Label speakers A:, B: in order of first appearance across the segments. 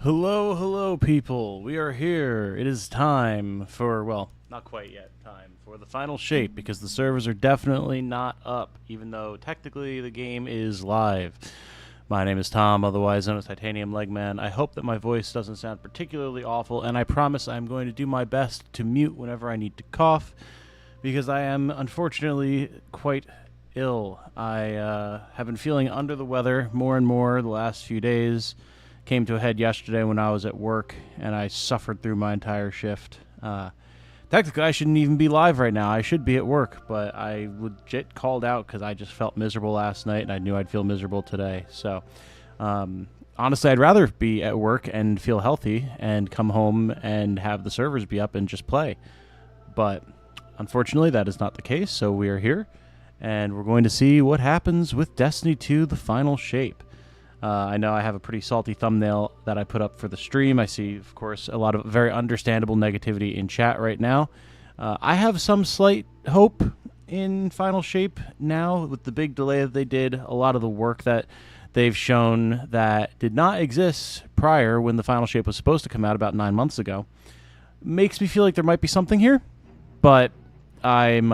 A: Hello, hello, people. We are here. It is time for, well, not quite yet, time for the final shape because the servers are definitely not up, even though technically the game is live. My name is Tom, otherwise known as Titanium Legman. I hope that my voice doesn't sound particularly awful, and I promise I'm going to do my best to mute whenever I need to cough because I am unfortunately quite ill. I have been feeling under the weather more and more the last few days. Came to a head yesterday when I was at work, and I suffered through my entire shift. Technically, I shouldn't even be live right now. I should be at work, but I legit called out because I just felt miserable last night, and I knew I'd feel miserable today. So, honestly, I'd rather be at work and feel healthy and come home and have the servers be up and just play. But unfortunately, that is not the case, so we are here, and we're going to see what happens with Destiny 2, the final shape. I know I have a pretty salty thumbnail that I put up for the stream. I see, of course, a lot of very understandable negativity in chat right now. I have some slight hope in Final Shape now with the big delay that they did. A lot of the work that they've shown that did not exist prior when the Final Shape was supposed to come out about 9 months ago makes me feel like there might be something here. But I'm...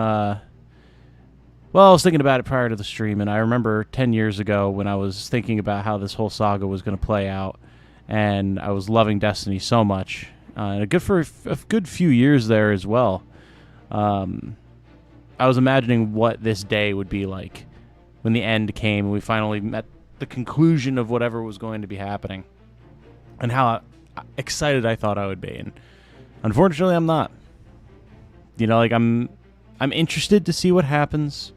A: Well, I was thinking about it prior to the stream, and I remember 10 years ago when I was thinking about how this whole saga was going to play out, and I was loving Destiny so much. For a good few years there as well. I was imagining what this day would be like when the end came and we finally met the conclusion of whatever was going to be happening, and how excited I thought I would be. And unfortunately, I'm not. You know, like I'm interested to see what happens.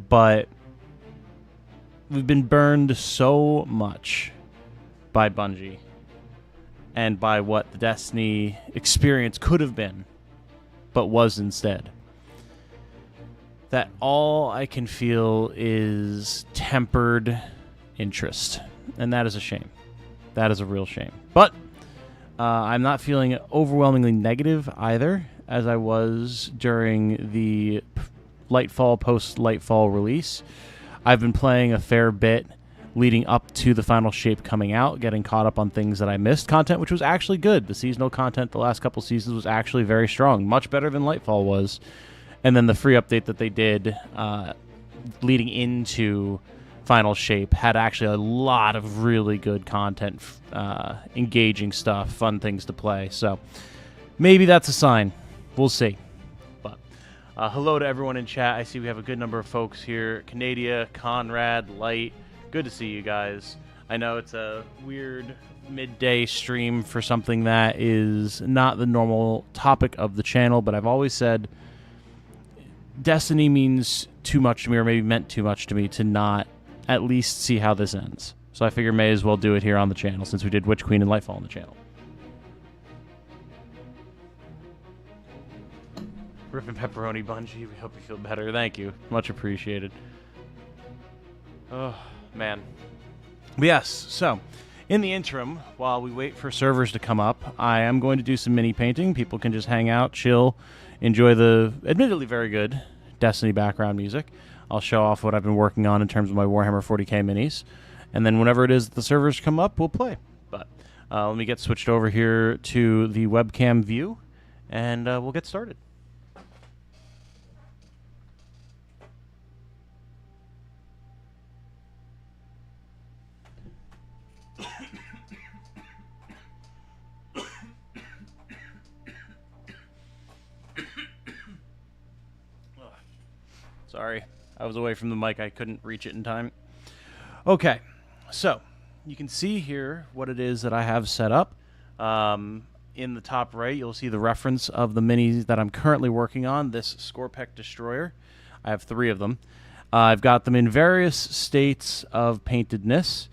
A: But we've been burned so much by Bungie and by what the Destiny experience could have been, but was instead, that all I can feel is tempered interest. And that is a shame. That is a real shame. But I'm not feeling overwhelmingly negative either, as I was during the post-Lightfall release. I've been playing a fair bit leading up to the final shape coming out, getting caught up on things that I missed. Content which was actually good. The seasonal content the last couple seasons was actually very strong, much better than Lightfall was. And then the free update that they did leading into final shape had actually a lot of really good content, engaging stuff, fun things to play. So maybe that's a sign. We'll see. Hello to everyone in chat. I see we have a good number of folks here. Canadia, Conrad, Light. Good to see you guys. I know it's a weird midday stream for something that is not the normal topic of the channel, but I've always said Destiny means too much to me, or maybe meant too much to me, to not at least see how this ends. So I figure may as well do it here on the channel, since we did Witch Queen and Lightfall on the channel. Rip and pepperoni Bungie, we hope you feel better. Thank you. Much appreciated. Oh, man. But yes, so, in the interim, while we wait for servers to come up, I am going to do some mini painting. People can just hang out, chill, enjoy the admittedly very good Destiny background music. I'll show off what I've been working on in terms of my Warhammer 40k minis. And then whenever it is that the servers come up, we'll play. But let me get switched over here to the webcam view, and we'll get started. Sorry, I was away from the mic. I couldn't reach it in time. Okay, so you can see here what it is that I have set up. In the top right, you'll see the reference of the minis that I'm currently working on, this Scorpec Destroyer. I have 3 of them. I've got them in various states of paintedness.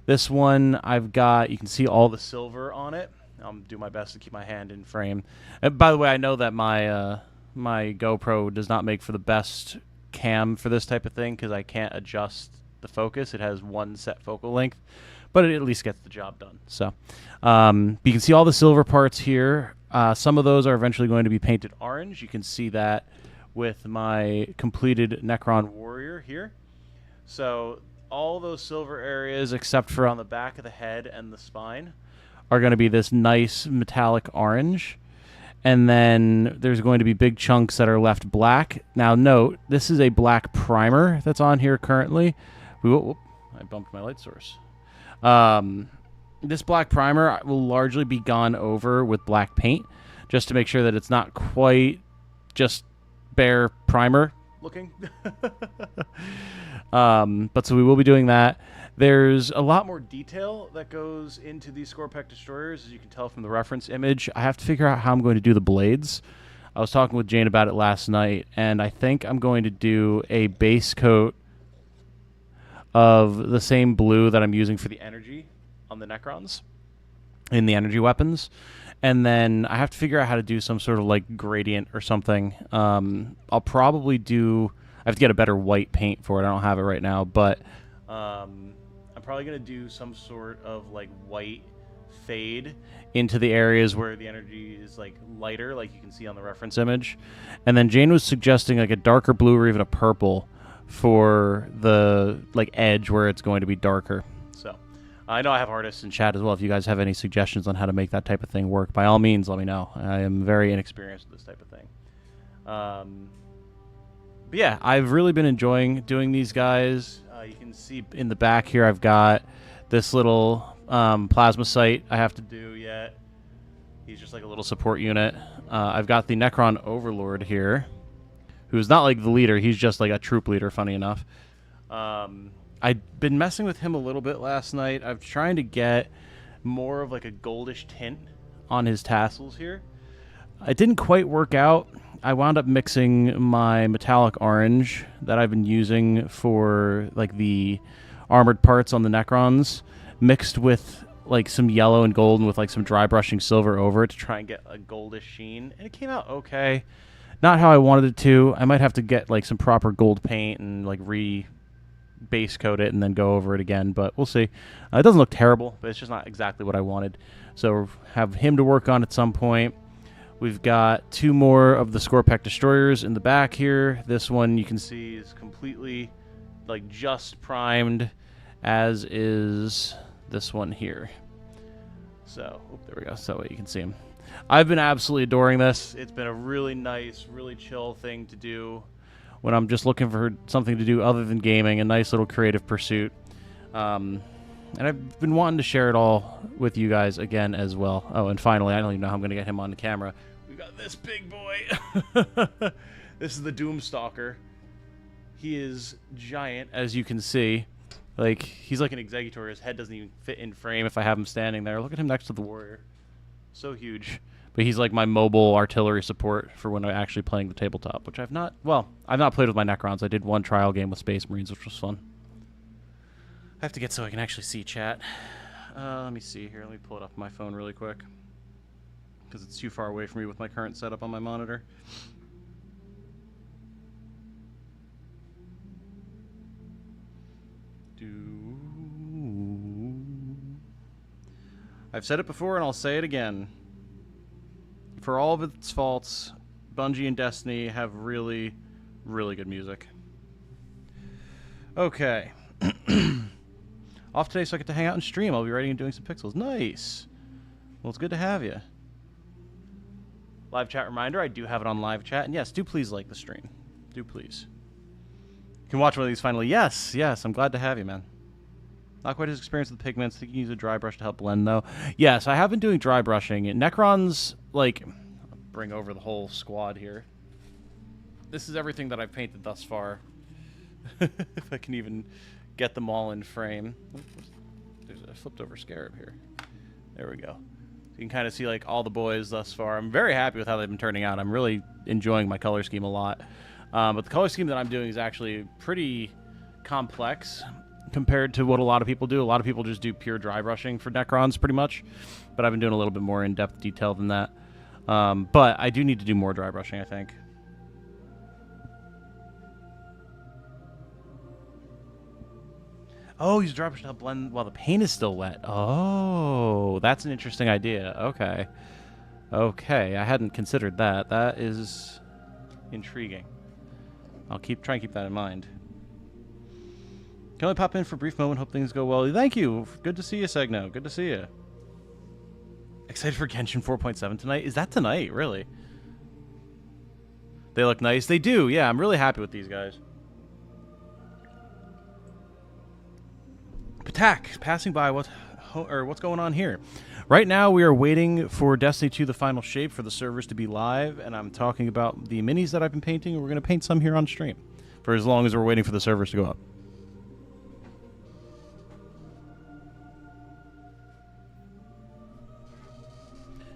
A: This one I've got, you can see all the silver on it. I'll do my best to keep my hand in frame. And by the way, I know that my GoPro does not make for the best cam for this type of thing because I can't adjust the focus. It has one set focal length, but it at least gets the job done. So you can see all the silver parts here. Some of those are eventually going to be painted orange. You can see that with my completed Necron Warrior here. So all those silver areas except for on the back of the head and the spine are going to be this nice metallic orange. And then there's going to be big chunks that are left black. Now, note, this is a black primer that's on here currently. I bumped my light source. This black primer will largely be gone over with black paint, just to make sure that it's not quite just bare primer looking. But so we will be doing that. There's a lot more detail that goes into these Scorpec destroyers, as you can tell from the reference image. I have to figure out how I'm going to do the blades. I was talking with Jane about it last night, and I think I'm going to do a base coat of the same blue that I'm using for the energy on the Necrons in the energy weapons. And then I have to figure out how to do some sort of like gradient or something. I'll probably do... I have to get a better white paint for it. I don't have it right now, but... I'm probably going to do some sort of like white fade into the areas where the energy is like lighter, like you can see on the reference image. And then Jane was suggesting like a darker blue or even a purple for the like edge where it's going to be darker. So I know I have artists in chat as well. If you guys have any suggestions on how to make that type of thing work, by all means, let me know. I am very inexperienced with this type of thing. But yeah, I've really been enjoying doing these guys. You can see in the back here I've got this little plasma sight I have to do yet. He's just like a little support unit. I've got the Necron Overlord here, who's not like the leader. He's just like a troop leader, funny enough. I'd been messing with him a little bit last night. I'm trying to get more of like a goldish tint on his tassels here. It didn't quite work out. I wound up mixing my metallic orange that I've been using for like the armored parts on the Necrons, mixed with like some yellow and gold and with like some dry brushing silver over it to try and get a goldish sheen. And it came out okay. Not how I wanted it to. I might have to get like some proper gold paint and like base coat it and then go over it again, but we'll see. It doesn't look terrible, but it's just not exactly what I wanted. So have him to work on at some point. We've got two more of the Scorpec destroyers in the back here. This one you can see is completely like just primed, as is this one here. So there we go, so that way you can see him. I've been absolutely adoring this. It's been a really nice, really chill thing to do when I'm just looking for something to do other than gaming, a nice little creative pursuit. And I've been wanting to share it all with you guys again as well. Oh, and finally, I don't even know how I'm going to get him on the camera. We've got this big boy. This is the Doomstalker. He is giant, as you can see. Like, he's like an Executor. His head doesn't even fit in frame if I have him standing there. Look at him next to the Warrior. So huge. But he's like my mobile artillery support for when I'm actually playing the tabletop, which I've not played with my Necrons. I did one trial game with Space Marines, which was fun. I have to get so I can actually see chat. Let me see here. Let me pull it up on my phone really quick, because it's too far away from me with my current setup on my monitor. I've said it before and I'll say it again. For all of its faults, Bungie and Destiny have really, really good music. Okay. Off today so I get to hang out and stream. I'll be writing and doing some pixels. Nice. Well, it's good to have you. Live chat reminder, I do have it on live chat. And yes, do please like the stream. Do please. You can watch one of these finally. Yes, I'm glad to have you, man. Not quite as experienced with the pigments. I think you can use a dry brush to help blend, though. Yes, I have been doing dry brushing. Necrons, like... I'll bring over the whole squad here. This is everything that I've painted thus far. If I can even get them all in frame. There's a flipped over scarab here. There we go. So you can kind of see like all the boys thus far. I'm very happy with how they've been turning out. I'm really enjoying my color scheme a lot. But the color scheme that I'm doing is actually pretty complex compared to what a lot of people do. A lot of people just do pure dry brushing for Necrons pretty much. But I've been doing a little bit more in-depth detail than that. But I do need to do more dry brushing, I think. Oh, use dry brush to help blend while the paint is still wet. Oh, that's an interesting idea. Okay. Okay, I hadn't considered that. That is intriguing. I'll try and keep that in mind. Can only pop in for a brief moment. Hope things go well. Thank you. Good to see you, Segno. Good to see you. excited for Genshin 4.7 tonight. Is that tonight, really? They look nice. They do, yeah. I'm really happy with these guys. Patak, passing by. What's going on here? Right now, we are waiting for Destiny 2, the final shape, for the servers to be live, and I'm talking about the minis that I've been painting, and we're going to paint some here on stream for as long as we're waiting for the servers to go up.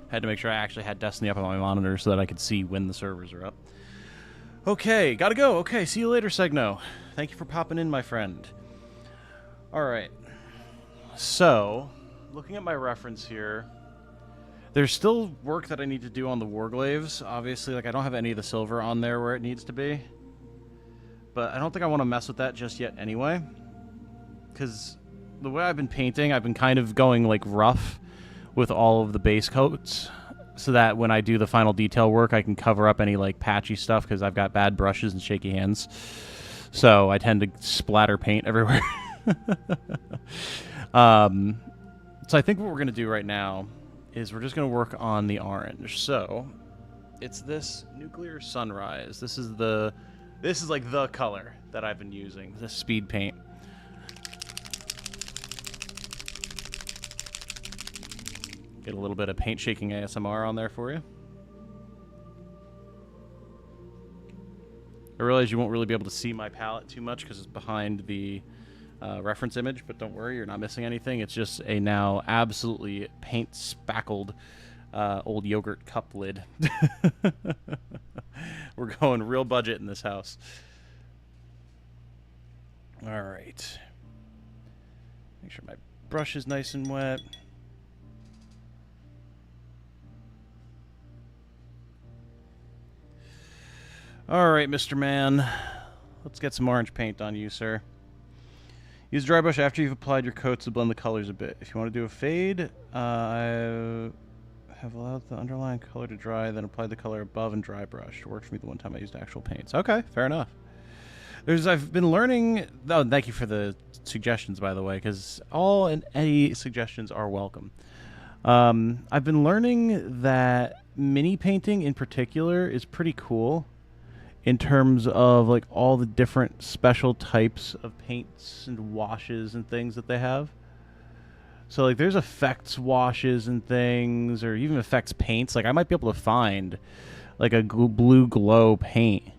A: Had to make sure I actually had Destiny up on my monitor so that I could see when the servers are up. Okay, gotta go. Okay, see you later, Segno. Thank you for popping in, my friend. Alright. So, looking at my reference here, there's still work that I need to do on the Warglaves. Obviously, like, I don't have any of the silver on there where it needs to be. But I don't think I want to mess with that just yet anyway. Because the way I've been painting, I've been kind of going, like, rough with all of the base coats, so that when I do the final detail work, I can cover up any like patchy stuff because I've got bad brushes and shaky hands. So I tend to splatter paint everywhere. So I think what we're going to do right now is we're just going to work on the orange. So it's this Nuclear Sunrise. This is like the color that I've been using, this speed paint. Get a little bit of paint shaking ASMR on there for you. I realize you won't really be able to see my palette too much because it's behind the reference image, but don't worry, you're not missing anything. It's just a now absolutely paint-spackled old yogurt cup lid. We're going real budget in this house. All right. Make sure my brush is nice and wet. All right, Mr. Man. Let's get some orange paint on you, sir. Use dry brush after you've applied your coats to blend the colors a bit. If you want to do a fade, I have allowed the underlying color to dry, then applied the color above and dry brush. It worked for me the one time I used actual paints. Okay, fair enough. I've been learning... Oh, thank you for the suggestions, by the way, because all and any suggestions are welcome. I've been learning that mini painting in particular is pretty cool in terms of like all the different special types of paints and washes and things that they have. So like there's effects washes and things, or even effects paints. Like I might be able to find like a blue glow paint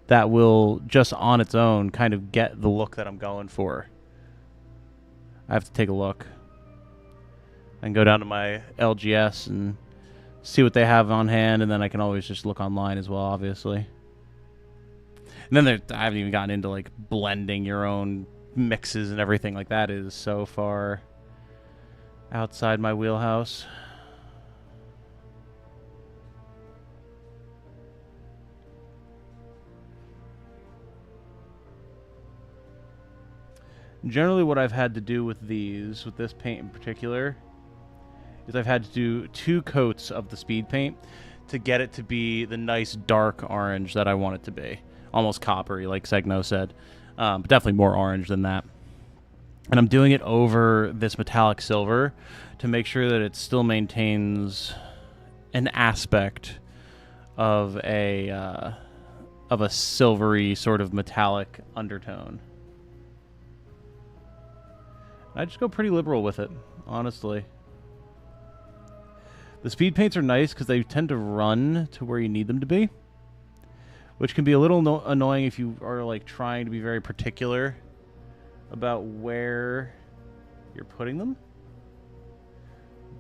A: that will just on its own kind of get the look that I'm going for. I have to take a look. I can go down to my LGS and see what they have on hand, and then I can always just look online as well, obviously. And then I haven't even gotten into like blending your own mixes and everything like that. Is so far outside my wheelhouse. Generally what I've had to do with this paint in particular, is I've had to do 2 coats of the speed paint to get it to be the nice dark orange that I want it to be. Almost coppery, like Segno said. But definitely more orange than that. And I'm doing it over this metallic silver to make sure that it still maintains an aspect of a silvery sort of metallic undertone. I just go pretty liberal with it, honestly. The speed paints are nice because they tend to run to where you need them to be, which can be a little annoying if you are like trying to be very particular about where you're putting them.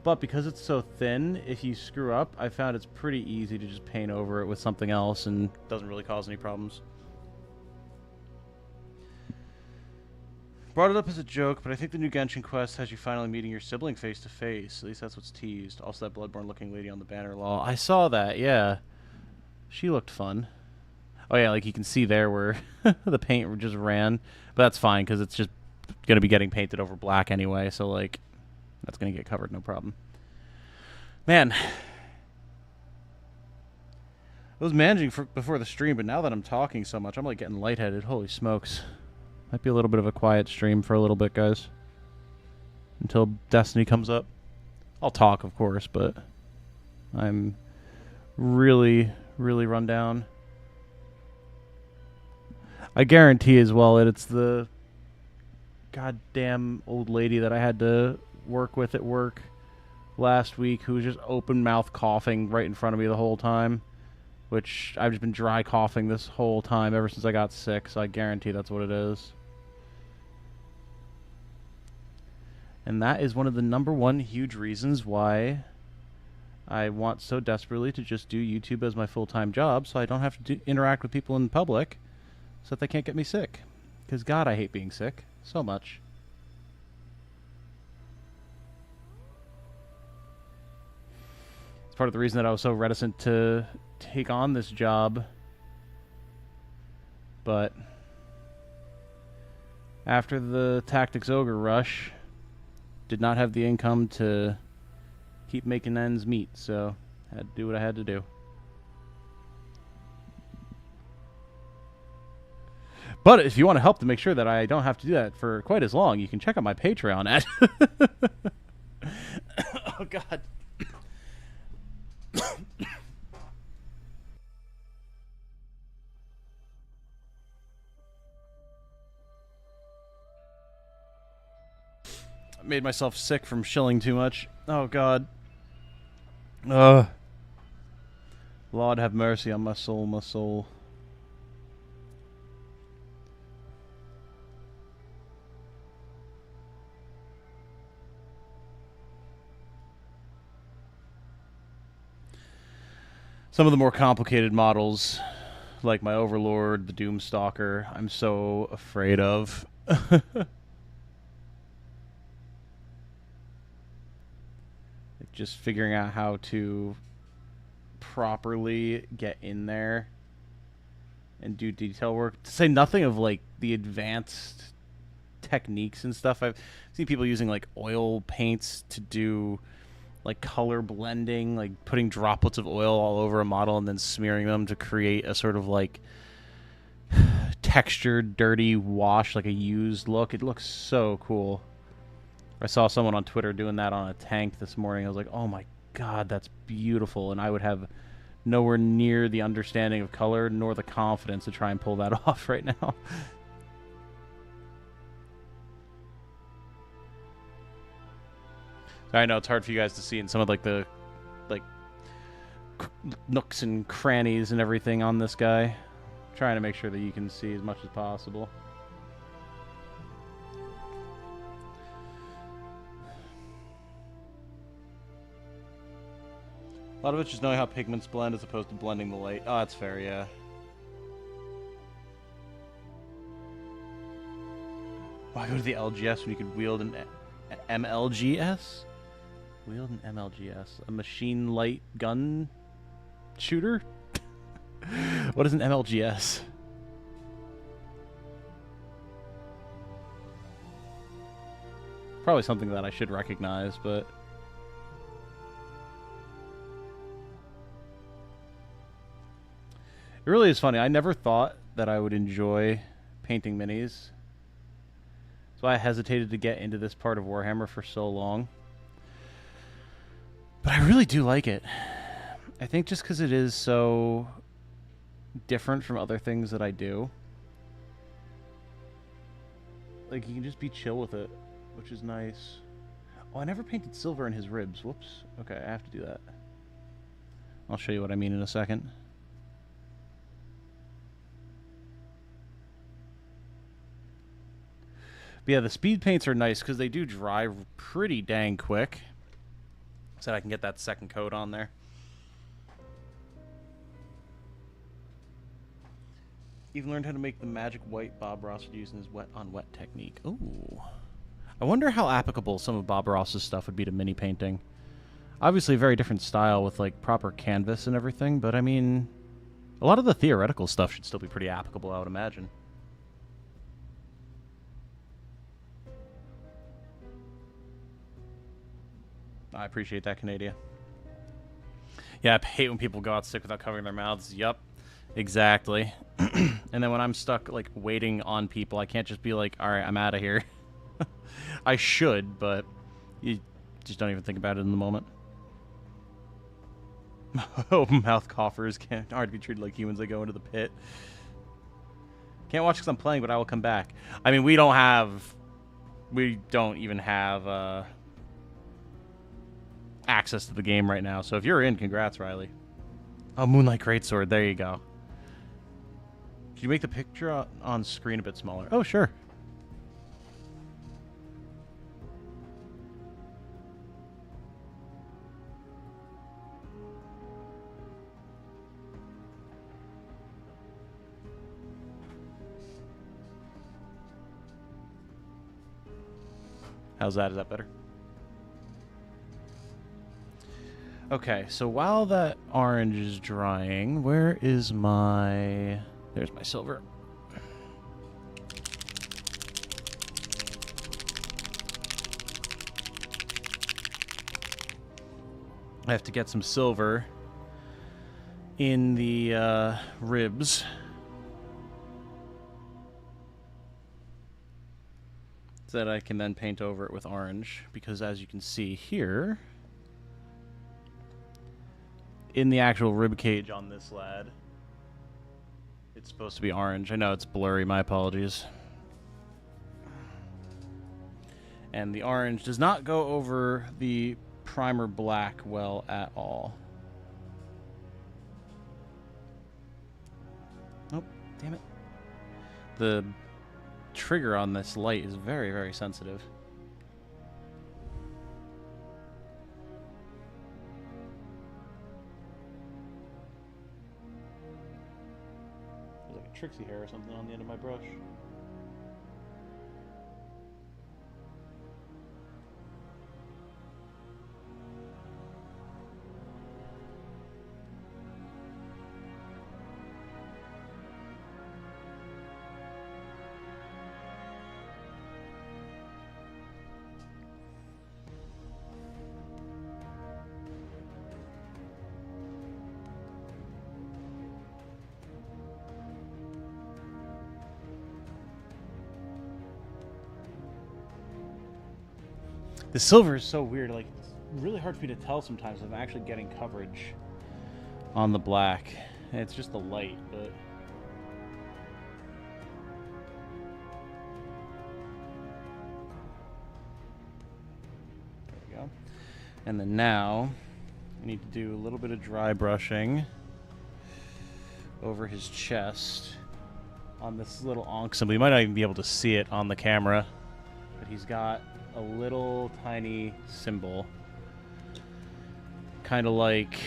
A: But because it's so thin, if you screw up, I found it's pretty easy to just paint over it with something else and doesn't really cause any problems. Brought it up as a joke, but I think the new Genshin quest has you finally meeting your sibling face to face. At least that's what's teased. Also that Bloodborne-looking lady on the banner. Lol. I saw that, yeah. She looked fun. Oh yeah, like you can see there where the paint just ran. But that's fine, because it's just going to be getting painted over black anyway. So, like, that's going to get covered, no problem. Man. I was managing before the stream, but now that I'm talking so much, I'm, like, getting lightheaded. Holy smokes. Might be a little bit of a quiet stream for a little bit, guys. Until Destiny comes up. I'll talk, of course, but I'm really, really run down. I guarantee as well that it's the goddamn old lady that I had to work with at work last week who was just open mouth coughing right in front of me the whole time, which I've just been dry coughing this whole time ever since I got sick, so I guarantee that's what it is. And that is one of the #1 huge reasons why I want so desperately to just do YouTube as my full-time job so I don't have to interact with people in public so that they can't get me sick. Because, God, I hate being sick so much. It's part of the reason that I was so reticent to take on this job. But after the Tactics Ogre rush, did not have the income to keep making ends meet, so I had to do what I had to do. But if you want to help to make sure that I don't have to do that for quite as long, you can check out my Patreon at... Oh, God. I made myself sick from shilling too much. Oh, God. Lord have mercy on my soul, my soul. Some of the more complicated models, like my Overlord, the Doomstalker, I'm so afraid of. Just figuring out how to properly get in there and do detail work. To say nothing of, like, the advanced techniques and stuff. I've seen people using, like, oil paints to do, like, color blending, like putting droplets of oil all over a model and then smearing them to create a sort of, like, textured, dirty wash, like a used look. It looks so cool. I saw someone on Twitter doing that on a tank this morning. I was like, oh my God, that's beautiful. And I would have nowhere near the understanding of color nor the confidence to try and pull that off right now. I know it's hard for you guys to see in some of like the nooks and crannies and everything on this guy. I'm trying to make sure that you can see as much as possible. A lot of it's just knowing how pigments blend as opposed to blending the light. Oh, that's fair, yeah. Why go to the LGS when you could wield an MLGS? Wield an MLGS? A machine light gun shooter? What is an MLGS? Probably something that I should recognize, but... It really is funny. I never thought that I would enjoy painting minis. That's why I hesitated to get into this part of Warhammer for so long. But I really do like it. I think just because it is so different from other things that I do. Like, you can just be chill with it, which is nice. Oh, I never painted silver in his ribs. Whoops. Okay, I have to do that. I'll show you what I mean in a second. But yeah, the speed paints are nice because they do dry pretty dang quick. So I can get that second coat on there. Even learned how to make the magic white Bob Ross would use in his wet on wet technique. Ooh. I wonder how applicable some of Bob Ross's stuff would be to mini painting. Obviously a very different style with like proper canvas and everything, but I mean, a lot of the theoretical stuff should still be pretty applicable, I would imagine. I appreciate that, Canada. Yeah, I hate when people go out sick without covering their mouths. Yup, exactly. And then when I'm stuck, like, waiting on people, I can't just be like, alright, I'm out of here. I should, but you Just don't even think about it in the moment. Open mouth coffers aren't to be treated like humans. They go into the pit. Can't watch because I'm playing, but I will come back. I mean, we don't even have access to the game right now. So if you're in, congrats, Riley. Oh, Moonlight Greatsword. There you go. Can you make the picture on screen a bit smaller? Oh, sure. How's that? Is that better? Okay, so while that orange is drying, where is my... There's my silver. I have to get some silver in the ribs. So that I can then paint over it with orange, because as you can see here, in the actual rib cage on this lad, it's supposed to be orange. I know it's blurry, my apologies. And the orange does not go over the primer black well at all. Oh, damn it. The trigger on this light is very, very sensitive. There's like a Trixie hair or something on the end of my brush. The silver is so weird, like, it's really hard for me to tell sometimes if I'm actually getting coverage on the black. It's just the light, but... There we go. And then now, I need to do a little bit of dry brushing over his chest on this little Ankh symbol. You might not even be able to see it on the camera, but he's got a little tiny symbol, kind of like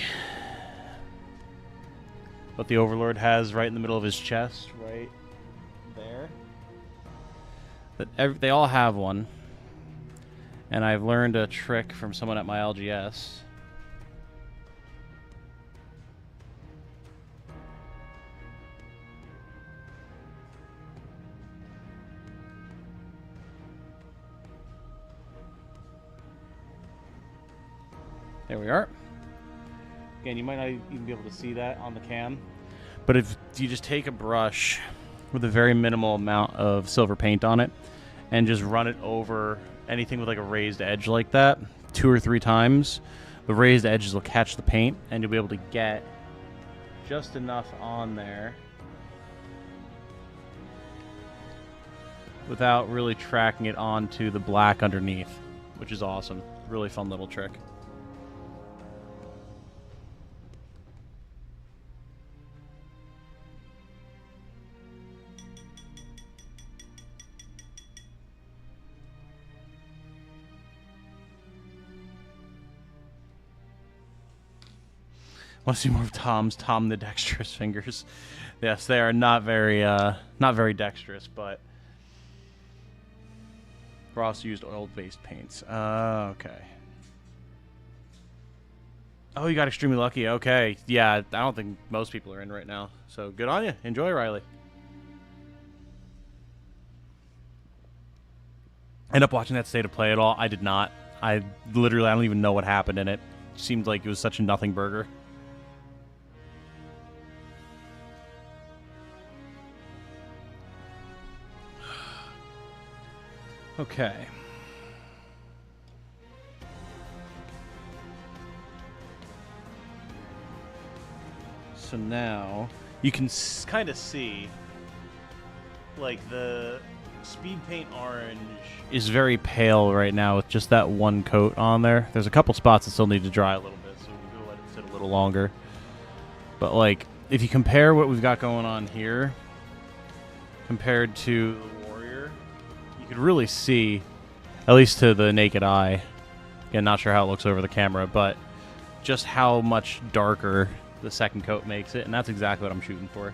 A: what the Overlord has right in the middle of his chest, right there. That they all have one, and I've learned a trick from someone at my LGS. There we are. Again, you might not even be able to see that on the cam, but if you just take a brush with a very minimal amount of silver paint on it and just run it over anything with like a raised edge like that 2 or 3 times, the raised edges will catch the paint and you'll be able to get just enough on there without really tracking it onto the black underneath, which is awesome. Really fun little trick. Want to see more of Tom the dexterous fingers. Yes, they are not very dexterous, but Ross used oil-based paints. Okay. Oh, you got extremely lucky. Okay. Yeah, I don't think most people are in right now. So good on you. Enjoy, Riley. End up watching that state of play at all? I did not. I don't even know what happened in it. Seemed like it was such a nothing burger. Okay. So now you can kind of see, like, the speed paint orange is very pale right now with just that one coat on there. There's a couple spots that still need to dry a little bit, so we'll let it sit a little longer. But, like, if you compare what we've got going on here compared to the Warrior, you could really see, at least to the naked eye, again, not sure how it looks over the camera, but just how much darker the second coat makes it, and that's exactly what I'm shooting for.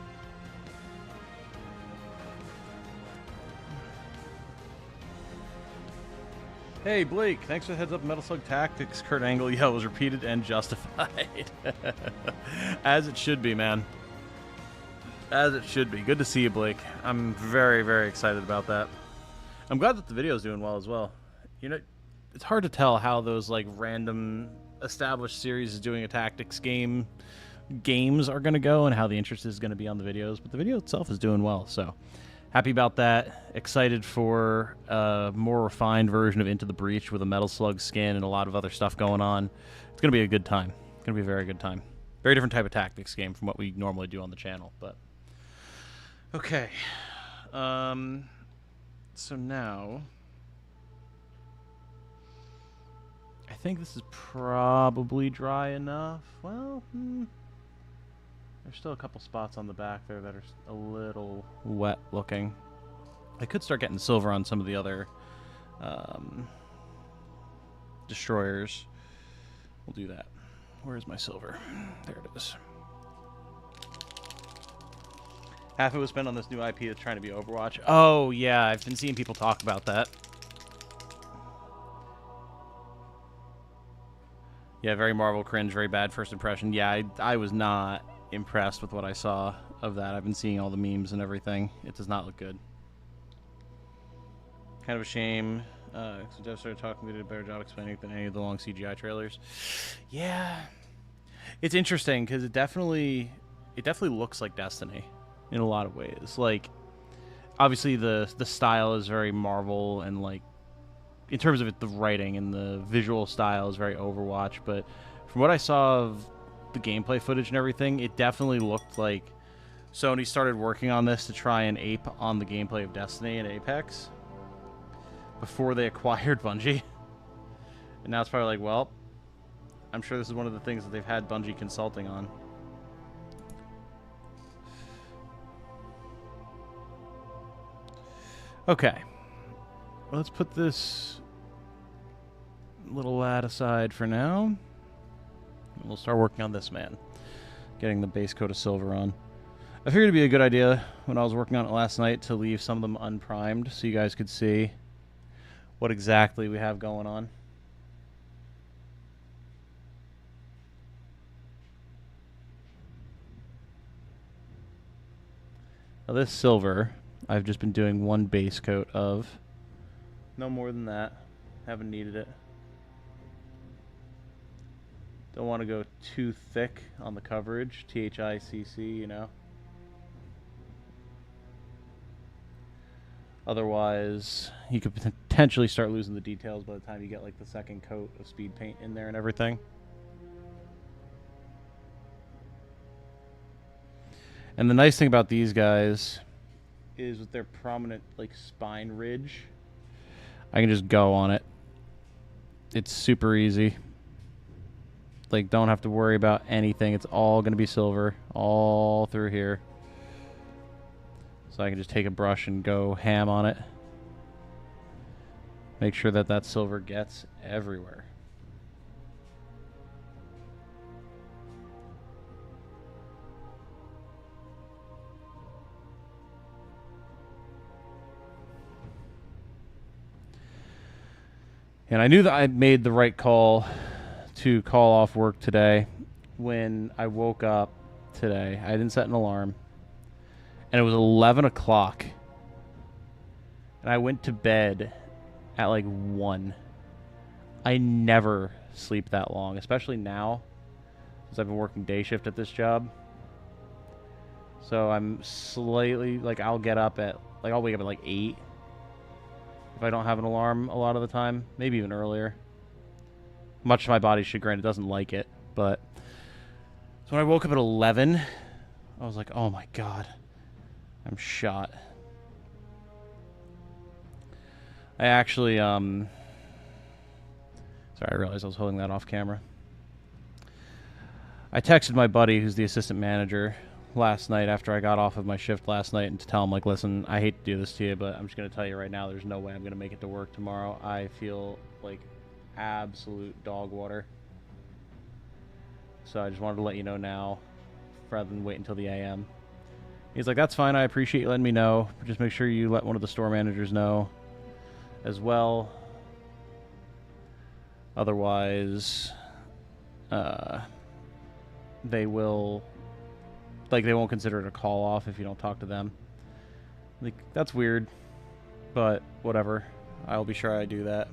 A: Hey, Blake, thanks for the heads up. Metal Slug Tactics, Kurt Angle. Yeah, it was repeated and justified. As it should be, man. As it should be. Good to see you, Blake. I'm very, very excited about that. I'm glad that the video's doing well as well. You know, it's hard to tell how those, like, random established series is doing a tactics games are going to go and how the interest is going to be on the videos, but the video itself is doing well, so happy about that. Excited for a more refined version of Into the Breach with a Metal Slug skin and a lot of other stuff going on. It's going to be a good time. It's going to be a very good time. Very different type of tactics game from what we normally do on the channel, but okay. So now I think this is probably dry enough. Well, there's still a couple spots on the back there that are a little wet looking. I could start getting silver on some of the other destroyers. We'll do that. Where's my silver? There it is. Half of it was spent on this new IP that's trying to be Overwatch. Oh, yeah, I've been seeing people talk about that. Yeah, very Marvel cringe, very bad first impression. Yeah, I was not impressed with what I saw of that. I've been seeing all the memes and everything. It does not look good. Kind of a shame. So Dev started talking, we did a better job explaining it than any of the long CGI trailers. Yeah. It's interesting because it definitely looks like Destiny in a lot of ways. Like, obviously the style is very Marvel, and, like, in terms of it, the writing and the visual style is very Overwatch, but from what I saw of the gameplay footage and everything, it definitely looked like Sony started working on this to try and ape on the gameplay of Destiny and Apex before they acquired Bungie. And now it's probably like, well, I'm sure this is one of the things that they've had Bungie consulting on. Okay. Let's put this little lad aside for now. We'll start working on this man, getting the base coat of silver on. I figured it'd be a good idea when I was working on it last night to leave some of them unprimed so you guys could see what exactly we have going on. Now this silver, I've just been doing one base coat of. No more than that. Haven't needed it. Don't want to go too thick on the coverage. THICC, you know. Otherwise, you could potentially start losing the details by the time you get, like, the second coat of speed paint in there and everything. And the nice thing about these guys is with their prominent, like, spine ridge, I can just go on it. It's super easy. Like, don't have to worry about anything. It's all going to be silver all through here. So I can just take a brush and go ham on it. Make sure that that silver gets everywhere. And I knew that I made the right call to call off work today when I woke up today. I didn't set an alarm. And it was 11 o'clock. And I went to bed at like 1. I never sleep that long, especially now, since I've been working day shift at this job. So I'm slightly, like, I'll get up at, like, I'll wake up at like 8. If I don't have an alarm a lot of the time, maybe even earlier. Much to my body's chagrin, it doesn't like it. But so when I woke up at 11 I was like, oh my god. I'm shot. I actually, sorry, I realized I was holding that off camera. I texted my buddy, who's the assistant manager, last night after I got off of my shift last night, and to tell him, like, listen, I hate to do this to you, but I'm just going to tell you right now, there's no way I'm going to make it to work tomorrow. I feel like absolute dog water. So I just wanted to let you know now, rather than wait until the AM. He's like, that's fine, I appreciate you letting me know. Just make sure you let one of the store managers know as well. Otherwise, they will, like, they won't consider it a call off if you don't talk to them. Like, that's weird, but whatever. I'll be sure I do that.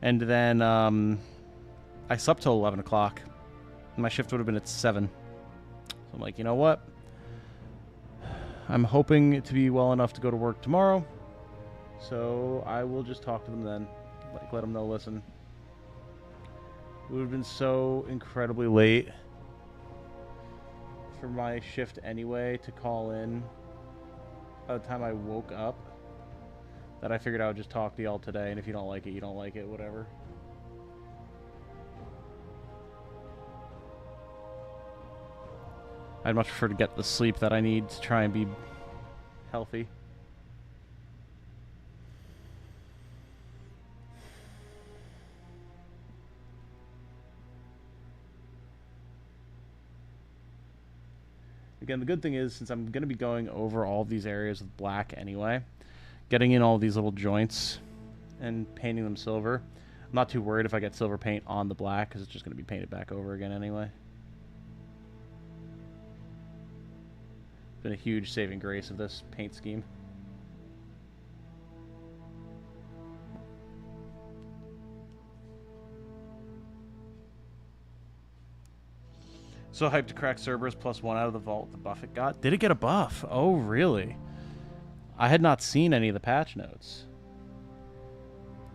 A: And then I slept till 11 o'clock. My shift would have been at 7. So I'm like, you know what? I'm hoping to be well enough to go to work tomorrow. So I will just talk to them then. Like, let them know, listen. It would have been so incredibly late for my shift anyway to call in by the time I woke up that I figured I would just talk to y'all today, and if you don't like it, you don't like it, whatever. I'd much prefer to get the sleep that I need to try and be healthy. Again, the good thing is, since I'm going to be going over all these areas with black anyway, getting in all these little joints and painting them silver, I'm not too worried if I get silver paint on the black, because it's just going to be painted back over again anyway. It's been a huge saving grace of this paint scheme. So hyped to crack Cerberus +1 out of the vault the buff it got. Did it get a buff? Oh, really? I had not seen any of the patch notes.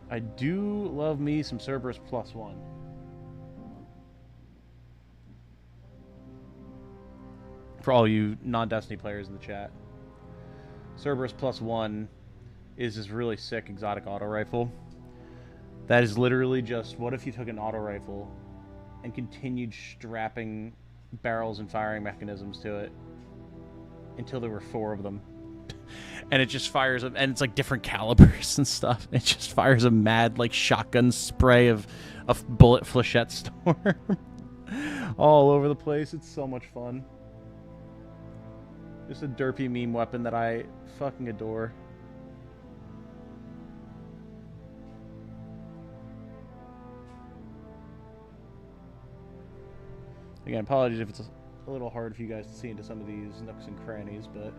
A: I do love me some Cerberus +1. For all you non-Destiny players in the chat, Cerberus +1 is this really sick exotic auto rifle. That is literally just, what if you took an auto rifle and continued strapping barrels and firing mechanisms to it until there were 4 of them, and it just fires them, and it's like different calibers and stuff. It just fires a mad like shotgun spray of bullet flechette storm all over the place. It's so much fun. Just a derpy meme weapon that I fucking adore. Again, apologies if it's a little hard for you guys to see into some of these nooks and crannies, but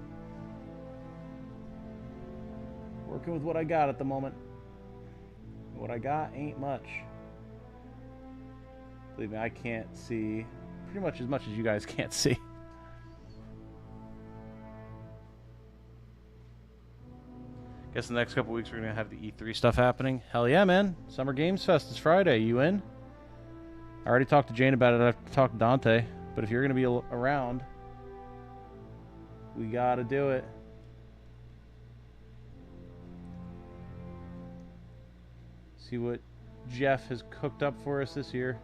A: working with what I got at the moment. What I got ain't much. Believe me, I can't see pretty much as you guys can't see. Guess the next couple weeks we're going to have the E3 stuff happening. Hell yeah, man. Summer Games Fest is Friday. You in? I already talked to Jane about it. I have to talk to Dante. But if you're going to be around, we got to do it. See what Jeff has cooked up for us this year.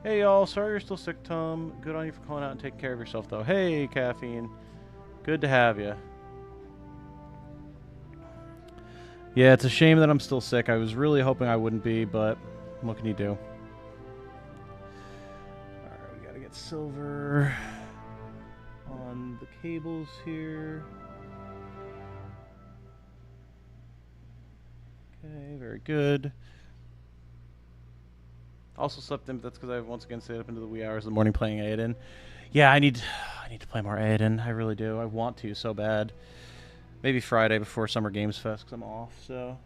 A: Hey, y'all. Sorry you're still sick, Tom. Good on you for calling out and taking care of yourself, though. Hey, Caffeine. Good to have you. Yeah, it's a shame that I'm still sick. I was really hoping I wouldn't be, but what can you do? Alright, we gotta get silver on the cables here. Okay, very good. Also slept in, but that's because I once again stayed up into the wee hours of the morning playing Aiden. Yeah, I need to play more Aiden. I really do. I want to so bad. Maybe Friday before Summer Games Fest because I'm off, so.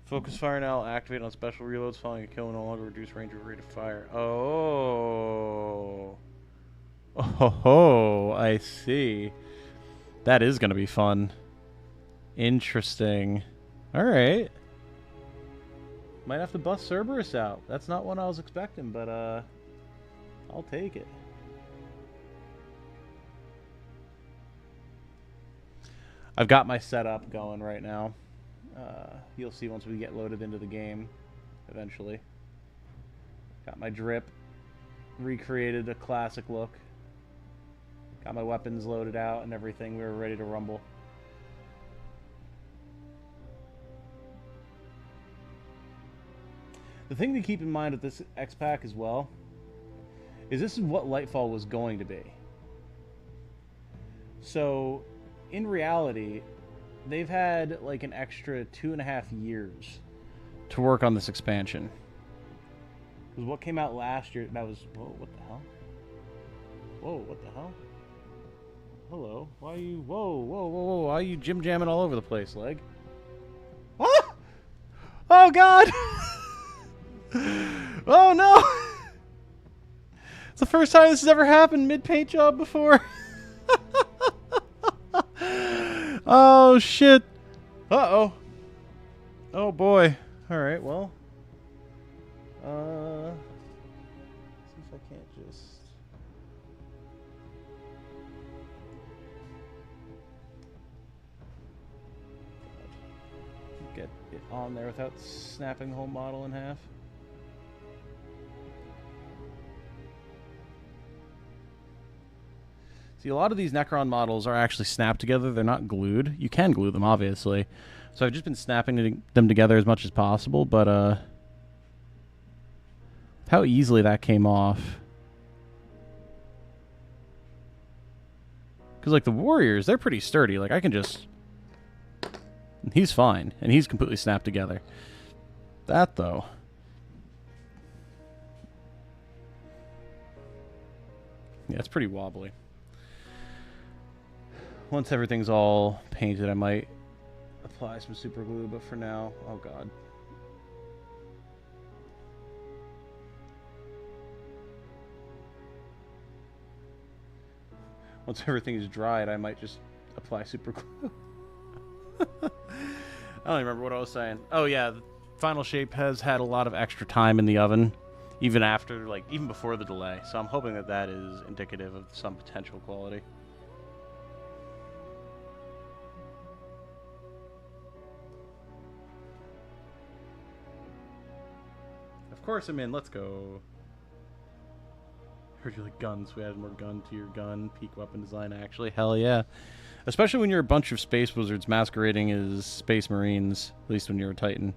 A: Focus fire now. Activate on special reloads following a kill and no longer reduce range or rate of fire. Oh. Oh, I see. That is going to be fun. Interesting. All right. Might have to bust Cerberus out. That's not one I was expecting, but I'll take it. I've got my setup going right now. You'll see once we get loaded into the game eventually. Got my drip. Recreated a classic look. Got my weapons loaded out and everything. We were ready to rumble. The thing to keep in mind with this X-Pack as well is this is what Lightfall was going to be. So, in reality, they've had like an extra 2.5 years to work on this expansion. Because what came out last year, that was... Whoa, what the hell? Whoa, what the hell? Hello? Why are you... Whoa, whoa, whoa, whoa. Why are you jim-jamming all over the place, leg? Ah! Oh, God! Oh, no! It's the first time this has ever happened mid-paint job before. Oh, shit. Uh-oh. Oh, boy. Alright, well... see if I can't just... get it on there without snapping the whole model in half. See, a lot of these Necron models are actually snapped together. They're not glued. You can glue them, obviously. So I've just been snapping them together as much as possible, but, how easily that came off. Because, like, the Warriors, they're pretty sturdy. Like, I can just... He's fine. And he's completely snapped together. That, though... Yeah, it's pretty wobbly. Once everything's all painted, I might apply some super glue, but for now... Oh, God. Once everything is dried, I might just apply super glue. I don't remember what I was saying. Oh, yeah, the Final Shape has had a lot of extra time in the oven, even after, like, even before the delay. So I'm hoping that that is indicative of some potential quality. Of course I'm in. Let's go. Heard you like guns. We added more gun to your gun. Peak weapon design, actually. Hell yeah. Especially when you're a bunch of space wizards masquerading as space marines. At least when you're a Titan.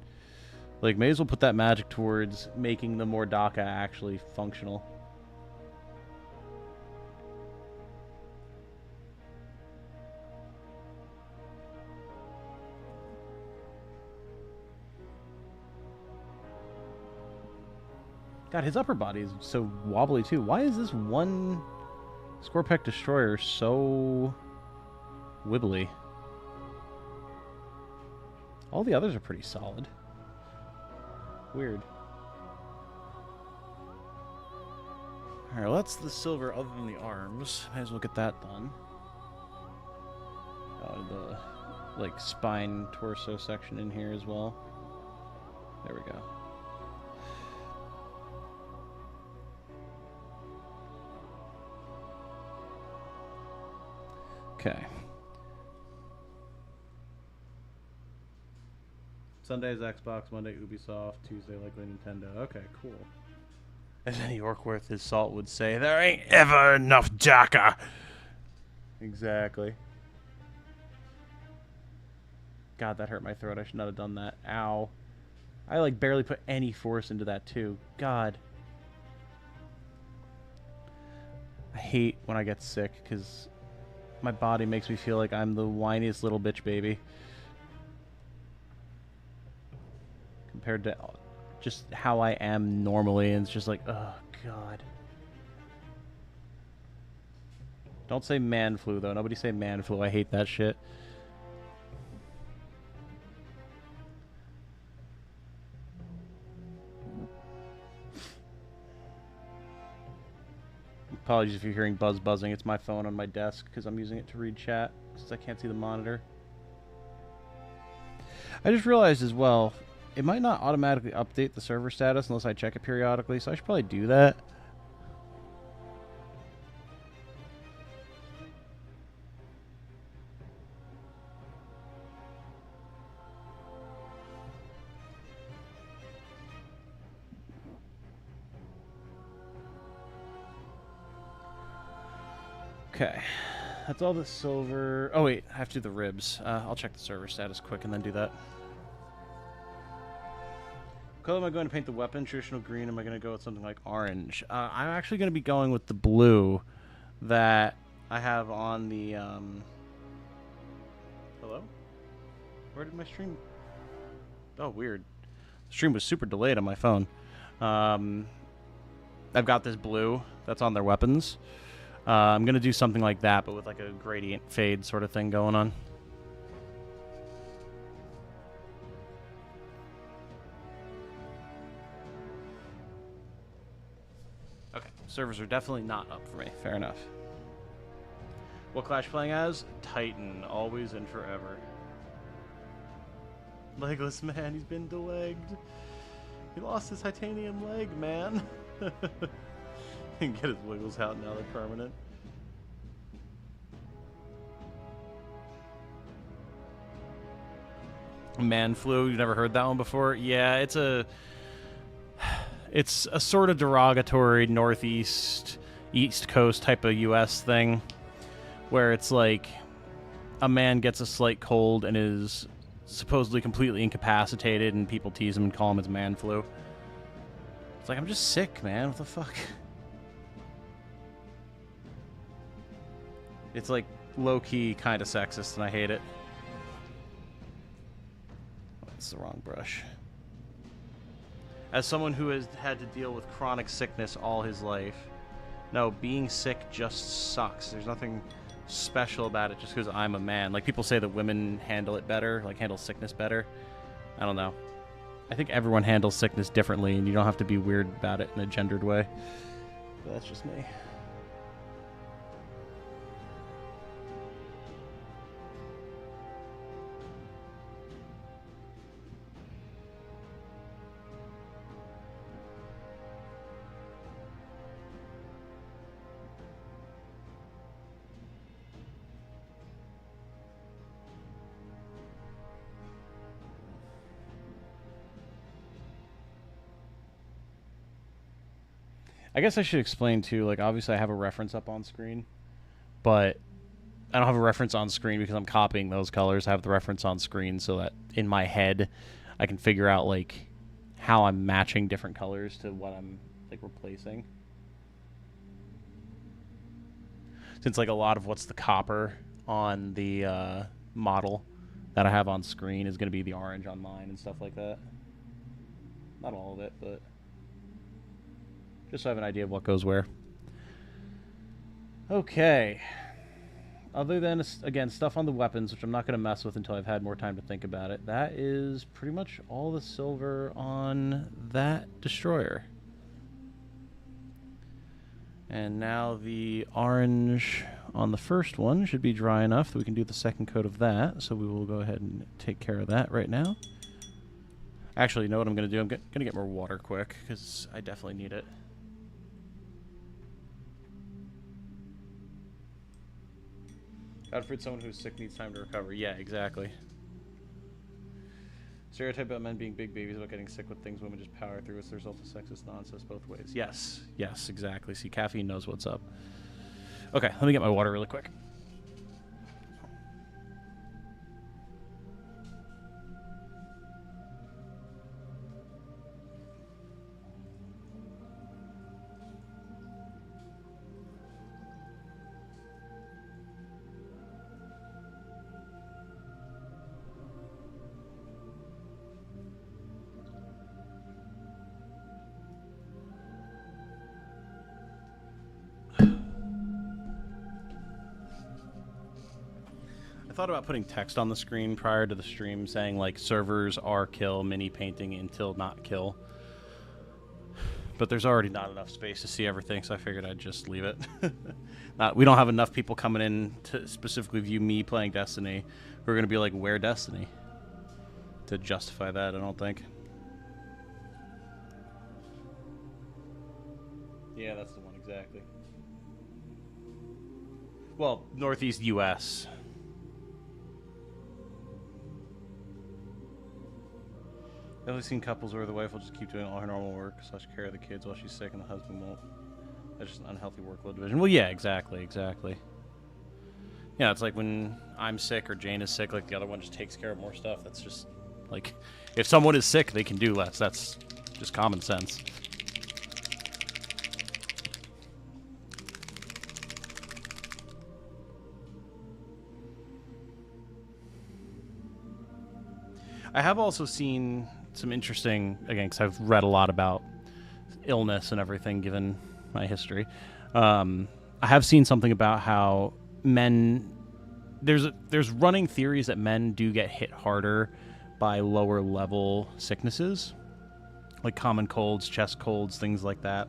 A: Like, may as well put that magic towards making the Mordaka actually functional. God, his upper body is so wobbly, too. Why is this one Scorpec Destroyer so wibbly? All the others are pretty solid. Weird. Alright, well, that's the silver other than the arms. Might as well get that done. The, like, spine torso section in here as well. There we go. Okay. Sunday's Xbox, Monday Ubisoft, Tuesday likely Nintendo. Okay, cool. As any orc worth his salt would say, there ain't ever enough Jaka. Exactly. God, that hurt my throat. I should not have done that. Ow. I, like, barely put any force into that, too. God. I hate when I get sick, because my body makes me feel like I'm the whiniest little bitch baby. Compared to just how I am normally, and it's just like, oh, God. Don't say man flu, though. Nobody say man flu. I hate that shit. Apologies if you're hearing buzzing. It's my phone on my desk because I'm using it to read chat since I can't see the monitor. I just realized as well, it might not automatically update the server status unless I check it periodically, so I should probably do that. Okay, that's all the silver. Oh wait, I have to do the ribs. I'll check the server status quick and then do that. What color am I going to paint the weapon? Traditional green? Am I going to go with something like orange? I'm actually going to be going with the blue that I have on the... Hello? Where did my stream... Oh, weird. The stream was super delayed on my phone. I've got this blue that's on their weapons. I'm going to do something like that, but with like a gradient fade sort of thing going on. Okay, servers are definitely not up for me. Fair enough. What class playing as? Titan, always and forever. Legless man, he's been delegged. He lost his titanium leg, man. He can get his wiggles out now, they're permanent. Man flu, you never heard that one before? Yeah, it's a sort of derogatory northeast, east coast type of US thing where it's like a man gets a slight cold and is supposedly completely incapacitated and people tease him and call him his man flu. It's like, I'm just sick, man. What the fuck? It's like low-key kind of sexist and I hate it. Oh, it's the wrong brush. As someone who has had to deal with chronic sickness all his life, no, being sick just sucks. There's nothing special about it just because I'm a man. Like, people say that women handle it better, like handle sickness better. I don't know. I think everyone handles sickness differently, and you don't have to be weird about it in a gendered way. But that's just me. I guess I should explain too, like, obviously I have a reference up on screen, but I don't have a reference on screen because I'm copying those colors. I have the reference on screen so that in my head I can figure out, like, how I'm matching different colors to what I'm, like, replacing. Since, like, a lot of what's the copper on the model that I have on screen is going to be the orange on mine and stuff like that. Not all of it, but... just so I have an idea of what goes where. Okay. Other than, again, stuff on the weapons, which I'm not going to mess with until I've had more time to think about it, that is pretty much all the silver on that destroyer. And now the orange on the first one should be dry enough that we can do the second coat of that. So we will go ahead and take care of that right now. Actually, you know what I'm going to do? I'm going to get more water quick because I definitely need it. Godfrey's someone who's sick needs time to recover. Yeah, exactly. Stereotype about men being big babies about getting sick with things women just power through. It's the result of sexist nonsense both ways. Yes. Yes, exactly. See, caffeine knows what's up. Okay, let me get my water really quick. I thought about putting text on the screen prior to the stream saying, like, servers are kill, mini painting until not kill. But there's already not enough space to see everything, so I figured I'd just leave it. We don't have enough people coming in to specifically view me playing Destiny who are going to be like, where Destiny? To justify that, I don't think. Yeah, that's the one, exactly. Well, Northeast U.S. I've only seen couples where the wife will just keep doing all her normal work / care of the kids while she's sick and the husband won't. That's just an unhealthy workload division. Well, yeah, exactly. Yeah, it's like when I'm sick or Jane is sick, like the other one just takes care of more stuff. That's just, like, if someone is sick, they can do less. That's just common sense. I have also seen some interesting, again, because I've read a lot about illness and everything given my history. I have seen something about how men, there's running theories that men do get hit harder by lower level sicknesses, like common colds, chest colds, things like that,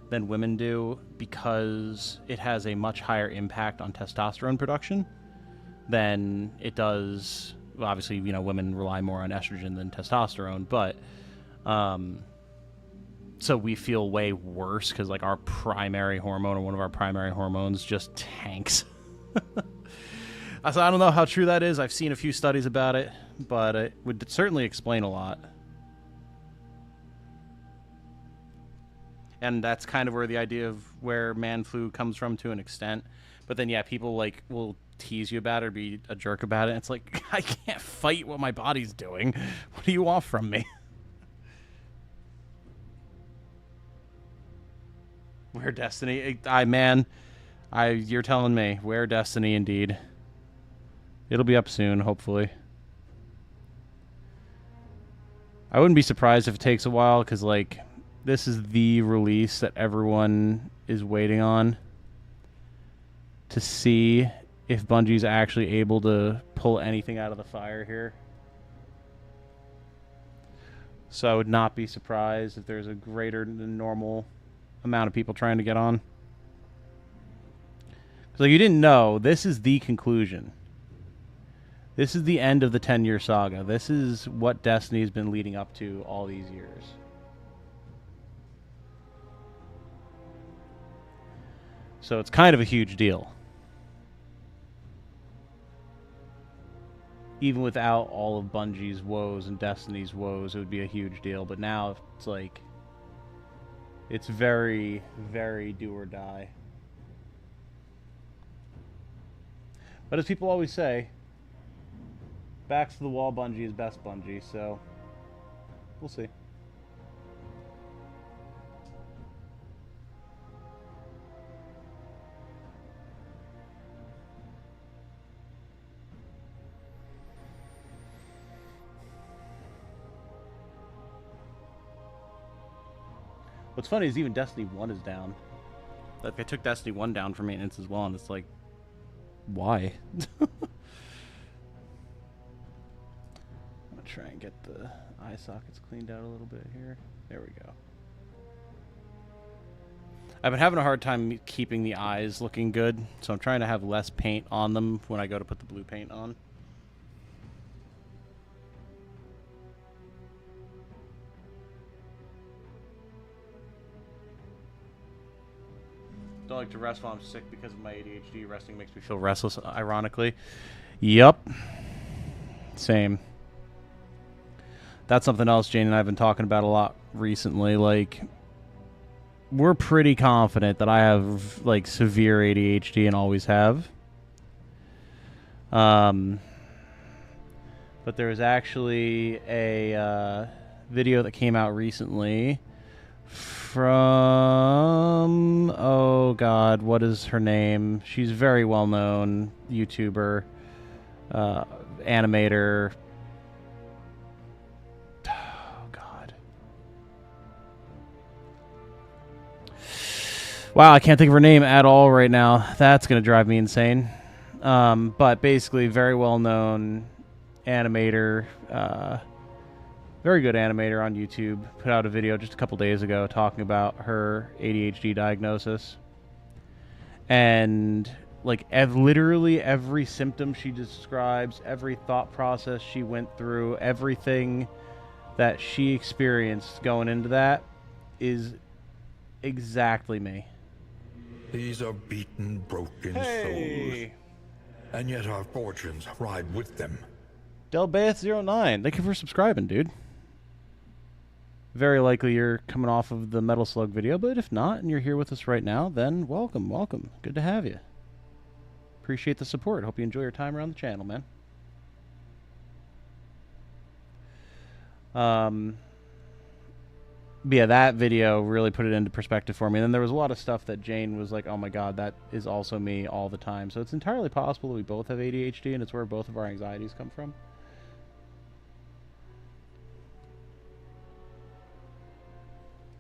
A: than women do, because it has a much higher impact on testosterone production than it does. Well, obviously, you know, women rely more on estrogen than testosterone, but so we feel way worse because, like, our primary hormone, or one of our primary hormones, just tanks. So I don't know how true that is. I've seen a few studies about it, but it would certainly explain a lot. And that's kind of where the idea of where man flu comes from to an extent. But then, yeah, people, like, will tease you about it or be a jerk about it. It's like, I can't fight what my body's doing. What do you want from me? Where Destiny? You're telling me. Where Destiny, indeed. It'll be up soon, hopefully. I wouldn't be surprised if it takes a while, because, like, this is the release that everyone is waiting on to see if Bungie's actually able to pull anything out of the fire here. So I would not be surprised if there's a greater than normal amount of people trying to get on. So you didn't know, this is the conclusion. This is the end of the 10-year saga. This is what Destiny's been leading up to all these years. So it's kind of a huge deal. Even without all of Bungie's woes and Destiny's woes, it would be a huge deal. But now it's like, it's very, very do or die. But as people always say, backs to the wall Bungie is best Bungie, so we'll see. What's funny is even Destiny 1 is down. Like, they took Destiny 1 down for maintenance as well, and it's like, why? I'm gonna try and get the eye sockets cleaned out a little bit here. There we go. I've been having a hard time keeping the eyes looking good, so I'm trying to have less paint on them when I go to put the blue paint on. Don't like to rest while I'm sick because of my ADHD. Resting makes me feel restless, ironically. Yup. Same. That's something else Jane and I have been talking about a lot recently. Like, we're pretty confident that I have, like, severe ADHD and always have. But there was actually a video that came out recently from, oh god, what is her name? She's very well known YouTuber, animator. Oh god. Wow, I can't think of her name at all right now. That's gonna drive me insane. But basically, very well known animator, very good animator on YouTube, put out a video just a couple days ago talking about her ADHD diagnosis. And like literally every symptom she describes, every thought process she went through, everything that she experienced going into that is exactly me.
B: These are beaten, broken souls. And yet our fortunes ride with them.
A: Delbaeth09, thank you for subscribing, dude. Very likely you're coming off of the Metal Slug video, but if not, and you're here with us right now, then welcome, welcome. Good to have you. Appreciate the support. Hope you enjoy your time around the channel, man. But yeah, that video really put it into perspective for me. And then there was a lot of stuff that Jane was like, oh my god, that is also me all the time. So it's entirely possible that we both have ADHD, and it's where both of our anxieties come from.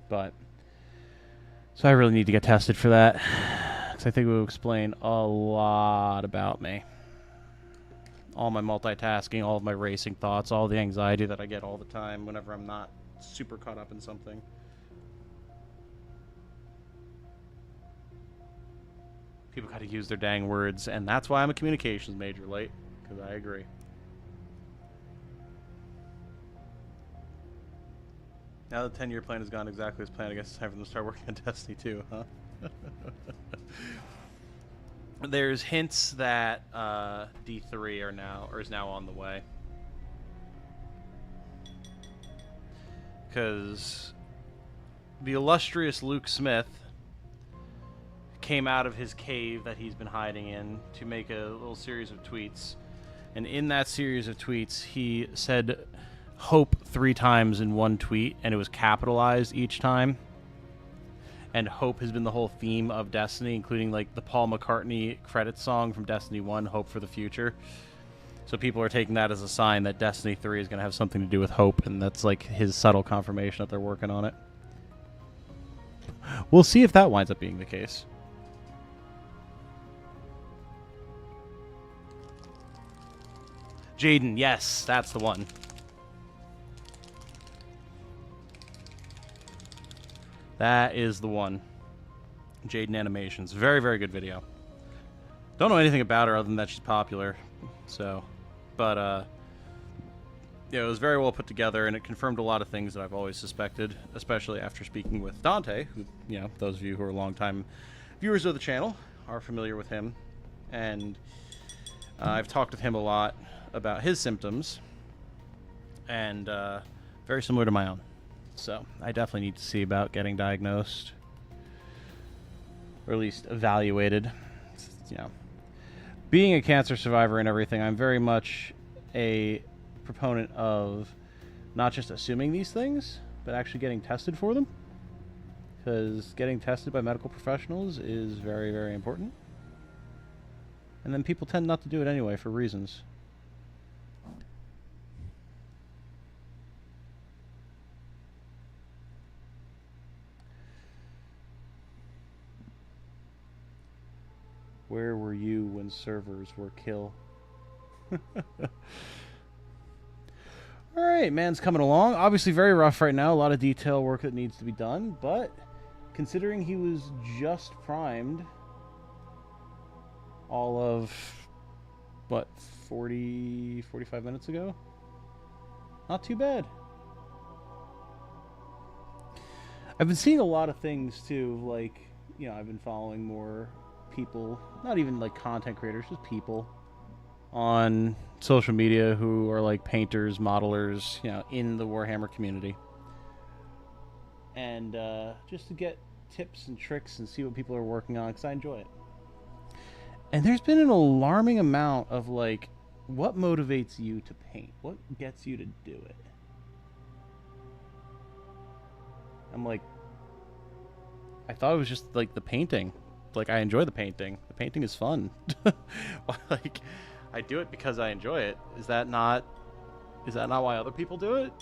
A: But, so I really need to get tested for that, because I think it will explain a lot about me. All my multitasking, all of my racing thoughts, all the anxiety that I get all the time whenever I'm not super caught up in something. People gotta use their dang words, and that's why I'm a communications major, late, because I agree. Now the 10-year plan has gone exactly as planned, I guess it's time for them to start working on Destiny 2, huh? There's hints that D3 is now on the way. Because the illustrious Luke Smith came out of his cave that he's been hiding in to make a little series of tweets. And in that series of tweets, he said hope 3 times in one tweet, and it was capitalized each time. And hope has been the whole theme of Destiny, including like the Paul McCartney credits song from Destiny 1, Hope for the Future. So people are taking that as a sign that Destiny 3 is going to have something to do with hope, and that's like his subtle confirmation that they're working on it. We'll see if that winds up being the case. Jaden, yes, that's the one. That is the one. Jaden Animations. Very, very good video. Don't know anything about her other than that she's popular. So, but, yeah, it was very well put together, and it confirmed a lot of things that I've always suspected, especially after speaking with Dante, who, you know, those of you who are longtime viewers of the channel are familiar with him. And I've talked with him a lot about his symptoms, and very similar to my own. So I definitely need to see about getting diagnosed, or at least evaluated. You know, being a cancer survivor and everything, I'm very much a proponent of not just assuming these things, but actually getting tested for them. Because getting tested by medical professionals is very, very important. And then people tend not to do it anyway for reasons. Where were you when servers were kill? Alright, man's coming along. Obviously very rough right now. A lot of detail work that needs to be done. But considering he was just primed all of, what, 45 minutes ago? Not too bad. I've been seeing a lot of things too. Like, you know, I've been following more people, not even like content creators, just people on social media who are like painters, modelers, you know, in the Warhammer community, and just to get tips and tricks and see what people are working on, because I enjoy it. And there's been an alarming amount of like, what motivates you to paint? What gets you to do it? I'm like, I thought it was just like the painting. Like, I enjoy the painting. The painting is fun. Like, I do it because I enjoy it. Is that not why other people do it?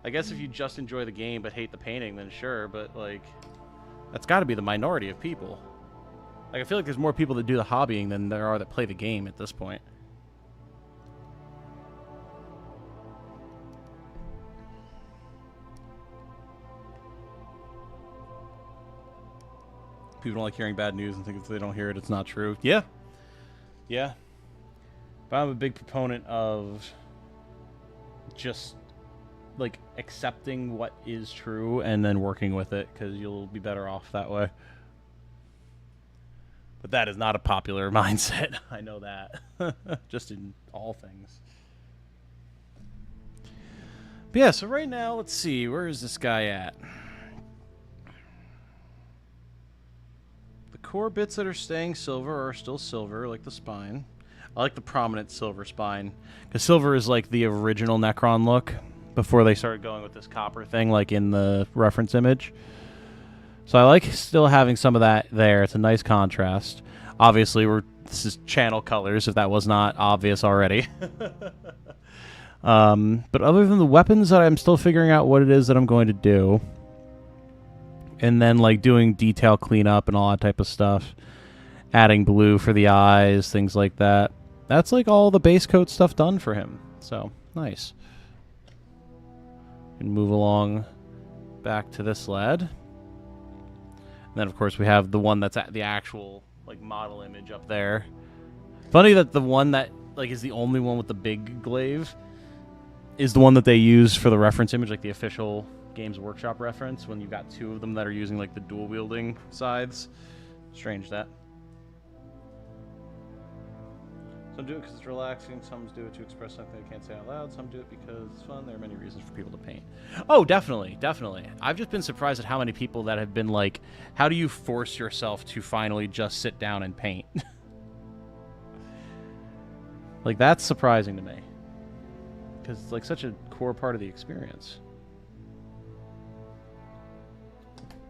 A: I guess if you just enjoy the game but hate the painting, then sure, but like, that's got to be the minority of people. Like, I feel like there's more people that do the hobbying than there are that play the game at this point. People don't like hearing bad news and think if they don't hear it, it's not true. Yeah. Yeah. But I'm a big proponent of just, like, accepting what is true and then working with it, because you'll be better off that way. But that is not a popular mindset. I know that. Just in all things. But yeah, so right now, let's see. Where is this guy at? The core bits that are staying silver are still silver, like the spine. I like the prominent silver spine, because silver is like the original Necron look before they started going with this copper thing, like in the reference image. So I like still having some of that there. It's a nice contrast. Obviously, this is channel colors, if that was not obvious already. But other than the weapons, I'm still figuring out what it is that I'm going to do. And then, like, doing detail cleanup and all that type of stuff. Adding blue for the eyes, things like that. That's, like, all the base coat stuff done for him. So, nice. And move along back to this lad. And then, of course, we have the one that's at the actual, like, model image up there. Funny that the one that, like, is the only one with the big glaive is the one that they use for the reference image, like the official Games Workshop reference, when you've got two of them that are using, like, the dual-wielding scythes. Strange, that. Some do it because it's relaxing, some do it to express something they can't say out loud, some do it because it's fun. There are many reasons for people to paint. Oh, definitely, definitely. I've just been surprised at how many people that have been like, how do you force yourself to finally just sit down and paint? Like, that's surprising to me. Because it's like such a core part of the experience.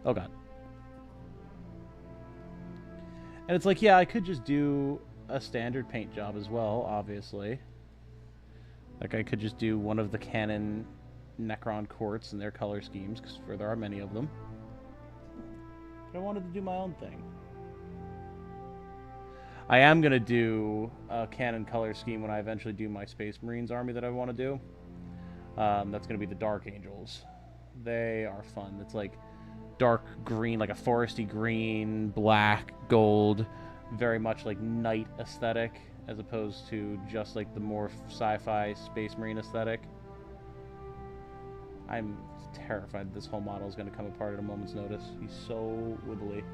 A: Oh, God. And it's like, yeah, I could just do a standard paint job as well, obviously. Like, I could just do one of the canon Necron courts and their color schemes, because there are many of them. But I wanted to do my own thing. I am going to do a canon color scheme when I eventually do my Space Marines army that I want to do. That's going to be the Dark Angels. They are fun. It's like dark green, like a foresty green, black, gold, very much like night aesthetic, as opposed to just like the more sci-fi Space Marine aesthetic. I'm terrified this whole model is going to come apart at a moment's notice. He's so wibbly.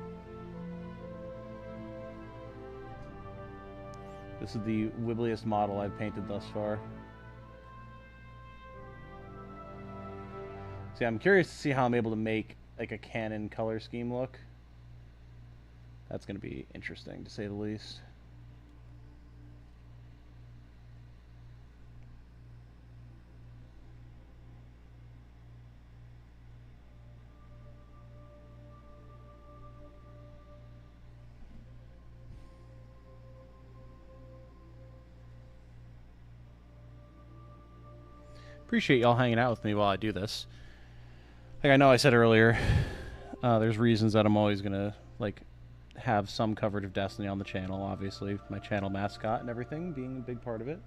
A: This is the wibbliest model I've painted thus far. See, I'm curious to see how I'm able to make like a canon color scheme look. That's going to be interesting, to say the least. Appreciate y'all hanging out with me while I do this. Like I know I said earlier, there's reasons that I'm always going to like have some coverage of Destiny on the channel, obviously. My channel mascot and everything being a big part of it.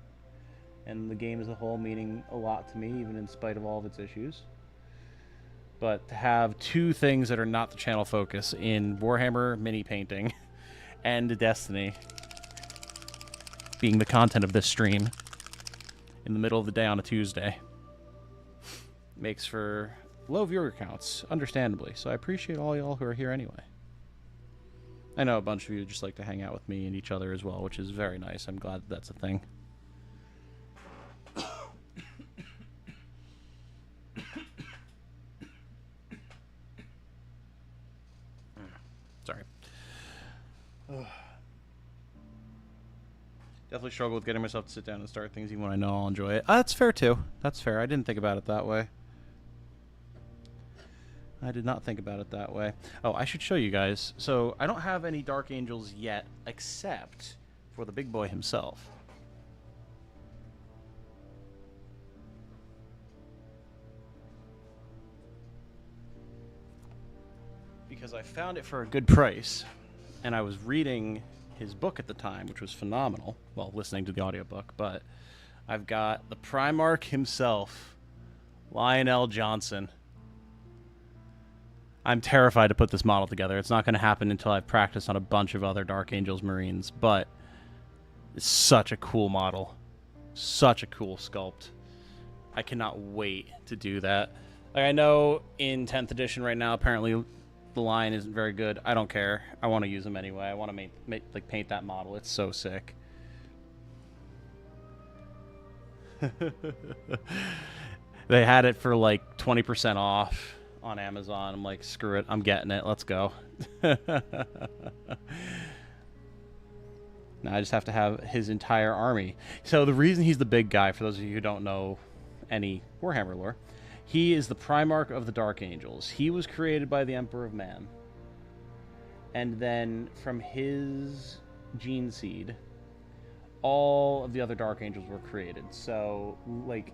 A: And the game as a whole meaning a lot to me, even in spite of all of its issues. But to have two things that are not the channel focus in Warhammer mini painting and Destiny being the content of this stream in the middle of the day on a Tuesday makes for low viewer counts, understandably. So I appreciate all y'all who are here anyway. I know a bunch of you just like to hang out with me and each other as well, which is very nice. I'm glad that that's a thing. Sorry. Definitely struggle with getting myself to sit down and start things even when I know I'll enjoy it. That's fair too. That's fair. I didn't think about it that way. I did not think about it that way. Oh, I should show you guys. So, I don't have any Dark Angels yet, except for the big boy himself. Because I found it for a good price, and I was reading his book at the time, which was phenomenal. Well, listening to the audiobook, but I've got the Primarch himself, Lionel Johnson. I'm terrified to put this model together. It's not going to happen until I've practiced on a bunch of other Dark Angels Marines, but it's such a cool model. Such a cool sculpt. I cannot wait to do that. Like, I know in 10th edition right now, apparently the line isn't very good. I don't care. I want to use them anyway. I want to like paint that model. It's so sick. They had it for like 20% off on Amazon. I'm like, screw it. I'm getting it. Let's go. Now I just have to have his entire army. So the reason he's the big guy, for those of you who don't know any Warhammer lore, he is the Primarch of the Dark Angels. He was created by the Emperor of Man. And then from his gene seed, all of the other Dark Angels were created. So, like,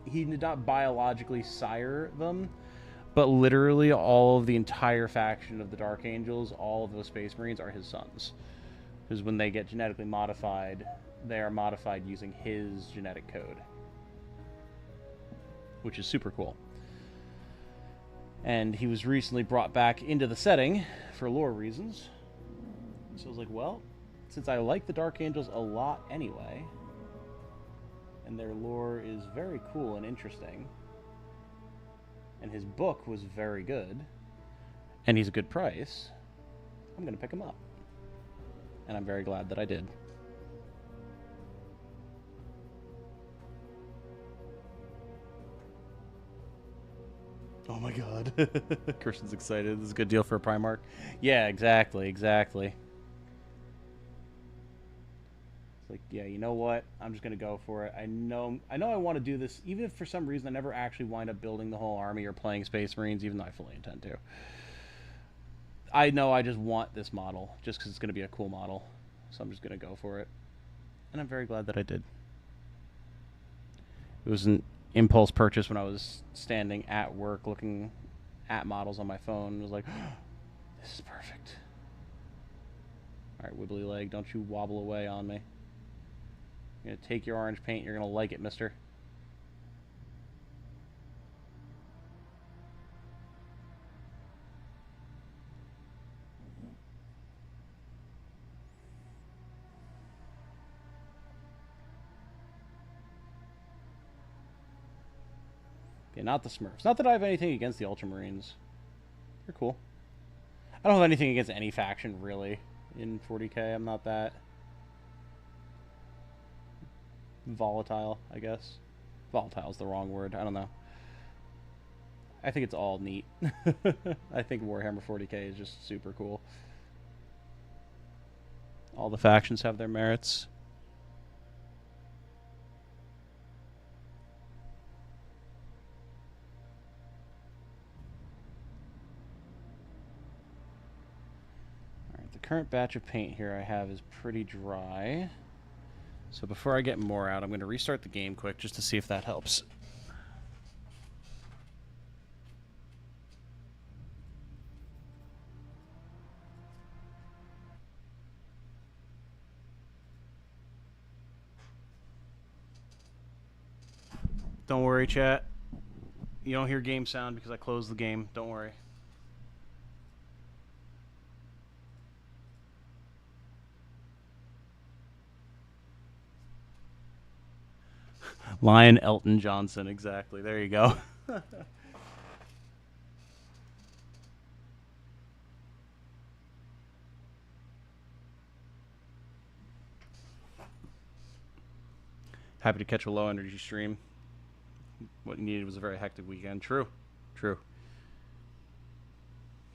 A: he did not biologically sire them, but literally all of the entire faction of the Dark Angels, all of those Space Marines, are his sons. Because when they get genetically modified, they are modified using his genetic code, which is super cool. And he was recently brought back into the setting for lore reasons. So I was like, well, since I like the Dark Angels a lot anyway, and their lore is very cool and interesting, and his book was very good, and he's a good price, I'm going to pick him up. And I'm very glad that I did. Oh my god. Christian's excited. This is a good deal for a Primarch. Yeah, exactly. It's like, yeah, you know what? I'm just going to go for it. I know I want to do this, even if for some reason I never actually wind up building the whole army or playing Space Marines, even though I fully intend to. I know I just want this model, just because it's going to be a cool model. So I'm just going to go for it. And I'm very glad that I did. It was an impulse purchase when I was standing at work looking at models on my phone. I was like, oh, this is perfect. Alright, wibbly leg, don't you wobble away on me. You're going to take your orange paint, you're going to like it, mister. Yeah, not the Smurfs. Not that I have anything against the Ultramarines. They're cool. I don't have anything against any faction, really, in 40k. I'm not that volatile, I guess. Volatile is the wrong word. I don't know. I think it's all neat. I think Warhammer 40k is just super cool. All the factions have their merits. Current batch of paint here I have is pretty dry. So before I get more out, I'm going to restart the game quick just to see if that helps. Don't worry, chat. You don't hear game sound because I closed the game. Don't worry. Lion Elton Johnson, exactly. There you go. Happy to catch a low energy stream. What you needed was a very hectic weekend. True.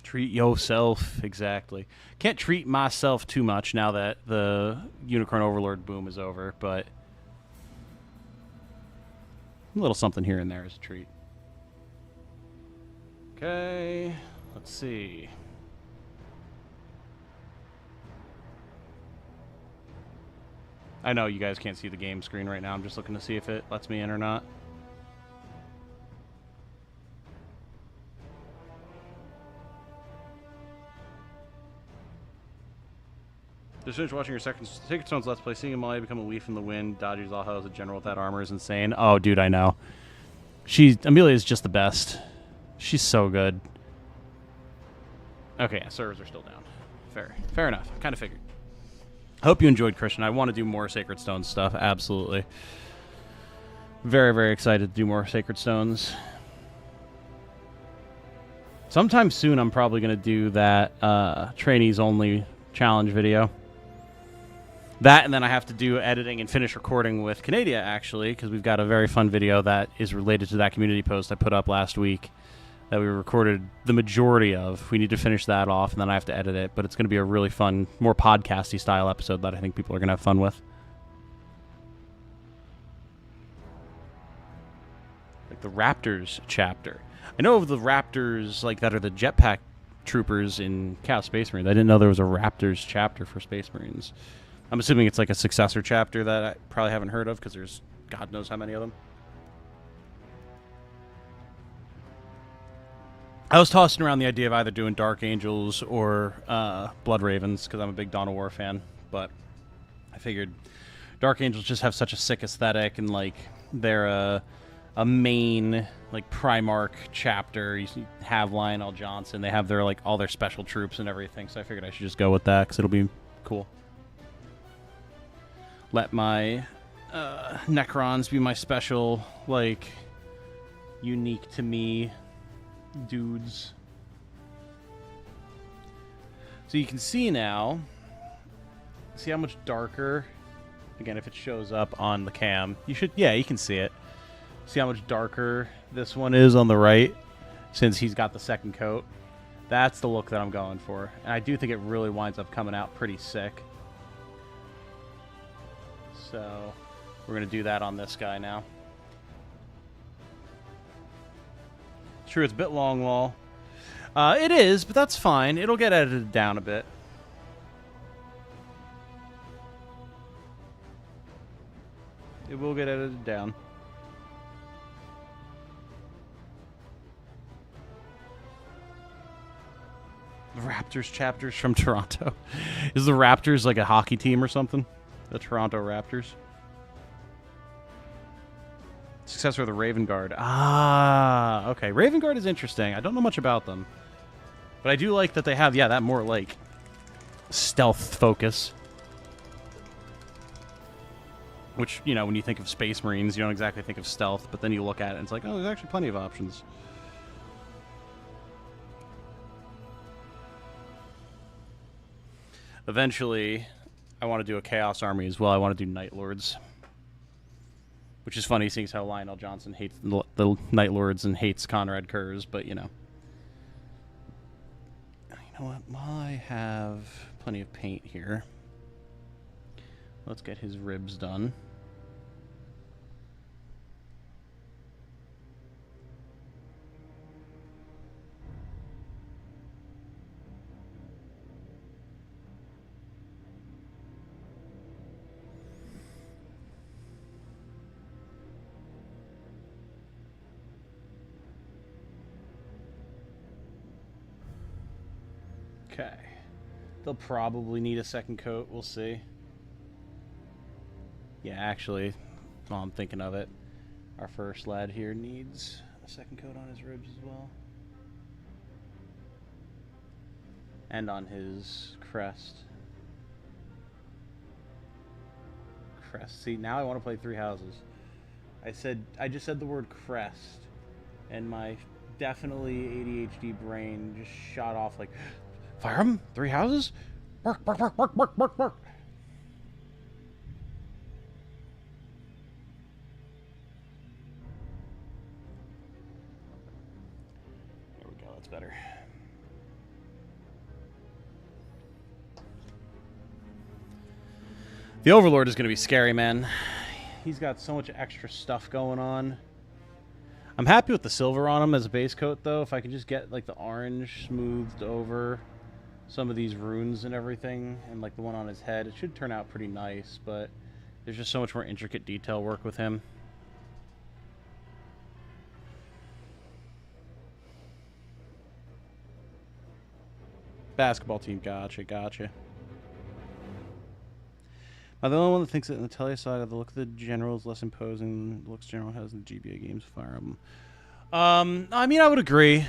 A: Treat yourself, exactly. Can't treat myself too much now that the Unicorn Overlord boom is over, but a little something here and there is a treat. Okay, let's see. I know you guys can't see the game screen right now. I'm just looking to see if it lets me in or not. Just finished watching your second Sacred Stones Let's Play. Seeing Amalia become a leaf in the wind, dodges Zaha as a general with that armor is insane. Oh, dude, I know. Amelia is just the best. She's so good. Okay, yeah, servers are still down. Fair enough. I kind of figured. I hope you enjoyed, Christian. I want to do more Sacred Stone stuff. Absolutely. Very, very excited to do more Sacred Stones. Sometime soon, I'm probably going to do that trainees only challenge video. That, and then I have to do editing and finish recording with Canada, actually, because we've got a very fun video that is related to that community post I put up last week that we recorded the majority of. We need to finish that off, and then I have to edit it, but it's going to be a really fun, more podcasty style episode that I think people are going to have fun with. Like the Raptors chapter. I know of the Raptors like that are the jetpack troopers in Chaos Space Marines. I didn't know there was a Raptors chapter for Space Marines. I'm assuming it's like a successor chapter that I probably haven't heard of because there's God knows how many of them. I was tossing around the idea of either doing Dark Angels or Blood Ravens because I'm a big Dawn of War fan, but I figured Dark Angels just have such a sick aesthetic and like they're a main like Primarch chapter. You have Lionel Johnson. They have their like all their special troops and everything, so I figured I should just go with that because it'll be cool. Let my Necrons be my special, like, unique to me dudes. So you can see now, see how much darker, again, if it shows up on the cam, you can see it. See how much darker this one is on the right, since he's got the second coat. That's the look that I'm going for. And I do think it really winds up coming out pretty sick. So we're going to do that on this guy now. True, it's a bit long wall. It is, but that's fine. It'll get edited down a bit. It will get edited down. The Raptors chapters from Toronto. Is the Raptors like a hockey team or something? The Toronto Raptors. Successor of the Raven Guard. Ah, okay. Raven Guard is interesting. I don't know much about them. But I do like that they have, that more like stealth focus. Which, when you think of Space Marines, you don't exactly think of stealth, but then you look at it and it's like, oh, there's actually plenty of options. Eventually, I want to do a Chaos Army as well. I want to do Night Lords. Which is funny, seeing how Lionel Johnson hates the Night Lords and hates Conrad Kurz, but, You know what? While I have plenty of paint here, let's get his ribs done. Okay. They'll probably need a second coat. We'll see. Yeah, actually, while I'm thinking of it, our first lad here needs a second coat on his ribs as well. And on his crest. See, now I want to play Three Houses. I just said the word crest, and my definitely ADHD brain just shot off like, fire him? Three Houses? Bark, bark, bark, bark, bark, bark, bark. There we go, that's better. The Overlord is going to be scary, man. He's got so much extra stuff going on. I'm happy with the silver on him as a base coat, though. If I could just get, like, the orange smoothed over some of these runes and everything, and, like, the one on his head, it should turn out pretty nice, but there's just so much more intricate detail work with him. Basketball team, gotcha. Am I the only one that thinks that in the Telia Saga, the look of the general is less imposing than the looks general has in the GBA games of Fire Emblem? I mean, I would agree.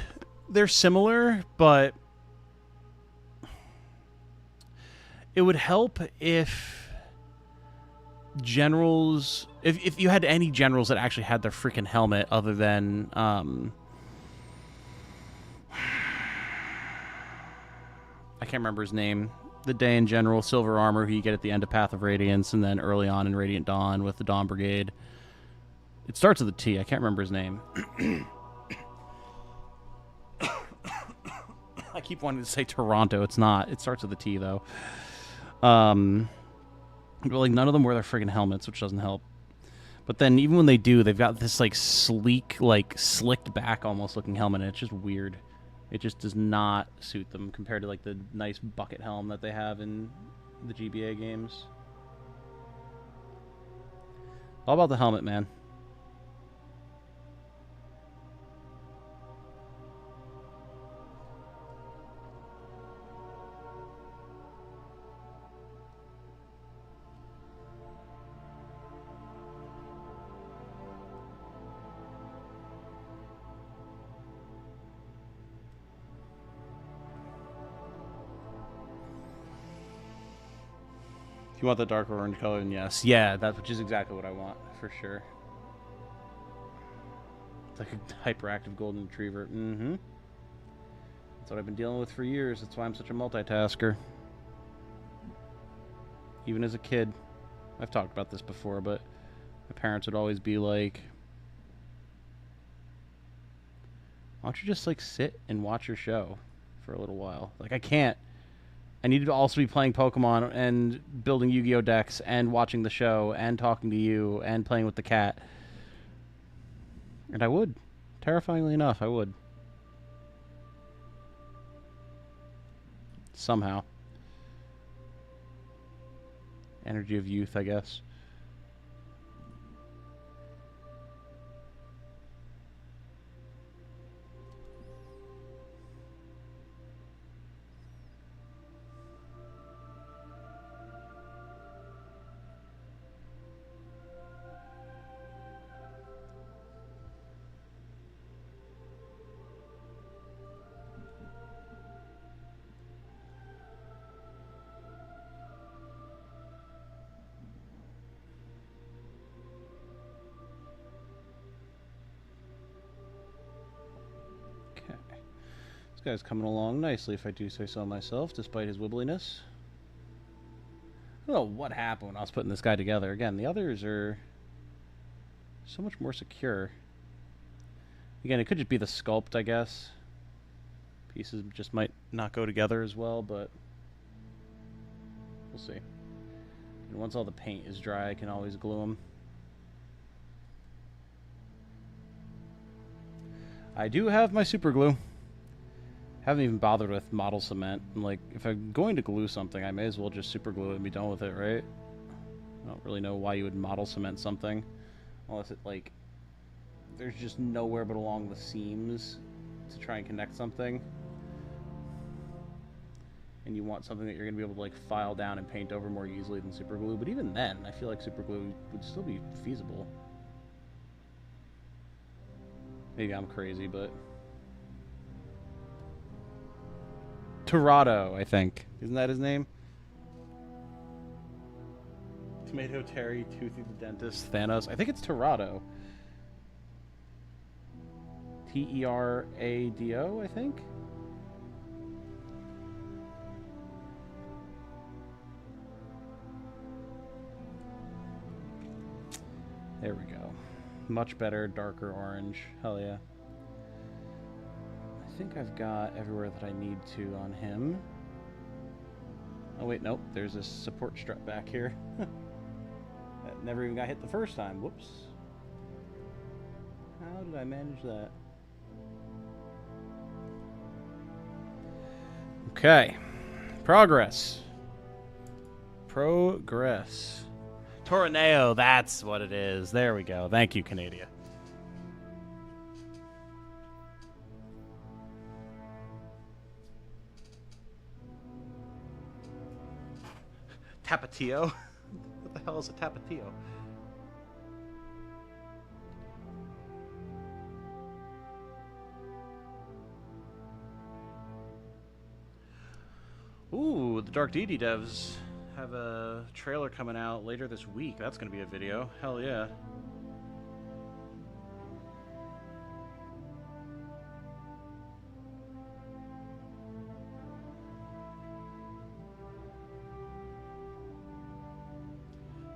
A: They're similar, but It would help if generals, if you had any generals that actually had their freaking helmet other than I can't remember his name. The Daean general, silver armor, who you get at the end of Path of Radiance, and then early on in Radiant Dawn with the Dawn Brigade. It starts with a T. I can't remember his name. I keep wanting to say Toronto. It's not. It starts with a T, though. But, like, none of them wear their friggin' helmets, which doesn't help. But then, even when they do, they've got this, like, sleek, like, slicked back almost looking helmet, and it's just weird. It just does not suit them compared to, like, the nice bucket helm that they have in the GBA games. All about the helmet, man. You want the dark orange color, and yes. Yeah, which is exactly what I want, for sure. It's like a hyperactive golden retriever. Mm-hmm. That's what I've been dealing with for years. That's why I'm such a multitasker. Even as a kid. I've talked about this before, but my parents would always be like, why don't you just, like, sit and watch your show for a little while? Like, I can't. I need to also be playing Pokemon and building Yu-Gi-Oh! Decks and watching the show and talking to you and playing with the cat. And I would. Terrifyingly enough, I would. Somehow. Energy of youth, I guess. This guy's coming along nicely, if I do say so myself, despite his wibbliness. I don't know what happened when I was putting this guy together. Again, the others are so much more secure. Again, it could just be the sculpt, I guess. Pieces just might not go together as well, but we'll see. And once all the paint is dry, I can always glue them. I do have my super glue. Haven't even bothered with model cement. I'm like, if I'm going to glue something, I may as well just super glue it and be done with it, right? I don't really know why you would model cement something. Unless it, like, there's just nowhere but along the seams to try and connect something. And you want something that you're going to be able to, like, file down and paint over more easily than super glue. But even then, I feel like super glue would still be feasible. Maybe I'm crazy, but... Torado, I think. Isn't that his name? Tomato, Terry, Toothy the Dentist, Thanos. I think it's Torado. T-E-R-A-D-O, I think? There we go. Much better, darker orange. Hell yeah. I think I've got everywhere that I need to on him. Oh wait, nope. There's a support strut back here. That never even got hit the first time. Whoops. How did I manage that? Okay. Progress. Progress. Tornado, that's what it is. There we go. Thank you, Canada. Tapatio? What the hell is a Tapatio? Ooh, the Dark Deity devs have a trailer coming out later this week. That's going to be a video. Hell yeah.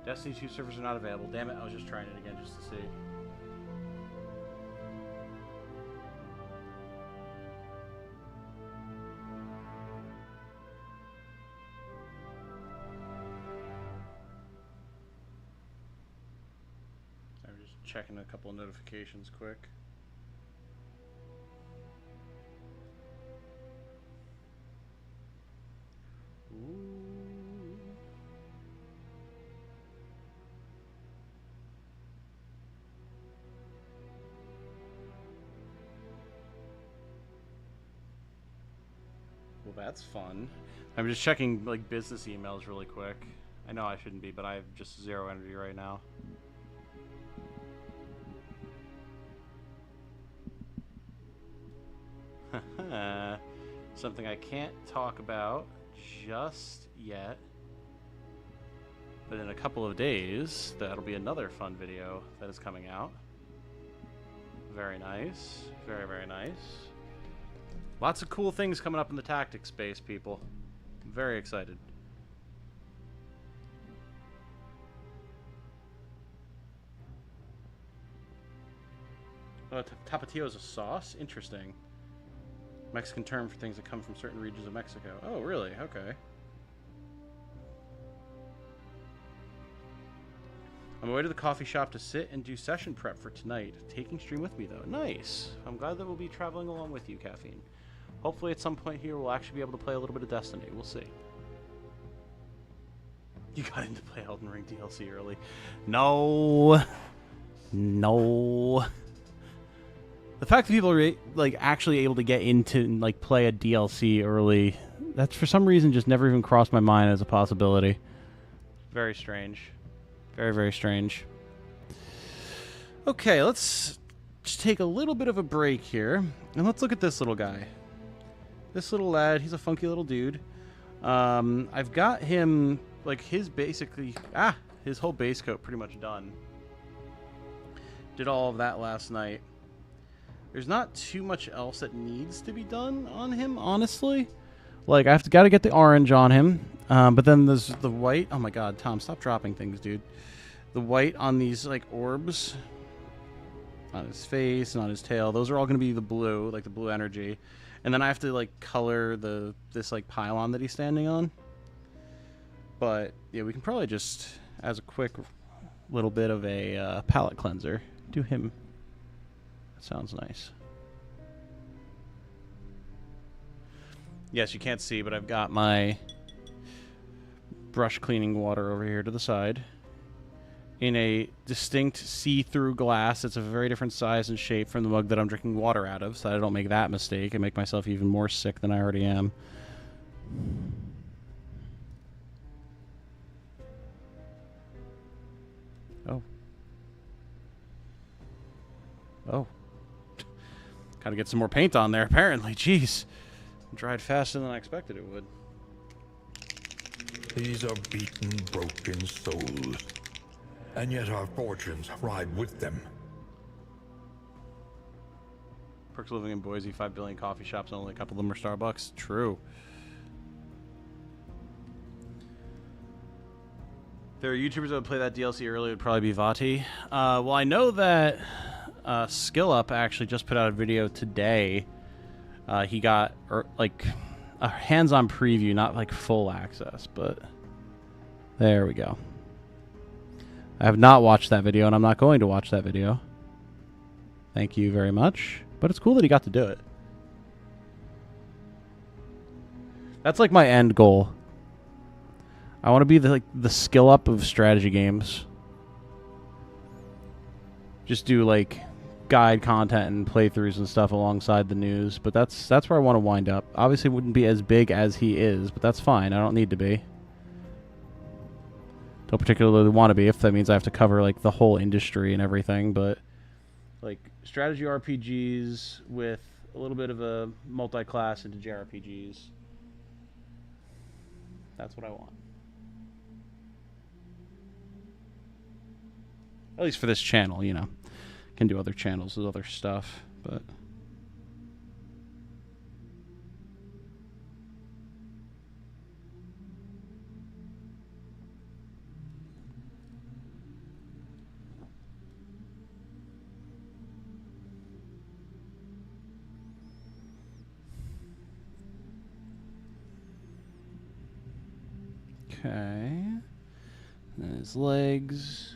A: Destiny 2 servers are not available. Damn it, I was just trying it again just to see. I'm just checking a couple of notifications quick. Ooh. Well, that's fun. I'm just checking like business emails really quick. I know I shouldn't be, but I have just zero energy right now. Something I can't talk about just yet. But in a couple of days, that'll be another fun video that is coming out. Very nice. Very, very nice. Lots of cool things coming up in the tactics space, people. I'm very excited. Oh, tapatio is a sauce? Interesting. Mexican term for things that come from certain regions of Mexico. Oh, really? Okay. I'm away to the coffee shop to sit and do session prep for tonight. Taking stream with me, though. Nice. I'm glad that we'll be traveling along with you, Caffeine. Hopefully at some point here we'll actually be able to play a little bit of Destiny. We'll see. You got into play Elden Ring DLC early. No. No. The fact that people are like actually able to get into and like play a DLC early, that's for some reason just never even crossed my mind as a possibility. Very strange. Very, very strange. Okay, let's just take a little bit of a break here, and let's look at this little guy. This little lad, he's a funky little dude. I've got him, like, his whole base coat pretty much done. Did all of that last night. There's not too much else that needs to be done on him, honestly. Like, got to get the orange on him, but then there's the white. Oh my god, Tom, stop dropping things, dude. The white on these, like, orbs on his face and on his tail, those are all going to be the blue, like the blue energy. And then I have to, like, color this like, pylon that he's standing on. But, yeah, we can probably just, as a quick little bit of a palette cleanser, do him. That sounds nice. Yes, you can't see, but I've got my brush cleaning water over here to the side. In a distinct see-through glass. It's a very different size and shape from the mug that I'm drinking water out of, so that I don't make that mistake and make myself even more sick than I already am. Oh. Oh. Gotta get some more paint on there, apparently. Jeez. Dried faster than I expected it would.
B: These are beaten, broken souls. And yet our fortunes ride with them.
A: Perks living in Boise, 5 billion coffee shops, and only a couple of them are Starbucks. True. If there are YouTubers that would play that DLC early, it would probably be Vati. Well, I know that SkillUp actually just put out a video today. He got like a hands-on preview, not like full access, but there we go. I have not watched that video, and I'm not going to watch that video. Thank you very much. But it's cool that he got to do it. That's like my end goal. I want to be the skill up of strategy games. Just do like guide content and playthroughs and stuff alongside the news. But that's where I want to wind up. Obviously, it wouldn't be as big as he is, but that's fine. I don't need to be. Don't particularly want to be if that means I have to cover like the whole industry and everything, but like strategy RPGs with a little bit of a multi-class into JRPGs. That's what I want. At least for this channel, you know. Can do other channels with other stuff, but... Okay. And his legs.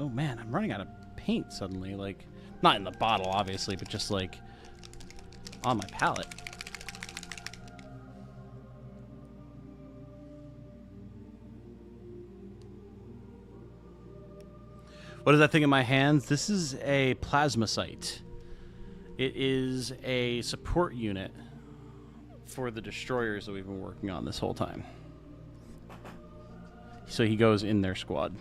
A: Oh man, I'm running out of paint suddenly. Like, not in the bottle, obviously, but just like on my palette. What is that thing in my hands? This is a plasma sight. It is a support unit for the destroyers that we've been working on this whole time. So he goes in their squad.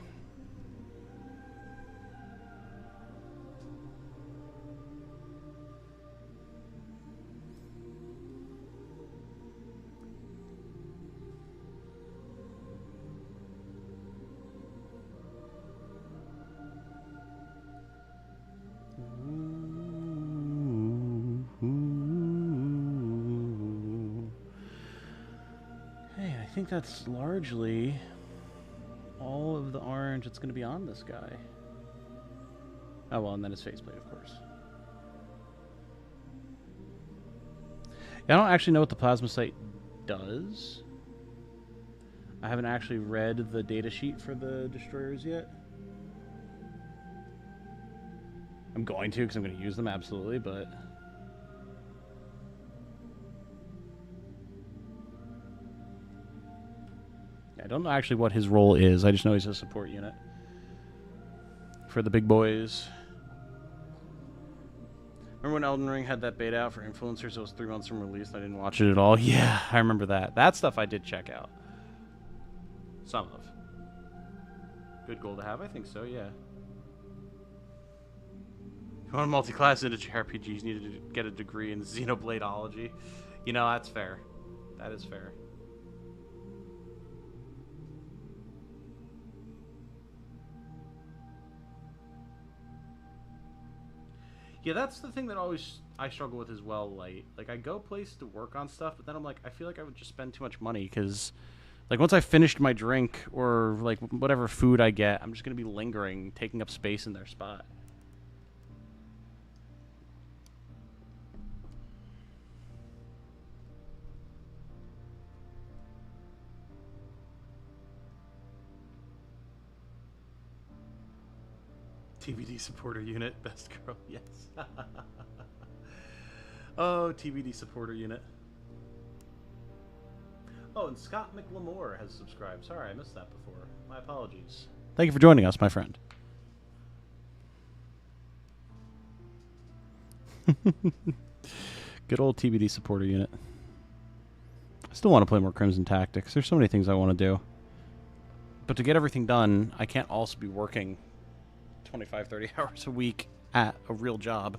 A: I think that's largely all of the orange that's going to be on this guy. Oh, well, and then his faceplate, of course. Yeah, I don't actually know what the plasma sight does. I haven't actually read the data sheet for the destroyers yet. I'm going to, because I'm going to use them, absolutely, but... I don't know actually what his role is. I just know he's a support unit for the big boys. Remember when Elden Ring had that beta out for influencers? It was 3 months from release and I didn't watch it at all. Yeah, I remember that. That stuff I did check out. Some of. Good goal to have? I think so, yeah. If you want a multi-class into JRPGs, you need to get a degree in Xenobladeology. You know, that's fair. That is fair. Yeah, that's the thing that I struggle with as well, Like, I go places to work on stuff, but then I'm like, I feel like I would just spend too much money, because, like, once I finished my drink, or, like, whatever food I get, I'm just going to be lingering, taking up space in their spot. TBD supporter unit, best girl, yes. Oh, TBD supporter unit. Oh, and Scott McLemore has subscribed. Sorry, I missed that before. My apologies. Thank you for joining us, my friend. Good old TBD supporter unit. I still want to play more Crimson Tactics. There's so many things I want to do. But to get everything done, I can't also be working 25, 30 hours a week at a real job.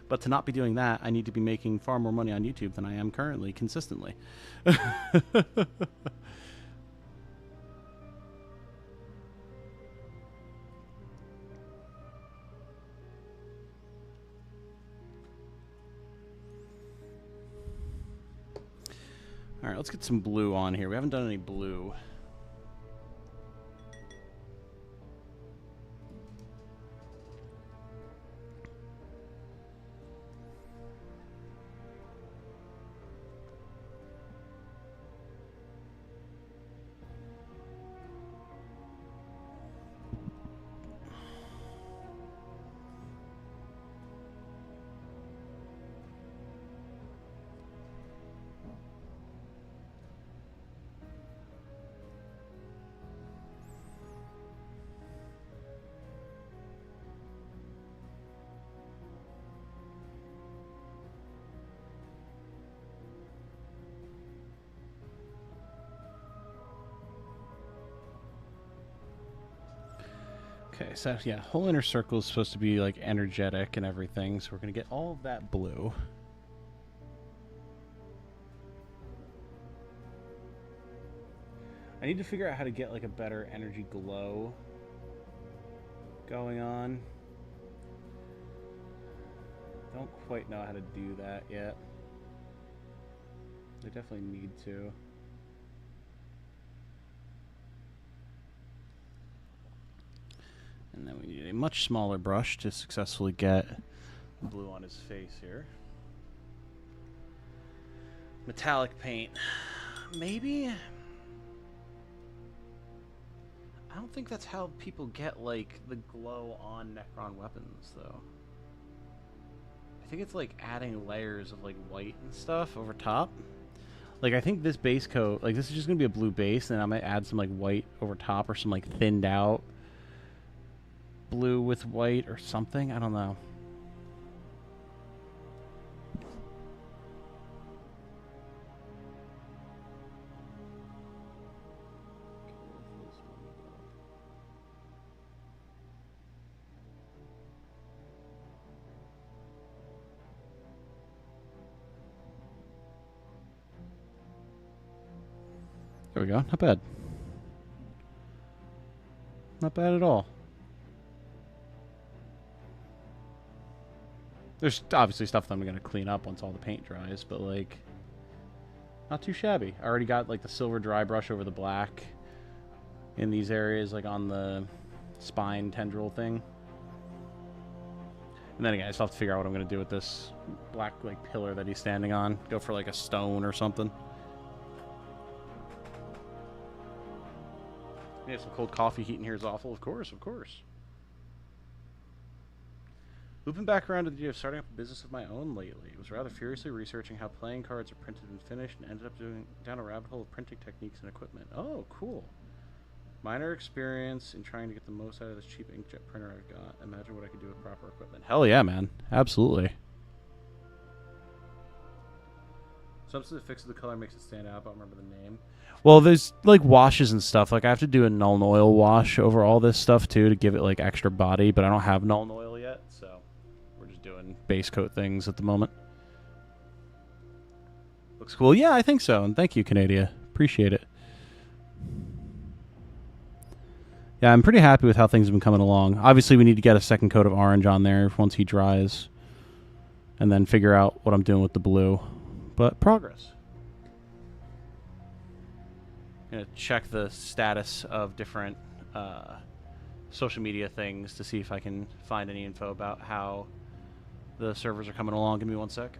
A: But to not be doing that, I need to be making far more money on YouTube than I am currently, consistently. Alright, let's get some blue on here. We haven't done any blue. Okay, so yeah, whole inner circle is supposed to be like energetic and everything, so we're gonna get all of that blue. I need to figure out how to get like a better energy glow going on. Don't quite know how to do that yet. I definitely need to. And then we need a much smaller brush to successfully get blue on his face here. Metallic paint. Maybe? I don't think that's how people get, like, the glow on Necron weapons, though. I think it's, like, adding layers of, like, white and stuff over top. Like, I think this base coat, like, this is just going to be a blue base, and I might add some, like, white over top or some, like, thinned out blue with white or something. I don't know. There we go. Not bad. Not bad at all. There's obviously stuff that I'm going to clean up once all the paint dries, but, like, not too shabby. I already got, like, the silver dry brush over the black in these areas, like, on the spine tendril thing. And then again, I still have to figure out what I'm going to do with this black, like, pillar that he's standing on. Go for, like, a stone or something. Yeah, some cold coffee heat in here is awful. Of course, of course. Looping back around to the idea of starting up a business of my own lately. I was rather furiously researching how playing cards are printed and finished, and ended up down a rabbit hole of printing techniques and equipment. Oh, cool. Minor experience in trying to get the most out of this cheap inkjet printer I've got. Imagine what I could do with proper equipment. Hell yeah, man. Absolutely. Substance that fixes the color makes it stand out. I don't remember the name. Well, there's, like, washes and stuff. Like, I have to do a Null and Oil wash over all this stuff, too, to give it, like, extra body. But I don't have Null and Oil yet, so we're just doing base coat things at the moment. Looks cool. Yeah, I think so. And thank you, Canadia. Appreciate it. Yeah, I'm pretty happy with how things have been coming along. Obviously, we need to get a second coat of orange on there once he dries. And then figure out what I'm doing with the blue. But progress. Gonna check the status of different social media things to see if I can find any info about how the servers are coming along. Give me one sec.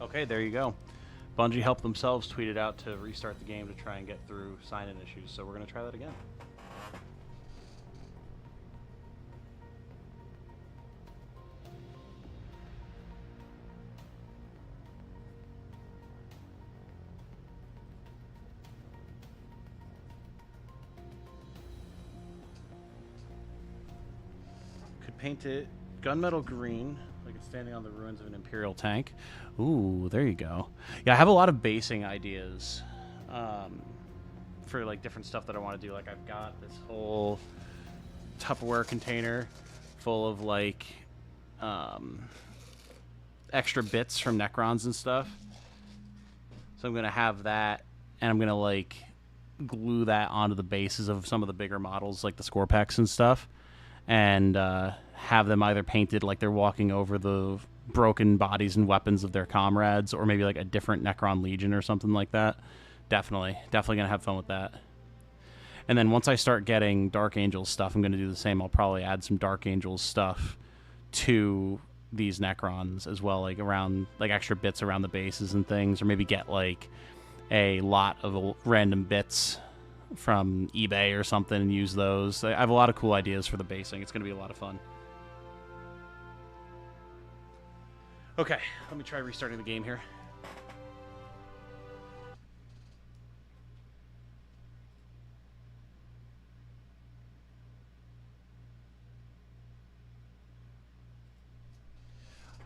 A: Okay, there you go. Bungie helped themselves tweet it out to restart the game to try and get through sign-in issues, so we're going to try that again. Could paint it gunmetal green, like it's standing on the ruins of an Imperial tank. Ooh, there you go. Yeah, I have a lot of basing ideas for like different stuff that I want to do. Like I've got this whole Tupperware container full of like extra bits from Necrons and stuff. So I'm going to have that, and I'm going to, like, glue that onto the bases of some of the bigger models, like the Scorpex and stuff, and have them either painted like they're walking over the broken bodies and weapons of their comrades, or maybe like a different Necron Legion or something like that. Definitely going to have fun with that. And then once I start getting Dark Angels stuff, I'm going to do the same. I'll probably add some Dark Angels stuff to these Necrons as well, like around, like extra bits around the bases and things, or maybe get like a lot of random bits from eBay or something and use those. I have a lot of cool ideas for the basing. It's going to be a lot of fun. Okay, let me try restarting the game here.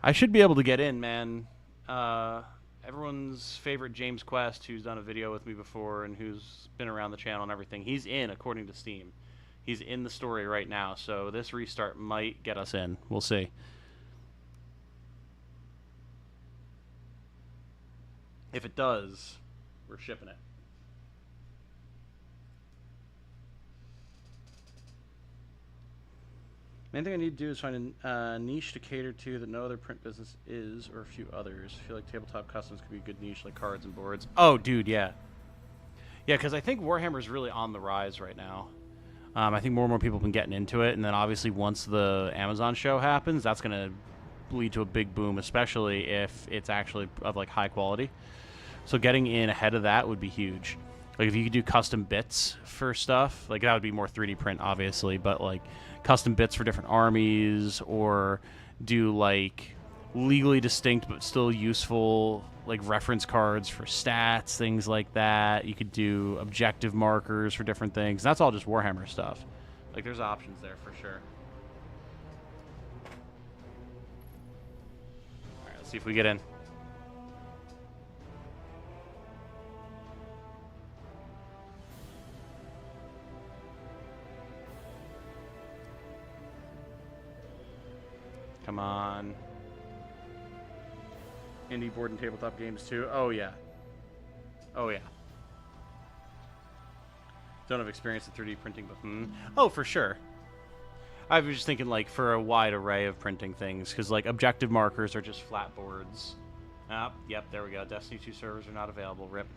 A: I should be able to get in, man. Everyone's favorite James Quest, who's done a video with me before and who's been around the channel and everything, he's in, according to Steam. He's in the story right now, so this restart might get us in. We'll see. If it does, we're shipping it. Main thing I need to do is find a niche to cater to that no other print business is, or a few others. I feel like tabletop customs could be a good niche, like cards and boards. Oh, dude, yeah. Yeah, because I think Warhammer is really on the rise right now. I think more and more people have been getting into it, and then obviously once the Amazon show happens, that's going to lead to a big boom, especially if it's actually of, like, high quality. So getting in ahead of that would be huge. Like, if you could do custom bits for stuff, like, that would be more 3D print, obviously, but, like, custom bits for different armies, or do, like, legally distinct but still useful, like, reference cards for stats, things like that. You could do objective markers for different things. That's all just Warhammer stuff. Like, there's options there for sure. Alright, let's see if we get in. Come on. Indie board and tabletop games too. Oh yeah. Oh yeah. Don't have experience in 3D printing, but oh, for sure. I was just thinking, like, for a wide array of printing things, because, like, objective markers are just flat boards. Yep, there we go. Destiny 2 servers are not available. Rip.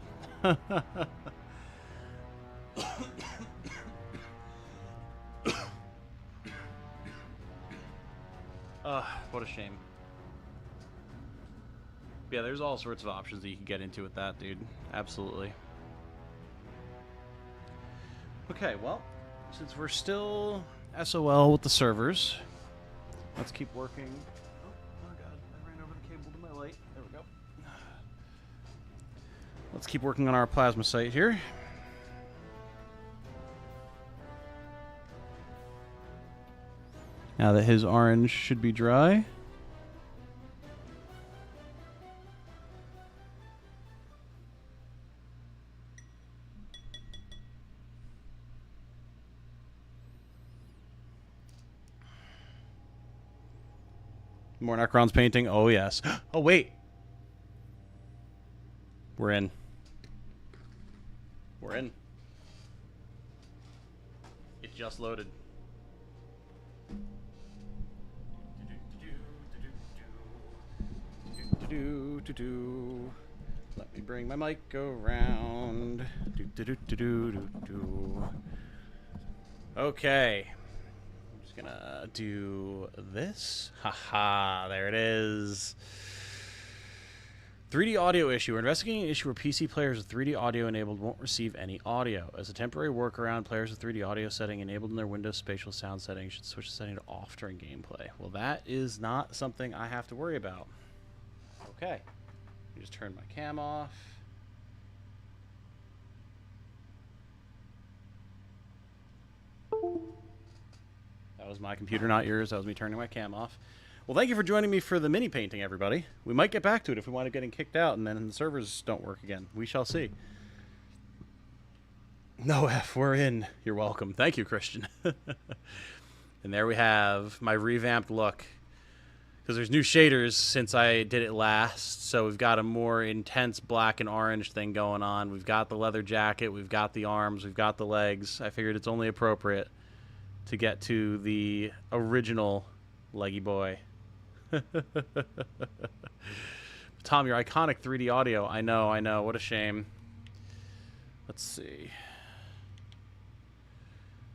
A: What a shame. Yeah, there's all sorts of options that you can get into with that, dude. Absolutely. Okay, well, since we're still SOL with the servers, let's keep working. Oh god, I ran over the cable to my light. There we go. Let's keep working on our plasma site here. Now that his orange should be dry. More Necrons painting. Oh, yes. Oh, wait. We're in. We're in. It just loaded. Let me bring my mic around. Okay. I'm just gonna do this. Haha, there it is. 3D audio issue. We're investigating an issue where PC players with 3D audio enabled won't receive any audio. As a temporary workaround, players with 3D audio setting enabled in their Windows spatial sound settings should switch the setting to off during gameplay. Well, that is not something I have to worry about. Okay. Let me just turn my cam off. That was my computer, not yours. That was me turning my cam off. Well, thank you for joining me for the mini painting, everybody. We might get back to it if we wind up getting kicked out and then the servers don't work again. We shall see. No F, we're in. You're welcome. Thank you, Christian. And there we have my revamped look. because there's new shaders since I did it last. So we've got a more intense black and orange thing going on. We've got the leather jacket, we've got the arms, we've got the legs. I figured it's only appropriate to get to the original leggy boy. Tom, your iconic 3D audio. I know. What a shame. Let's see.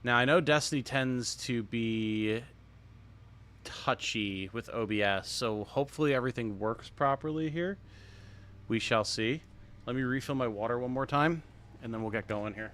A: Now, I know Destiny tends to be touchy with OBS, so hopefully everything works properly here. We shall see. Let me refill my water one more time, and then we'll get going here.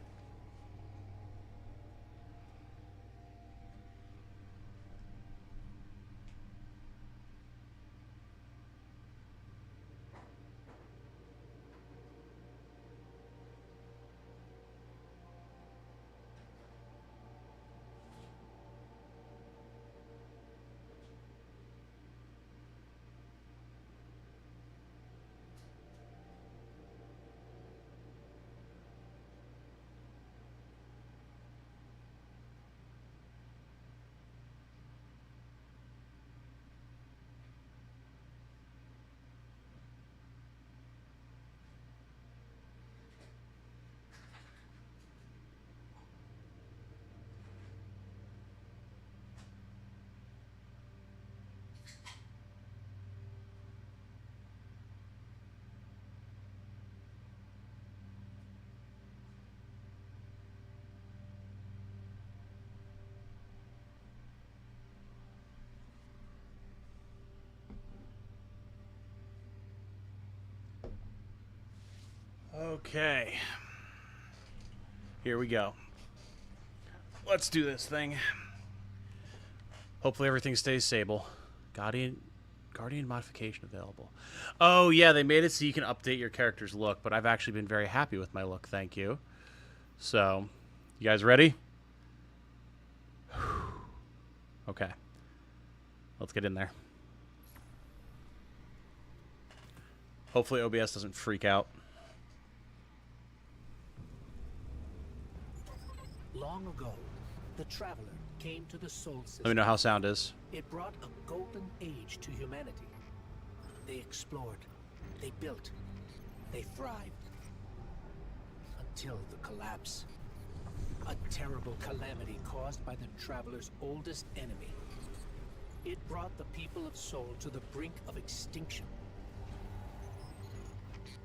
A: Okay. Here we go. Let's do this thing. Hopefully everything stays stable. Guardian modification available. Oh, yeah, they made it so you can update your character's look, but I've actually been very happy with my look, thank you. So, you guys ready? Okay. Let's get in there. Hopefully OBS doesn't freak out.
C: Long ago, the Traveler came to the Soul System.
A: Let me know how sound is.
C: It brought a golden age to humanity. They explored, they built, they thrived. Until the collapse. A terrible calamity caused by the Traveler's oldest enemy. It brought the people of Sol to the brink of extinction.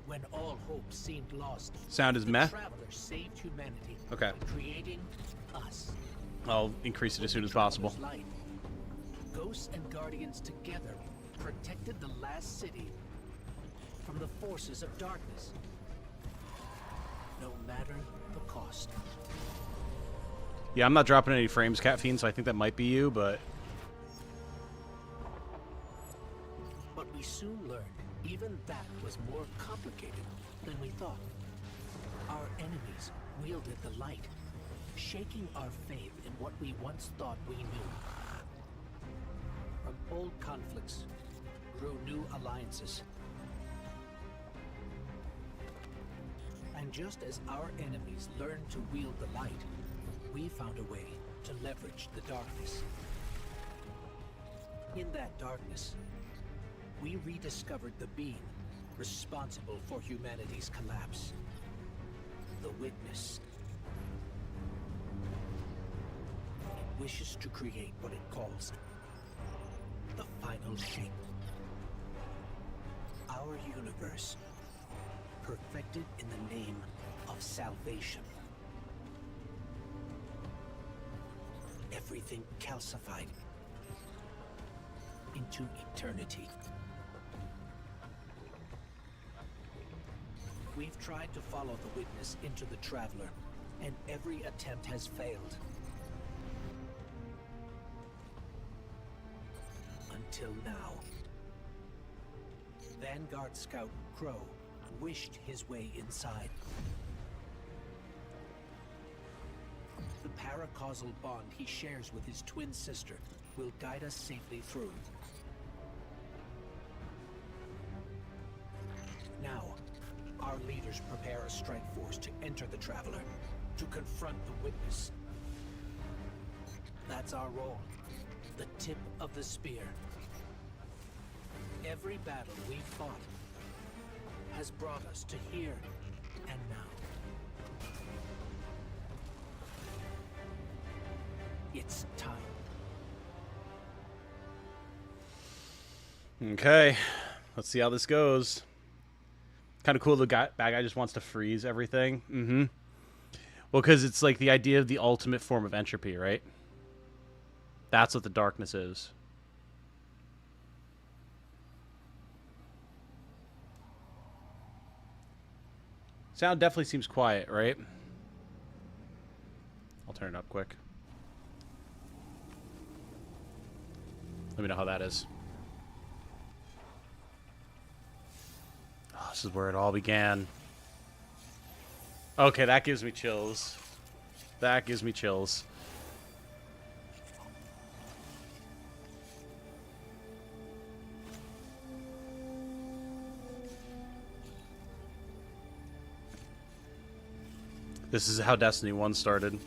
C: When all hope seemed lost,
A: Sound is
C: the
A: meh.
C: Traveler saved humanity.
A: Okay.
C: Creating us.
A: I'll increase it as soon as possible.
C: Light. Ghosts and Guardians together protected the last city from the forces of darkness. No matter the cost.
A: Yeah, I'm not dropping any frames, Cat Fiend, so I think that might be you, but...
C: But we soon learned even that was more complicated than we thought. Our enemies wielded the light, shaking our faith in what we once thought we knew. From old conflicts grew new alliances. And just as our enemies learned to wield the light, we found a way to leverage the darkness. In that darkness, we rediscovered the being responsible for humanity's collapse. The Witness. It wishes to create what it calls the final shape. Our universe, perfected in the name of salvation. Everything calcified into eternity. We've tried to follow the Witness into the Traveler, and every attempt has failed. Until now. Vanguard Scout Crow wished his way inside. The paracausal bond he shares with his twin sister will guide us safely through. Now, our leaders prepare a strike force to enter the Traveler, to confront the Witness. That's our role. The tip of the spear. Every battle we've fought has brought us to here and now. It's time.
A: Okay, let's see how this goes. Kind of cool. The bad guy just wants to freeze everything. Mm-hmm. Well, because it's like the idea of the ultimate form of entropy, right? That's what the darkness is. Sound definitely seems quiet, right? I'll turn it up quick. Let me know how that is. Oh, this is where it all began. Okay, that gives me chills. That gives me chills. This is how Destiny 1 started.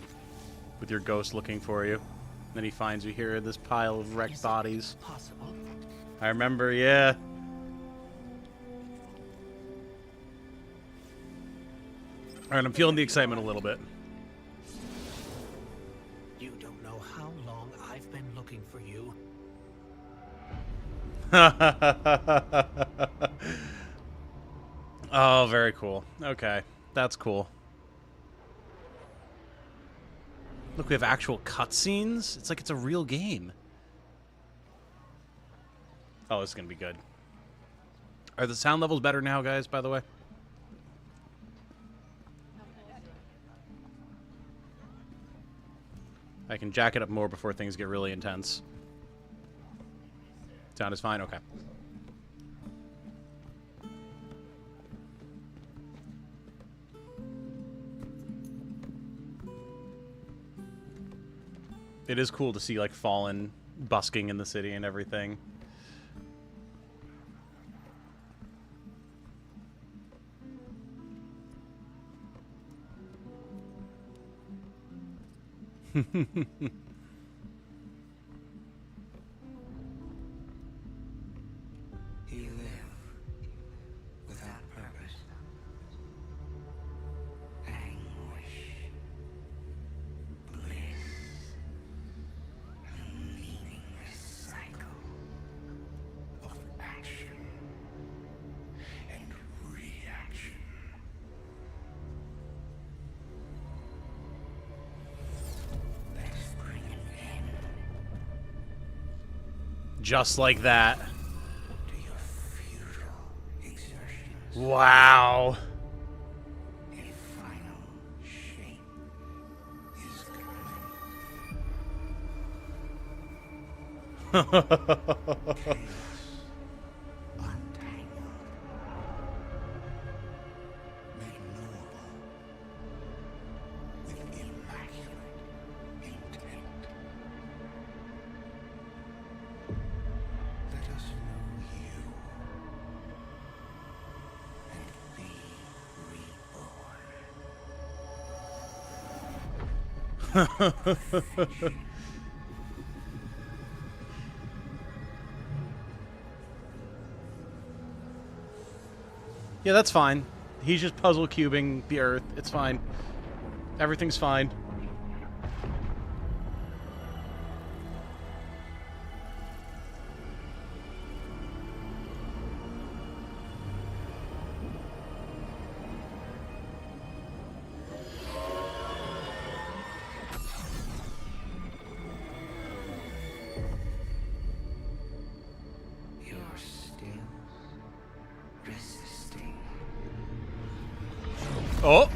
A: With your ghost looking for you. Then he finds you here in this pile of wrecked bodies.
C: Possible.
A: I remember, yeah. Alright, I'm feeling the excitement a little bit.
C: You don't know how long I've been looking for you.
A: Oh, very cool. Okay, that's cool. Look, we have actual cutscenes. It's like it's a real game. Oh, this is gonna be good. Are the sound levels better now, guys, by the way? I can jack it up more before things get really intense. Sound is fine? Okay. It is cool to see, like, Fallen busking in the city and everything.
D: You live without purpose, anguish, bliss, a meaningless cycle of action and reaction. Let's bring an end
A: Just like that.
D: to your futile exertions.
A: Wow.
D: A final shape is coming. Chaos untangled, made knowable with immaculate intent. Let us know you and be reborn.
A: Yeah, that's fine. He's just puzzle cubing the Earth. It's fine. Everything's fine.
D: You're still resisting.
A: Oh!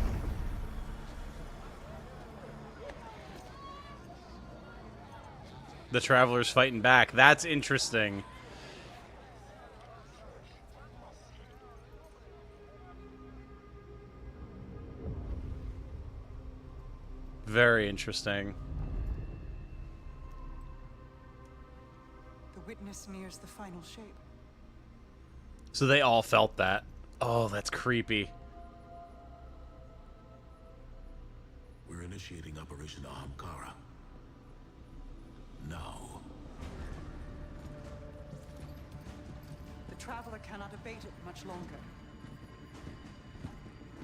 A: The Traveler's fighting back. That's interesting. Very interesting.
E: The witness nears the final shape.
A: So they all felt that. Oh, that's creepy.
F: We're initiating Operation Ahamkara. Now.
E: The traveler cannot abate it much longer.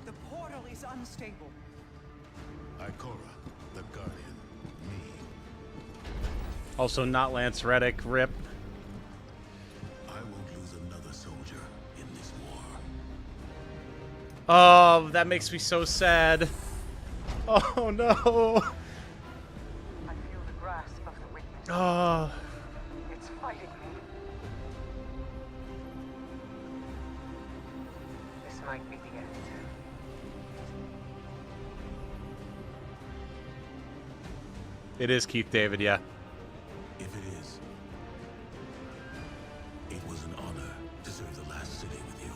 E: The portal is unstable.
F: Ikora, the Guardian, me.
A: Also not Lance Reddick, rip.
F: I won't lose another soldier in this war.
A: Oh, that makes me so sad. Oh no.
E: I feel the grasp of the witness.
A: Oh.
E: It's fighting me. This might be the end.
A: It is Keith David, yeah.
F: If it is, it was an honor to serve the last city with you.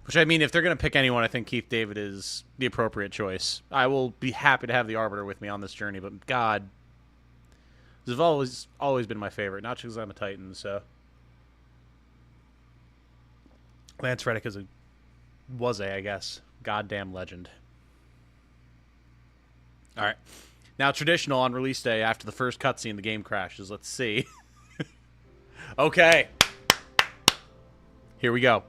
A: Which, I mean, if they're going to pick anyone, I think Keith David is the appropriate choice. I will be happy to have the Arbiter with me on this journey, but God, this has always been my favorite, not just because I'm a Titan, so. Lance Reddick was a, I guess, goddamn legend. All right. Now, traditional on release day, after the first cutscene, the game crashes. Let's see. Okay. Here we go.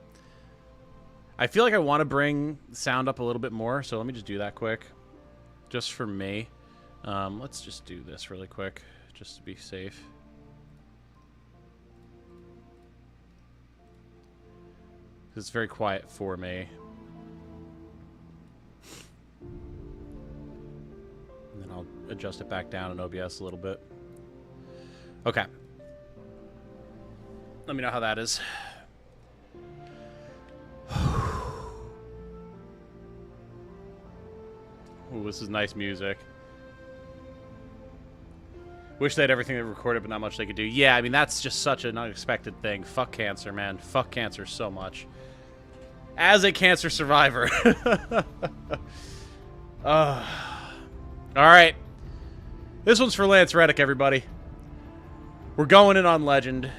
A: I feel like I want to bring sound up a little bit more, so let me just do that quick. Just for me. Let's just do this really quick, just to be safe. It's very quiet for me. And then I'll adjust it back down in OBS a little bit. Okay. Let me know how that is. Ooh, this is nice music. Wish they had everything they recorded, but not much they could do. Yeah, I mean, that's just such an unexpected thing. Fuck cancer, man. Fuck cancer so much. As a cancer survivor. Alright. This one's for Lance Reddick, everybody. We're going in on Legend.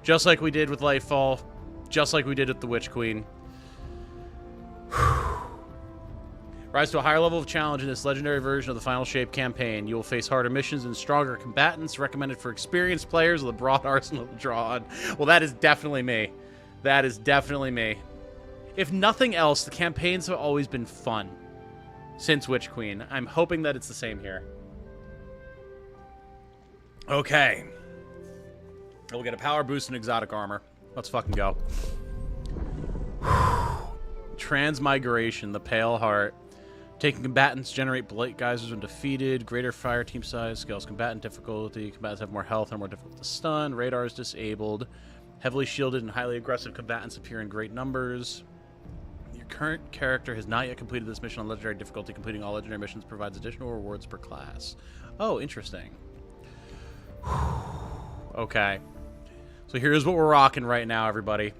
A: Just like we did with Lightfall. Just like we did with the Witch Queen. Rise to a higher level of challenge in this legendary version of the Final Shape campaign. You will face harder missions and stronger combatants, recommended for experienced players with a broad arsenal to draw on. Well, that is definitely me. That is definitely me. If nothing else, the campaigns have always been fun since Witch Queen. I'm hoping that it's the same here. Okay. We'll get a power boost and exotic armor. Let's fucking go. Transmigration, the Pale Heart. Taking combatants, generate blight geysers when defeated. Greater fire team size, scales combatant difficulty. Combatants have more health and are more difficult to stun. Radar is disabled. Heavily shielded and highly aggressive combatants appear in great numbers. Your current character has not yet completed this mission on legendary difficulty. Completing all legendary missions provides additional rewards per class. Oh, interesting. Okay. So here's what we're rocking right now, everybody.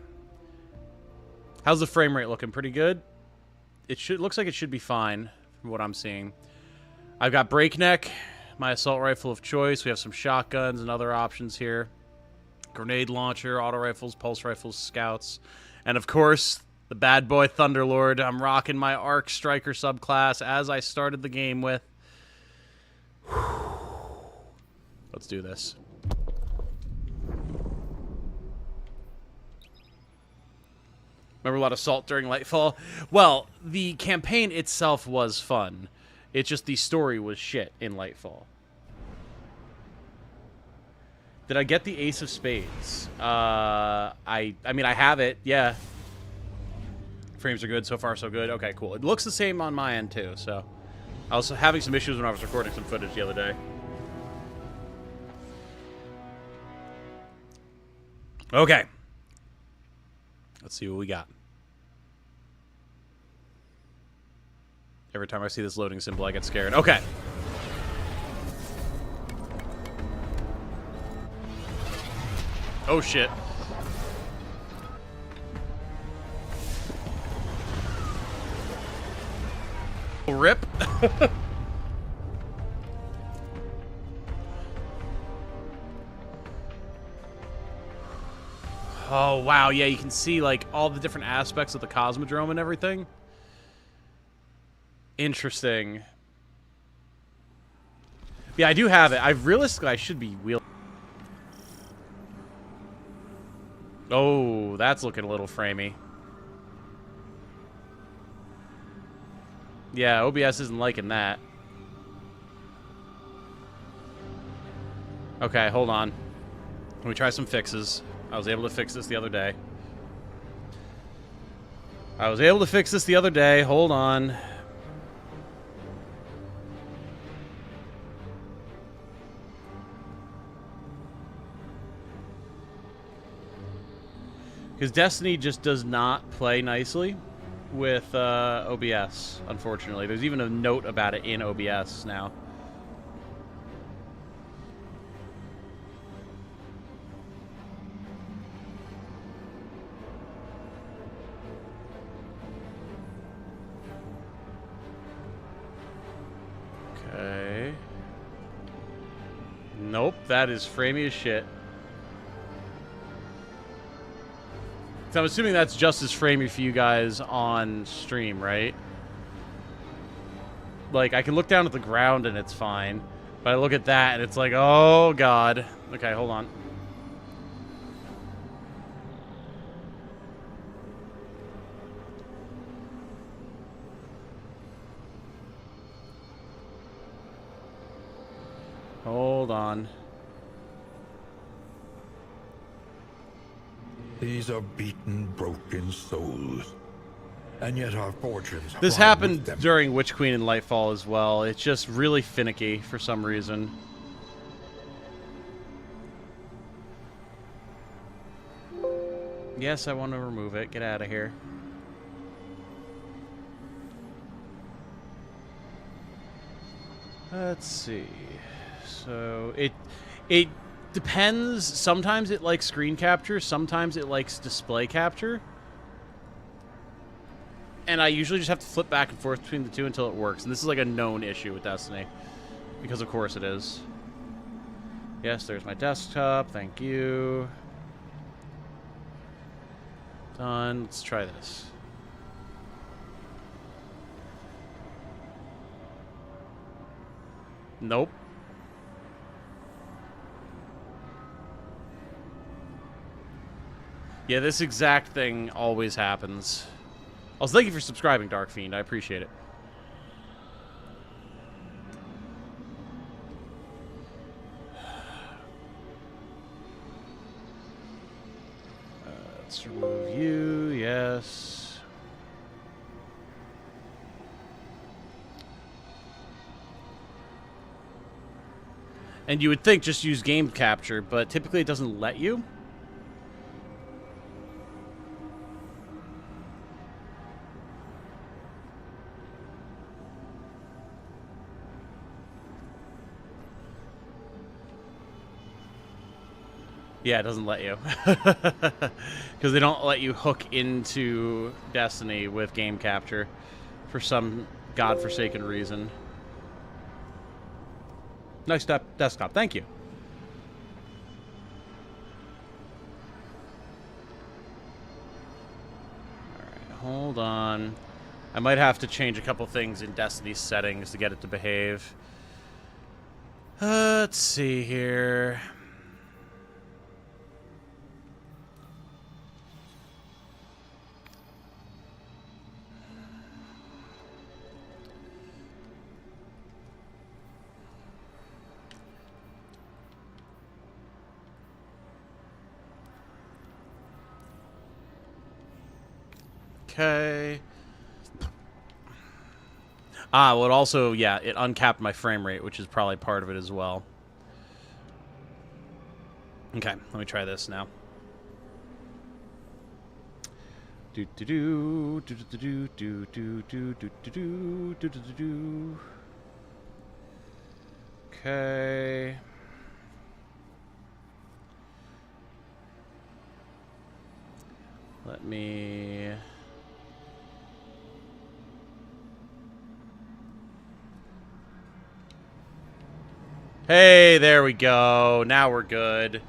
A: How's the frame rate looking? Pretty good? Looks like it should be fine from what I'm seeing. I've got Breakneck, my assault rifle of choice. We have some shotguns and other options here. Grenade launcher, auto rifles, pulse rifles, scouts. And of course, the bad boy Thunderlord. I'm rocking my Arc Striker subclass as I started the game with. Let's do this. Remember a lot of salt during Lightfall? Well, the campaign itself was fun. It's just the story was shit in Lightfall. Did I get the Ace of Spades? I mean, I have it, yeah. Frames are good, so far so good. Okay, cool. It looks the same on my end, too, so. I was having some issues when I was recording some footage the other day. Okay. Let's see what we got. Every time I see this loading symbol, I get scared. Okay. Oh, shit. Rip. Oh, wow. Yeah, you can see, like, all the different aspects of the Cosmodrome and everything. Interesting. Yeah, I do have it. Realistically, I should be wheeling. Oh, that's looking a little framey. Yeah, OBS isn't liking that. Okay, hold on. Let me try some fixes. I was able to fix this the other day. Hold on. Because Destiny just does not play nicely with OBS, unfortunately. There's even a note about it in OBS now. Okay. Nope, that is framey as shit. So I'm assuming that's just as framey for you guys on stream, right? Like, I can look down at the ground and it's fine. But I look at that and it's like, oh, God. Okay, hold on. Hold on.
B: These are beaten, broken souls. And yet our fortunes.
A: This
B: ride
A: happened
B: with them.
A: during Witch Queen and Lightfall as well. It's just really finicky for some reason. Yes, I want to remove it. Get out of here. Let's see. So it depends. Sometimes it likes screen capture. Sometimes it likes display capture. And I usually just have to flip back and forth between the two until it works. And this is like a known issue with Destiny. Because of course it is. Yes, there's my desktop. Thank you. Done. Let's try this. Nope. Yeah, this exact thing always happens. Also, thank you for subscribing, Dark Fiend. I appreciate it. Let's remove you. Yes. And you would think just use game capture, but typically it doesn't let you. Yeah, it doesn't let you. Because they don't let you hook into Destiny with game capture for some godforsaken reason. Nice desktop. Thank you. Alright, hold on. I might have to change a couple things in Destiny's settings to get it to behave. Let's see here. Okay. Well, it also, yeah, it uncapped my frame rate, which is probably part of it as well. Okay, let me try this now. Do do do do do do do do do do do do do do. Okay. Let me. Hey, there we go. Now we're good.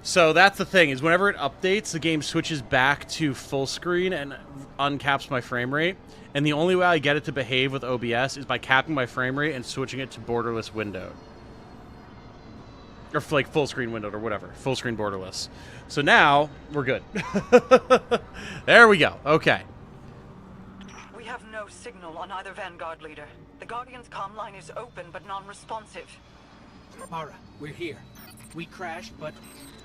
A: So that's the thing, is whenever it updates, the game switches back to full screen and uncaps my frame rate. And the only way I get it to behave with OBS is by capping my frame rate and switching it to borderless windowed. Or like full screen windowed or whatever. Full screen borderless. So now, we're good. There we go. Okay.
E: We have no signal on either Vanguard leader. The Guardian's comm line is open but non-responsive.
C: Mara, we're here. We crashed, but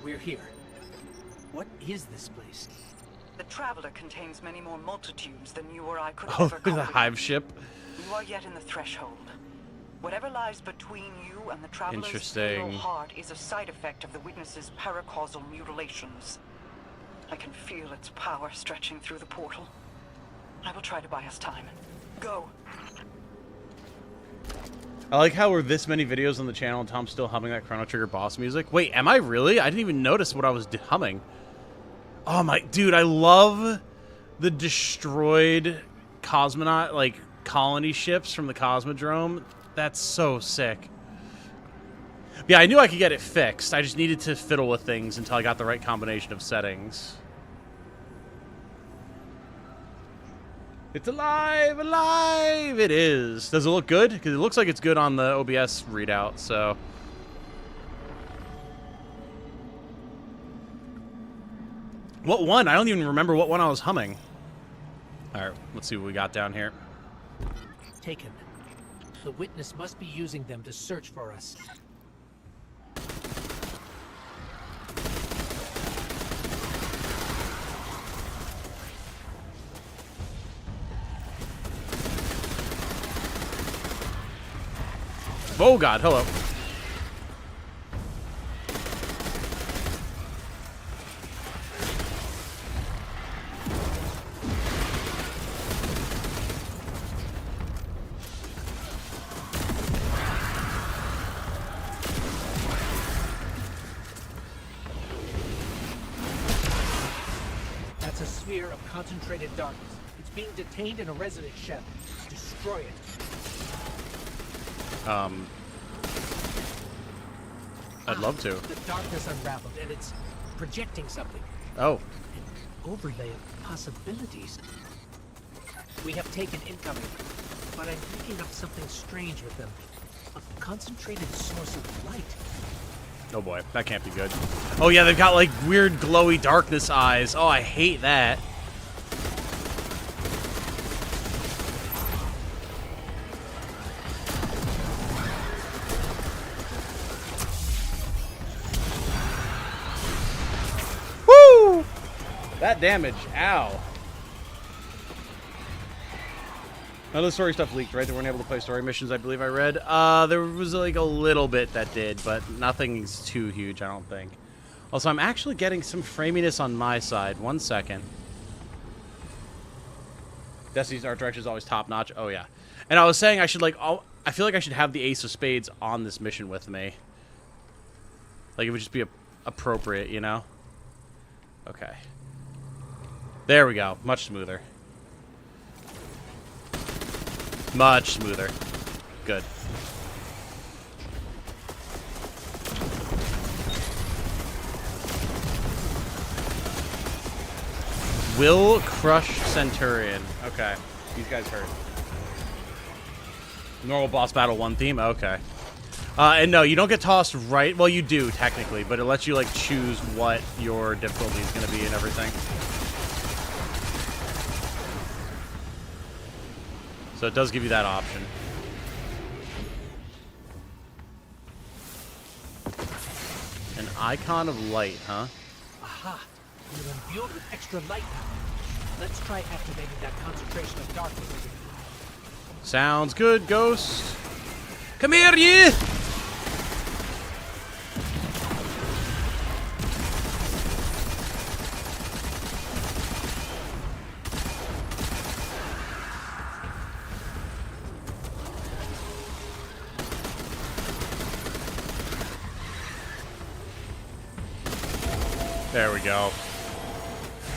C: we're here. What is this place?
E: The Traveler contains many more multitudes than you or I could
A: Oh,
E: ever
A: the
E: comprehend.
A: hive ship.
E: You are yet in the threshold. Whatever lies between you and the Traveler's
A: Interesting.
E: fatal heart is a side effect of the Witness's paracausal mutilations. I can feel its power stretching through the portal. I will try to buy us time. Go.
A: I like how we're this many videos on the channel and Tom's still humming that Chrono Trigger boss music. Wait, am I really? I didn't even notice what I was humming. Oh my, dude, I love the destroyed cosmonaut, like, colony ships from the Cosmodrome. That's so sick. Yeah, I knew I could get it fixed. I just needed to fiddle with things until I got the right combination of settings. It's alive! Alive! It is. Does it look good? Because it looks like it's good on the OBS readout, so... What one? I don't even remember what one I was humming. Alright, let's see what we got down here.
C: Taken. The Witness must be using them to search for us.
A: Oh god, hello.
C: That's a sphere of concentrated darkness. It's being detained in a resonance shell. Destroy it.
A: I'd love to.
C: The darkness unraveled, and it's projecting something.
A: Oh.
C: An overlay of possibilities. We have taken incoming, but I'm picking up something strange with them. A concentrated source of light.
A: Oh boy, that can't be good. Oh yeah, they've got like weird glowy darkness eyes. Oh, I hate that. Woo! That damage, ow. None of the story stuff leaked, right? They weren't able to play story missions, I believe I read. There was like a little bit that did, but nothing's too huge, I don't think. Also, I'm actually getting some framiness on my side. 1 second. Destiny's art direction is always top notch. Oh yeah. And I was saying I should like, I feel like I should have the Ace of Spades on this mission with me. Like it would just be appropriate, you know? Okay. There we go. Much smoother. Much smoother. Good. Will crush Centurion. Okay. These guys hurt. Normal boss battle 1 theme? Okay. And no, you don't get tossed right. Well, you do, technically, but it lets you, like, choose what your difficulty is going to be and everything. So it does give you that option. An icon of light, huh?
C: Aha! You're imbued with extra light now. Let's try activating that concentration of darkness again.
A: Sounds good, Ghost. Come here, you! There we go.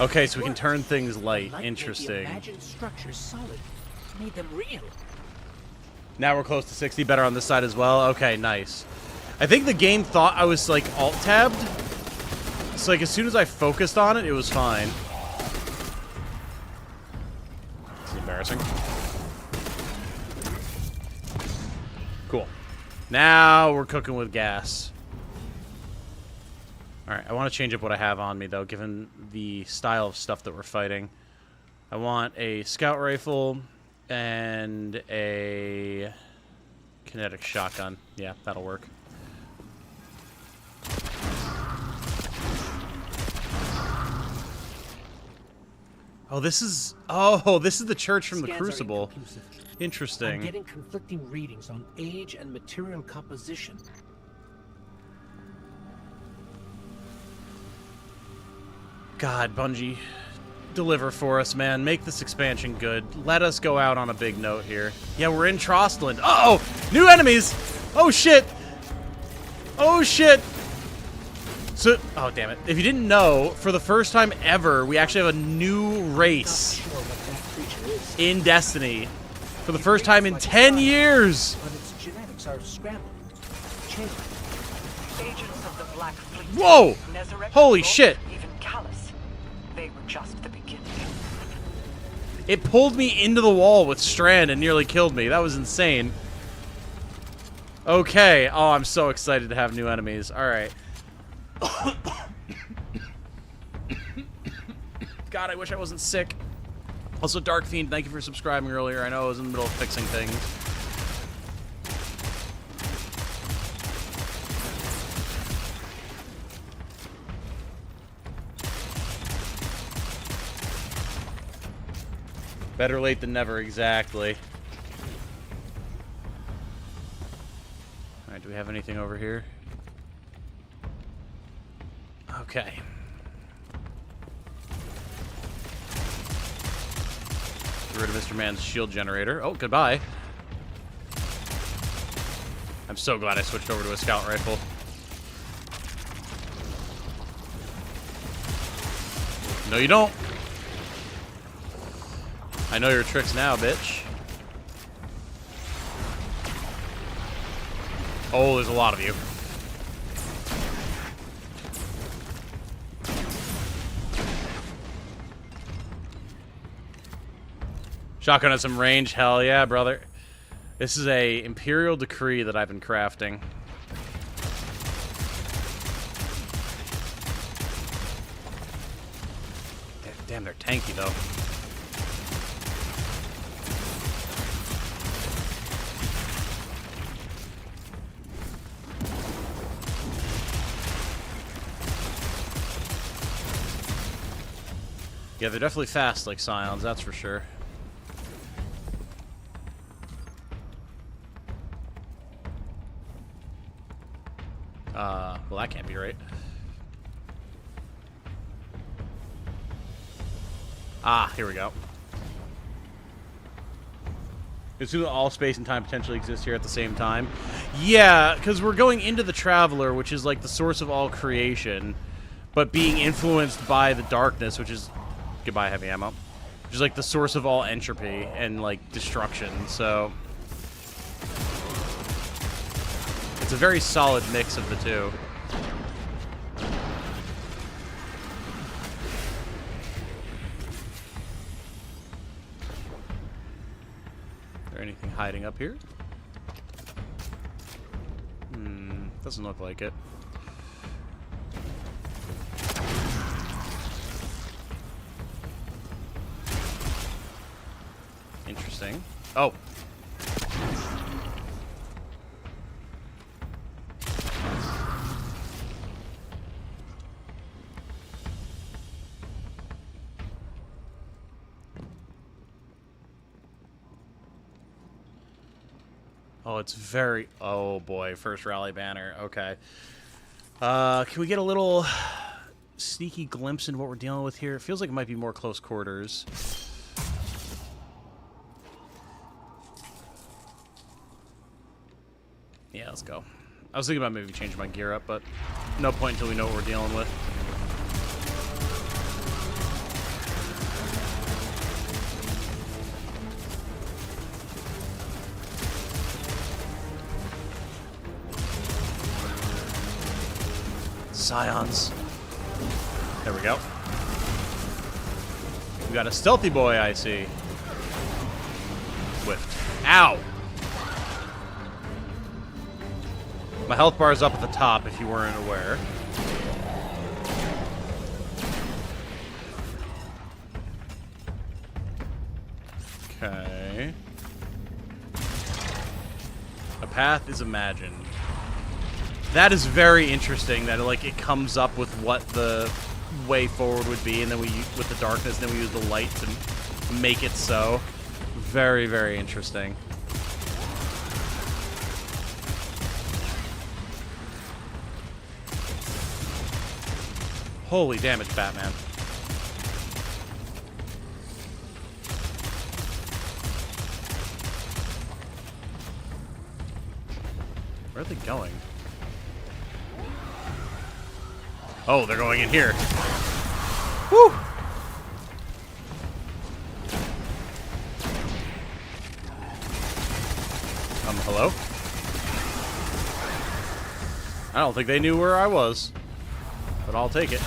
A: Okay, so we can turn things light.
C: The light
A: Interesting.
C: made the imagined structures solid. Made them real.
A: Now we're close to 60, better on this side as well. Okay, nice. I think the game thought I was, like, alt-tabbed. It's like as soon as I focused on it, it was fine. This is embarrassing. Cool. Now we're cooking with gas. Alright, I want to change up what I have on me, though, given the style of stuff that we're fighting. I want a scout rifle and a kinetic shotgun. Yeah, that'll work. Oh, this is the church from the
C: Scans are
A: Crucible.
C: inconclusive.
A: Interesting.
C: I'm getting conflicting readings on age and material composition.
A: God, Bungie, deliver for us, man. Make this expansion good. Let us go out on a big note here. Yeah, we're in Trostland. Uh-oh! New enemies! Oh, shit! Oh, shit! So, oh, damn it. If you didn't know, for the first time ever, we actually have a new race
C: Not sure what that creature is,
A: in Destiny. For the first time in 10 years!
C: but its genetics are scrambled, changed.
E: Agents of the Black Fleet.
A: Whoa!
E: Nezarec,
A: Holy
E: Volk,
A: shit!
E: Even Callus. They were just the beginning.
A: It pulled me into the wall with Strand and nearly killed me. That was insane. Okay. Oh, I'm so excited to have new enemies. Alright. God, I wish I wasn't sick. Also, Dark Fiend, thank you for subscribing earlier. I know I was in the middle of fixing things. Better late than never, exactly. Alright, do we have anything over here? Okay. Get rid of Mr. Man's shield generator. Oh, goodbye. I'm so glad I switched over to a scout rifle. No, you don't. I know your tricks now, bitch. Oh, there's a lot of you. Shotgun has some range. Hell yeah, brother. This is a Imperial Decree that I've been crafting. Damn, they're tanky, though. Yeah, they're definitely fast like Scions, that's for sure. Well, that can't be right. Ah, here we go. Assume that all space and time potentially exist here at the same time. Yeah, because we're going into the Traveler, which is like the source of all creation, but being influenced by the darkness, which is... Goodbye, heavy ammo. Which is like the source of all entropy and like destruction, so... It's a very solid mix of the two. Is there anything hiding up here? Doesn't look like it. Interesting. Oh. Oh, it's very... Oh, boy. First rally banner. Okay. Can we get a little sneaky glimpse into what we're dealing with here? It feels like it might be more close quarters. Yeah, let's go. I was thinking about maybe changing my gear up, but no point until we know what we're dealing with. Scions. There we go. We got a stealthy boy, I see. Whiffed. Ow! My health bar is up at the top, if you weren't aware. Okay. A path is imagined. That is very interesting, that like it comes up with what the way forward would be, and then we, with the darkness, then we use the light to make it so. Very, very interesting. Holy damage, Batman. Where are they going? Oh, they're going in here. Woo! Hello? I don't think they knew where I was, but I'll take it.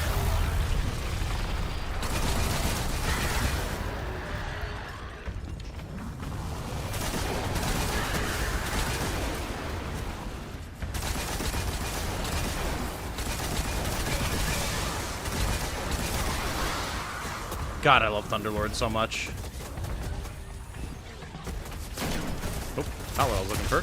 A: God, I love Thunderlord so much. Oh, not what I was looking for.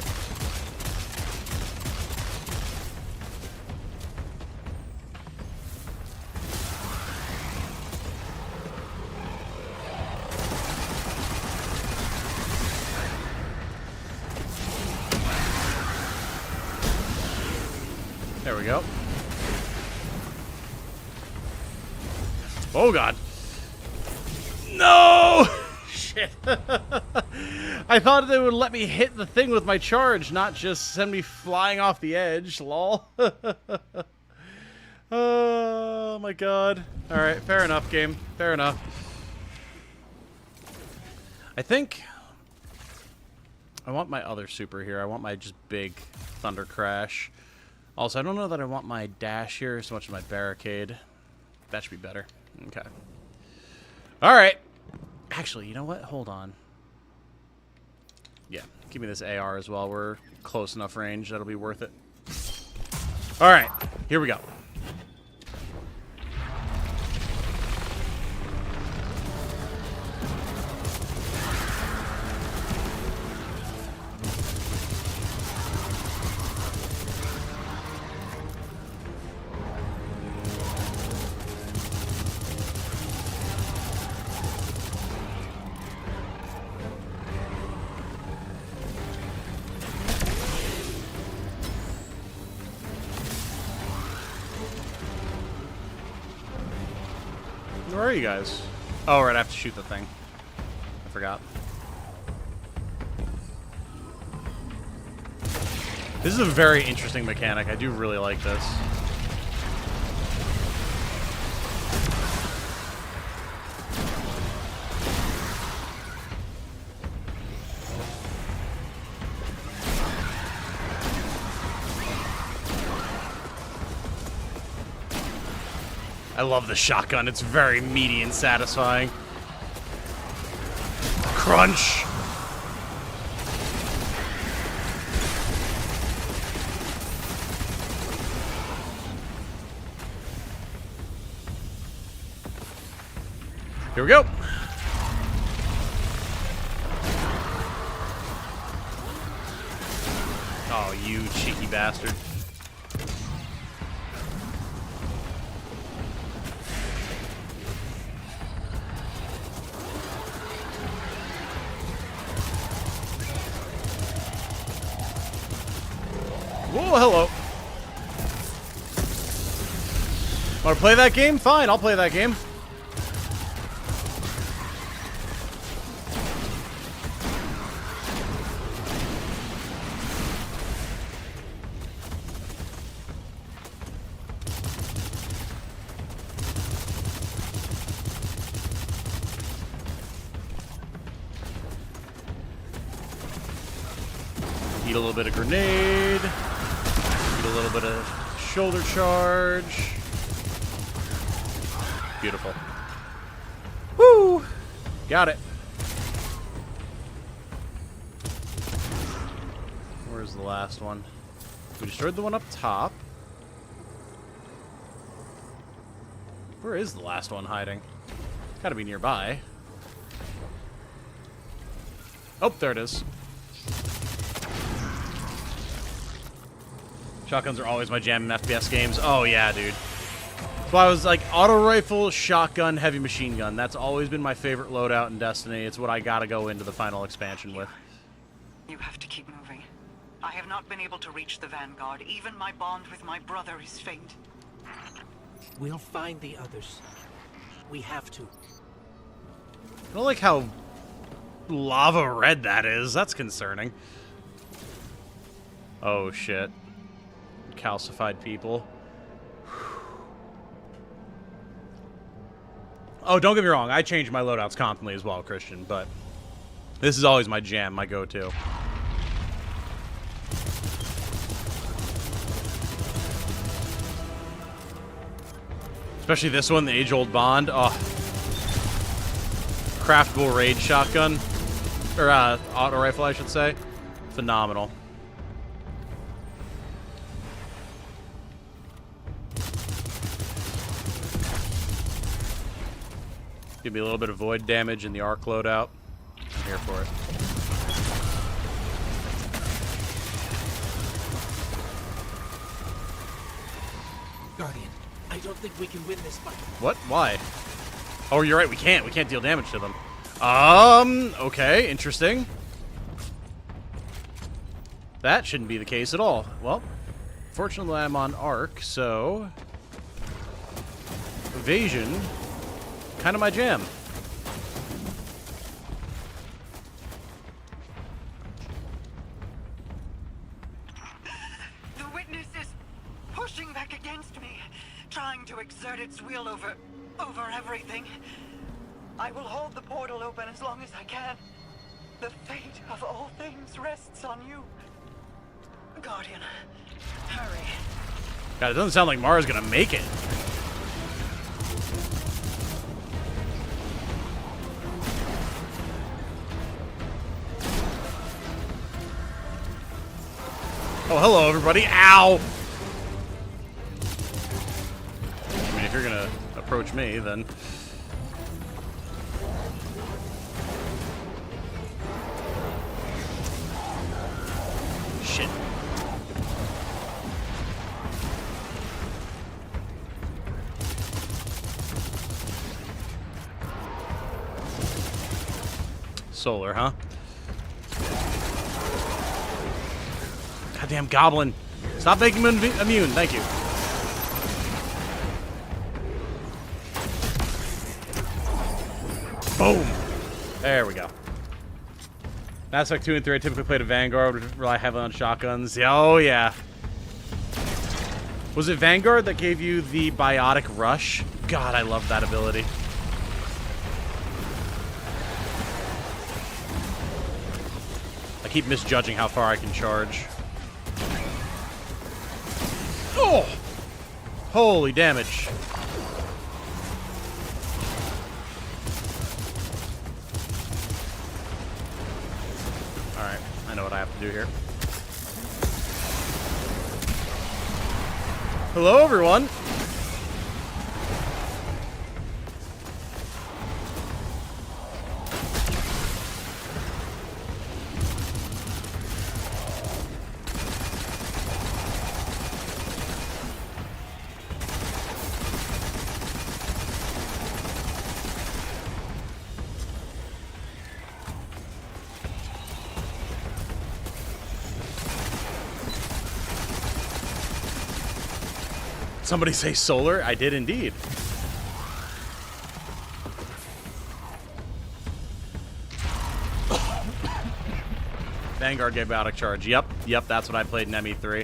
A: There we go. Oh, God. No! Shit. I thought they would let me hit the thing with my charge, not just send me flying off the edge. Lol. Oh, my God. Alright, fair enough, game. Fair enough. I think I want my other super here. I want my just big Thunder Crash. Also, I don't know that I want my dash here so much as my barricade. That should be better. Okay. Alright. Actually, you know what? Hold on. Yeah, give me this AR as well. We're close enough range. That'll be worth it. Alright, here we go. Where are you guys? Oh, right, I have to shoot the thing. I forgot. This is a very interesting mechanic. I do really like this. I love the shotgun. It's very meaty and satisfying. Crunch! Here we go. Oh, you cheeky bastard. Whoa, hello. Wanna play that game? Fine, I'll play that game. Eat a little bit of grenade. Eat a little bit of shoulder charge. Beautiful. Woo! Got it. Where's the last one? We destroyed the one up top. Where is the last one hiding? Gotta be nearby. Oh, there it is. Shotguns are always my jam in FPS games. Oh, yeah, dude. So I was like, auto rifle, shotgun, heavy machine gun. That's always been my favorite loadout in Destiny. It's what I gotta go into the final expansion with.
E: You have to keep moving. I have not been able to reach the Vanguard. Even my bond with my brother is faint.
C: We'll find the others. We have to.
A: I don't like how lava red that is. That's concerning. Oh, shit. Calcified people. Oh, don't get me wrong. I change my loadouts constantly as well, Christian, but this is always my jam, my go-to. Especially this one, the age-old bond. Oh. Craftable raid shotgun. Or, auto rifle, I should say. Phenomenal. Give me a little bit of void damage in the arc loadout. I'm here for it.
C: Guardian, I don't think we can win this fight.
A: What? Why? Oh, you're right. We can't. We can't deal damage to them. Okay. Interesting. That shouldn't be the case at all. Well, fortunately I'm on arc, so evasion, kind of my jam.
E: The witness is pushing back against me, trying to exert its will over everything. I will hold the portal open as long as I can. The fate of all things rests on you. Guardian, hurry.
A: God, it doesn't sound like Mara's gonna make it. Oh, hello, everybody. Ow! I mean, if you're gonna approach me, then... Shit. Solar, huh? Goddamn goblin. Stop making me immune. Thank you. Boom. There we go. Mass Effect 2 and 3, I typically played a Vanguard, would rely heavily on shotguns. Oh, yeah. Was it Vanguard that gave you the Biotic Rush? God, I love that ability. I keep misjudging how far I can charge. Oh! Holy damage. Alright, I know what I have to do here. Hello, everyone! Somebody say solar? I did indeed. Vanguard gave Biotic Charge. Yep, that's what I played in ME3.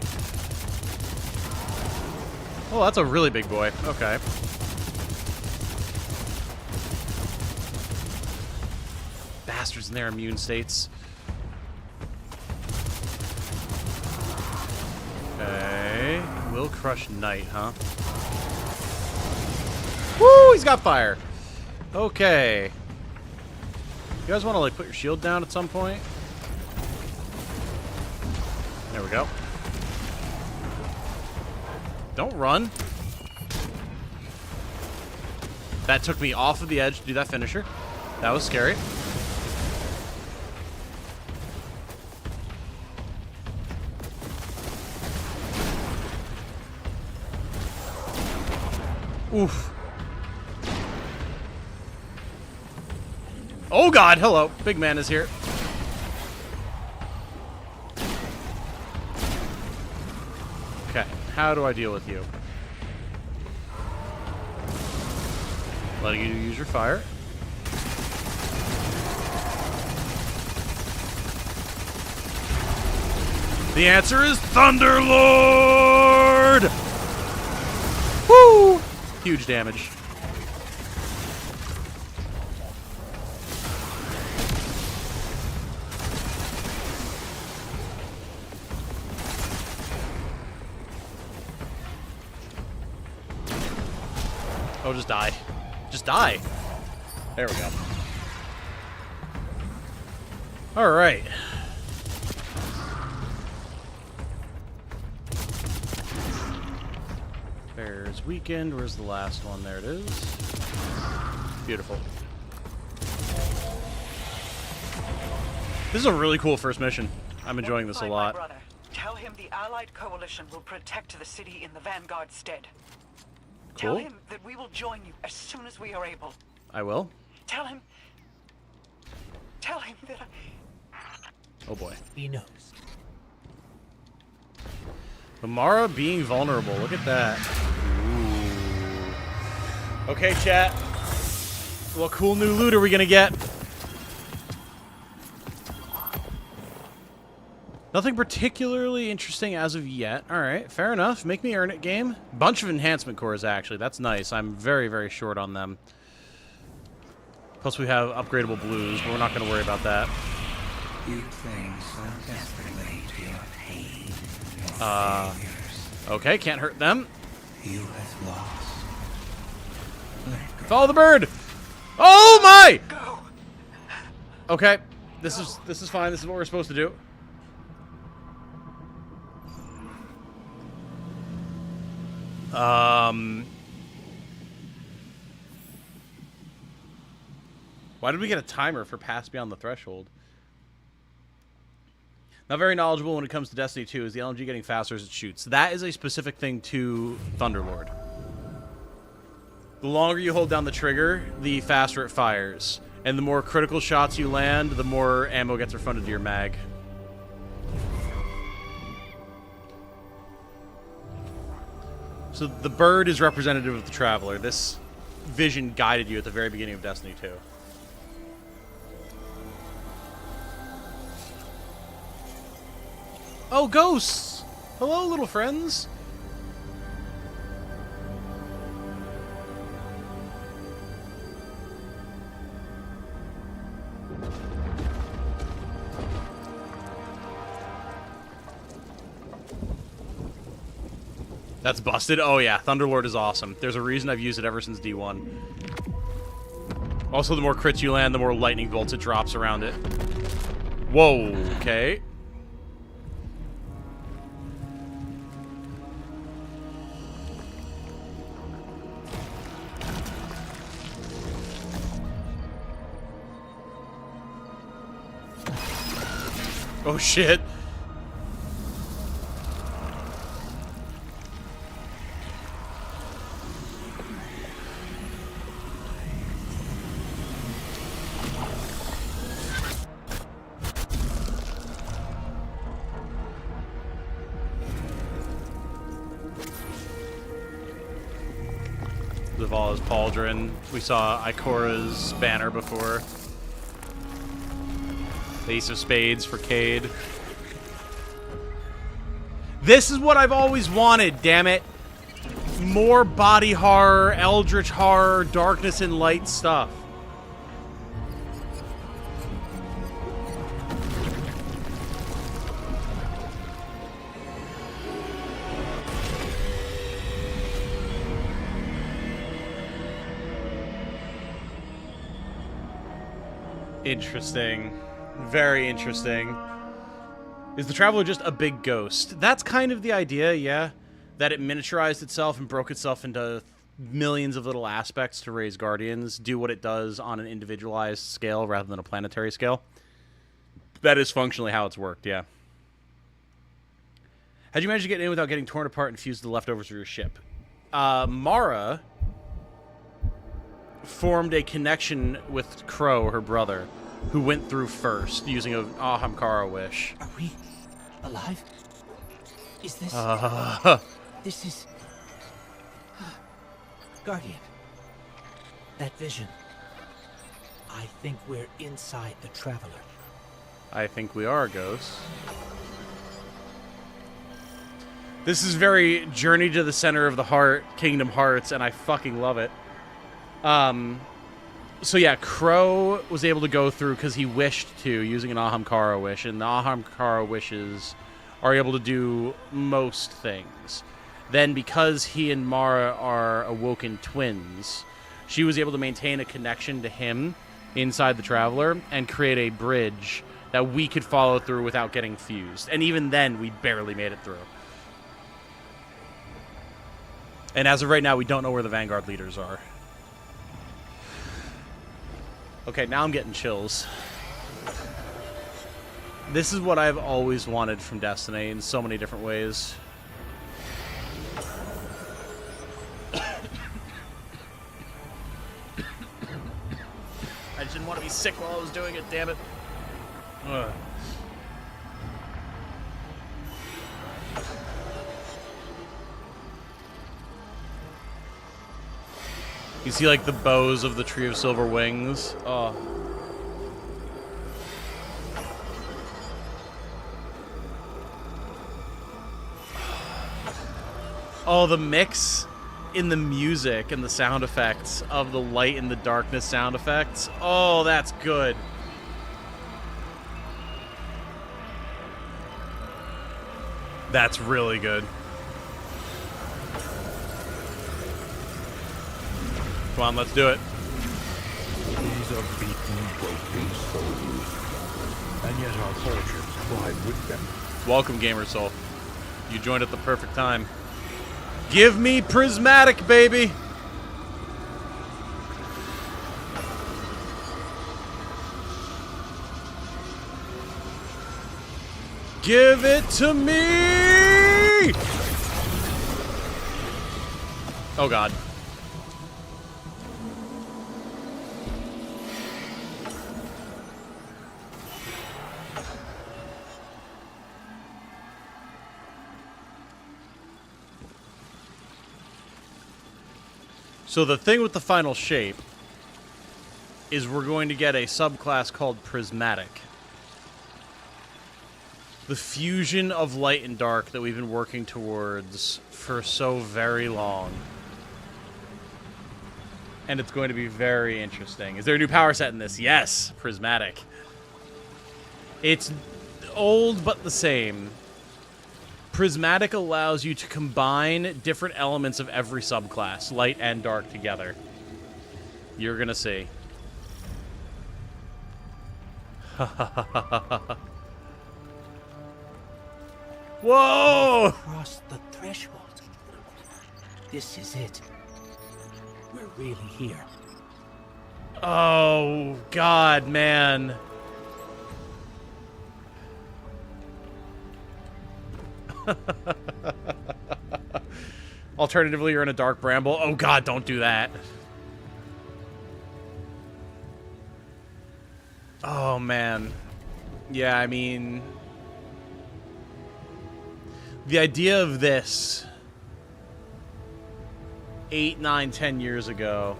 A: Oh, that's a really big boy. Okay. Bastards in their immune states. Okay. Will crush Knight, huh? Woo! Woo! He's got fire. Okay. You guys want to like put your shield down at some point? There we go. Don't run. That took me off of the edge to do that finisher. That was scary. Oof. Oh god, hello. Big man is here. Okay, how do I deal with you? Letting you use your fire. The answer is Thunderlord! Woo! Huge damage. Oh, just die. Just die. There we go. All right. Bears Weekend. Where's the last one? There it is. Beautiful. This is a really cool first mission. I'm enjoying this a lot.
E: My brother. Tell him the Allied Coalition will protect the city in the Vanguard's stead. Tell
A: Cool.
E: him that we will join you as soon as we are able.
A: I will.
E: Tell him that
A: Oh boy.
C: He knows.
A: Amara being vulnerable. Look at that. Ooh. Okay, chat. What cool new loot are we gonna get? Nothing particularly interesting as of yet. Alright, fair enough. Make me earn it, game. Bunch of enhancement cores, actually. That's nice. I'm very, very short on them. Plus we have upgradable blues, but we're not going to worry about that.
D: You cling so desperately to your pain, your failures.
A: Okay, can't hurt them.
D: You have lost. Let go.
A: Follow the bird! Oh my! Okay, this is fine. This is what we're supposed to do. Why did we get a timer for Pass Beyond the Threshold? Not very knowledgeable when it comes to Destiny 2. Is the LMG getting faster as it shoots? That is a specific thing to Thunderlord. The longer you hold down the trigger, the faster it fires. And the more critical shots you land, the more ammo gets refunded to your mag. So the bird is representative of the Traveler. This vision guided you at the very beginning of Destiny 2. Oh, ghosts! Hello, little friends! That's busted? Oh yeah, Thunderlord is awesome. There's a reason I've used it ever since D1. Also, the more crits you land, the more lightning bolts it drops around it. Whoa, okay. Oh shit. Zavala's Pauldron. We saw Ikora's banner before. The Ace of Spades for Cade. This is what I've always wanted, damn it. More body horror, eldritch horror, darkness and light stuff. Interesting. Very interesting. Is the Traveler just a big ghost? That's kind of the idea, yeah. That it miniaturized itself and broke itself into millions of little aspects to raise Guardians, do what it does on an individualized scale rather than a planetary scale. That is functionally how it's worked, yeah. How'd you manage to get in without getting torn apart and fused to the leftovers of your ship? Mara formed a connection with Crow, her brother, who went through first, using a Ahamkara wish.
C: Are we alive? Is this... This is... Guardian. That vision. I think we're inside the Traveler.
A: I think we are, Ghost. This is very Journey to the Center of the Heart, Kingdom Hearts, and I fucking love it. So yeah, Crow was able to go through because he wished to, using an Ahamkara wish, and the Ahamkara wishes are able to do most things. Then because he and Mara are awoken twins, she was able to maintain a connection to him inside the Traveler and create a bridge that we could follow through without getting fused. And even then, we barely made it through. And as of right now, we don't know where the Vanguard leaders are. Okay, now I'm getting chills. This is what I've always wanted from Destiny in so many different ways. I just didn't want to be sick while I was doing it, damn it. Ugh. You see, like, the bows of the Tree of Silver Wings? Oh. Oh, the mix in the music and the sound effects of the light and the darkness sound effects. Oh, that's good. That's really good. Come on, let's do it.
B: These are beaten, broken souls. And yet our fortunes ride with them.
A: Welcome, Gamer Soul. You joined at the perfect time. Give me Prismatic, baby! Give it to me! Oh, God. So the thing with the final shape is we're going to get a subclass called Prismatic. The fusion of light and dark that we've been working towards for so very long. And it's going to be very interesting. Is there a new power set in this? Yes, Prismatic. It's old but the same. Prismatic allows you to combine different elements of every subclass, light and dark, together. You're gonna see. Whoa!
C: Cross the threshold. This is it. We're really here.
A: Oh, God, man. Alternatively, you're in a dark bramble. Oh, God, don't do that. Oh, man. Yeah, I mean... the idea of this 8, 9, 10 years ago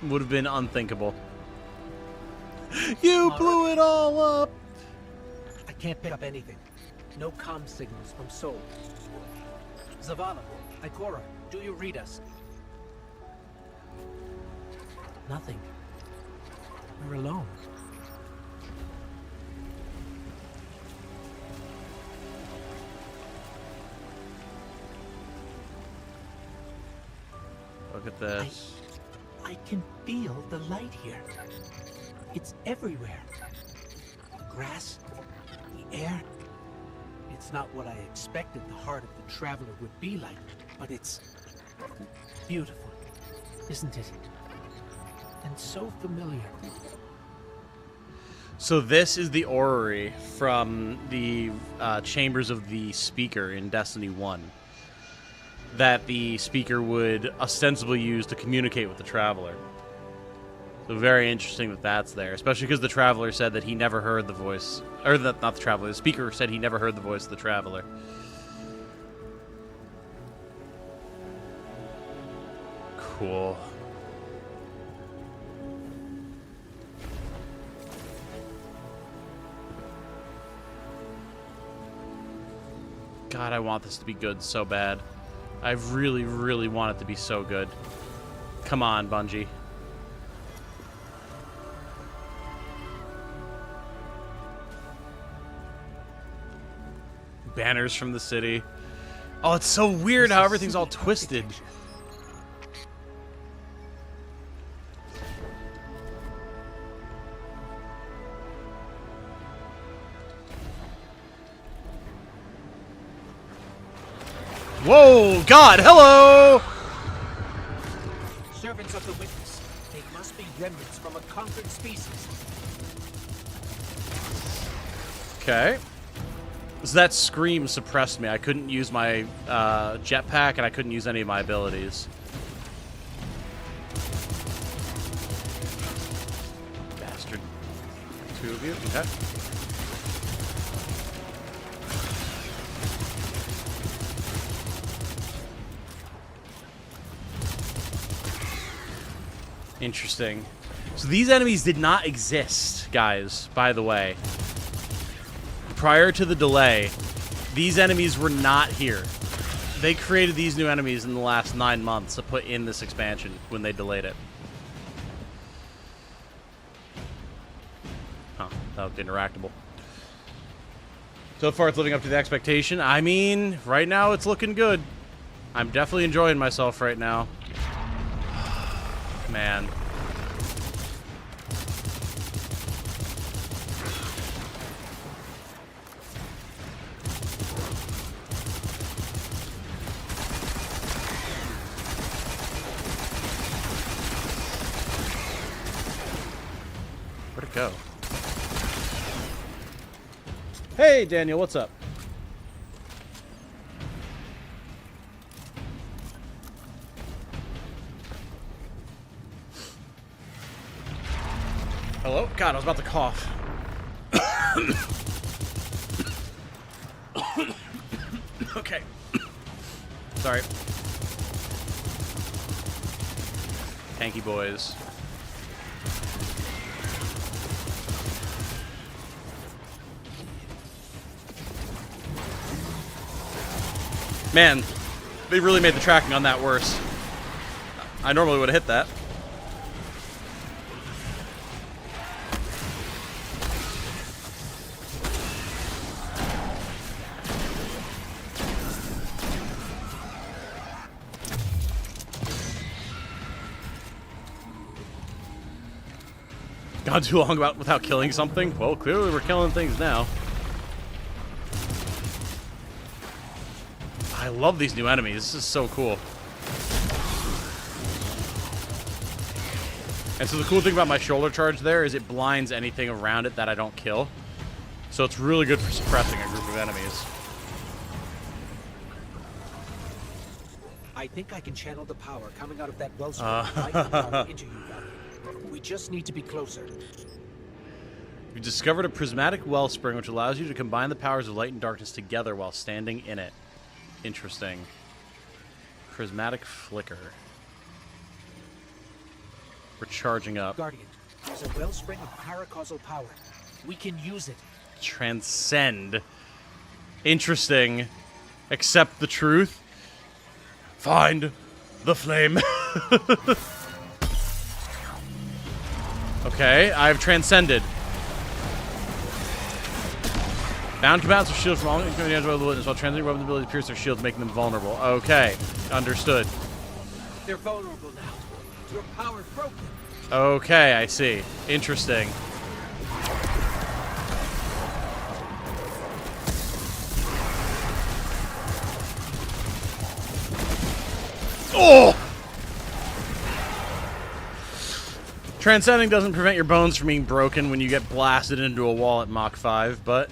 A: would have been unthinkable. You blew it all up!
C: I can't pick up anything. No comm signals from Sol. Zavala, Ikora, do you read us? Nothing. We're alone.
A: Look at this.
C: I can feel the light here. It's everywhere. The grass, the air. It's not what I expected the heart of the traveler would be like, but it's beautiful, isn't it? And so familiar.
A: So this is the orrery from the chambers of the Speaker in Destiny 1 that the Speaker would ostensibly use to communicate with the Traveler. So very interesting that that's there, especially because the Traveler said that he never heard the voice, or not the Traveler, the Speaker said he never heard the voice of the Traveler. Cool. God, I want this to be good so bad. I really, really want it to be so good. Come on, Bungie. Banners from the city. Oh, it's so weird how everything's all twisted. Whoa, God, hello!
C: Servants of the witness. They must be remnants from a conquered species.
A: Okay. So that scream suppressed me. I couldn't use my jetpack, and I couldn't use any of my abilities. Bastard. 2 of you? Okay. Interesting. So these enemies did not exist, guys, by the way. Prior to the delay, these enemies were not here. They created these new enemies in the last 9 months to put in this expansion when they delayed it. Huh, that looked interactable. So far, it's living up to the expectation. I mean, right now, it's looking good. I'm definitely enjoying myself right now. Man. Where'd it go? Hey, Daniel, what's up? Hello? God, I was about to cough. Okay. Sorry. Tanky boys. Man, they really made the tracking on that worse. I normally would have hit that. Gone too long without killing something? Well, clearly we're killing things now. I love these new enemies. This is so cool. And so the cool thing about my shoulder charge there is it blinds anything around it that I don't kill. So it's really good for suppressing a group of enemies.
C: I think I can channel the power coming out of that wellspring right into you, Valley. We just need to be closer.
A: You discovered a prismatic wellspring which allows you to combine the powers of light and darkness together while standing in it. Interesting. Prismatic flicker. We're charging up.
C: Guardian, there's a wellspring of paracausal power. We can use it.
A: Transcend. Interesting. Accept the truth. Find the flame. Okay, I've transcended. Bound combatants are shielded from all incoming damage by the witness, while transcending weapons' ability to pierce their shields, making them vulnerable. Okay, understood.
C: They're vulnerable now. Your power's broken.
A: Okay, I see. Interesting. Oh! Transcending doesn't prevent your bones from being broken when you get blasted into a wall at Mach 5, but...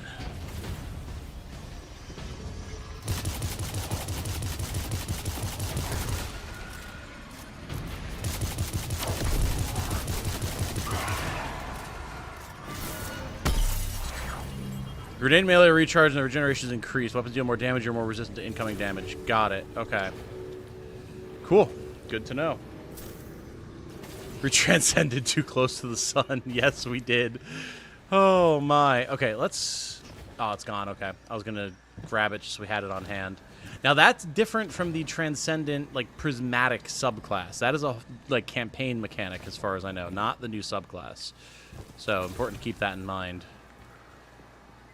A: Grenade melee recharge and the regeneration is increased. Weapons deal more damage, you're more resistant to incoming damage. Got it. Okay. Cool. Good to know. We transcended too close to the sun. Yes, we did. Oh, my. Okay, let's... Oh, it's gone. Okay. I was going to grab it just so we had it on hand. Now, that's different from the Transcendent, like, Prismatic subclass. That is a, like, campaign mechanic, as far as I know, not the new subclass. So, important to keep that in mind.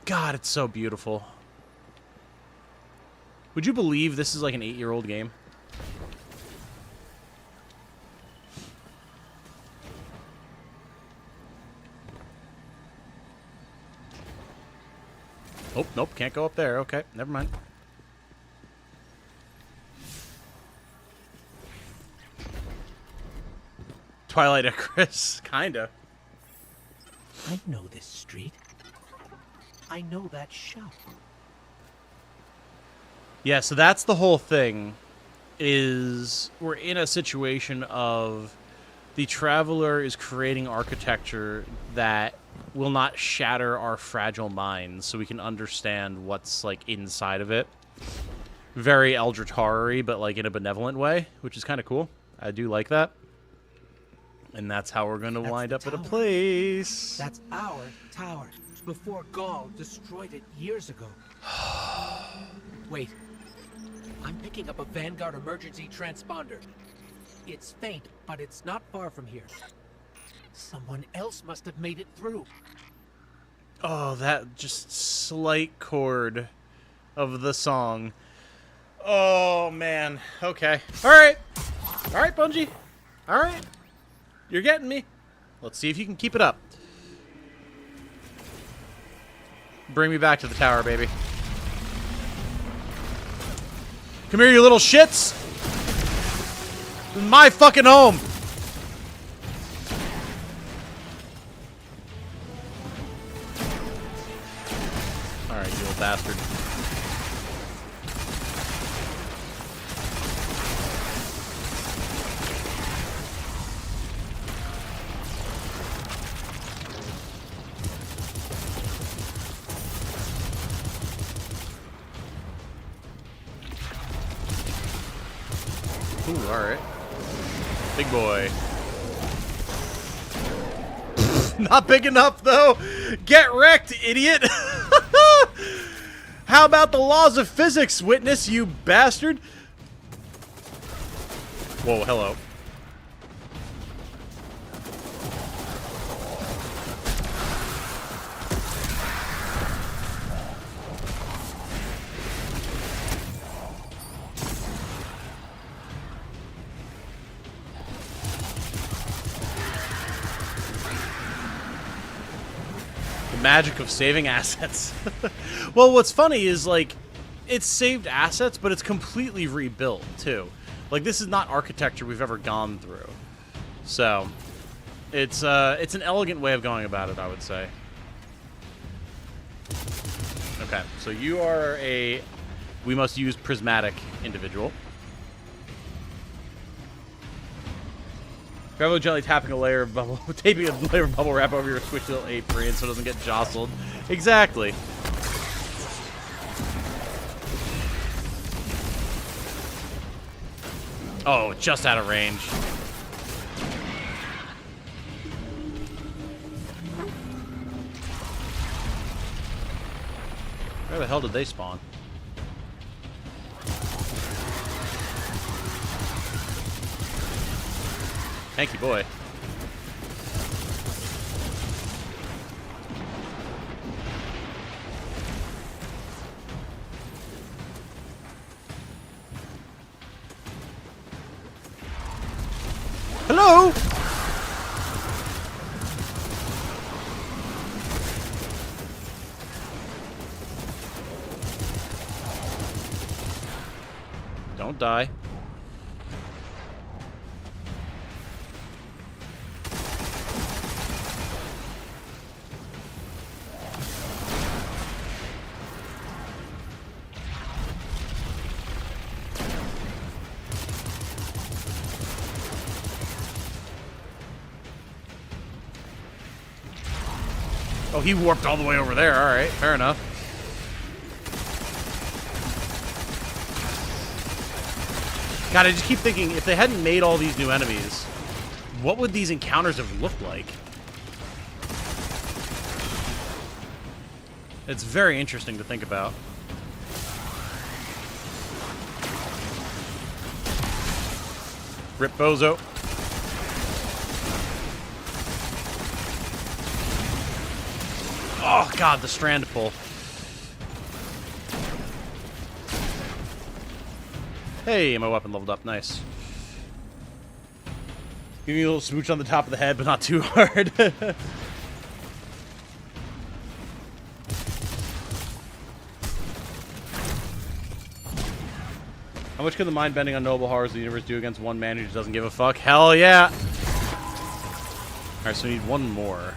A: God, it's so beautiful. Would you believe this is like an 8-year-old game? Oh, nope, can't go up there. Okay, never mind. Twilight Icarus, kinda.
C: I know this street. I know that shop.
A: Yeah, so that's the whole thing, is we're in a situation of the Traveler is creating architecture that will not shatter our fragile minds so we can understand what's, like, inside of it. Very Eldritch horror-y, but, like, in a benevolent way, which is kind of cool. I do like that. And that's how we're going to wind up at a place.
C: That's our tower. Before Gaul destroyed it years ago. Wait. I'm picking up a Vanguard emergency transponder. It's faint, but it's not far from here. Someone else must have made it through.
A: Oh, that just slight chord of the song. Oh, man. Okay. All right. All right, Bungie. All right. You're getting me. Let's see if you can keep it up. Bring me back to the tower, baby. Come here, you little shits! This is my fucking home! Alright, you little bastard. Ooh, alright. Big boy. Not big enough, though! Get wrecked, idiot! How about the laws of physics, witness, you bastard? Whoa, hello. Magic of saving assets. Well, what's funny is, like, it's saved assets, but it's completely rebuilt, too. Like, this is not architecture we've ever gone through. So, it's an elegant way of going about it, I would say. Okay, so you are a we must use prismatic individual. Gravel gently tapping a layer of bubble, taping a layer of bubble wrap over your squishy apron so it doesn't get jostled. Exactly. Oh, just out of range. Where the hell did they spawn? Thank you, boy. Hello? Don't die. Oh, he warped all the way over there. All right, fair enough. God, I just keep thinking, if they hadn't made all these new enemies, what would these encounters have looked like? It's very interesting to think about. Rip Bozo. Oh, God, the strand pull. Hey, my weapon leveled up. Nice. Give me a little smooch on the top of the head, but not too hard. How much could the mind bending on noble horrors of the universe do against one man who just doesn't give a fuck? Hell yeah! Alright, so we need one more.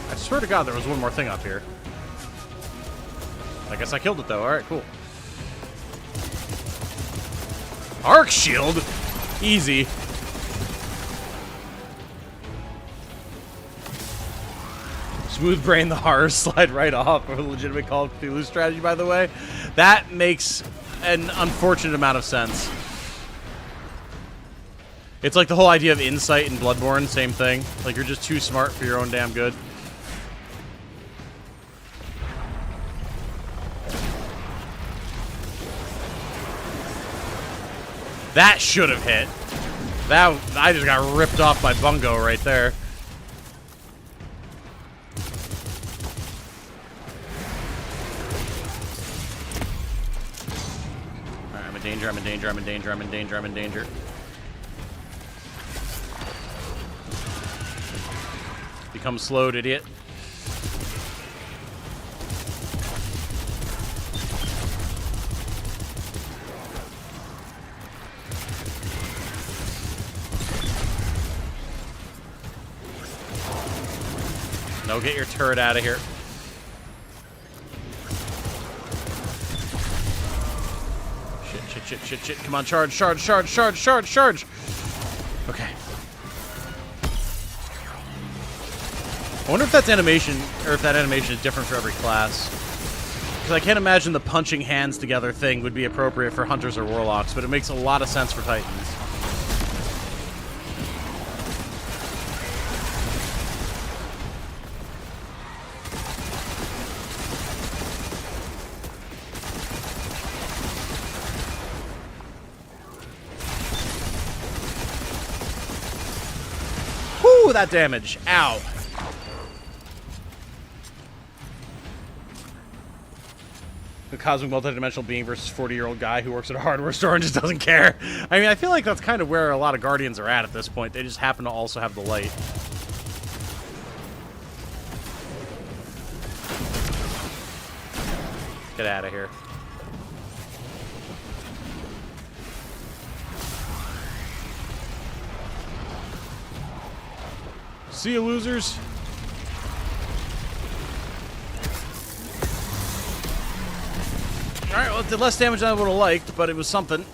A: I swear to God there was one more thing up here. I guess I killed it though. Alright, cool. Arc shield? Easy. Smooth brain the horror slide right off. A legitimate Call of Cthulhu strategy, by the way. That makes an unfortunate amount of sense. It's like the whole idea of insight in Bloodborne, same thing. Like you're just too smart for your own damn good. That should have hit. That I just got ripped off by Bungo right there. Alright, I'm in danger, I'm in danger, I'm in danger, I'm in danger, I'm in danger. Become slowed, idiot. No, get your turret out of here. Shit. Come on, charge. Okay. I wonder if that's animation, or if that animation is different for every class. Because I can't imagine the punching hands together thing would be appropriate for hunters or warlocks, but it makes a lot of sense for titans. Whoo, that damage. Ow. The cosmic multidimensional being versus 40-year-old guy who works at a hardware store and just doesn't care. I mean, I feel like that's kind of where a lot of Guardians are at this point. They just happen to also have the light. Get out of here. See you, losers. Alright, well, it did less damage than I would have liked, but it was something.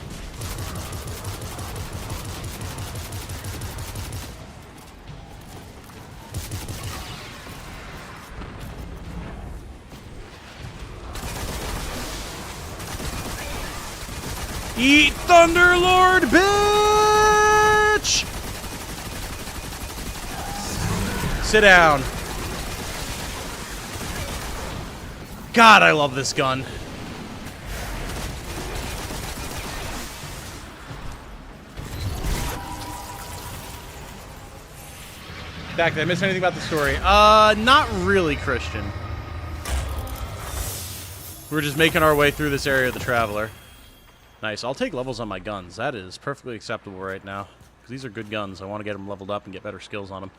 A: Eat Thunderlord, bitch! Sit down. God, I love this gun. Back, did I miss anything about the story? Not really, Christian. We're just making our way through this area of the Traveler. Nice. I'll take levels on my guns. That is perfectly acceptable right now. Because these are good guns. I want to get them leveled up and get better skills on them.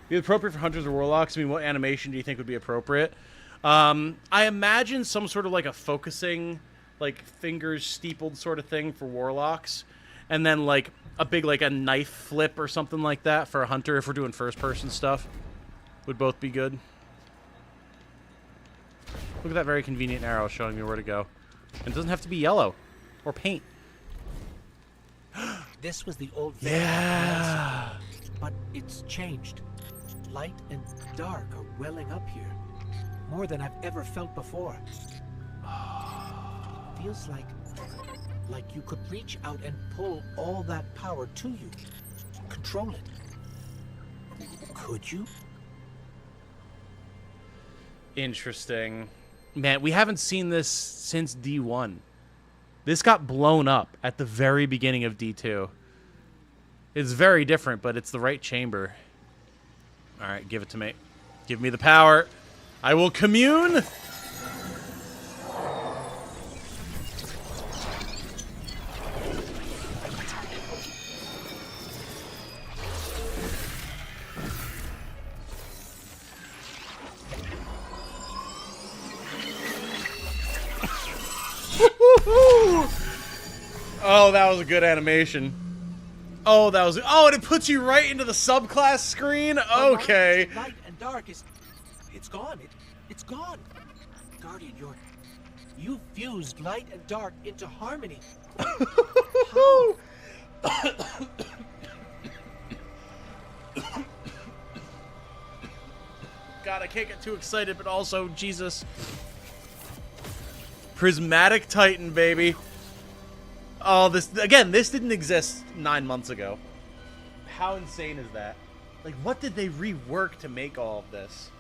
A: Be appropriate for Hunters or Warlocks? I mean, what animation do you think would be appropriate? I imagine some sort of like a focusing, like fingers steepled sort of thing for Warlocks. And then like a big like a knife flip or something like that for a Hunter if we're doing first person stuff. Would both be good. Look at that very convenient arrow showing me where to go. And it doesn't have to be yellow. Or paint.
C: This was the old veil.
A: Yeah.
C: But it's changed. Light and dark are welling up here. More than I've ever felt before. Feels like you could reach out and pull all that power to you. Control it. Could you?
A: Interesting. Man, we haven't seen this since D1. This got blown up at the very beginning of D2. It's very different, but it's the right chamber. Alright, give it to me. Give me the power. I will commune! Oh, that was a good animation. Oh, that was... Oh, and it puts you right into the subclass screen? Okay.
C: Light and dark is... It's gone. It's gone. Guardian, you fused light and dark into harmony. How?
A: God, I can't get too excited, but also, Jesus. Prismatic Titan, baby. Oh, this didn't exist 9 months ago. How insane is that? Like, what did they rework to make all of this?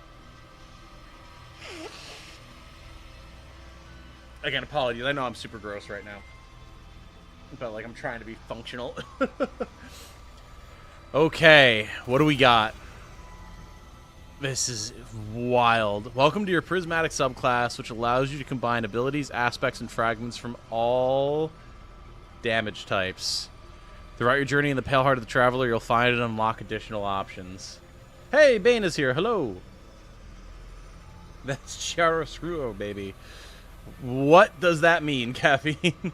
A: Again, apologies. I know I'm super gross right now. But, like, I'm trying to be functional. Okay, what do we got? This is wild. Welcome to your Prismatic subclass, which allows you to combine abilities, aspects, and fragments from all damage types. Throughout your journey in the Pale Heart of the Traveler, you'll find and unlock additional options. Hey, Bane is here. Hello. That's Chiaroscuro, baby. What does that mean, Caffeine?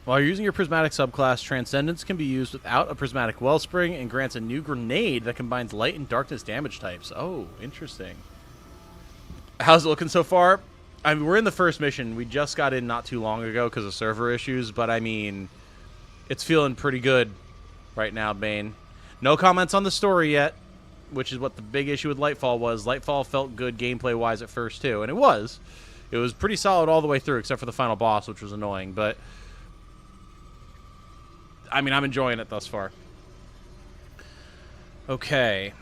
A: While you're using your Prismatic subclass, Transcendence can be used without a Prismatic Wellspring and grants a new grenade that combines light and darkness damage types. Oh, interesting. How's it looking so far? I mean, we're in the first mission. We just got in not too long ago because of server issues, but I mean, it's feeling pretty good right now, Bane. No comments on the story yet, which is what the big issue with Lightfall was. Lightfall felt good gameplay-wise at first, too, and it was. It was pretty solid all the way through, except for the final boss, which was annoying, but... I mean, I'm enjoying it thus far. Okay.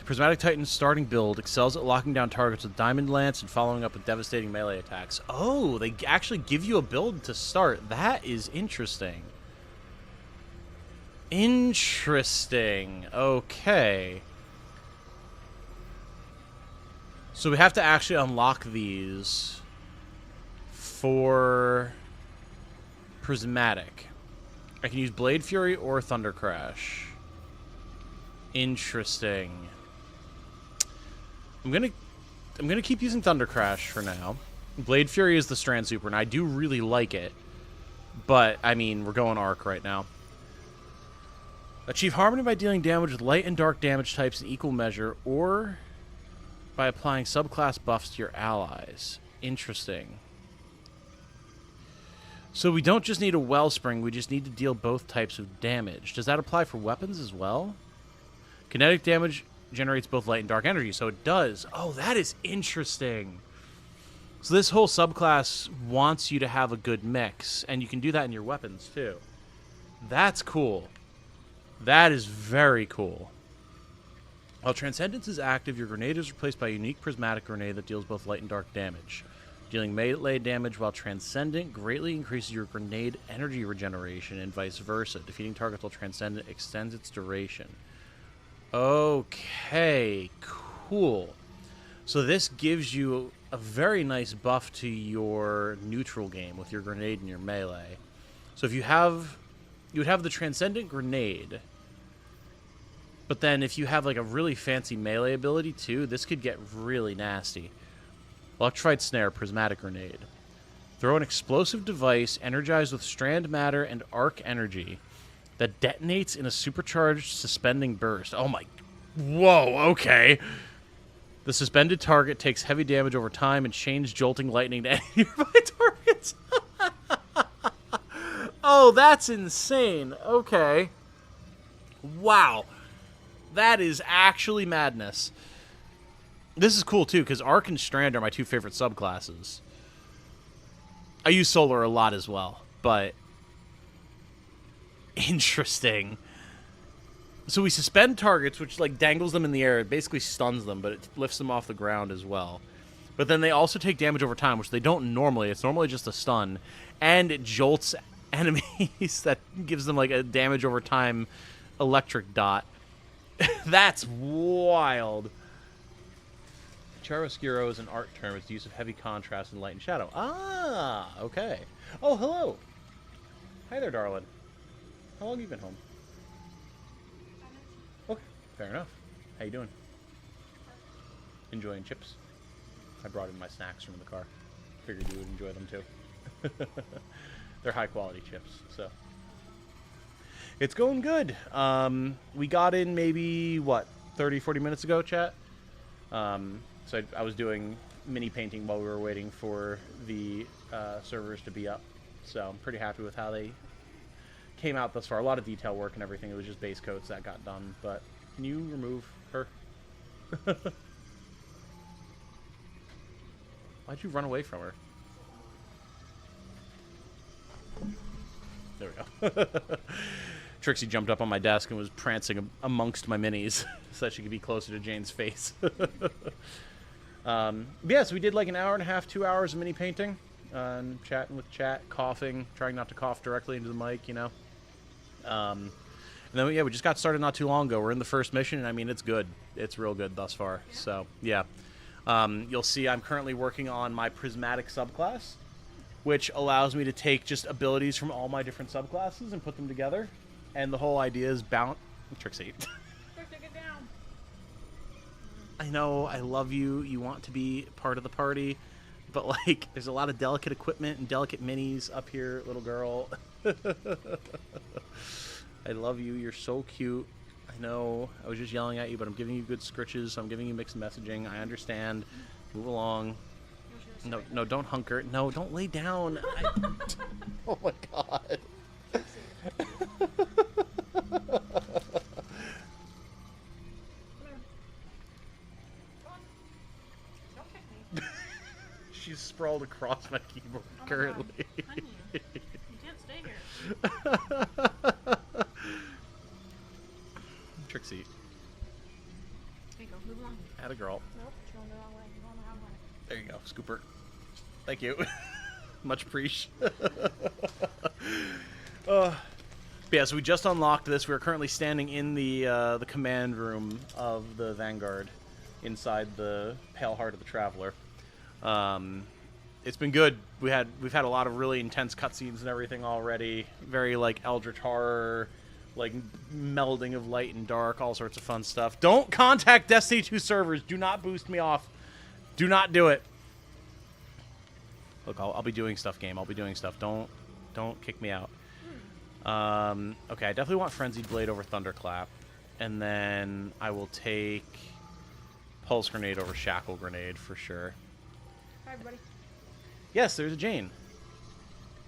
A: Prismatic Titan's starting build excels at locking down targets with Diamond Lance and following up with devastating melee attacks. Oh, they actually give you a build to start. That is interesting. Interesting. Okay. So we have to actually unlock these for Prismatic. I can use Blade Fury or Thunder Crash. Interesting. I'm gonna keep using Thunder Crash for now. Blade Fury is the Strand Super, and I do really like it. But, I mean, we're going Arc right now. Achieve Harmony by dealing damage with light and dark damage types in equal measure, or by applying subclass buffs to your allies. Interesting. So we don't just need a Wellspring, we just need to deal both types of damage. Does that apply for weapons as well? Kinetic damage generates both light and dark energy, so it does. Oh, that is interesting. So this whole subclass wants you to have a good mix, and you can do that in your weapons, too. That's cool. That is very cool. While Transcendence is active, your grenade is replaced by a unique prismatic grenade that deals both light and dark damage. Dealing melee damage while Transcendent greatly increases your grenade energy regeneration and vice versa. Defeating targets while Transcendent extends its duration. Okay, cool. So this gives you a very nice buff to your neutral game with your grenade and your melee. So if you would have the Transcendent grenade, but then if you have like a really fancy melee ability too, this could get really nasty. Electrified Snare, Prismatic Grenade. Throw an explosive device energized with strand matter and arc energy that detonates in a supercharged suspending burst. Oh my... Whoa, okay. The suspended target takes heavy damage over time and chains jolting lightning to any nearby targets. Oh, that's insane. Okay. Wow. That is actually madness. This is cool, too, because Arc and Strand are my two favorite subclasses. I use Solar a lot as well, but... Interesting. So we suspend targets, which, like, dangles them in the air. It basically stuns them, but it lifts them off the ground as well. But then they also take damage over time, which they don't normally. It's normally just a stun. And it jolts enemies that gives them, like, a damage over time electric dot. That's wild. Chiaroscuro is an art term. It's the use of heavy contrast and light and shadow. Ah, okay. Oh, hello. Hi there, darling. How long have you been home? Okay, fair enough. How you doing? Enjoying chips? I brought in my snacks from the car. Figured you would enjoy them too. They're high quality chips, so. It's going good. We got in maybe, what, 30, 40 minutes ago, chat? So I was doing mini painting while we were waiting for the servers to be up. So I'm pretty happy with how they came out thus far. A lot of detail work and everything. It was just base coats that got done. But can you remove her? Why'd you run away from her? There we go. Trixie jumped up on my desk and was prancing amongst my minis so that she could be closer to Jane's face. Yeah, so we did like an hour and a half, 2 hours of mini painting, chatting with chat, coughing, trying not to cough directly into the mic, you know. And then, yeah, we just got started not too long ago. We're in the first mission, and I mean, it's good. It's real good thus far. So, yeah. You'll see I'm currently working on my Prismatic subclass, which allows me to take just abilities from all my different subclasses and put them together. And the whole idea is Trixie. I know, I love you. You want to be part of the party. But, like, there's a lot of delicate equipment and delicate minis up here, little girl. I love you. You're so cute. I know. I was just yelling at you, but I'm giving you good scritches, so I'm giving you mixed messaging. I understand. Move along. No, don't hunker. No, don't lay down. Oh, my God. She's sprawled across my keyboard currently.
G: Honey, you can't stay here.
A: Trixie.
G: There you go, move along.
A: Atta girl.
G: Nope, you're going the wrong way. You're going the wrong way.
A: There you go, Scooper. Thank you. Much appreciate. Yeah, so we just unlocked this. We're currently standing in the command room of the Vanguard, inside the Pale Heart of the Traveler. It's been good. We've had a lot of really intense cutscenes and everything already. Very like Eldritch horror, like melding of light and dark, all sorts of fun stuff. Don't contact Destiny 2 servers. Do not boost me off. Do not do it. Look, I'll be doing stuff, game. I'll be doing stuff. Don't kick me out. Okay, I definitely want Frenzied Blade over Thunderclap. And then I will take Pulse Grenade over Shackle Grenade for sure.
G: Hi, everybody.
A: Yes, there's a Jane.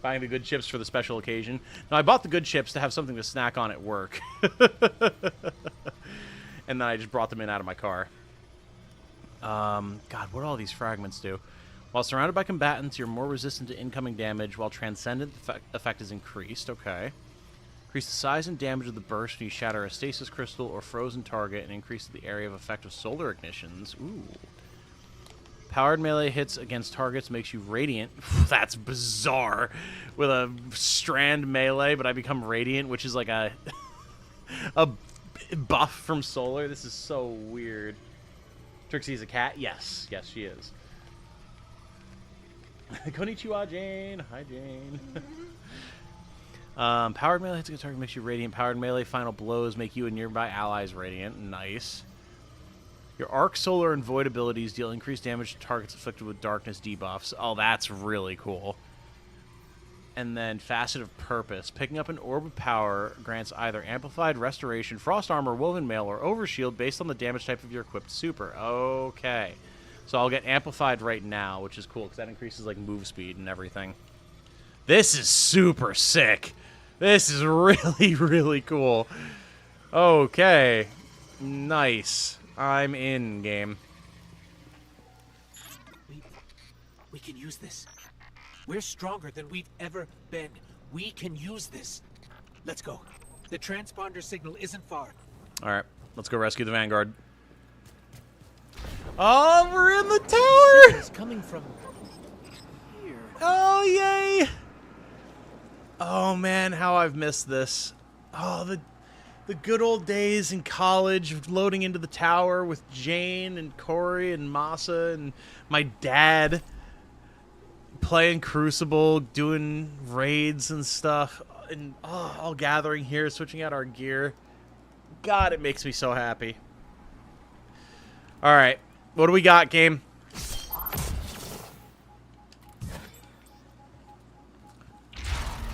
A: Buying the good chips for the special occasion. Now, I bought the good chips to have something to snack on at work. And then I just brought them in out of my car. God, what do all these fragments do? While surrounded by combatants, you're more resistant to incoming damage, while Transcendent effect is increased. Okay. Increase the size and damage of the burst when you shatter a stasis crystal or frozen target, and increase the area of effect of solar ignitions. Ooh. Powered melee hits against targets makes you radiant. That's bizarre. With a strand melee, but I become radiant, which is like a a buff from Solar. This is so weird. Trixie's a cat? Yes. Yes, she is. Konnichiwa, Jane. Hi, Jane. Powered melee hits against target makes you radiant. Powered melee final blows make you and nearby allies radiant. Nice. Your Arc, Solar, and Void abilities deal increased damage to targets afflicted with darkness debuffs. Oh, that's really cool. And then Facet of Purpose. Picking up an Orb of Power grants either Amplified, Restoration, Frost Armor, Woven Mail, or Overshield based on the damage type of your equipped super. Okay. So I'll get Amplified right now, which is cool, because that increases like move speed and everything. This is super sick. This is really, really cool. Okay. Nice. I'm in, game.
C: We can use this. We're stronger than we've ever been. We can use this. Let's go. The transponder signal isn't far.
A: All right, let's go rescue the Vanguard. Oh, we're in the tower!
C: It's coming from here.
A: Oh, yay! Oh, man, how I've missed this. Oh, the good old days in college, loading into the tower with Jane and Corey and Masa and my dad, playing Crucible, doing raids and stuff, and all gathering here, switching out our gear. God, it makes me so happy. All right, what do we got, game?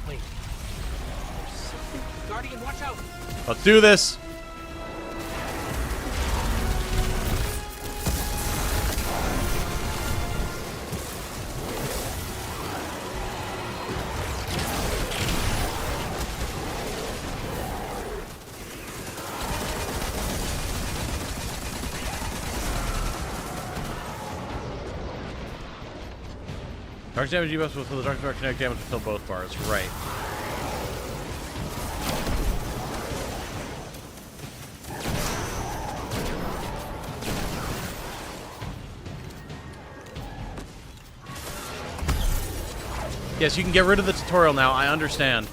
C: Wait. Guardian, watch out!
A: Let's do this. Dark damage debuffs will fill the dark kinetic damage will fill both bars. Right. Yes, you can get rid of the tutorial now. I understand.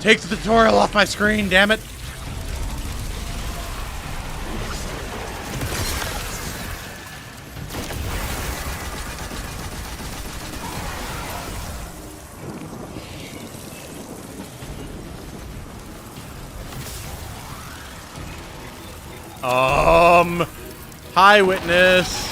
A: Take the tutorial off my screen, damn it. Hi, witness.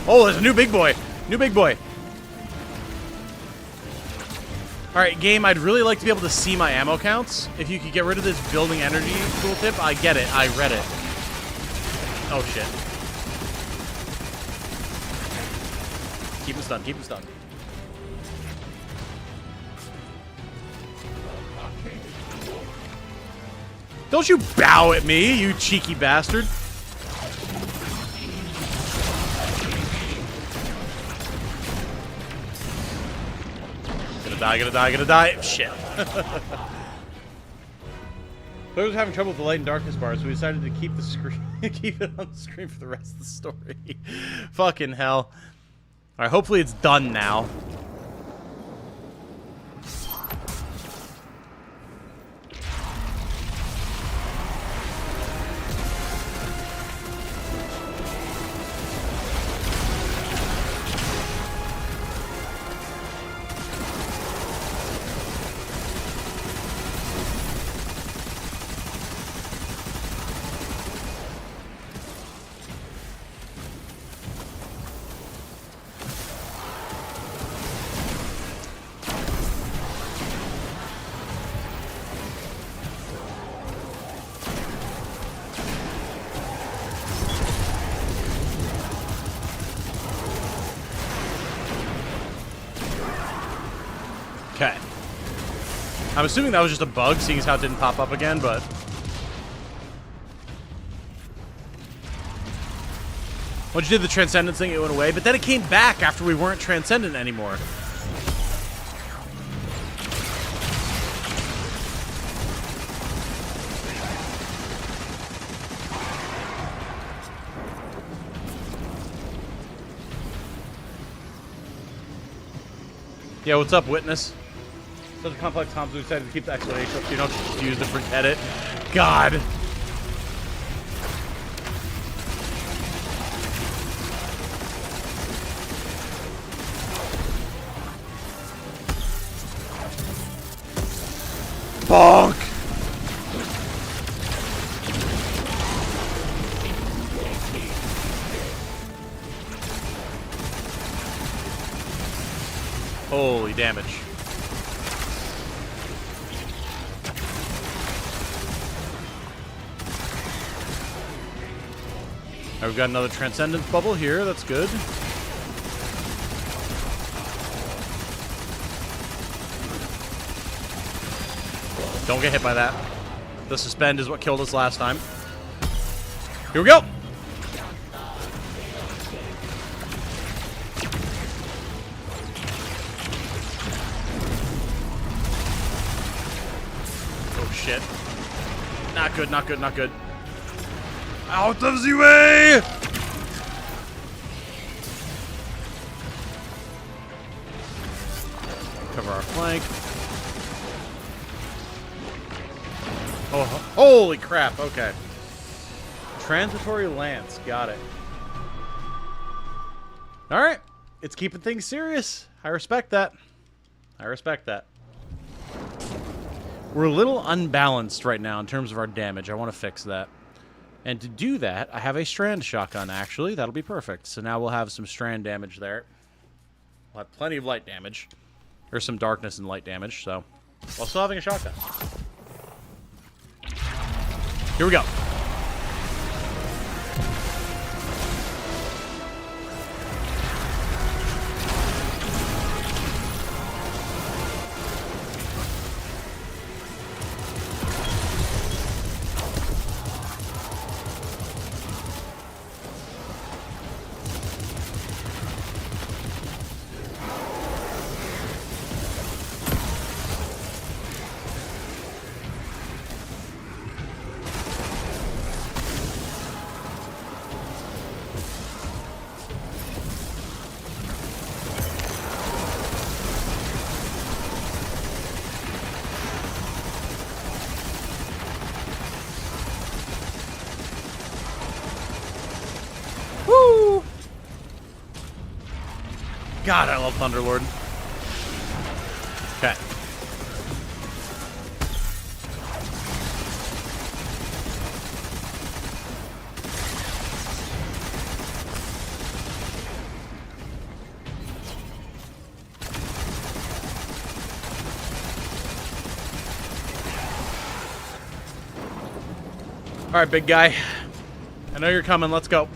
A: Oh, there's a new big boy. New big boy. Alright, game, I'd really like to be able to see my ammo counts. If you could get rid of this building energy tooltip, I get it. I read it. Oh, shit. Keep him stunned. Keep him stunned. Don't you bow at me, you cheeky bastard. Gonna die. Shit. I was having trouble with the light and darkness bars, so we decided to keep the screen, keep it on the screen for the rest of the story. Fucking hell. Alright, hopefully it's done now. Okay. I'm assuming that was just a bug, seeing as how it didn't pop up again, but Once you did the Transcendence thing, it went away, but then it came back after we weren't Transcendent anymore. Yeah, what's up, Witness? Such a complex Tom's we decided to keep the explanation up so you don't confuse and forget it. God. Bonk! Holy damage. Alright, we've got another Transcendence bubble here. That's good. Don't get hit by that. The suspend is what killed us last time. Here we go! Oh shit. Not good, not good, not good. Out of the way! Cover our flank. Oh, holy crap, okay. Transitory Lance, got it. Alright, it's keeping things serious. I respect that. I respect that. We're a little unbalanced right now in terms of our damage. I want to fix that. And to do that, I have a Strand shotgun, actually. That'll be perfect. So now we'll have some Strand damage there. We'll have plenty of light damage. Or some darkness and light damage, so... while still having a shotgun. Here we go. Woo! God, I love Thunderlord. Okay. All right, big guy. I know you're coming. Let's go.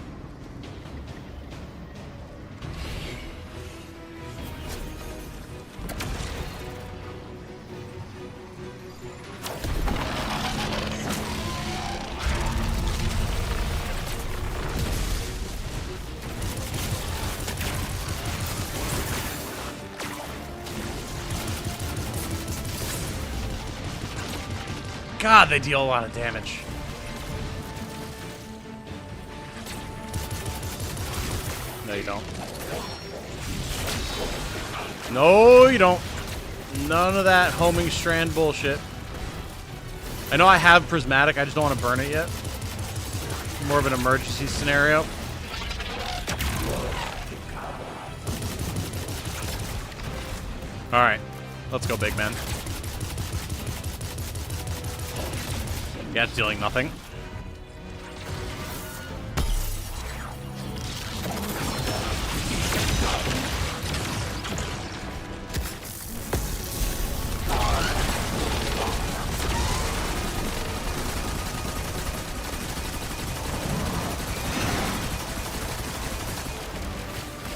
A: God, they deal a lot of damage. No, you don't. No, you don't. None of that homing strand bullshit. I know I have prismatic, I just don't want to burn it yet. More of an emergency scenario. Alright. Let's go, big man. Yeah, it's dealing nothing.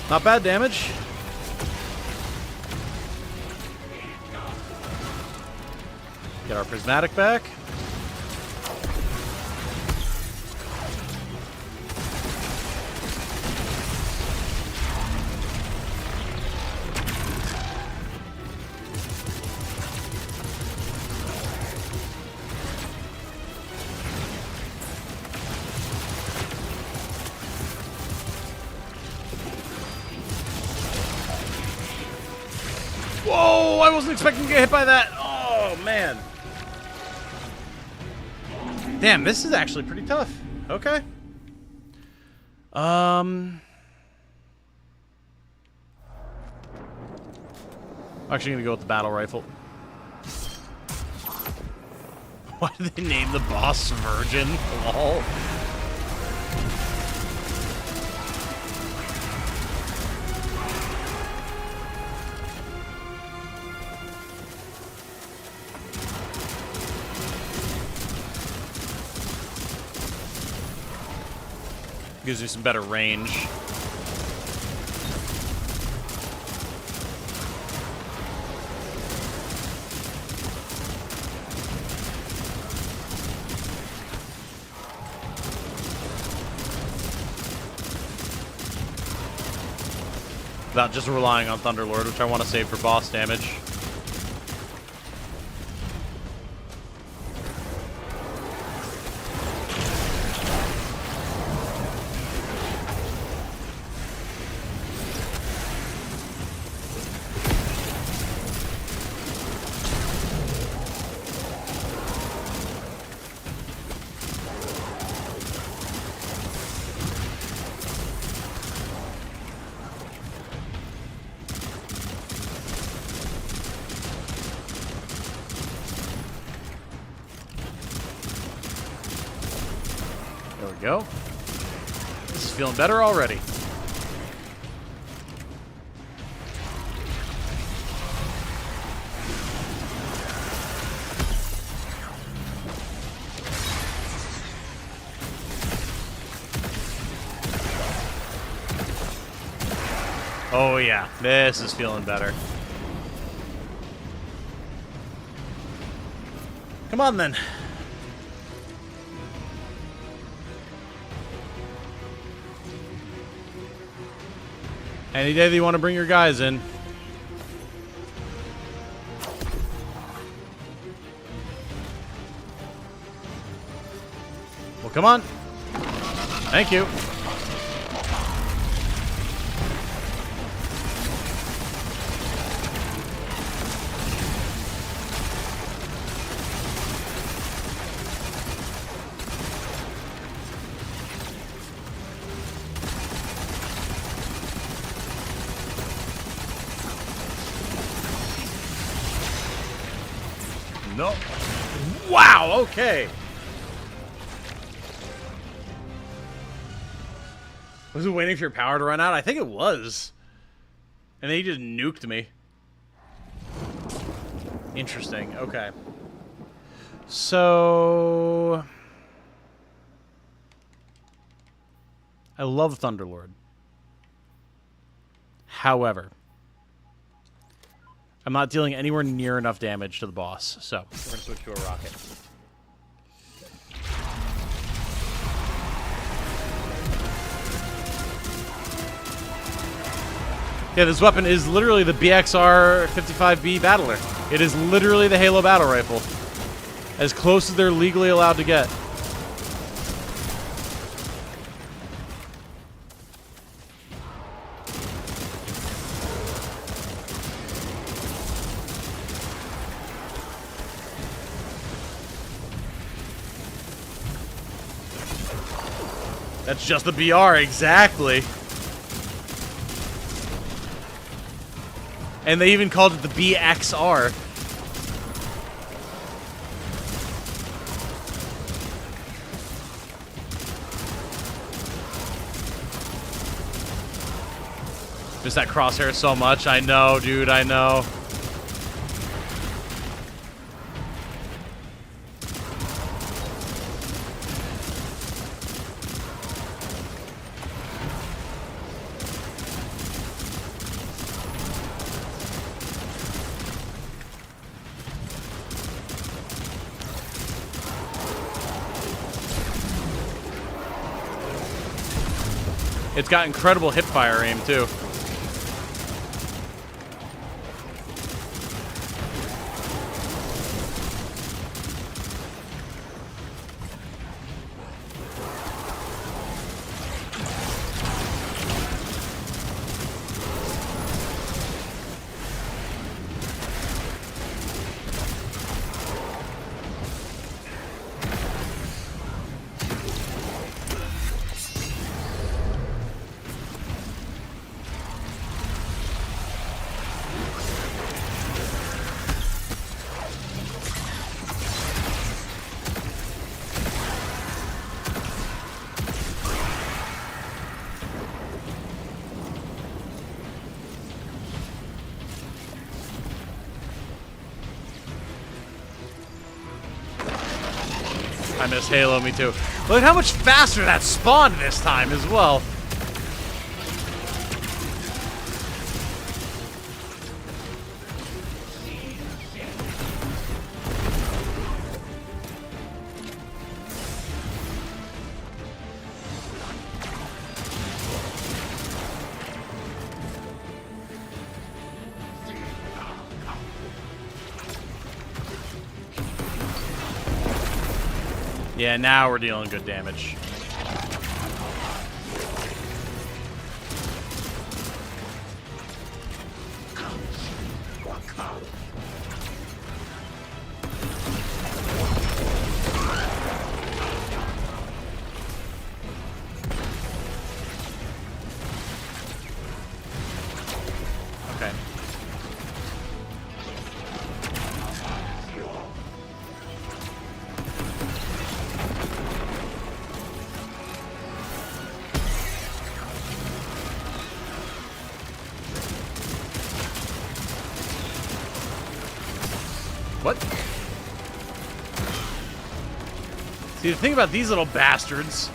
A: Not bad damage. Get our prismatic back. Whoa! I wasn't expecting to get hit by that. Oh, man. Damn, this is actually pretty tough. Okay. Actually gonna go with the battle rifle. Why did they name the boss Virgin? Lol. Gives me some better range. Without just relying on Thunderlord, which I want to save for boss damage. There we go. This is feeling better already. Oh yeah, this is feeling better. Come on then. Any day that you want to bring your guys in. Well, come on. Thank you. No. Wow, okay. Was it waiting for your power to run out? I think it was. And then he just nuked me. Interesting, okay. So... I love Thunderlord. However... I'm not dealing anywhere near enough damage to the boss, so we're going to switch to a rocket. Yeah, this weapon is literally the BXR 55B Battler. It is literally the Halo battle rifle. As close as they're legally allowed to get. That's just the BR, exactly. And they even called it the BXR. Miss that crosshair so much. I know, dude, I know. It's got incredible hip-fire aim, too. I miss Halo, me too. Look how much faster that spawned this time as well. Yeah, now we're dealing good damage. Okay. What? See, the thing about these little bastards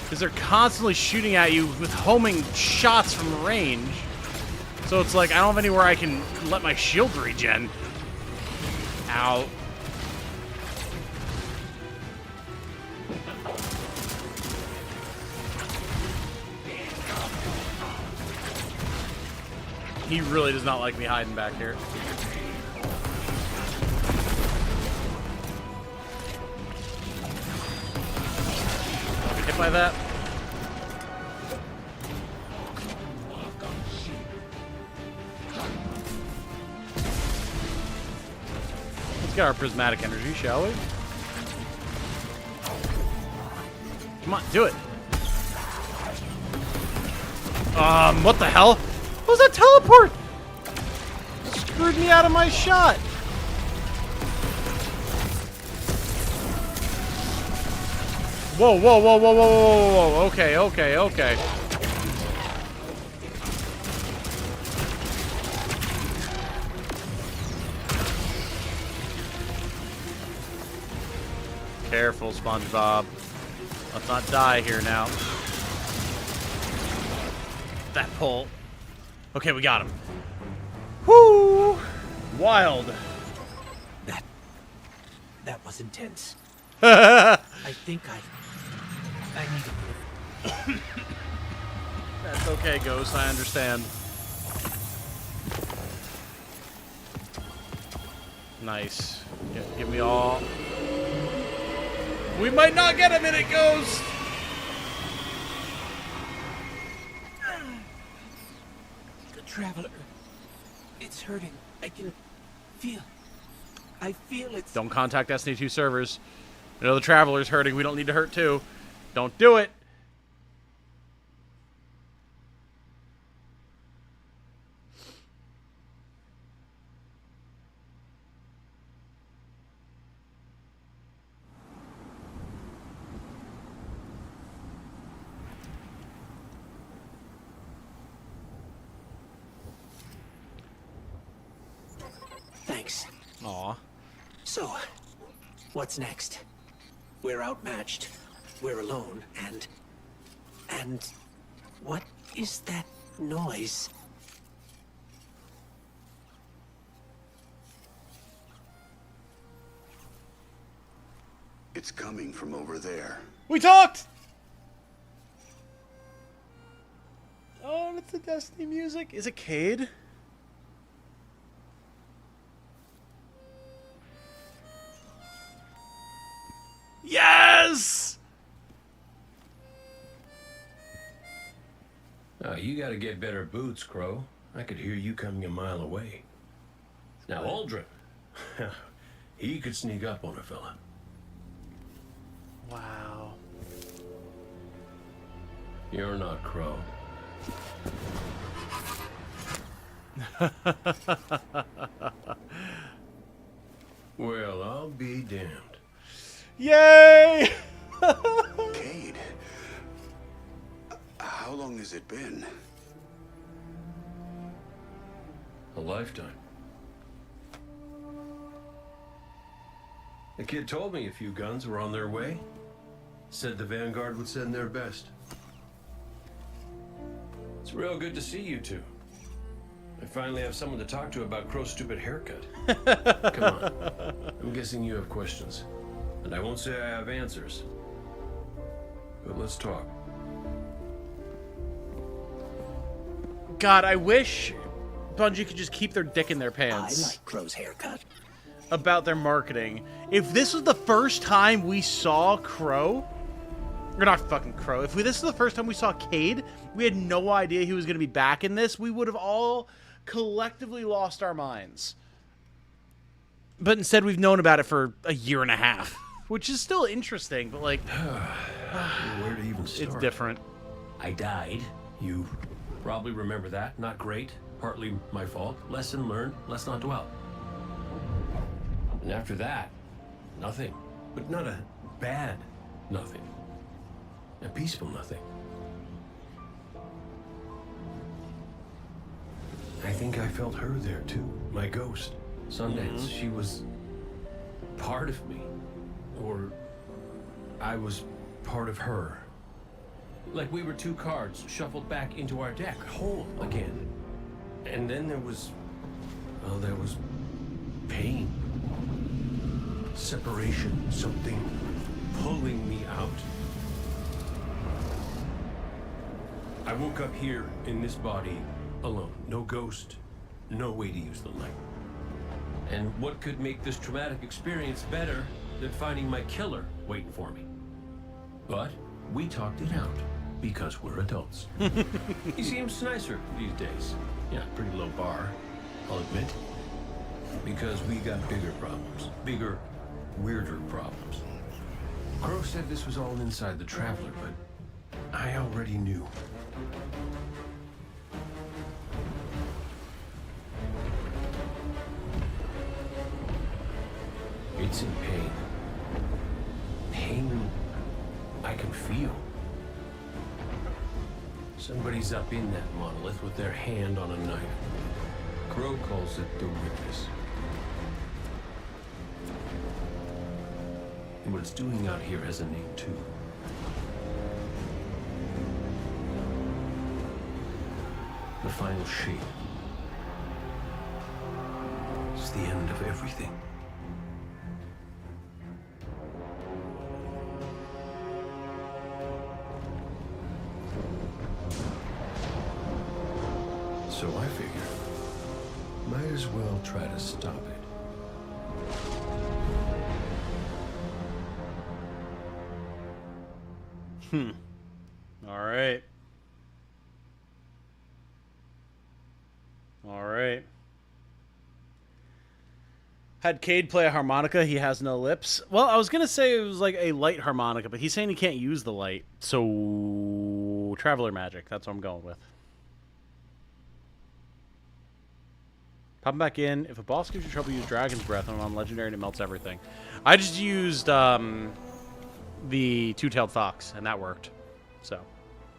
A: is they're constantly shooting at you with homing shots from range. So it's like, I don't have anywhere I can let my shield regen. Ow. He really does not like me hiding back here. Hit by that. Let's get our prismatic energy, shall we? Come on, do it. What the hell? What was that teleport? Screwed me out of my shot. Whoa, whoa, whoa, whoa, whoa, whoa, whoa, okay, okay, okay. Careful, SpongeBob. Let's not die here now. That pull. Okay, we got him. Whoo! Wild.
C: That was intense. I think I need a
A: That's okay, Ghost. I understand. Nice. Give me all. We might not get him in it, Ghost!
C: The Traveler. It's hurting. I can feel. I feel it.
A: Don't contact Destiny 2 servers. You know the Traveler's hurting. We don't need to hurt too. Don't do it.
C: Thanks.
A: Aw.
C: So, what's next? We're outmatched. We're alone, and what is that noise?
F: It's coming from over there.
A: We talked! Oh, it's the Destiny music. Is it Cade? Yes!
H: Oh, you gotta get better boots, Crow. I could hear you coming a mile away. Now, Aldrin. He could sneak up on a fella.
A: Wow.
H: You're not Crow. Well, I'll be damned.
A: Yay!
F: Cade, how long has it been?
H: A lifetime. The kid told me a few guns were on their way. Said the Vanguard would send their best. It's real good to see you two. I finally have someone to talk to about Crow's stupid haircut. Come on. I'm guessing you have questions. And I won't say I have answers. But let's talk.
A: God, I wish Bungie could just keep their dick in their
C: I
A: pants
C: like Crow's haircut.
A: about their marketing. If this was the first time we saw Crow, or not fucking Crow, if this is the first time we saw Cade, we had no idea he was going to be back in this, we would have all collectively lost our minds. But instead, we've known about it for a year and a half, which is still interesting, but like,
H: Where to even start?
A: it's different.
H: I died. You probably remember that. Not great. Partly my fault. Lesson learned. Let's not dwell. And after that, nothing. But not a bad nothing. A peaceful nothing. I think I felt her there too. My ghost. Sundance. She was part of me. Or I was part of her. Like we were two cards shuffled back into our deck, whole again. And then there was pain. Separation, something pulling me out. I woke up here in this body alone. No ghost, no way to use the light. And what could make this traumatic experience better than finding my killer waiting for me? But we talked it out because we're adults. He seems nicer these days. Yeah, pretty low bar, I'll admit. Because we got bigger problems. Bigger, weirder problems. Crow said this was all inside the Traveler, but I already knew. It's in pain. Pain I can feel. Somebody's up in that monolith with their hand on a knife. Crow calls it the witness. And what it's doing out here has a name too. The final shape. It's the end of everything. So I figured, might as well try to stop it.
A: All right. All right. Had Cade play a harmonica, he has no lips. Well, I was going to say it was like a light harmonica, but he's saying he can't use the light. So, Traveler magic. That's what I'm going with. Pop him back in. If a boss gives you trouble, use Dragon's Breath on Legendary and it melts everything. I just used the Two-Tailed Fox, and that worked. So,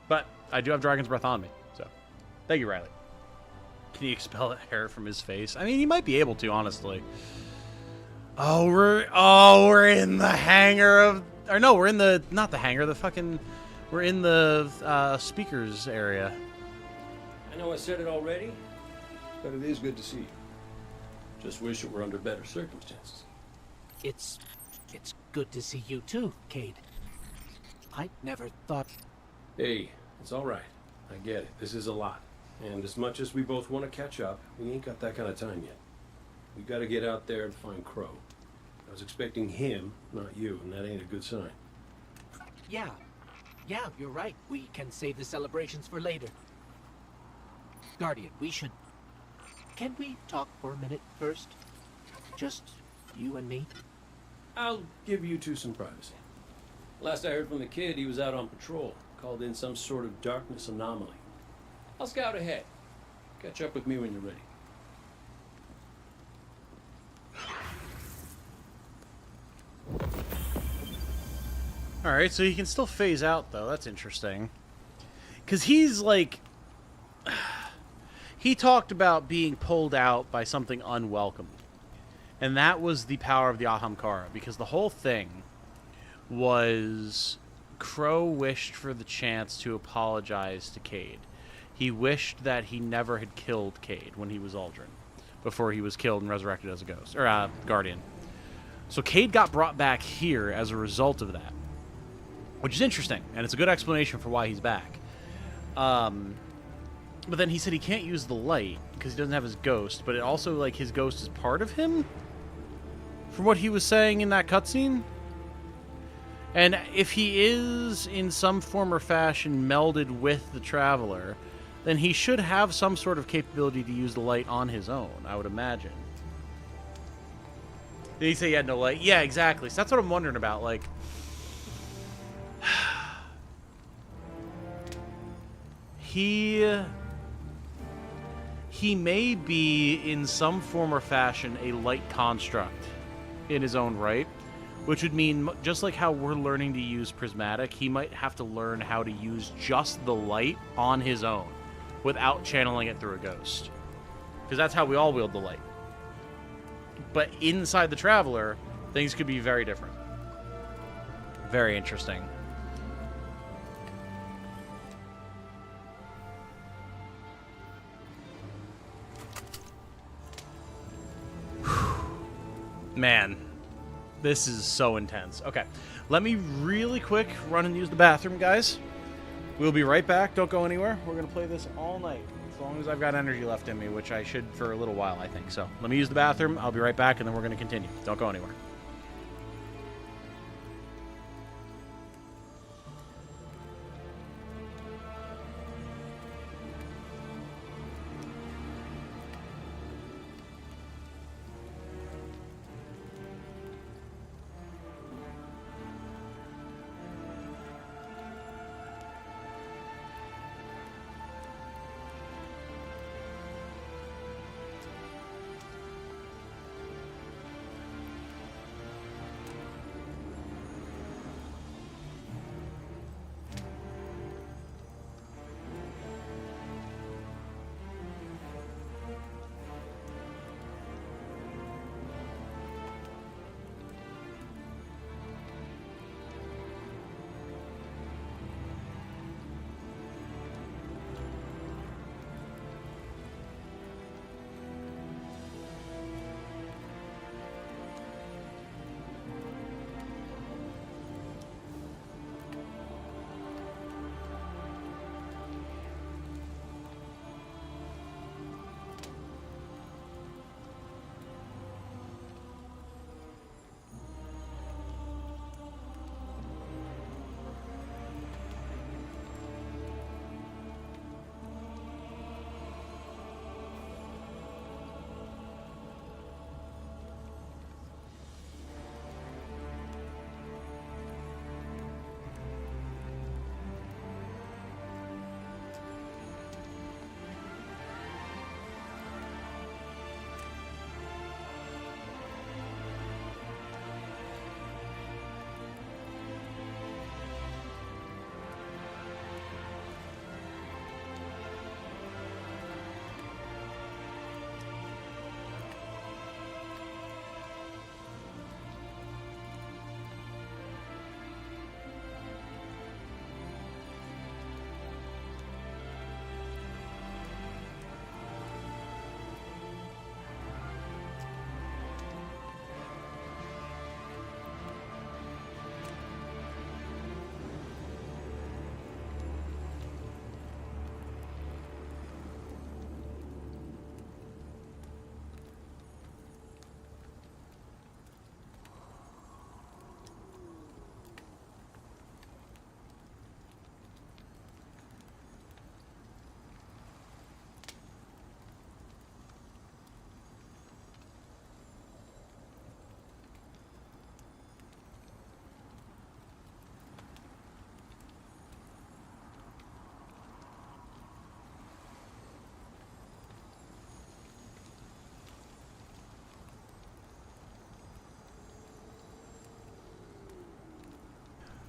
A: but I do have Dragon's Breath on me. So, thank you, Riley. Can you expel hair from his face? I mean, he might be able to, honestly. Oh, we're in the hangar of, or no, we're in the, not the hangar, the fucking, we're in the speakers area.
H: I know I said it already, but it is good to see you. Just wish it were under better circumstances.
C: It's good to see you too, Cade. I never thought...
H: Hey, it's all right. I get it. This is a lot. And as much as we both want to catch up, we ain't got that kind of time yet. We got to get out there and find Crow. I was expecting him, not you, and that ain't a good sign.
C: Yeah, you're right. We can save the celebrations for later. Guardian, we should... Can we talk for a minute first? Just you and me?
H: I'll give you two some privacy. Last I heard from the kid, he was out on patrol, called in some sort of darkness anomaly. I'll scout ahead. Catch up with me when you're ready.
A: Alright, so he can still phase out, though. That's interesting. Because he's, like... He talked about being pulled out by something unwelcome. And that was the power of the Ahamkara. Because the whole thing was Crow wished for the chance to apologize to Cade. He wished that he never had killed Cade when he was Aldrin, before he was killed and resurrected as a ghost, or guardian. So Cade got brought back here as a result of that, which is interesting, and it's a good explanation for why he's back. But then he said he can't use the light because he doesn't have his ghost, but it also, like, his ghost is part of him? From what he was saying in that cutscene? And if he is, in some form or fashion, melded with the Traveler, then he should have some sort of capability to use the light on his own, I would imagine. Did he say he had no light? Yeah, exactly. So that's what I'm wondering about, like... He may be, in some form or fashion, a light construct in his own right, which would mean, just like how we're learning to use prismatic, he might have to learn how to use just the light on his own without channeling it through a ghost. Because that's how we all wield the light. But inside the Traveler, things could be very different. Very interesting. Man, this is so intense. Okay, let me really quick run and use the bathroom, guys. We'll be right back. Don't go anywhere. We're going to play this all night, as long as I've got energy left in me, which I should for a little while, I think. So let me use the bathroom. I'll be right back, and then we're going to continue. Don't go anywhere.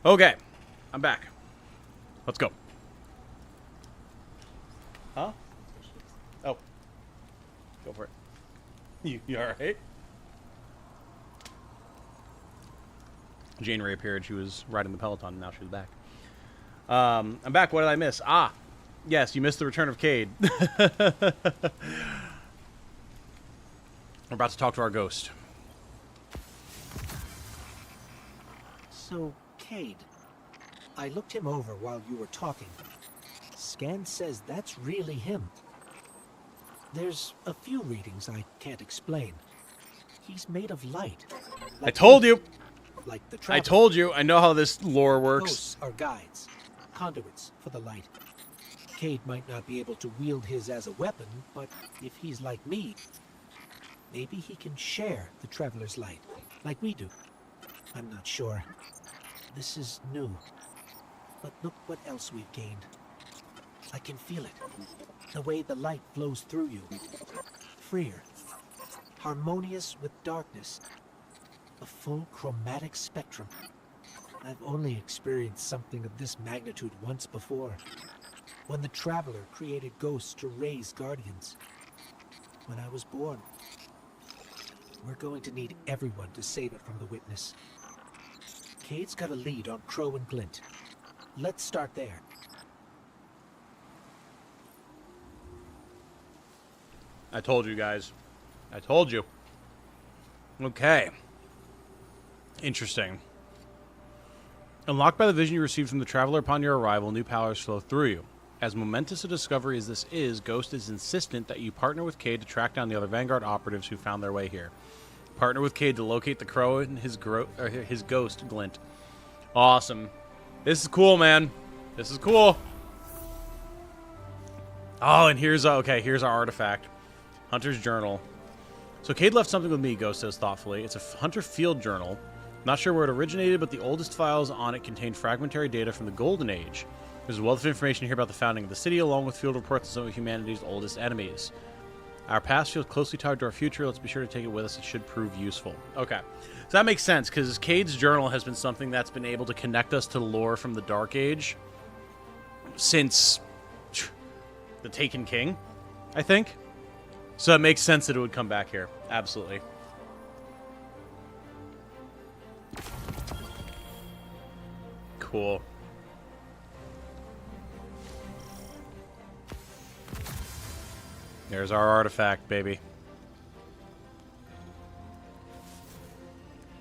A: Okay, I'm back. Let's go. Huh? Oh. Go for it. You alright? Jane reappeared. She was riding the Peloton, and now she's back. I'm back. What did I miss? Ah, yes, you missed the return of Cade. We're about to talk to our ghost.
C: So, Cade, I looked him over while you were talking. Scan says that's really him. There's a few readings I can't explain. He's made of light.
A: I told you.
C: Like the
A: I
C: Traveler.
A: told you. I know how this lore works.
C: Ghosts are guides, conduits for the light. Cade might not be able to wield his as a weapon, but if he's like me, maybe he can share the Traveler's light, like we do. I'm not sure. This is new. But look what else we've gained. I can feel it. The way the light flows through you. Freer. Harmonious with darkness. A full chromatic spectrum. I've only experienced something of this magnitude once before. When the Traveler created ghosts to raise guardians. When I was born. We're going to need everyone to save it from the Witness. Cade's got a lead on Crow and Glint. Let's start there.
A: I told you guys. I told you. Okay. Interesting. Unlocked by the vision you received from the Traveler upon your arrival, new powers flow through you. As momentous a discovery as this is, Ghost is insistent that you partner with Cade to track down the other Vanguard operatives who found their way here. Partner with Cade to locate the Crow and his ghost, Glint. Awesome. This is cool, man. This is cool. Oh, and here's our artifact. Hunter's Journal. So Cade left something with me, Ghost says thoughtfully. It's a Hunter Field Journal. Not sure where it originated, but the oldest files on it contain fragmentary data from the Golden Age. There's a wealth of information here about the founding of the city, along with field reports of some of humanity's oldest enemies. Our past feels closely tied to our future. Let's be sure to take it with us. It should prove useful. Okay. So that makes sense, because Cade's journal has been something that's been able to connect us to the lore from the Dark Age since the Taken King, I think. So it makes sense that it would come back here. Absolutely. Cool. There's our artifact, baby.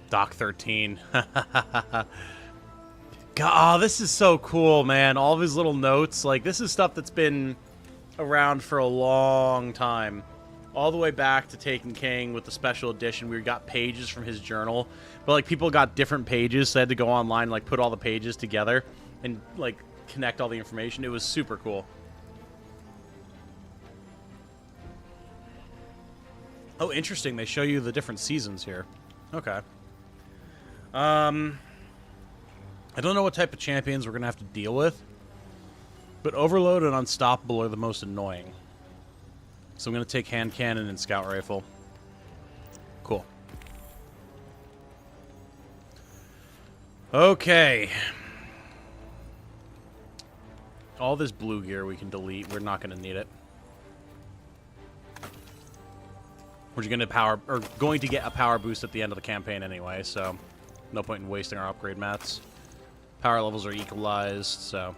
A: Doc 13. God, oh, this is so cool, man. All of his little notes. Like, this is stuff that's been around for a long time. All the way back to Taken King with the special edition. We got pages from his journal. But, like, people got different pages, so they had to go online and, like, put all the pages together and, like, connect all the information. It was super cool. Oh, interesting. They show you the different seasons here. Okay. I don't know what type of champions we're going to have to deal with. But Overload and Unstoppable are the most annoying. So I'm going to take Hand Cannon and Scout Rifle. Cool. Okay. All this blue gear we can delete. We're not going to need it. We're just going to get a power boost at the end of the campaign anyway, so no point in wasting our upgrade mats. Power levels are equalized, so.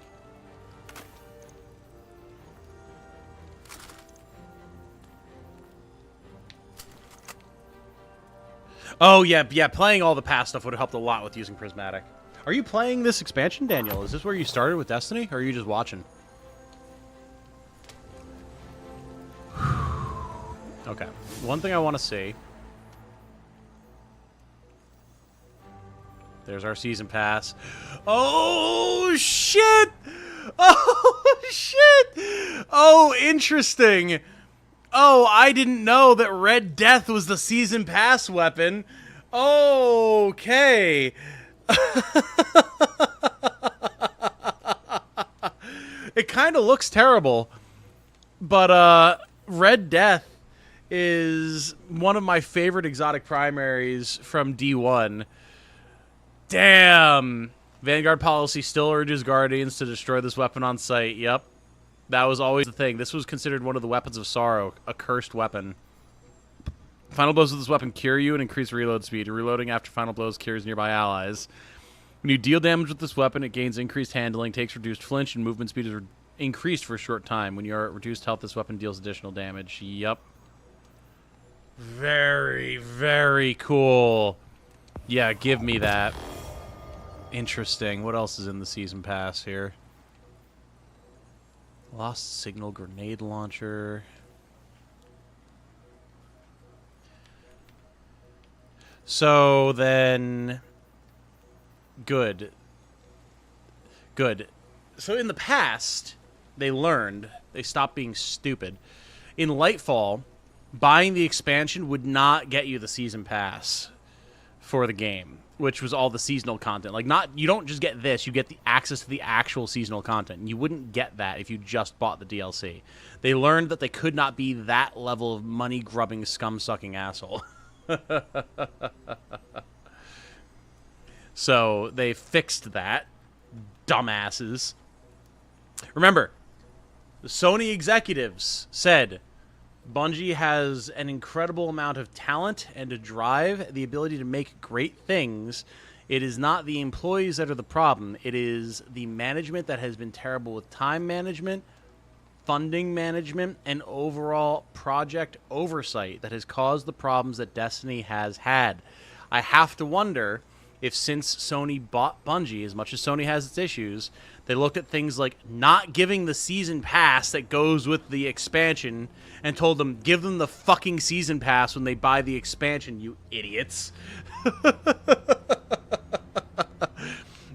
A: Oh, yeah, playing all the past stuff would have helped a lot with using Prismatic. Are you playing this expansion, Daniel? Is this where you started with Destiny, or are you just watching? Okay. One thing I want to see. There's our season pass. Oh, shit! Oh, shit! Oh, interesting. Oh, I didn't know that Red Death was the season pass weapon. Okay. It kind of looks terrible. But, Red Death is one of my favorite exotic primaries from D1. Damn. Vanguard policy still urges Guardians to destroy this weapon on sight. Yep. That was always the thing. This was considered one of the weapons of sorrow, a cursed weapon. Final blows with this weapon cure you and increase reload speed. Reloading after final blows cures nearby allies. When you deal damage with this weapon, it gains increased handling, takes reduced flinch, and movement speed is increased for a short time. When you are at reduced health, this weapon deals additional damage. Yup. Very, very cool. Yeah, give me that. Interesting. What else is in the season pass here? Lost signal grenade launcher. So then, good. Good. So in the past, they learned, they stopped being stupid. In Lightfall, buying the expansion would not get you the season pass for the game, which was all the seasonal content. Like, you don't just get this, you get the access to the actual seasonal content. You wouldn't get that if you just bought the DLC. They learned that they could not be that level of money-grubbing, scum-sucking asshole. So they fixed that. Dumbasses. Remember, the Sony executives said Bungie has an incredible amount of talent and a drive, the ability to make great things. It is not the employees that are the problem. It is the management that has been terrible with time management, funding management, and overall project oversight that has caused the problems that Destiny has had. I have to wonder if, since Sony bought Bungie, as much as Sony has its issues, they looked at things like not giving the season pass that goes with the expansion and told them, give them the fucking season pass when they buy the expansion, you idiots.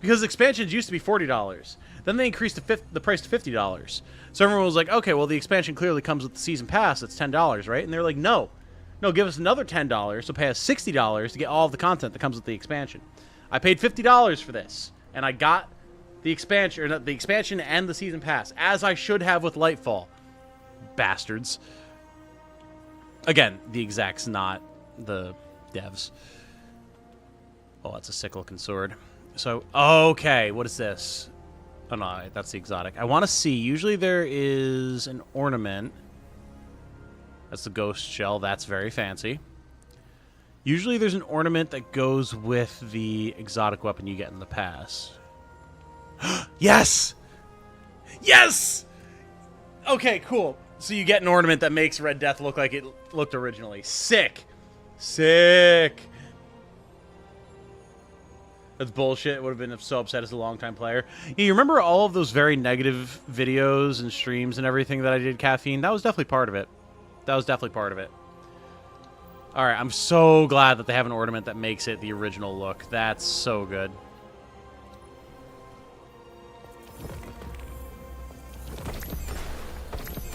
A: Because expansions used to be $40. Then they increased the price to $50. So everyone was like, okay, well, the expansion clearly comes with the season pass. It's $10, right? And they're like, no, give us another $10, so pay us $60 to get all of the content that comes with the expansion. I paid $50 for this, and I got the expansion, or not, the expansion and the season pass, as I should have with Lightfall. Bastards. Again, the execs, not the devs. Oh, that's a sick-looking sword. So, okay, what is this? Oh, no, that's the exotic. I want to see. Usually there is an ornament. That's the ghost shell. That's very fancy. Usually there's an ornament that goes with the exotic weapon you get in the pass. Yes! Yes! Okay, cool. So you get an ornament that makes Red Death look like it looked originally. Sick! Sick! That's bullshit. It would have been so upset as a longtime player. Yeah, you remember all of those very negative videos and streams and everything that I did, Caffeine? That was definitely part of it. That was definitely part of it. Alright, I'm so glad that they have an ornament that makes it the original look. That's so good.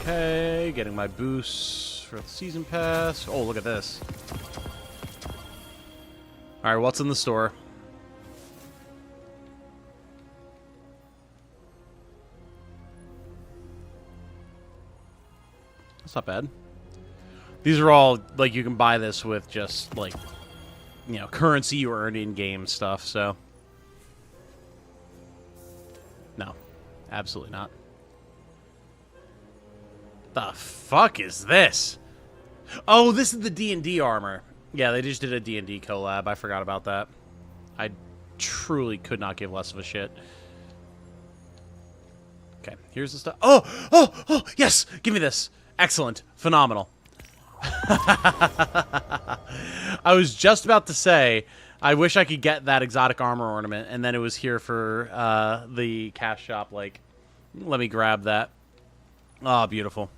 A: Okay, getting my boosts for the season pass. Oh, look at this. Alright, what's in the store? That's not bad. These are all, like, you can buy this with just, like, you know, currency you earn in-game stuff, so. No. Absolutely not. The fuck is this? Oh, this is the D&D armor. Yeah, they just did a D&D collab. I forgot about that. I truly could not give less of a shit. Okay, here's the stuff. Oh, yes! Give me this. Excellent. Phenomenal. I was just about to say, I wish I could get that exotic armor ornament, and then it was here for the cash shop. Like, let me grab that. Oh, beautiful.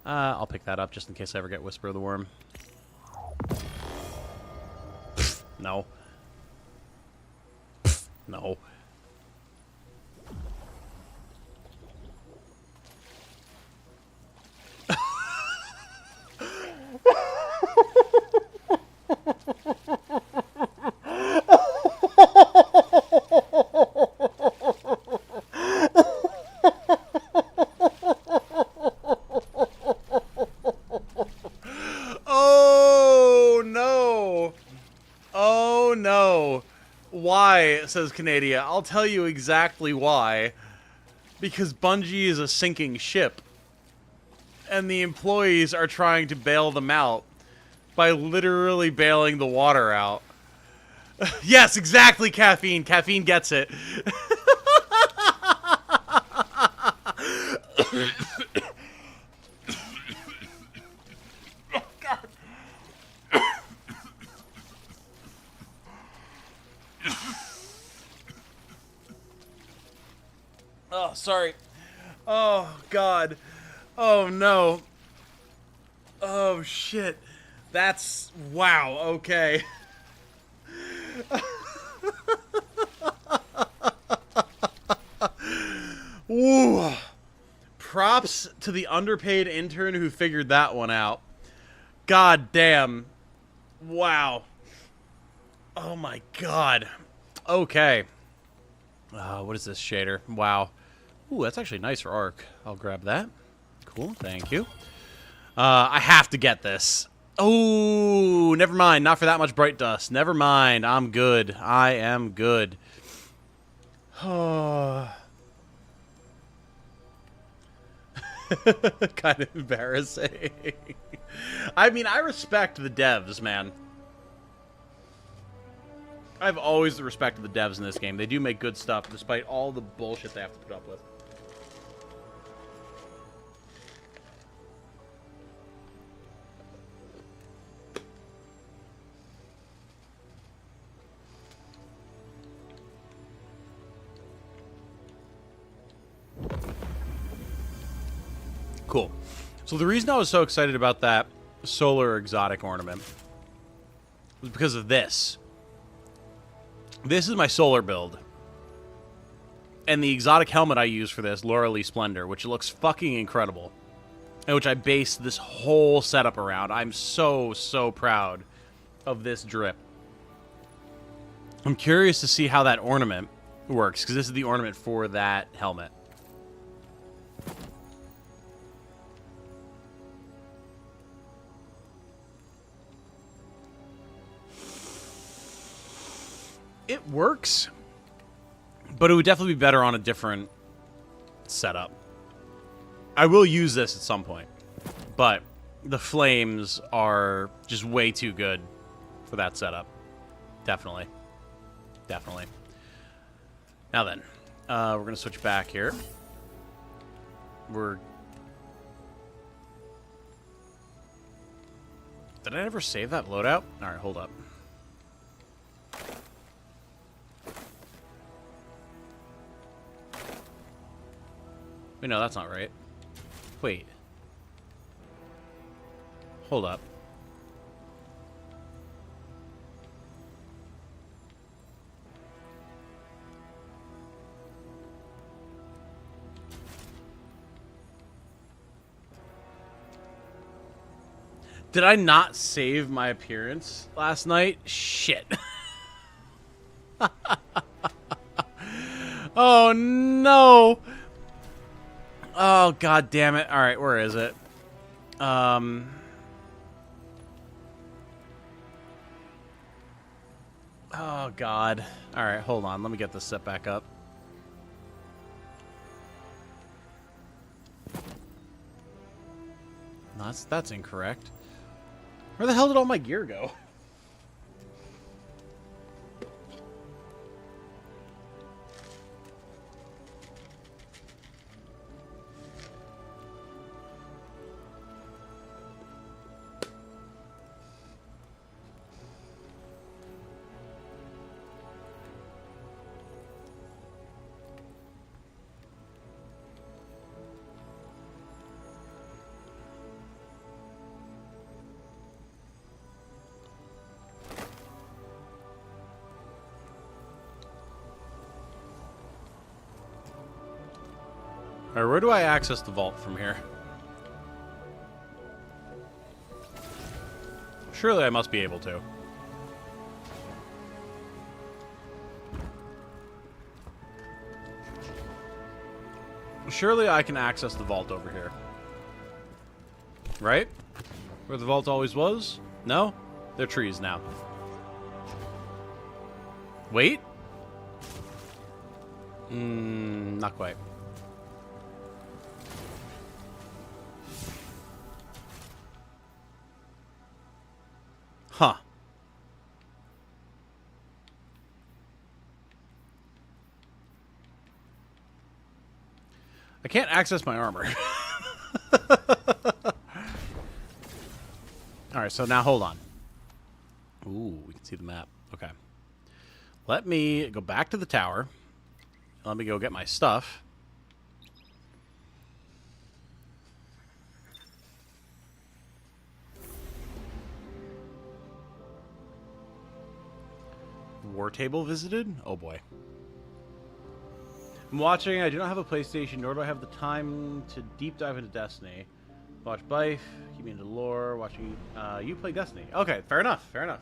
A: I'll pick that up just in case I ever get Whisper of the Worm. No. No. Why, says Canada. I'll tell you exactly why. Because Bungie is a sinking ship. And the employees are trying to bail them out. by literally bailing the water out. Yes, exactly, Caffeine. Caffeine gets it. Oh, sorry. Oh, God. Oh, no. Oh, shit. That's... Wow, okay. Ooh. Props to the underpaid intern who figured that one out. God damn. Wow. Oh, my God. Okay. What is this shader? Wow. Ooh, that's actually nice for Arc. I'll grab that. Cool, thank you. I have to get this. Oh, never mind. Not for that much bright dust. Never mind. I'm good. I am good. Oh. Kind of embarrassing. I mean, I respect the devs, man. I've always respected the devs in this game. They do make good stuff, despite all the bullshit they have to put up with. Cool. So the reason I was so excited about that solar exotic ornament was because of this. This is my solar build. And the exotic helmet I use for this, Laura Lee Splendor, which looks fucking incredible. And which I based this whole setup around. I'm so, so proud of this drip. I'm curious to see how that ornament works, because this is the ornament for that helmet. It works, but it would definitely be better on a different setup. I will use this at some point, but the flames are just way too good for that setup. Definitely. Definitely. Now then, we're going to switch back here. Did I ever save that loadout? All right, hold up. Wait, no, that's not right. Wait. Hold up. Did I not save my appearance last night? Shit. Oh, no. Oh, god damn it. Alright, where is it? Oh, god. Alright, hold on. Let me get this set back up. No, that's incorrect. Where the hell did all my gear go? Alright, where do I access the vault from here? Surely I must be able to. Surely I can access the vault over here. Right? Where the vault always was? No? They're trees now. Wait? Not quite. Huh. I can't access my armor. Alright, so now hold on. Ooh, we can see the map. Okay. Let me go back to the tower. Let me go get my stuff. War table visited? Oh boy. I'm watching. I do not have a PlayStation, nor do I have the time to deep dive into Destiny. Watch Bife, keep me into lore, watching you play Destiny. Okay, fair enough, fair enough.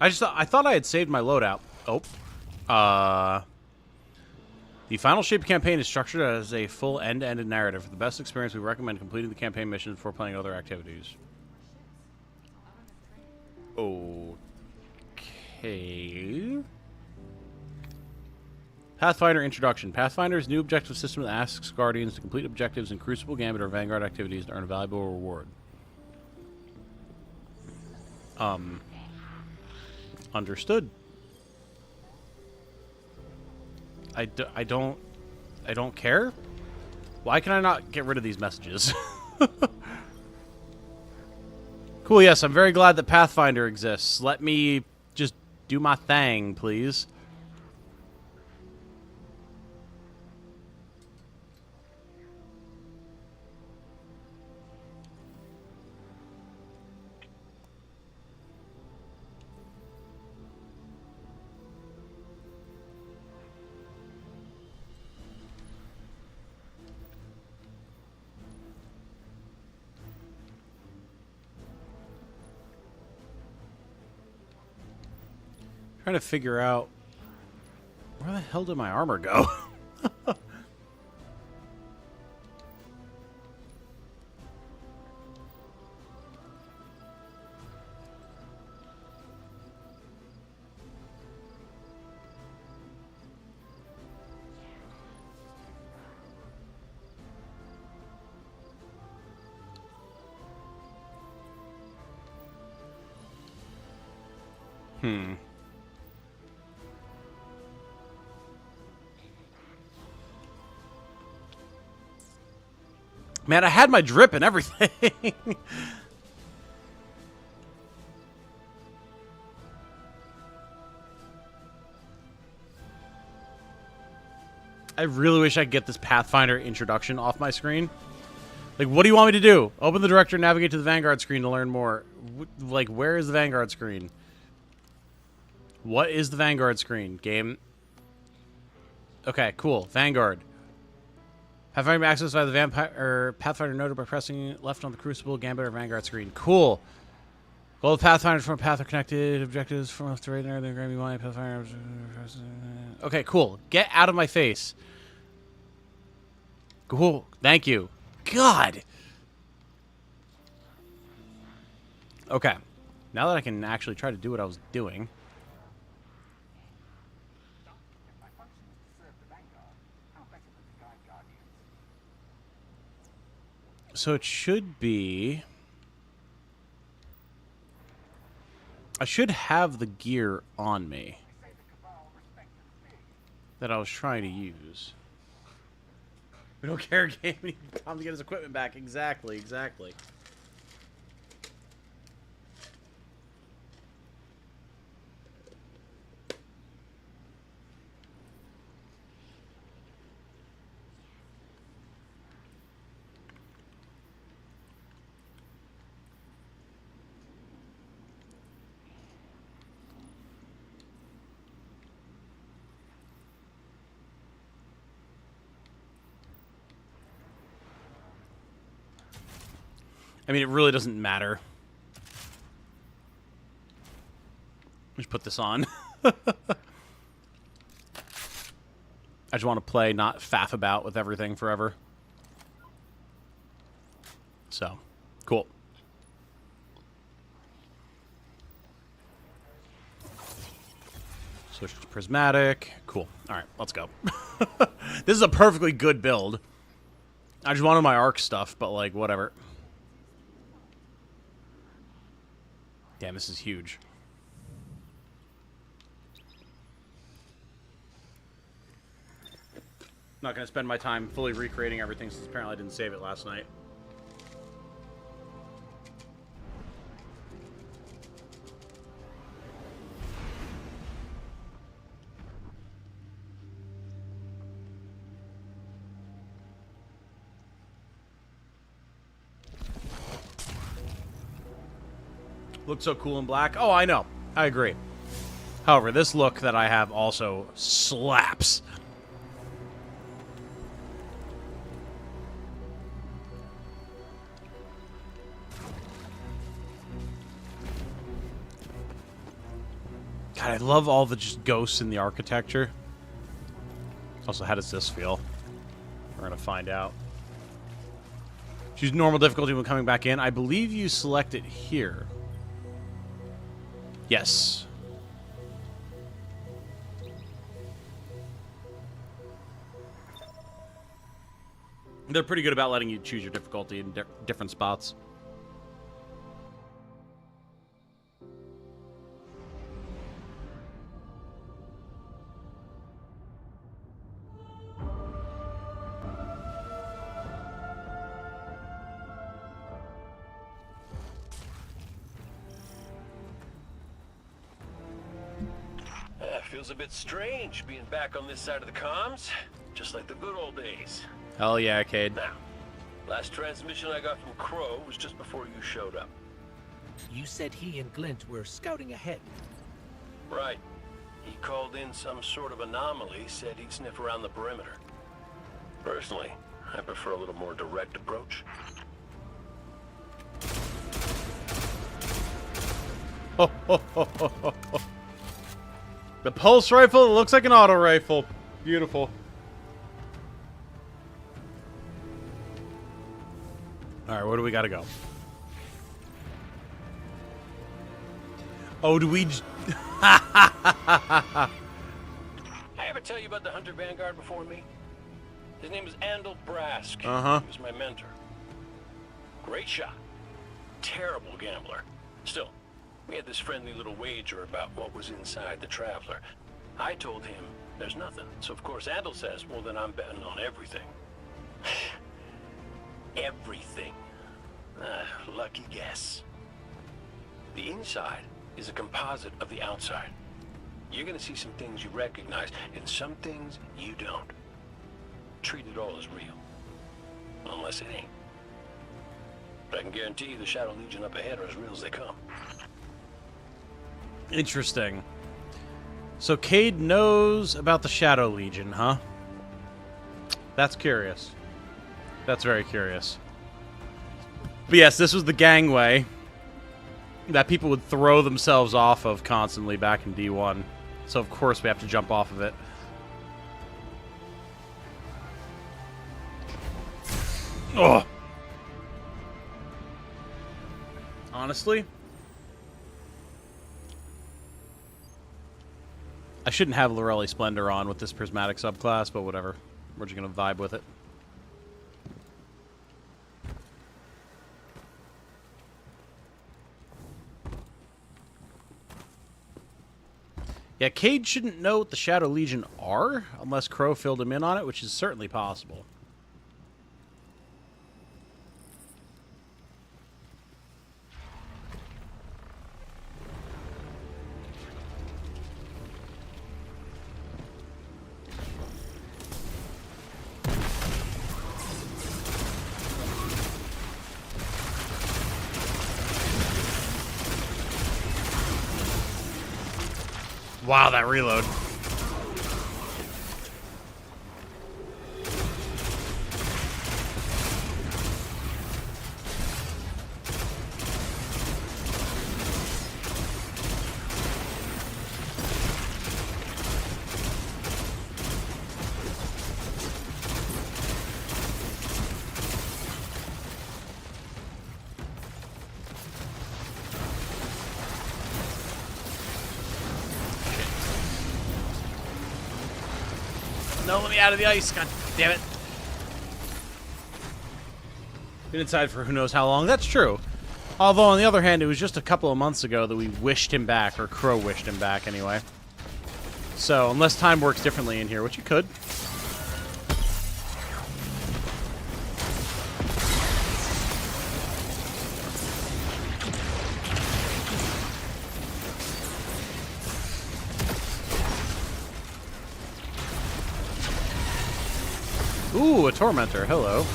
A: I thought I had saved my loadout. Oh. The Final Shape campaign is structured as a full end-to-end narrative. For the best experience, we recommend completing the campaign missions before playing other activities. Okay. Pathfinder Introduction. Pathfinder's new objective system that asks Guardians to complete objectives in Crucible, Gambit, or Vanguard activities to earn a valuable reward. Understood. I don't care. Why can I not get rid of these messages? Cool, yes, I'm very glad that Pathfinder exists. Let me just do my thing, please. Trying to figure out where the hell did my armor go? Man, I had my drip and everything. I really wish I could get this Pathfinder introduction off my screen. Like, what do you want me to do? Open the director and navigate to the Vanguard screen to learn more. Like, where is the Vanguard screen? What is the Vanguard screen? Game. Okay, cool. Vanguard. Pathfinder access via the Pathfinder node by pressing left on the Crucible, Gambit, or Vanguard screen. Cool. Goal of Pathfinder from Path are connected. Objectives from left to right there. They're going to be one. Pathfinder. Okay, cool. Get out of my face. Cool. Thank you. God. Okay. Now that I can actually try to do what I was doing. So it should be... I should have the gear on me that I was trying to use. We don't care, game. We need Tom to get his equipment back. Exactly, exactly. I mean, it really doesn't matter. Just put this on. I just want to play, not faff about with everything forever. So, cool. Switch to prismatic. Cool. All right, let's go. This is a perfectly good build. I just wanted my arc stuff, but like whatever. Damn, this is huge. Not going to spend my time fully recreating everything since apparently I didn't save it last night. Looks so cool in black. Oh, I know. I agree. However, this look that I have also slaps. God, I love all the just ghosts in the architecture. Also, how does this feel? We're going to find out. Choose normal difficulty when coming back in. I believe you select it here. Yes. They're pretty good about letting you choose your difficulty in different spots.
H: Feels a bit strange being back on this side of the comms, just like the good old days.
A: Hell yeah, Cade.
H: Now, last transmission I got from Crow was just before you showed up.
C: You said he and Glint were scouting ahead.
H: Right. He called in some sort of anomaly, said he'd sniff around the perimeter. Personally, I prefer a little more direct approach.
A: The pulse rifle, it looks like an auto rifle. Beautiful. Alright, where do we gotta go? Oh, do we...
H: I ever tell you about the Hunter Vanguard before me? His name is Andal Brask.
A: Uh-huh.
H: He was my mentor. Great shot. Terrible gambler. Still, we had this friendly little wager about what was inside the Traveler. I told him there's nothing. So of course Andal says, well then I'm betting on everything. Everything. Lucky guess. The inside is a composite of the outside. You're gonna see some things you recognize, and some things you don't. Treat it all as real. Unless it ain't. But I can guarantee you the Shadow Legion up ahead are as real as they come.
A: Interesting. So Cade knows about the Shadow Legion, huh? That's curious. That's very curious. But yes, this was the gangway that people would throw themselves off of constantly back in D1. So of course we have to jump off of it. Oh. Honestly, I shouldn't have Lorelei Splendor on with this prismatic subclass, but whatever. We're just gonna vibe with it. Yeah, Cade shouldn't know what the Shadow Legion are, unless Crow filled him in on it, which is certainly possible. Wow, that reload. No, let me out of the ice. God damn it. Been inside for who knows how long. That's true. Although, on the other hand, it was just a couple of months ago that we wished him back, or Crow wished him back, anyway. So, unless time works differently in here, which it could. Ooh, a Tormentor. Hello.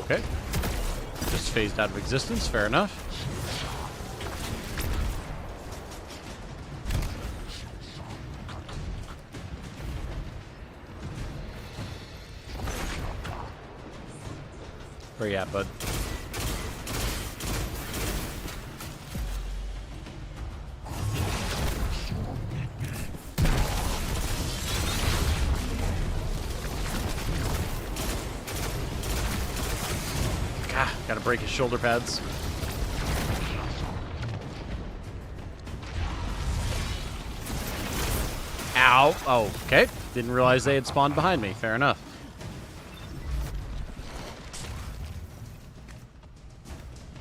A: Okay. Just phased out of existence. Fair enough. Where you at, bud? Gotta break his shoulder pads. Ow. Oh, okay. Didn't realize they had spawned behind me. Fair enough.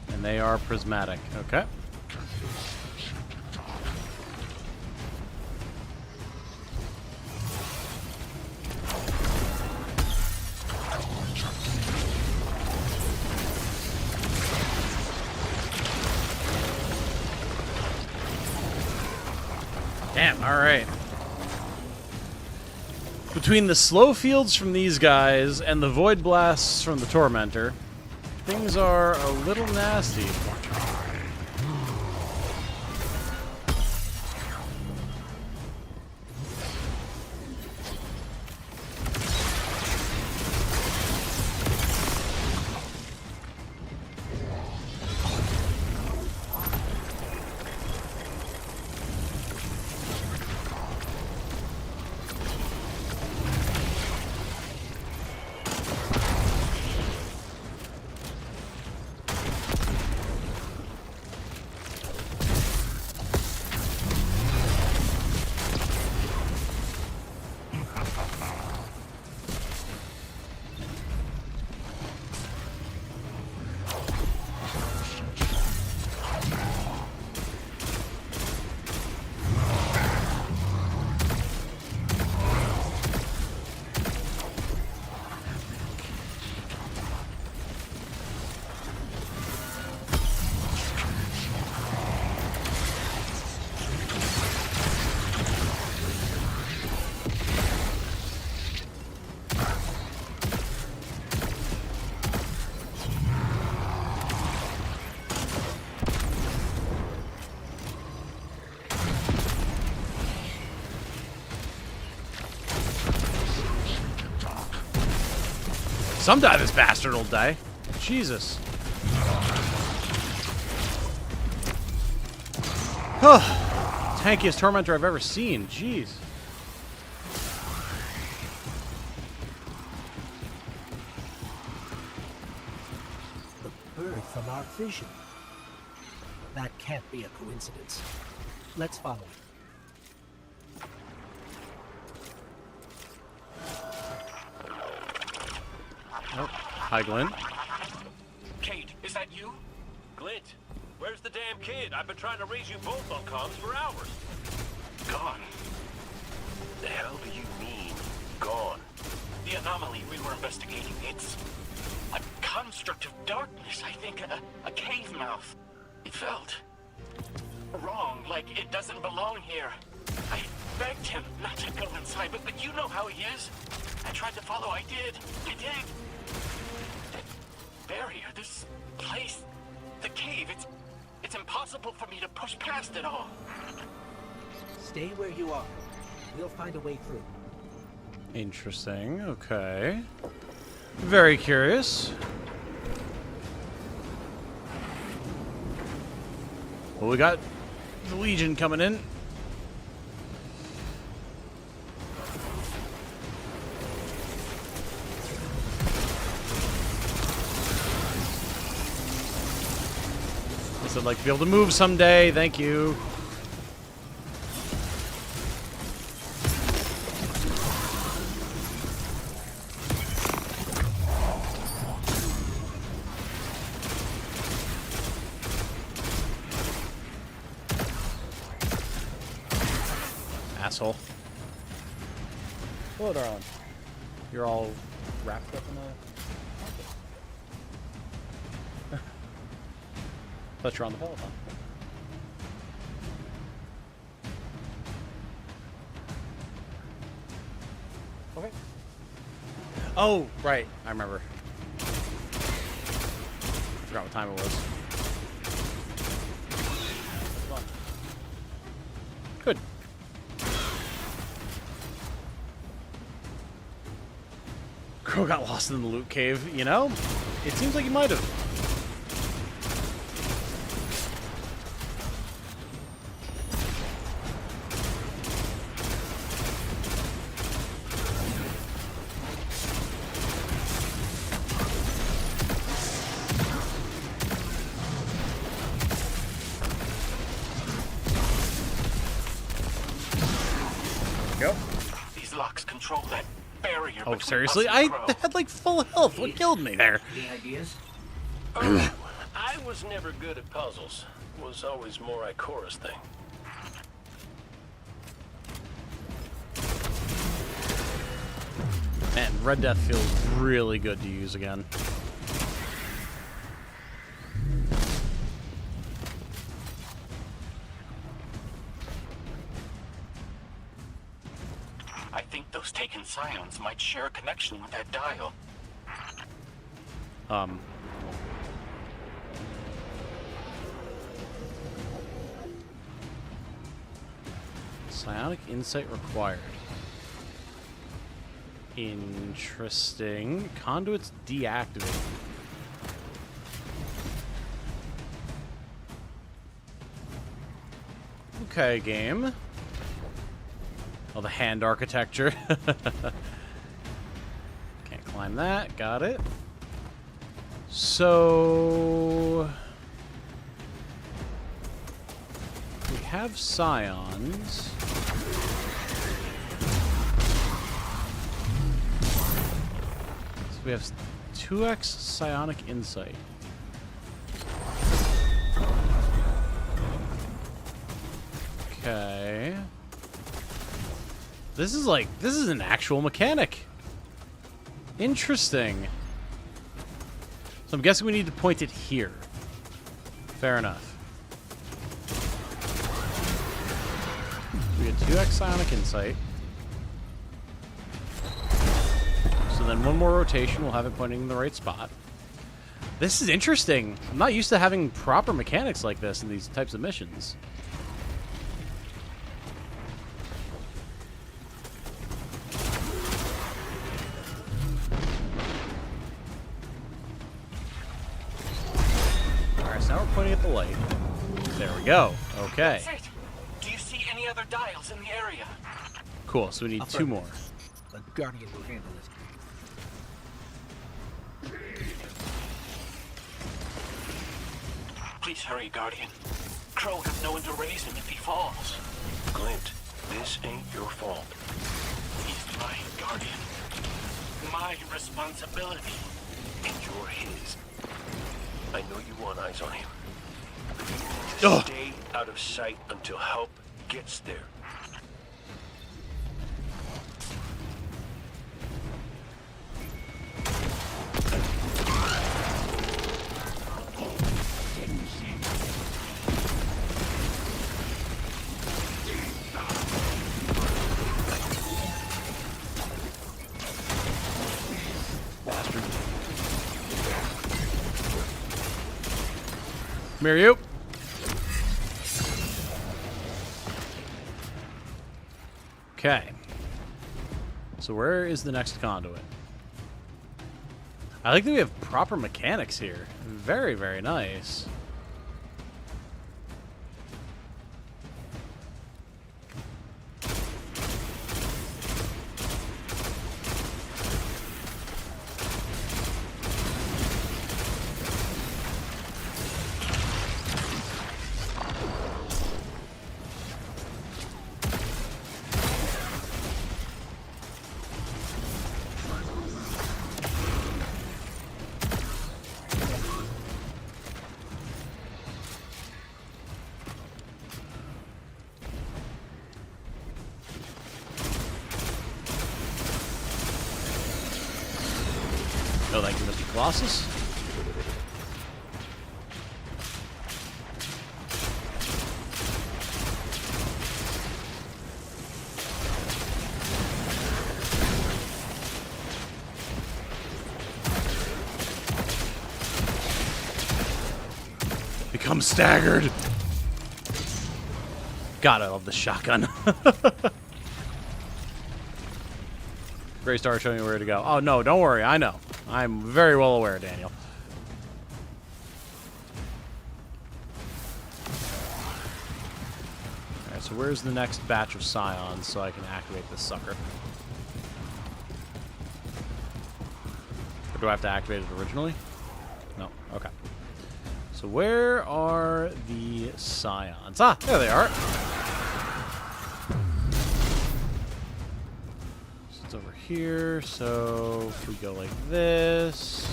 A: And they are prismatic. Okay. Damn, alright. Between the slow fields from these guys and the void blasts from the Tormentor, things are a little nasty. Someday this bastard will die. Jesus. Tankiest Tormentor I've ever seen. Jeez.
C: The bird from our vision. That can't be a coincidence. Let's follow it.
A: Oh, hi, Glenn.
H: Kate, is that you? Glint, where's the damn kid? I've been trying to raise you both on comms for hours. Gone. The hell do you mean, gone?
I: The anomaly we were investigating, it's a construct of darkness, I think, a cave mouth. It felt wrong, like it doesn't belong here. I begged him not to go inside, but you know how he is. I tried to follow, I did. Barrier, this place, the cave, it's impossible for me to push past it all.
C: Stay where you are. We'll find a way through.
A: Interesting. Okay. Very curious. Well, we got the Legion coming in. I'd like to be able to move someday. Thank you. asshole. Hello, darling. You're all wrapped up in a... Thought you're on the Peloton. Okay. Oh, right. I remember. Forgot what time it was. Good. Crow got lost in the loot cave, you know? It seems like he might have. Go.
I: These locks control that barrier.
A: Oh,
I: between
A: seriously?
I: us and
A: I
I: Crow.
A: had like full health. What killed me there?
D: Any ideas?
H: I was never good at puzzles. Was always more Ikora's thing.
A: Man, Red Death feels really good to use again.
I: I think those taken scions might share a connection with that dial.
A: Psionic insight required. Interesting. Conduits deactivated. Okay, game. Oh, the hand architecture. Can't climb that. Got it. So... we have scions. So we have 2x psionic insight. Okay. This is an actual mechanic. Interesting. So I'm guessing we need to point it here. Fair enough. We had 2x psionic insight. So then one more rotation, we'll have it pointing in the right spot. This is interesting. I'm not used to having proper mechanics like this in these types of missions. Alright, so now we're pointing at the light. There we go. Okay.
I: That's it. Do you see any other dials in the area?
A: Cool, so we need 2 more.
C: The Guardian will handle it.
I: Please hurry, Guardian. Crow has no one to raise him if he falls.
H: Glint, this ain't your fault.
I: He's my Guardian. My responsibility.
H: And you're his. I know you want eyes on him.
A: Ugh.
H: Just stay out of sight until help gets there.
A: Come here, you. Okay. So where is the next conduit? I like that we have proper mechanics here. Very, very nice. Oh, thank you, Mr. Colossus. Become staggered. God, I love the shotgun. Gray Star showing me where to go. Oh, no, don't worry. I know. I'm very well aware, Daniel. Alright, so where's the next batch of Scions so I can activate this sucker? Or do I have to activate it originally? No. Okay. So where are the Scions? Ah, there they are. So it's over here. So if we go like this,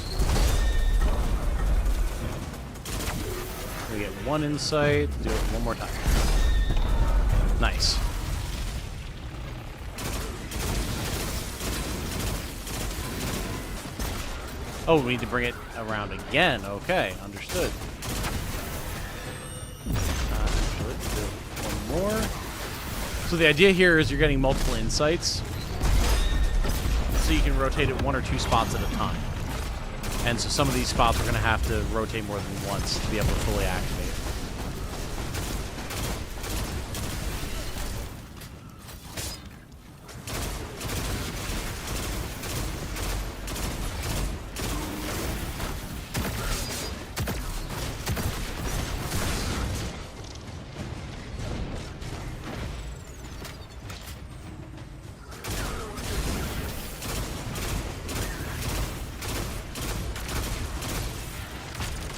A: we get one insight. Do it one more time. Nice. Oh, we need to bring it around again. Okay, understood. One more. So the idea here is you're getting multiple insights, so you can rotate it 1 or 2 spots at a time. And so some of these spots are going to have to rotate more than once to be able to fully activate it.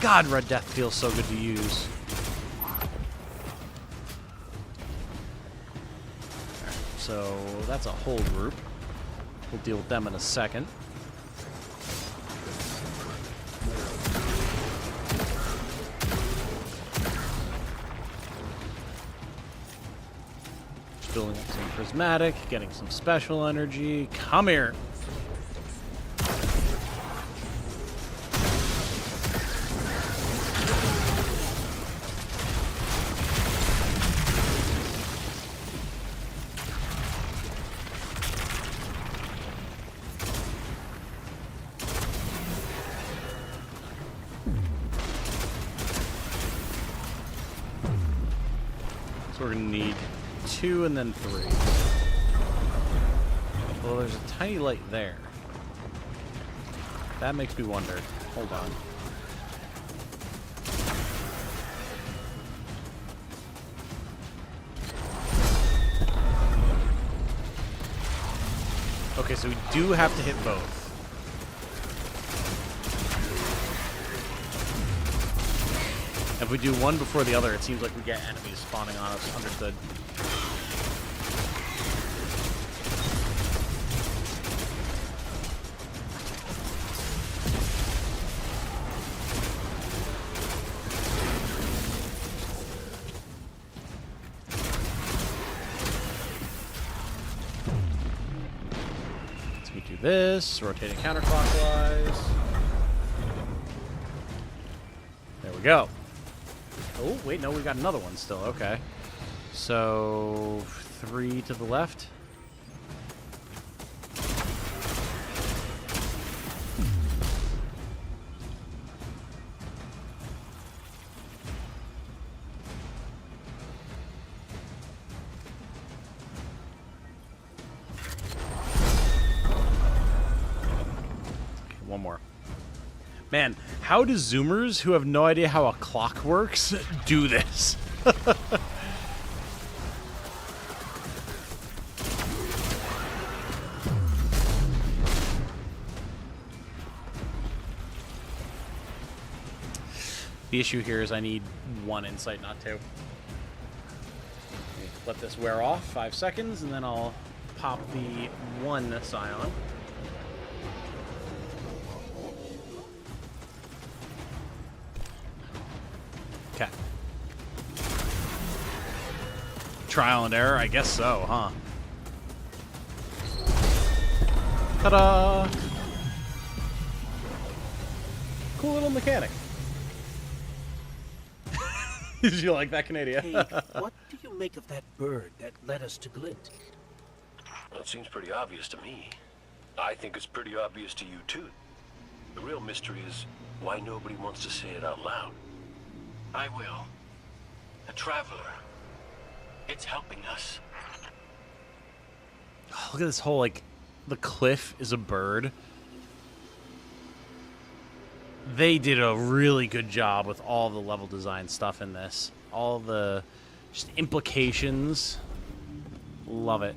A: God, Red Death feels so good to use. Alright, so that's a whole group. We'll deal with them in a second. Just building up some prismatic, getting some special energy. Come here. So we're going to need 2 and then 3. Well, there's a tiny light there. That makes me wonder. Hold on. Okay, so we do have to hit both. If we do one before the other, it seems like we get enemies spawning on us. Understood. So we do this, rotating counterclockwise. There we go. Oh, wait, no, we got another one still. Okay. So, 3 to the left. Okay, one more. Man, how do Zoomers who have no idea how a clock works do this? The issue here is I need 1 insight, not 2. Let this wear off 5 seconds, and then I'll pop the 1 Scion. Okay. Trial and error? I guess so, huh? cool little mechanic. Did you like that, Canadian?
C: Hey, what do you make of that bird that led us to Glint?
H: Well, it seems pretty obvious to me. I think it's pretty obvious to you, too. The real mystery is why nobody wants to say it out loud.
I: I will. A traveler. It's helping us.
A: Oh, look at this whole, like, the cliff is a bird. They did a really good job with all the level design stuff in this. All the just implications. Love it.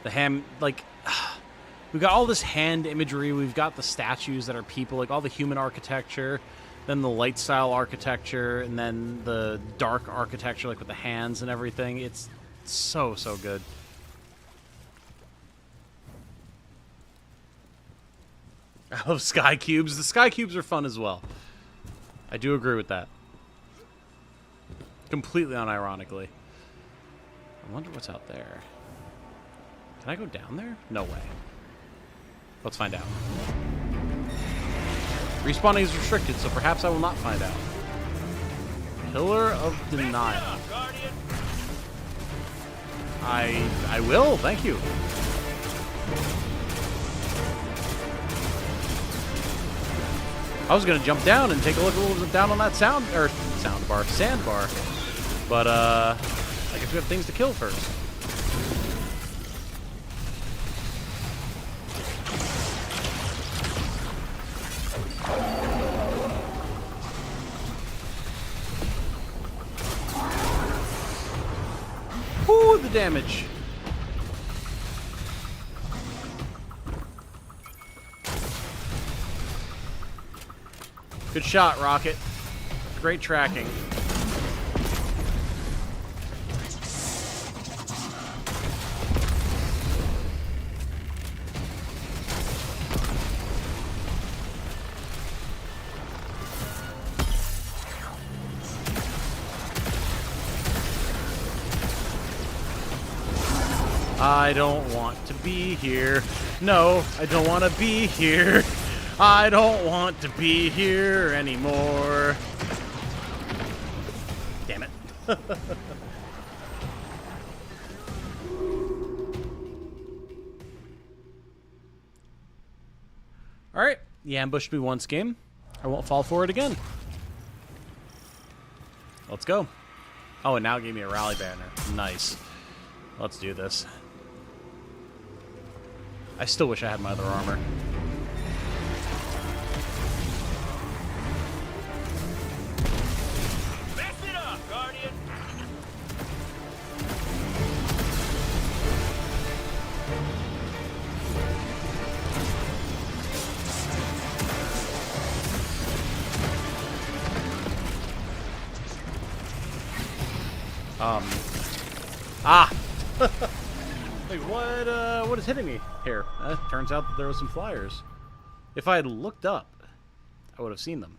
A: The hand, like, we've got all this hand imagery. We've got the statues that are people, like all the human architecture, then the light style architecture, and then the dark architecture, like with the hands and everything. It's so, so good. I love sky cubes. The sky cubes are fun as well. I do agree with that. Completely unironically. I wonder what's out there. Can I go down there? No way. Let's find out. Respawning is restricted, so perhaps I will not find out. Pillar of Denial. I will, thank you. I was gonna jump down and take a look a little bit down on that sandbar. But I guess we have things to kill first. Ooh, the damage. Good shot, Rocket. Great tracking. I don't want to be here. No, I don't want to be here. I don't want to be here anymore. Damn it. Alright, you ambushed me once, game. I won't fall for it again. Let's go. Oh, and now it gave me a rally banner. Nice. Let's do this. I still wish I had my other armor.
I: Mess it up, Guardian!
A: Wait, what is hitting me here? Turns out that there were some flyers. If I had looked up, I would have seen them.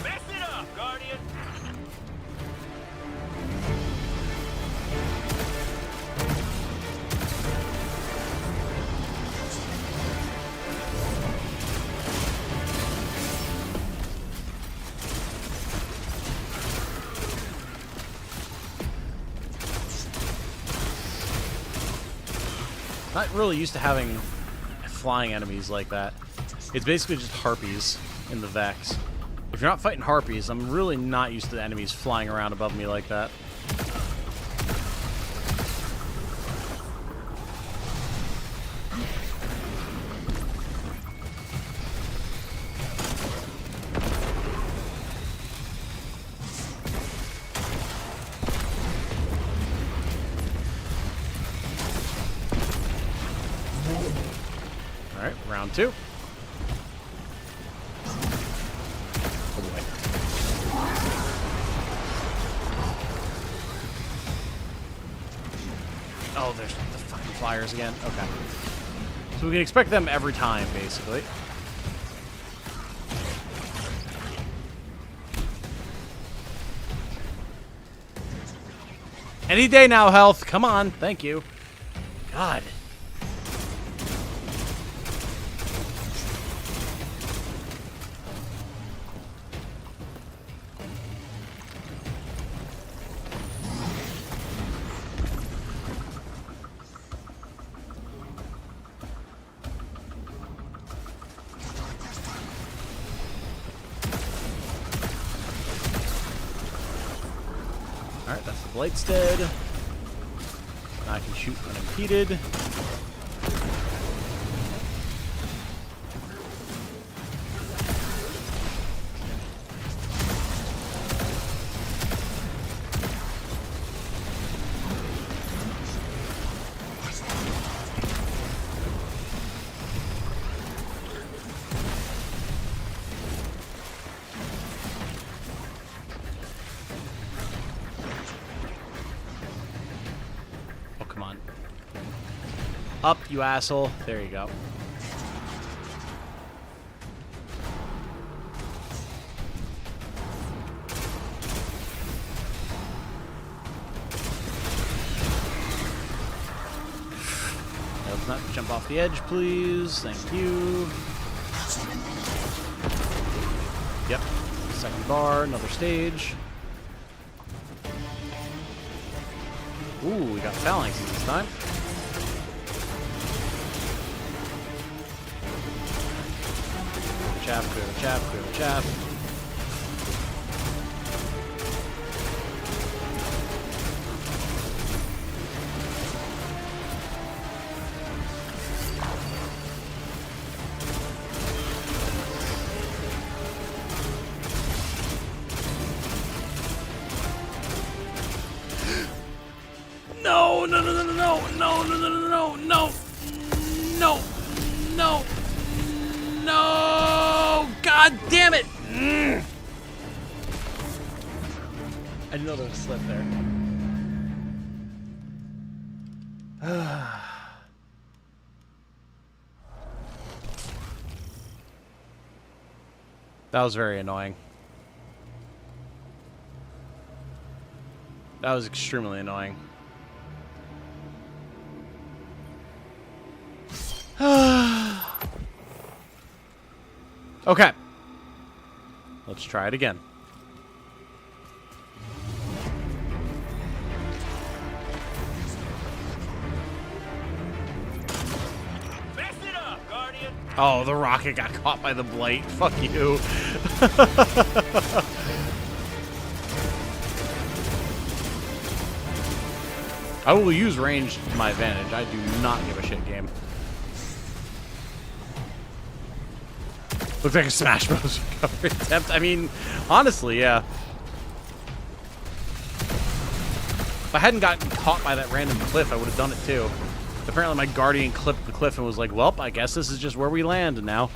I: Mess it up, Guardian!
A: Not really used to having flying enemies like that. It's basically just harpies in the Vex. If you're not fighting harpies, I'm really not used to enemies flying around above me like that. Alright, round two. Oh boy. Oh, there's the fucking flyers again. Okay. So we can expect them every time, basically. Any day now, health. Come on. Thank you. God. Alright, that's the Blight's dead. Now I can shoot unimpeded. Up, you asshole. There you go. Let's not jump off the edge, please. Thank you. Yep. Second bar, another stage. Ooh, we got phalanxes this time. Chaff. No! God damn it! I didn't know there was a slip there. That was very annoying. That was extremely annoying. Okay. Let's try it again.
I: Mess it up, Guardian.
A: Oh, the rocket got caught by the Blight. Fuck you. I will use range to my advantage. I do not give a shit, game. Looks like a Smash Bros. Recovery attempt. I mean, honestly, yeah. If I hadn't gotten caught by that random cliff, I would have done it too. Apparently my Guardian clipped the cliff and was like, well, I guess this is just where we land now.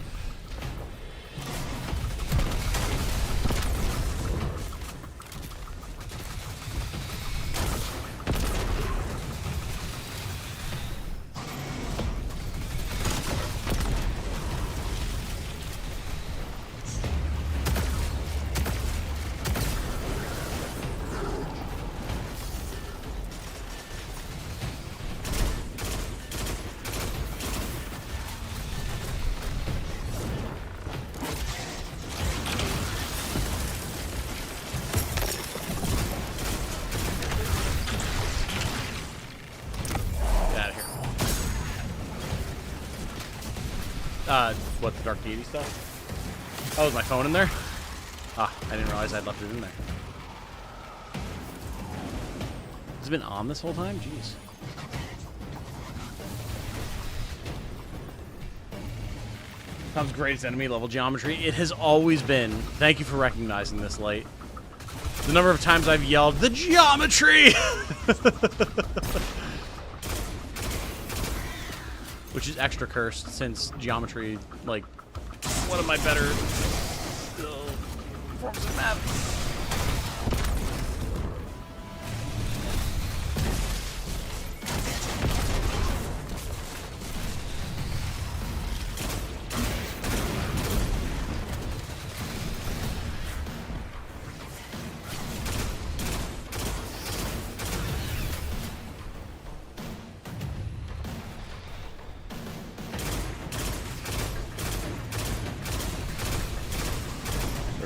A: What, the Dark Deity stuff? Oh, is my phone in there? Ah, I didn't realize I'd left it in there. Has it been on this whole time? Jeez. Sounds great as enemy level geometry. It has always been. Thank you for recognizing this, Light. The number of times I've yelled, the geometry! Which is extra cursed since geometry, like, one of my better forms of map.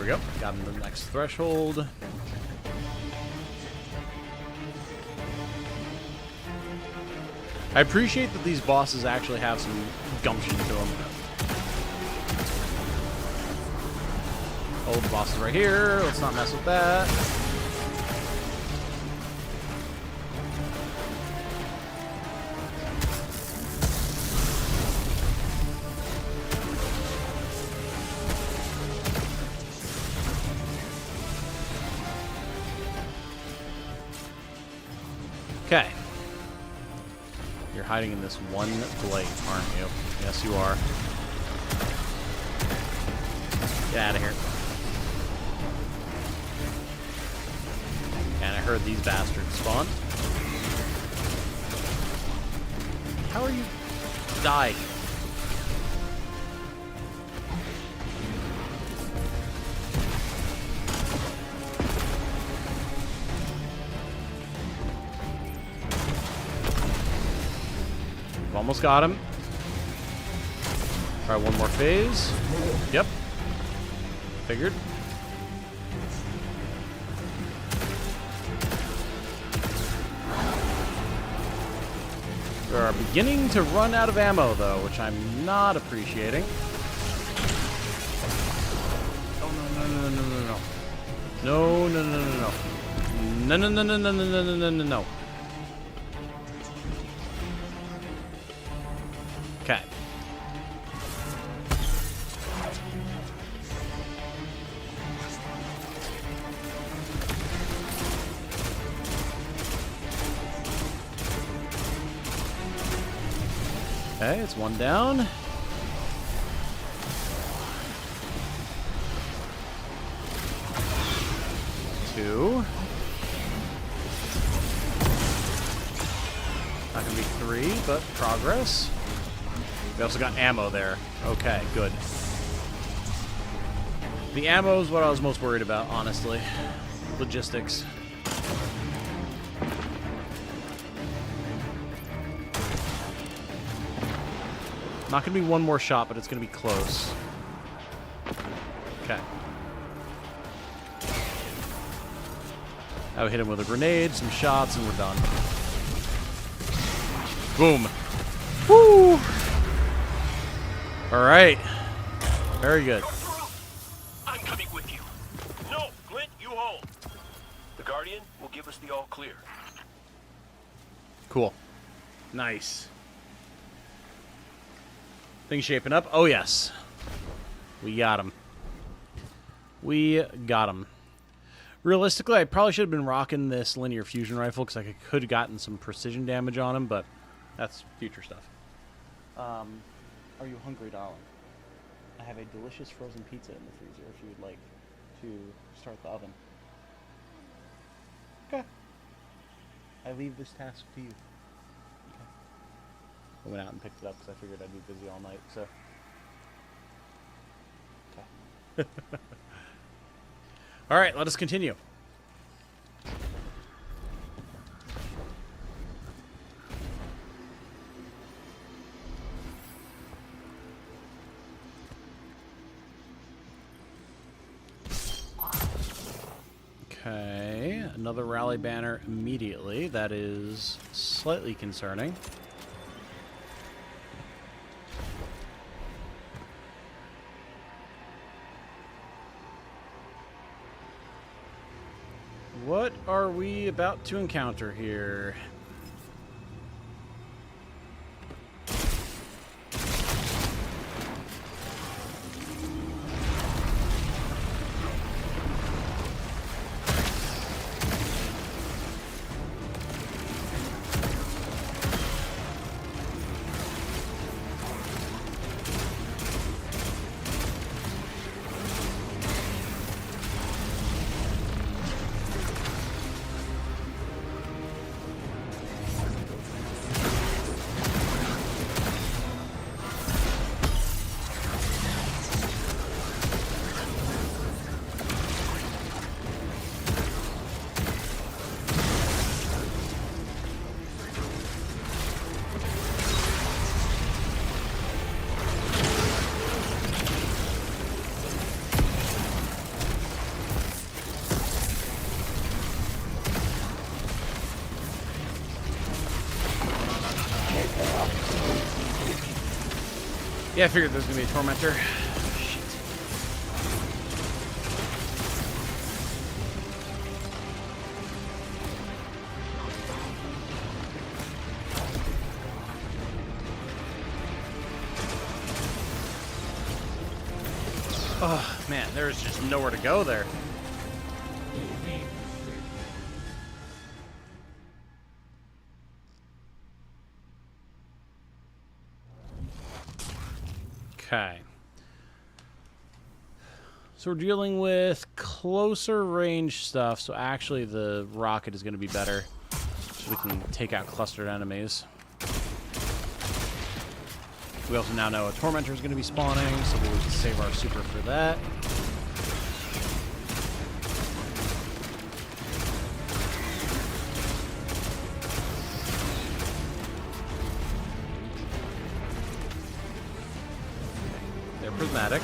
A: we go. Got him to the next threshold. I appreciate that these bosses actually have some gumption to them. Oh, the boss is right here. Let's not mess with that. Okay. You're hiding in this one blade, aren't you? Yes, you are. Get out of here. And I heard these bastards spawn. How are you? Die. Almost got him. Try one more phase. Yep. Figured. We are beginning to run out of ammo, though, which I'm not appreciating. Oh, no, no, no, no, no, no. No, no, no, no, no. No, no, no, no, no, no, no, no, no, no. Okay. Okay, it's one down. Two. Not gonna be three, but progress. We also got ammo there. Okay, good. The ammo is what I was most worried about, honestly. Logistics. Not gonna be one more shot, but it's gonna be close. Okay. I would hit him with a grenade, some shots, and we're done. Boom. Woo! All right. Very good.
H: I'm coming with you. No, Clint, you hold. The Guardian will give us the all clear.
A: Cool. Nice. Things shaping up. Oh, yes. We got him. We got him. Realistically, I probably should have been rocking this linear fusion rifle because I could have gotten some precision damage on him, but that's future stuff. Are you hungry, darling? I have a delicious frozen pizza in the freezer if you would like to start the oven. Okay. I leave this task to you. Okay. I went out and picked it up because I figured I'd be busy all night, so. Okay. All right, let us continue. Okay, another rally banner immediately. That is slightly concerning. What are we about to encounter here? Yeah, I figured there's gonna be a tormentor. Shit. Oh man, there's just nowhere to go there. Okay. So we're dealing with closer range stuff, so actually the rocket is going to be better. So we can take out clustered enemies. We also now know a Tormentor is going to be spawning, so we'll save our super for that. They're prismatic.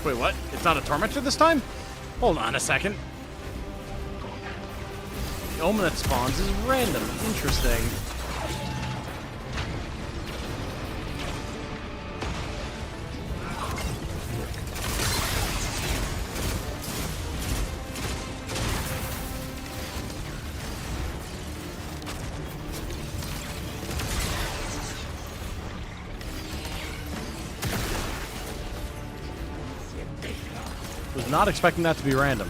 A: Wait, what? It's not a Tormentor this time? Hold on a second. The Omen that spawns is random. Interesting. Was not expecting that to be random.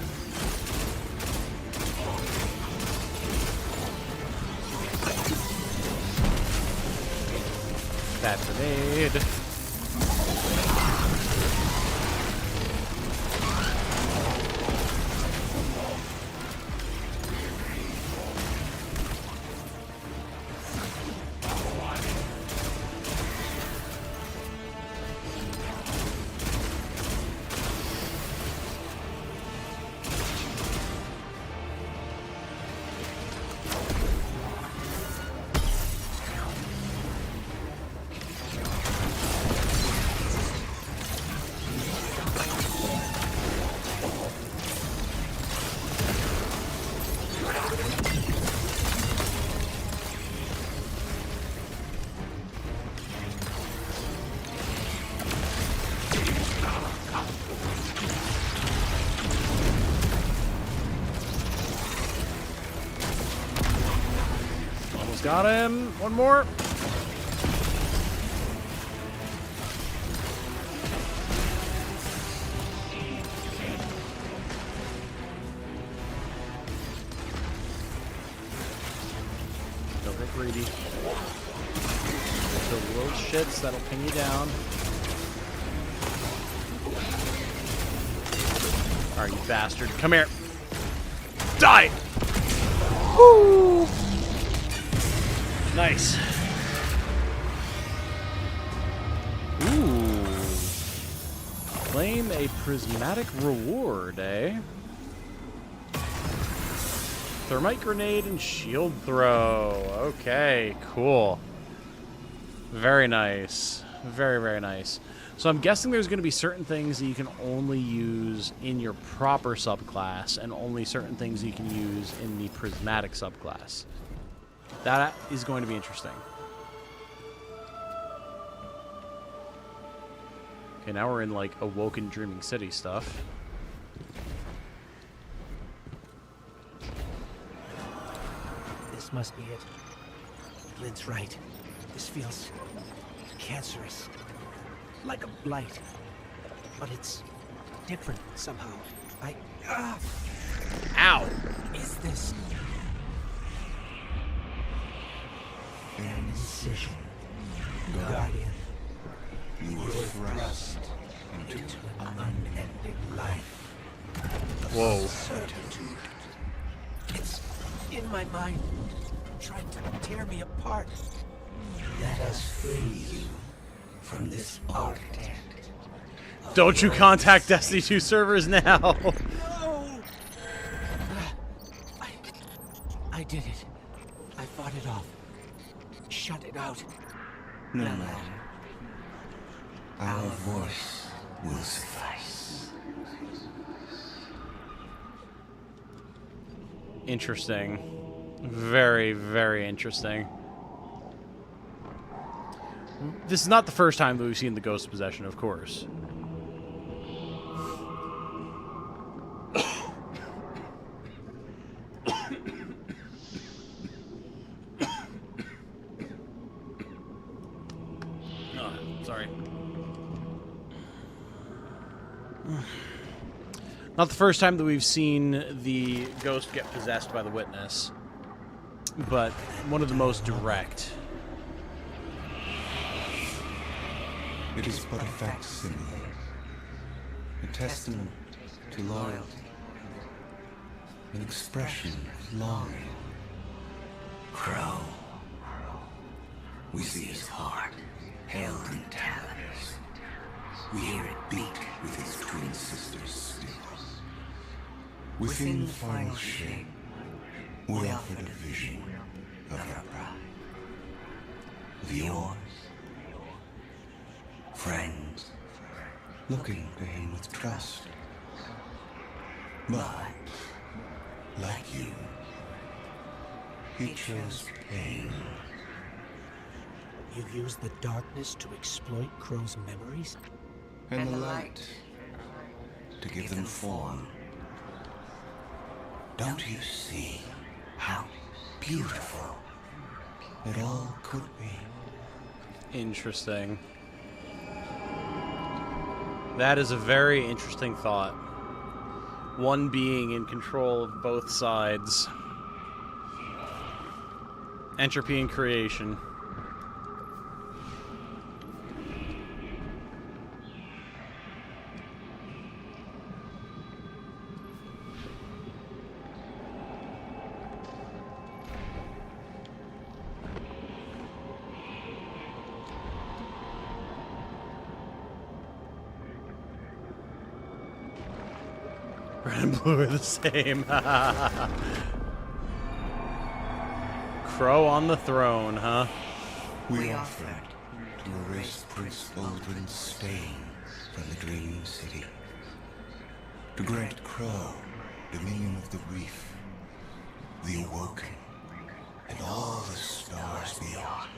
A: That grenade. Got him. One more. Don't get greedy. The little shits that'll pin you down. Alright, you bastard. Come here. Die! Woo! Nice. Ooh. Claim a prismatic reward, eh? Thermite grenade and shield throw. Okay, cool. Very nice. Very, very nice. So I'm guessing there's going to be certain things that you can only use in your proper subclass and only certain things you can use in the prismatic subclass. That is going to be interesting. Okay, now we're in, like, Awoken Dreaming City stuff.
C: This must be it. Lynn's right. This feels cancerous. Like a blight. But it's different somehow.
A: Ow!
C: Is this
D: An incision.
C: Guardian
D: You were thrust into an unending life.
A: Whoa.
D: Certitude.
C: It's in my mind, trying to tear me apart.
D: Let us free you from this architect.
A: Don't you contact Destiny 2 servers now!
C: No! I did it. I fought it off. Shut it out.
D: No matter. Our voice will suffice.
A: Interesting. Very, very interesting. This is not the first time that we've seen the ghost possession, of course. Sorry. Not the first time that we've seen the ghost get possessed by the witness, but one of the most direct.
D: It is but a facsimile, a testament to loyalty, an expression of longing. Crow. We see his heart held in talons. We hear it beat with his twin sister's steel. Within the final shape, we offered a vision of our pride. Of yours. Friends, looking to him with trust. But, like you, he chose pain.
C: You use the darkness to exploit Crow's memories?
D: And the light to give them form. Don't you see how beautiful it all could be?
A: Interesting. That is a very interesting thought. One being in control of both sides. Entropy and creation. Red and blue are the same. Crow on the throne, huh?
D: We offered to erase Prince Aldrin's stain from the dreaming city. To grant Crow dominion of the reef, the awoken, and all the stars beyond.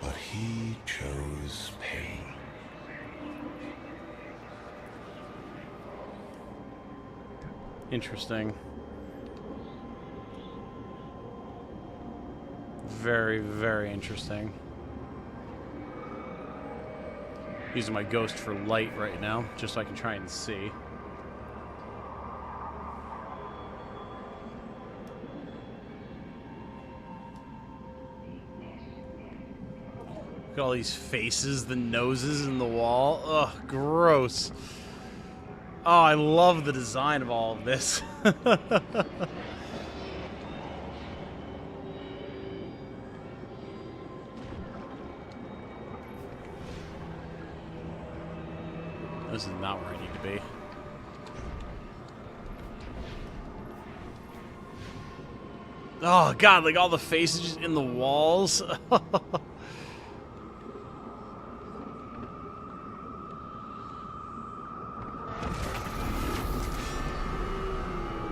D: But he chose pain.
A: Interesting. Very, very interesting. Using my ghost for light right now, just so I can try and see. Look at all these faces, the noses in the wall. Ugh, gross. Oh, I love the design of all of this. This is not where I need to be. Oh, God, like all the faces just in the walls.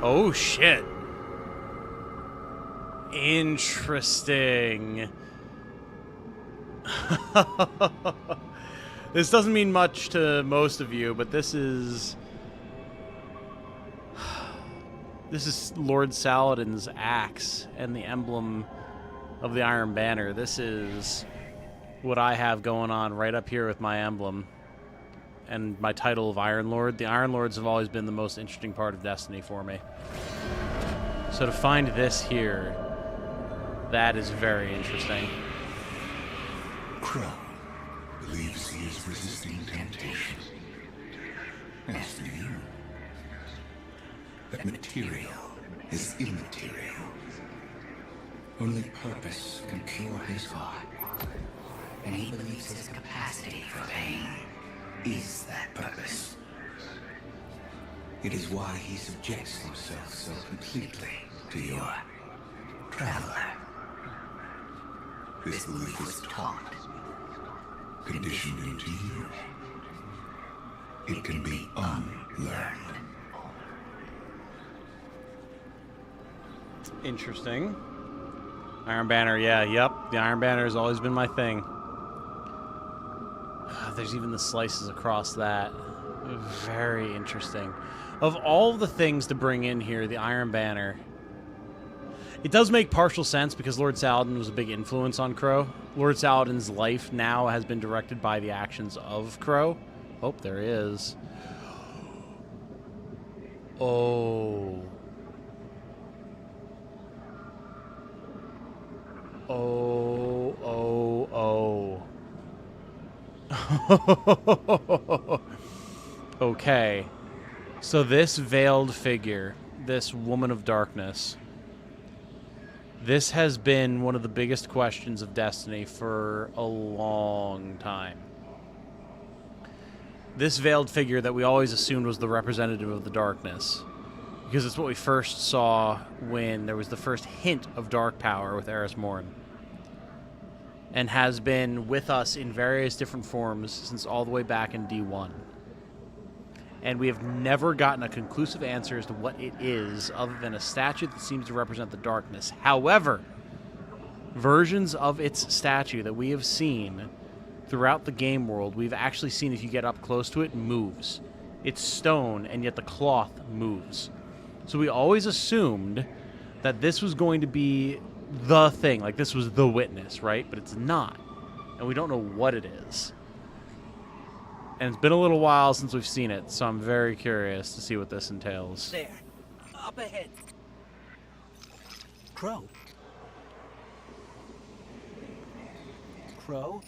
A: Oh, shit. Interesting. This doesn't mean much to most of you, but this is Lord Saladin's axe and the emblem of the Iron Banner. This is what I have going on right up here with my emblem and my title of Iron Lord. The Iron Lords have always been the most interesting part of Destiny for me. So to find this here, that is very interesting.
D: Crow believes he is resisting temptation. As do you. But material is immaterial. Only purpose can cure his heart. And he believes his capacity for pain is that purpose. It is why he subjects himself so completely to your traveler. This belief was taught, conditioned into you. It can be unlearned.
A: Interesting. Iron Banner, yeah, yep. The Iron Banner has always been my thing. There's even the slices across that. Very interesting. Of all the things to bring in here, the Iron Banner. It does make partial sense because Lord Saladin was a big influence on Crow. Lord Saladin's life now has been directed by the actions of Crow. Oh, there he is. Oh. Oh, oh, oh. Okay. So this veiled figure, this woman of darkness, this has been one of the biggest questions of Destiny for a long time. This veiled figure that we always assumed was the representative of the darkness, because it's what we first saw when there was the first hint of dark power with Eris Morn, and has been with us in various different forms since all the way back in D1. And we have never gotten a conclusive answer as to what it is, other than a statue that seems to represent the darkness. However, versions of its statue that we have seen throughout the game world, we've actually seen, if you get up close to it, moves. It's stone, and yet the cloth moves. So we always assumed that this was going to be the thing, like this was the witness, right? But it's not. And we don't know what it is. And it's been a little while since we've seen it, so I'm very curious to see what this entails.
C: There. Up ahead. Crow. Crow?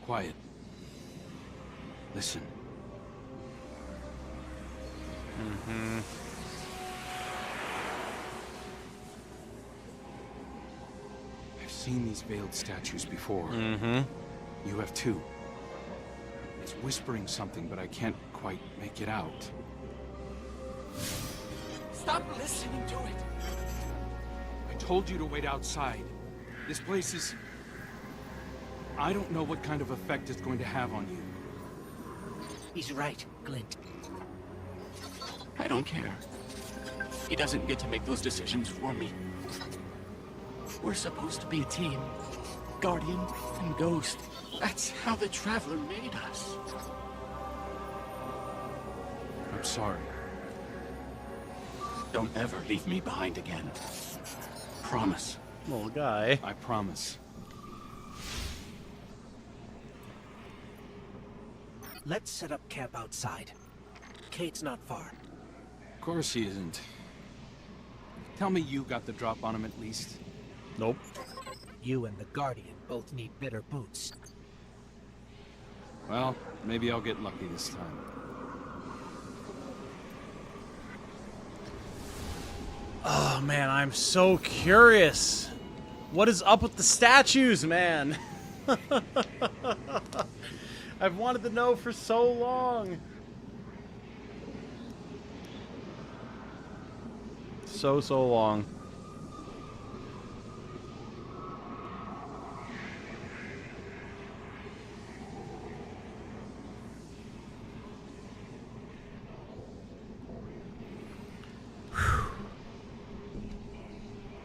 J: Quiet. Listen.
A: Mm-hmm.
J: I've seen these veiled statues before.
A: Mm-hmm.
J: You have too. It's whispering something, but I can't quite make it out.
C: Stop listening to it!
J: I told you to wait outside. This place is... I don't know what kind of effect it's going to have on you.
C: He's right, Glint.
I: I don't care. He doesn't get to make those decisions for me. We're supposed to be a team. Guardian and Ghost. That's how the Traveler made us.
J: I'm sorry.
I: Don't ever leave me behind again. Promise.
A: Little guy.
J: I promise.
C: Let's set up camp outside. Kate's not far.
J: Of course he isn't. Tell me you got the drop on him at least.
A: Nope.
C: You and the Guardian both need better boots.
J: Well, maybe I'll get lucky this time.
A: Oh, man, I'm so curious. What is up with the statues, man? I've wanted to know for so long. So long.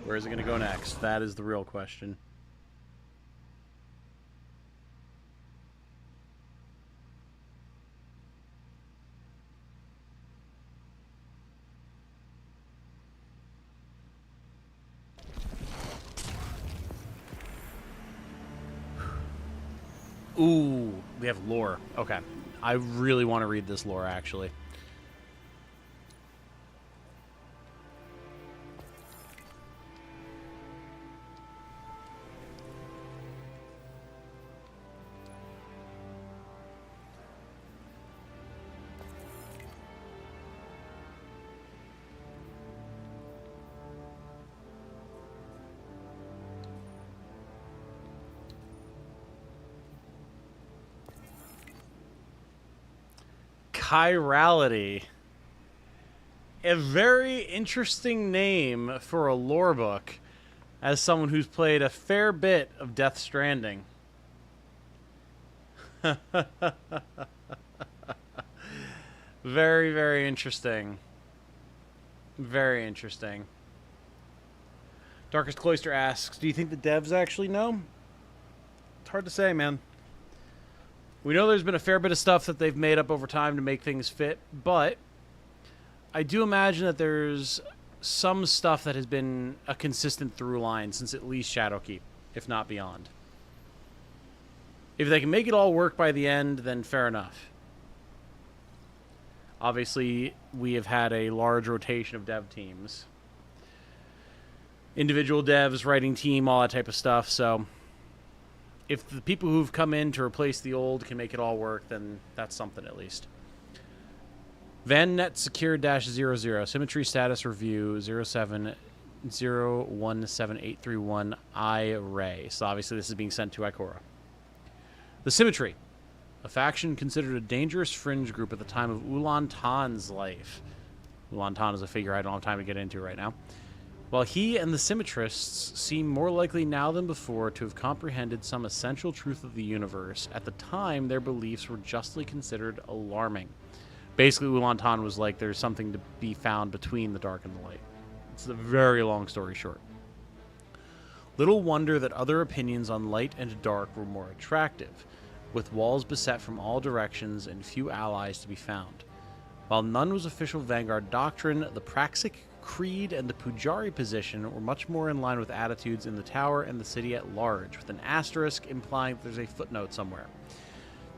A: Where is it going to go next? That is the real question. Ooh, we have lore. Okay. I really want to read this lore, actually. Chirality. A very interesting name for a lore book, as someone who's played a fair bit of Death Stranding. Very, very interesting. Very interesting. Darkest Cloister asks, do you think the devs actually know? It's hard to say, man. We know there's been a fair bit of stuff that they've made up over time to make things fit, but I do imagine that there's some stuff that has been a consistent through line since at least Shadowkeep, if not beyond. If they can make it all work by the end, then fair enough. Obviously, we have had a large rotation of dev teams. Individual devs, writing team, all that type of stuff, so if the people who've come in to replace the old can make it all work, then that's something at least. VanNet Secure-00. Symmetry status review 07017831 I-Ray. So obviously this is being sent to Ikora. The Symmetry. A faction considered a dangerous fringe group at the time of Ulan Tan's life. Ulan Tan is a figure I don't have time to get into right now. While he and the Symmetrists seem more likely now than before to have comprehended some essential truth of the universe, at the time their beliefs were justly considered alarming. Basically, Ulan Tan was like, there's something to be found between the dark and the light. It's a very long story short. Little wonder that other opinions on light and dark were more attractive, with walls beset from all directions and few allies to be found. While none was official Vanguard doctrine, the Praxic Creed and the Pujari position were much more in line with attitudes in the tower and the city at large, with an asterisk implying that there's a footnote somewhere.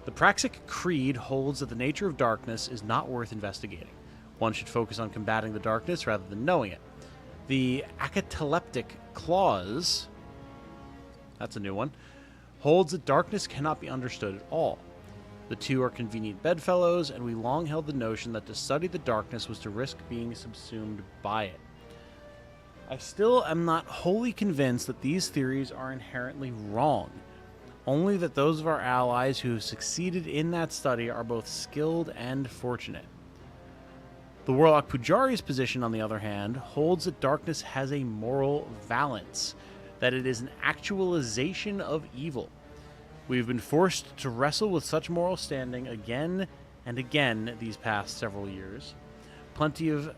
A: The Praxic Creed holds that the nature of darkness is not worth investigating. One should focus on combating the darkness rather than knowing it. The Acataleptic Clause, that's a new one, holds that darkness cannot be understood at all. The two are convenient bedfellows, and we long held the notion that to study the darkness was to risk being subsumed by it. I still am not wholly convinced that these theories are inherently wrong, only that those of our allies who have succeeded in that study are both skilled and fortunate. The Warlock Pujari's position, on the other hand, holds that darkness has a moral valence, that it is an actualization of evil. We have been forced to wrestle with such moral standing again and again these past several years. Plenty of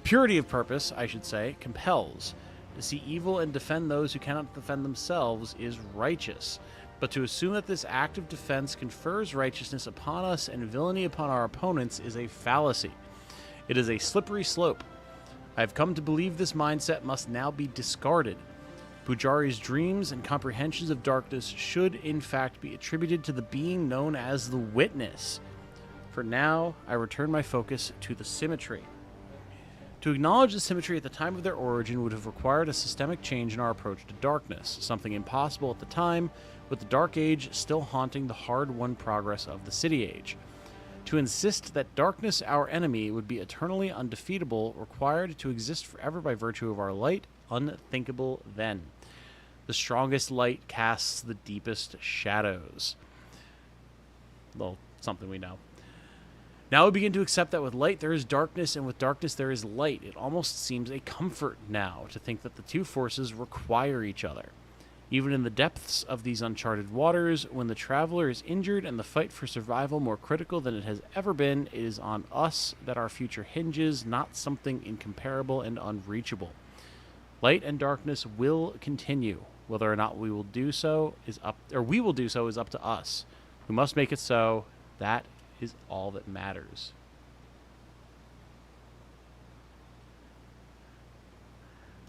A: purity of purpose, I should say, compels. To see evil and defend those who cannot defend themselves is righteous. But to assume that this act of defense confers righteousness upon us and villainy upon our opponents is a fallacy. It is a slippery slope. I have come to believe this mindset must now be discarded. Pujari's dreams and comprehensions of darkness should, in fact, be attributed to the being known as the Witness. For now, I return my focus to the Symmetry. To acknowledge the Symmetry at the time of their origin would have required a systemic change in our approach to darkness, something impossible at the time, with the Dark Age still haunting the hard-won progress of the City Age. To insist that darkness, our enemy, would be eternally undefeatable required to exist forever by virtue of our light, unthinkable then. The strongest light casts the deepest shadows. Well, something we know. Now we begin to accept that with light there is darkness, and with darkness there is light. It almost seems a comfort now to think that the two forces require each other. Even in the depths of these uncharted waters, when the traveler is injured and the fight for survival more critical than it has ever been, it is on us that our future hinges, not something incomparable and unreachable. Light and darkness will continue. Whether or not we will do so is up to us. We must make it so. That is all that matters.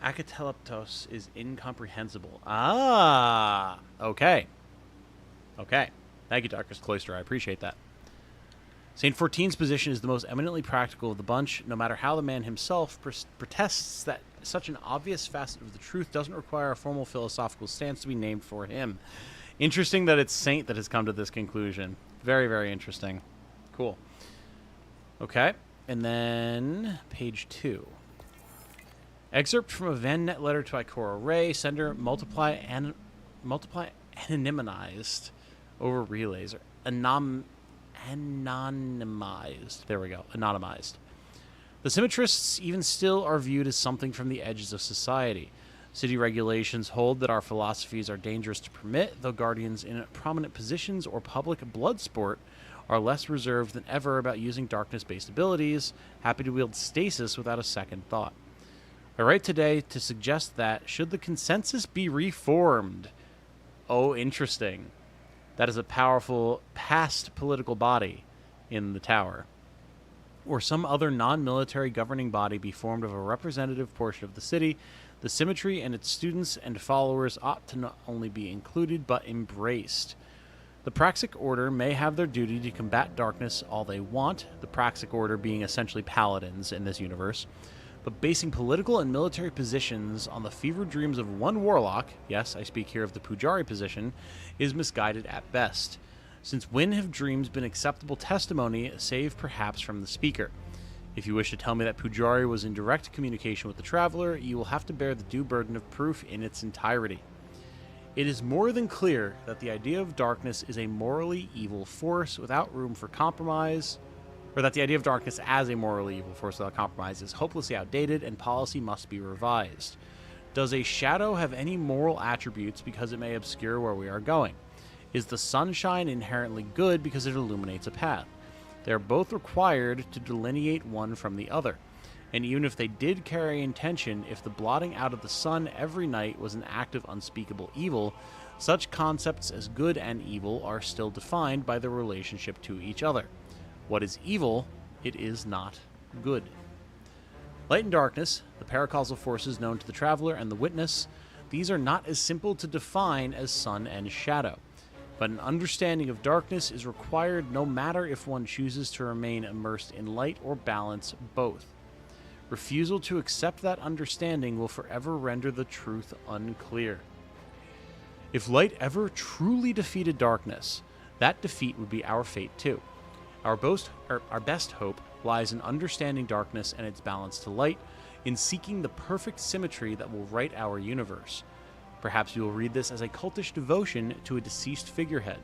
A: Acateleptos is incomprehensible. Ah, okay. Okay. Thank you, Darkness Cloister. I appreciate that. Saint 14's position is the most eminently practical of the bunch, no matter how the man himself protests that such an obvious facet of the truth doesn't require a formal philosophical stance to be named for him. Interesting that it's Saint that has come to this conclusion. Very, very interesting. Cool. Okay. And then page 2. Excerpt from a VanNet letter to Ikora Ray. Sender multiply anonymized over relays. Or anonymized. There we go. Anonymized. The symmetrists even still are viewed as something from the edges of society. City regulations hold that our philosophies are dangerous to permit, though guardians in prominent positions or public blood sport are less reserved than ever about using darkness-based abilities, happy to wield stasis without a second thought. I write today to suggest that, should the consensus be reformed... Oh, interesting. That is a powerful past political body in the tower. Or some other non-military governing body be formed of a representative portion of the city, the Symmetry and its students and followers ought to not only be included, but embraced. The Praxic Order may have their duty to combat darkness all they want, the Praxic Order being essentially paladins in this universe, but basing political and military positions on the fevered dreams of one warlock, yes, I speak here of the Pujari position, is misguided at best. Since when have dreams been acceptable testimony, save perhaps from the speaker? If you wish to tell me that Pujari was in direct communication with the Traveler, you will have to bear the due burden of proof in its entirety. It is more than clear that the idea of darkness is a morally evil force without room for compromise, or that the idea of darkness as a morally evil force without compromise is hopelessly outdated and policy must be revised. Does a shadow have any moral attributes because it may obscure where we are going? Is the sunshine inherently good because it illuminates a path? They are both required to delineate one from the other. And even if they did carry intention, if the blotting out of the sun every night was an act of unspeakable evil, such concepts as good and evil are still defined by their relationship to each other. What is evil? It is not good. Light and darkness, the paracausal forces known to the Traveler and the Witness, these are not as simple to define as sun and shadow. But an understanding of darkness is required no matter if one chooses to remain immersed in light or balance both. Refusal to accept that understanding will forever render the truth unclear. If light ever truly defeated darkness, that defeat would be our fate too. Our best hope lies in understanding darkness and its balance to light, in seeking the perfect symmetry that will right our universe. Perhaps you will read this as a cultish devotion to a deceased figurehead.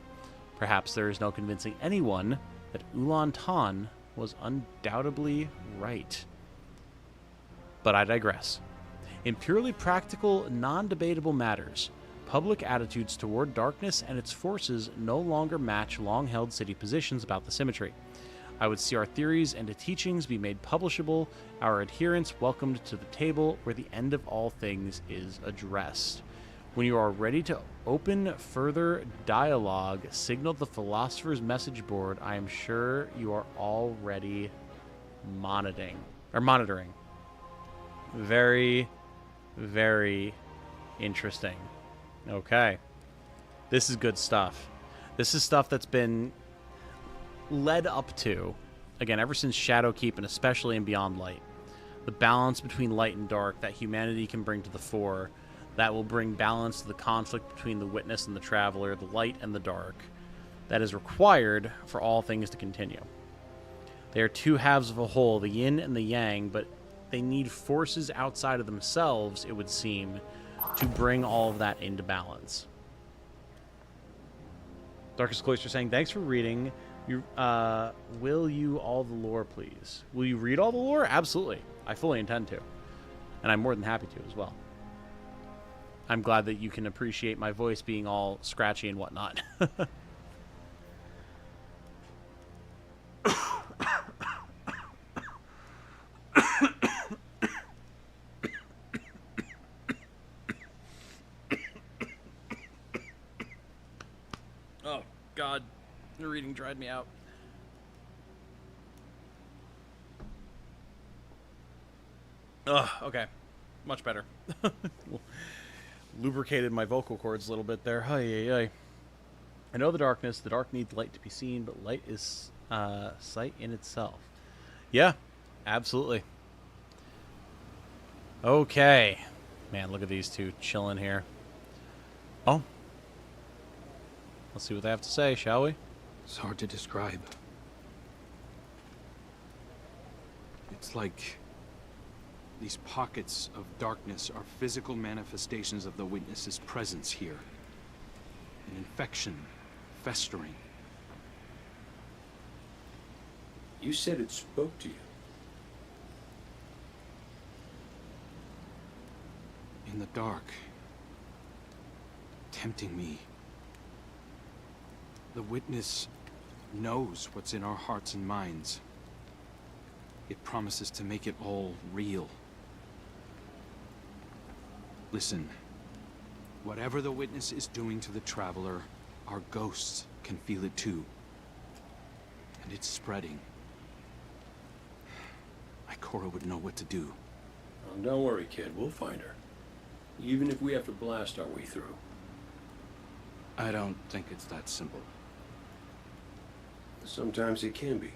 A: Perhaps there is no convincing anyone that Ulan Tan was undoubtedly right. But I digress. In purely practical, non-debatable matters, public attitudes toward darkness and its forces no longer match long-held city positions about the symmetry. I would see our theories and teachings be made publishable, our adherents welcomed to the table where the end of all things is addressed. When you are ready to open further dialogue, signal the philosopher's message board. I am sure you are already monitoring. Very, very interesting. Okay. This is good stuff. This is stuff that's been led up to, again, ever since Shadowkeep and especially in Beyond Light. The balance between light and dark that humanity can bring to the fore, that will bring balance to the conflict between the Witness and the Traveler, the light and the dark, that is required for all things to continue. They are two halves of a whole, the yin and the yang, but they need forces outside of themselves, it would seem, to bring all of that into balance. Darkest Cloister saying, thanks for reading. Will you all the lore, please? Will you read all the lore? Absolutely. I fully intend to. And I'm more than happy to as well. I'm glad that you can appreciate my voice being all scratchy and whatnot. Oh, God. The reading dried me out. Ugh, okay. Much better. Lubricated my vocal cords a little bit there. Hi. I know the darkness. The dark needs light to be seen, but light is sight in itself. Yeah, absolutely. Okay. Man, look at these two chilling here. Oh. Let's see what they have to say, shall we?
J: It's hard to describe. It's like these pockets of darkness are physical manifestations of the witness's presence here. An infection, festering.
H: You said it spoke to you.
J: In the dark. Tempting me. The witness knows what's in our hearts and minds. It promises to make it all real. Listen, whatever the witness is doing to the traveler, our ghosts can feel it too. And it's spreading. Ikora would know what to do.
H: Oh, don't worry, kid. We'll find her. Even if we have to blast our way through.
J: I don't think it's that simple.
H: Sometimes it can be.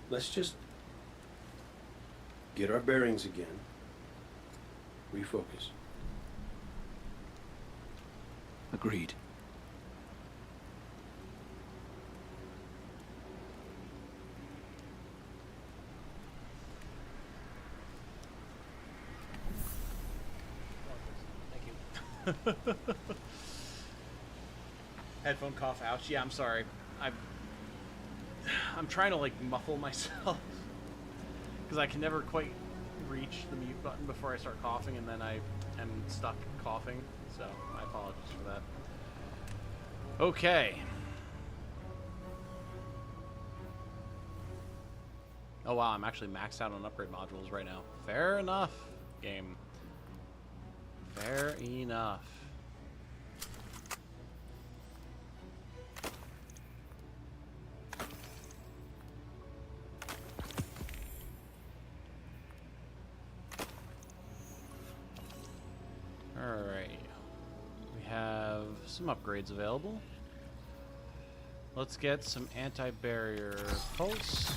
H: Let's just get our bearings again. Refocus.
J: Agreed.
A: Thank you. Headphone cough, ouch. Yeah, I'm sorry. I'm trying to like muffle myself because I can never quite reach the mute button before I start coughing, and then I am stuck coughing. So my apologies for that. Okay. Oh wow, I'm actually maxed out on upgrade modules right now. Fair enough, game. Fair enough. Alright. We have some upgrades available. Let's get some anti-barrier pulse.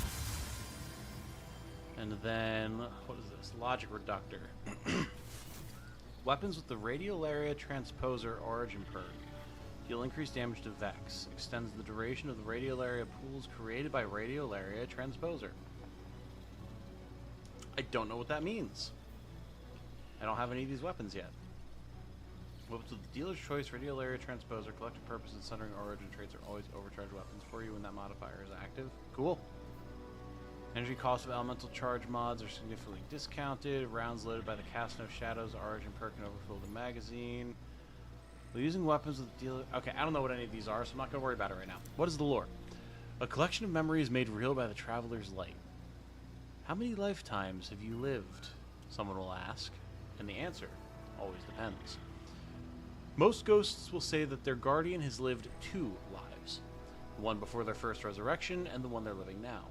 A: And then, what is this? Logic reductor. Weapons with the Radiolaria Transposer origin perk deal increased damage to Vex. Extends the duration of the Radiolaria pools created by Radiolaria Transposer. I don't know what that means. I don't have any of these weapons yet. Weapons with the dealer's choice, Radiolaria Transposer, collective purpose and centering origin traits are always overcharged weapons for you when that modifier is active. Cool. Energy costs of elemental charge mods are significantly discounted. Rounds loaded by the Cast No Shadows origin perk can overfill the magazine. While using weapons with the dealer... Okay, I don't know what any of these are, so I'm not going to worry about it right now. What is the lore? A collection of memories made real by the Traveler's Light. How many lifetimes have you lived? Someone will ask. And the answer always depends. Most ghosts will say that their guardian has lived 2 lives. The one before their first resurrection, and the one they're living now.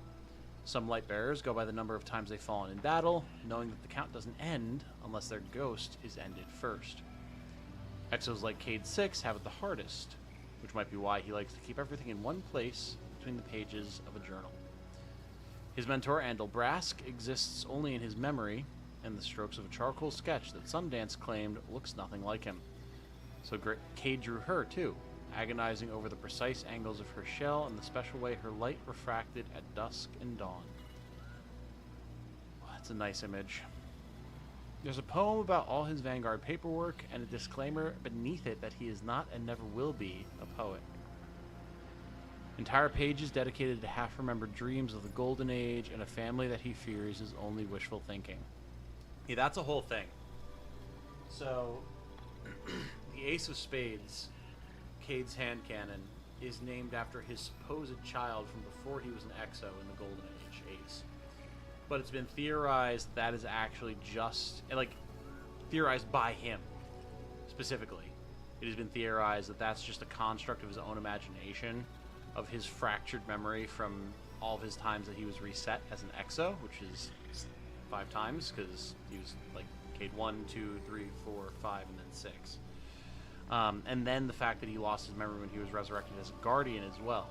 A: Some light bearers go by the number of times they've fallen in battle, knowing that the count doesn't end unless their ghost is ended first. Exos like Cade 6 have it the hardest, which might be why he likes to keep everything in one place between the pages of a journal. His mentor, Andal Brask, exists only in his memory and the strokes of a charcoal sketch that Sundance claimed looks nothing like him. So Cade drew her, too, agonizing over the precise angles of her shell and the special way her light refracted at dusk and dawn. Oh, that's a nice image. There's a poem about all his Vanguard paperwork and a disclaimer beneath it that he is not and never will be a poet. Entire pages dedicated to half-remembered dreams of the Golden Age and a family that he fears is only wishful thinking. Yeah, that's a whole thing. So, the Ace of Spades, Cade's hand cannon, is named after his supposed child from before he was an Exo in the Golden Age, Ace. But it's been theorized that is actually just, like, theorized by him, specifically. It has been theorized that that's just a construct of his own imagination, of his fractured memory from all of his times that he was reset as an Exo, which is 5 times, because he was, like, Cade 1, 2, 3, 4, 5, and then 6. And then the fact that he lost his memory when he was resurrected as a guardian as well.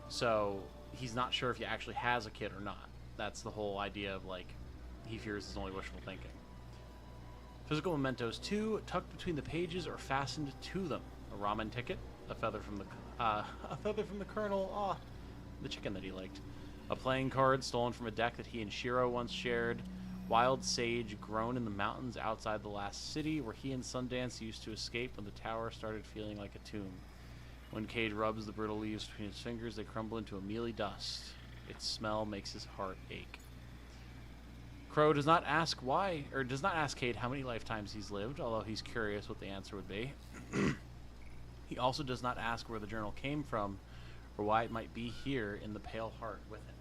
A: So he's not sure if he actually has a kid or not. That's the whole idea of, like, he fears it's only wishful thinking. Physical mementos, too, tucked between the pages or fastened to them. A ramen ticket, a feather from the colonel, the chicken that he liked. A playing card stolen from a deck that he and Shiro once shared. Wild sage grown in the mountains outside the last city where he and Sundance used to escape when the tower started feeling like a tomb. When Cade rubs the brittle leaves between his fingers, they crumble into a mealy dust. Its smell makes his heart ache. Crow does not ask Cade how many lifetimes he's lived, although he's curious what the answer would be. He also does not ask where the journal came from or why it might be here in the Pale Heart with him.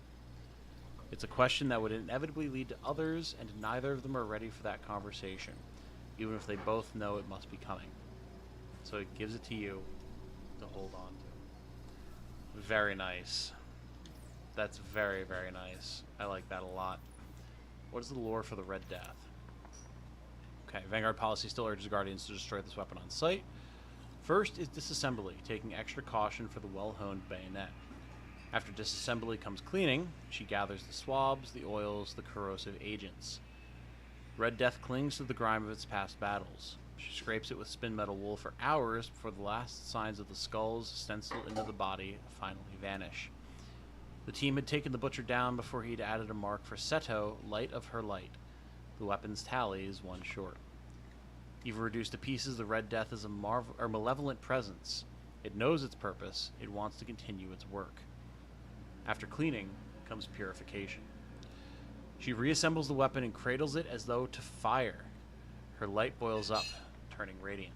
A: It's a question that would inevitably lead to others, and neither of them are ready for that conversation, even if they both know it must be coming. So it gives it to you to hold on to. Very nice. That's very, very nice. I like that a lot. What is the lore for the Red Death? Okay, Vanguard policy still urges Guardians to destroy this weapon on sight. First is disassembly, taking extra caution for the well-honed bayonet. After disassembly comes cleaning. She gathers the swabs, the oils, the corrosive agents. Red Death clings to the grime of its past battles. She scrapes it with spin metal wool for hours before the last signs of the skulls stenciled into the body finally vanish. The team had taken the butcher down before he'd added a mark for Seto, light of her light. The weapon's tally is one short. Even reduced to pieces, the Red Death is a malevolent presence. It knows its purpose. It wants to continue its work. After cleaning comes purification. She reassembles the weapon and cradles it as though to fire. Her light boils up, turning radiant.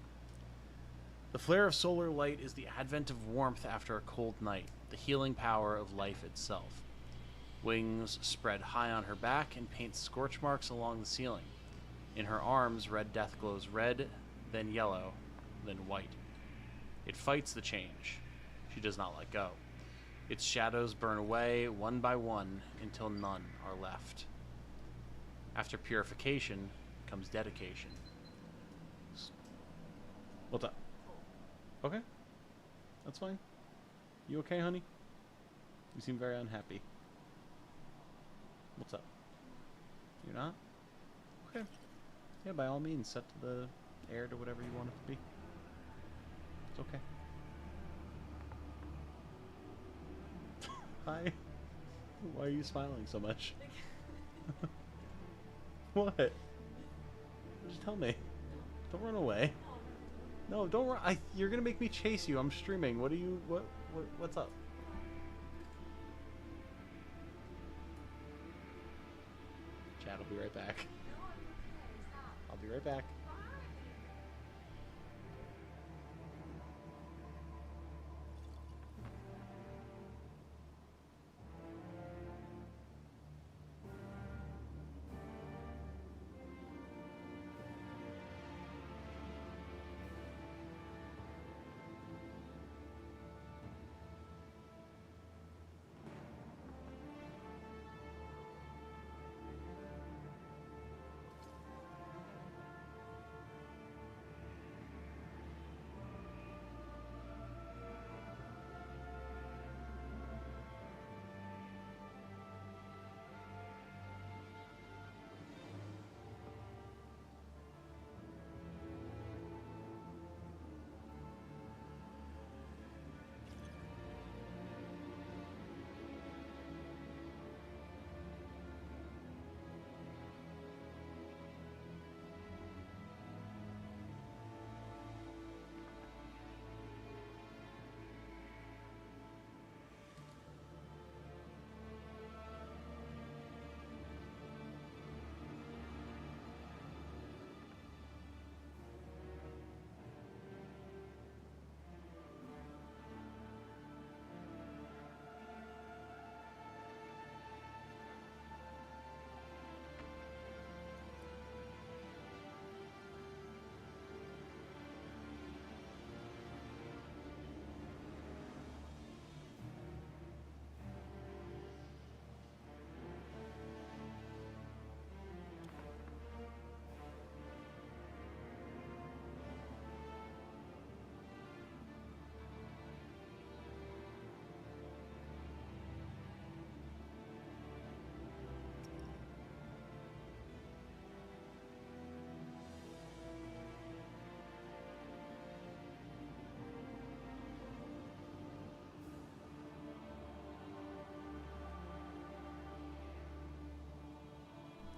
A: The flare of solar light is the advent of warmth after a cold night, the healing power of life itself. Wings spread high on her back and paint scorch marks along the ceiling. In her arms, Red Death glows red, then yellow, then white. It fights the change. She does not let go. Its shadows burn away one by one until none are left. After purification comes dedication. What's up? Okay. That's fine. You okay, honey? You seem very unhappy. What's up? You're not? Okay. Yeah, by all means, set to the air to whatever you want it to be. It's okay. Hi. Why are you smiling so much? What? Just tell me. Don't run away. No, don't run. You're gonna make me chase you. I'm streaming. What's up? Chat, I'll be right back. I'll be right back.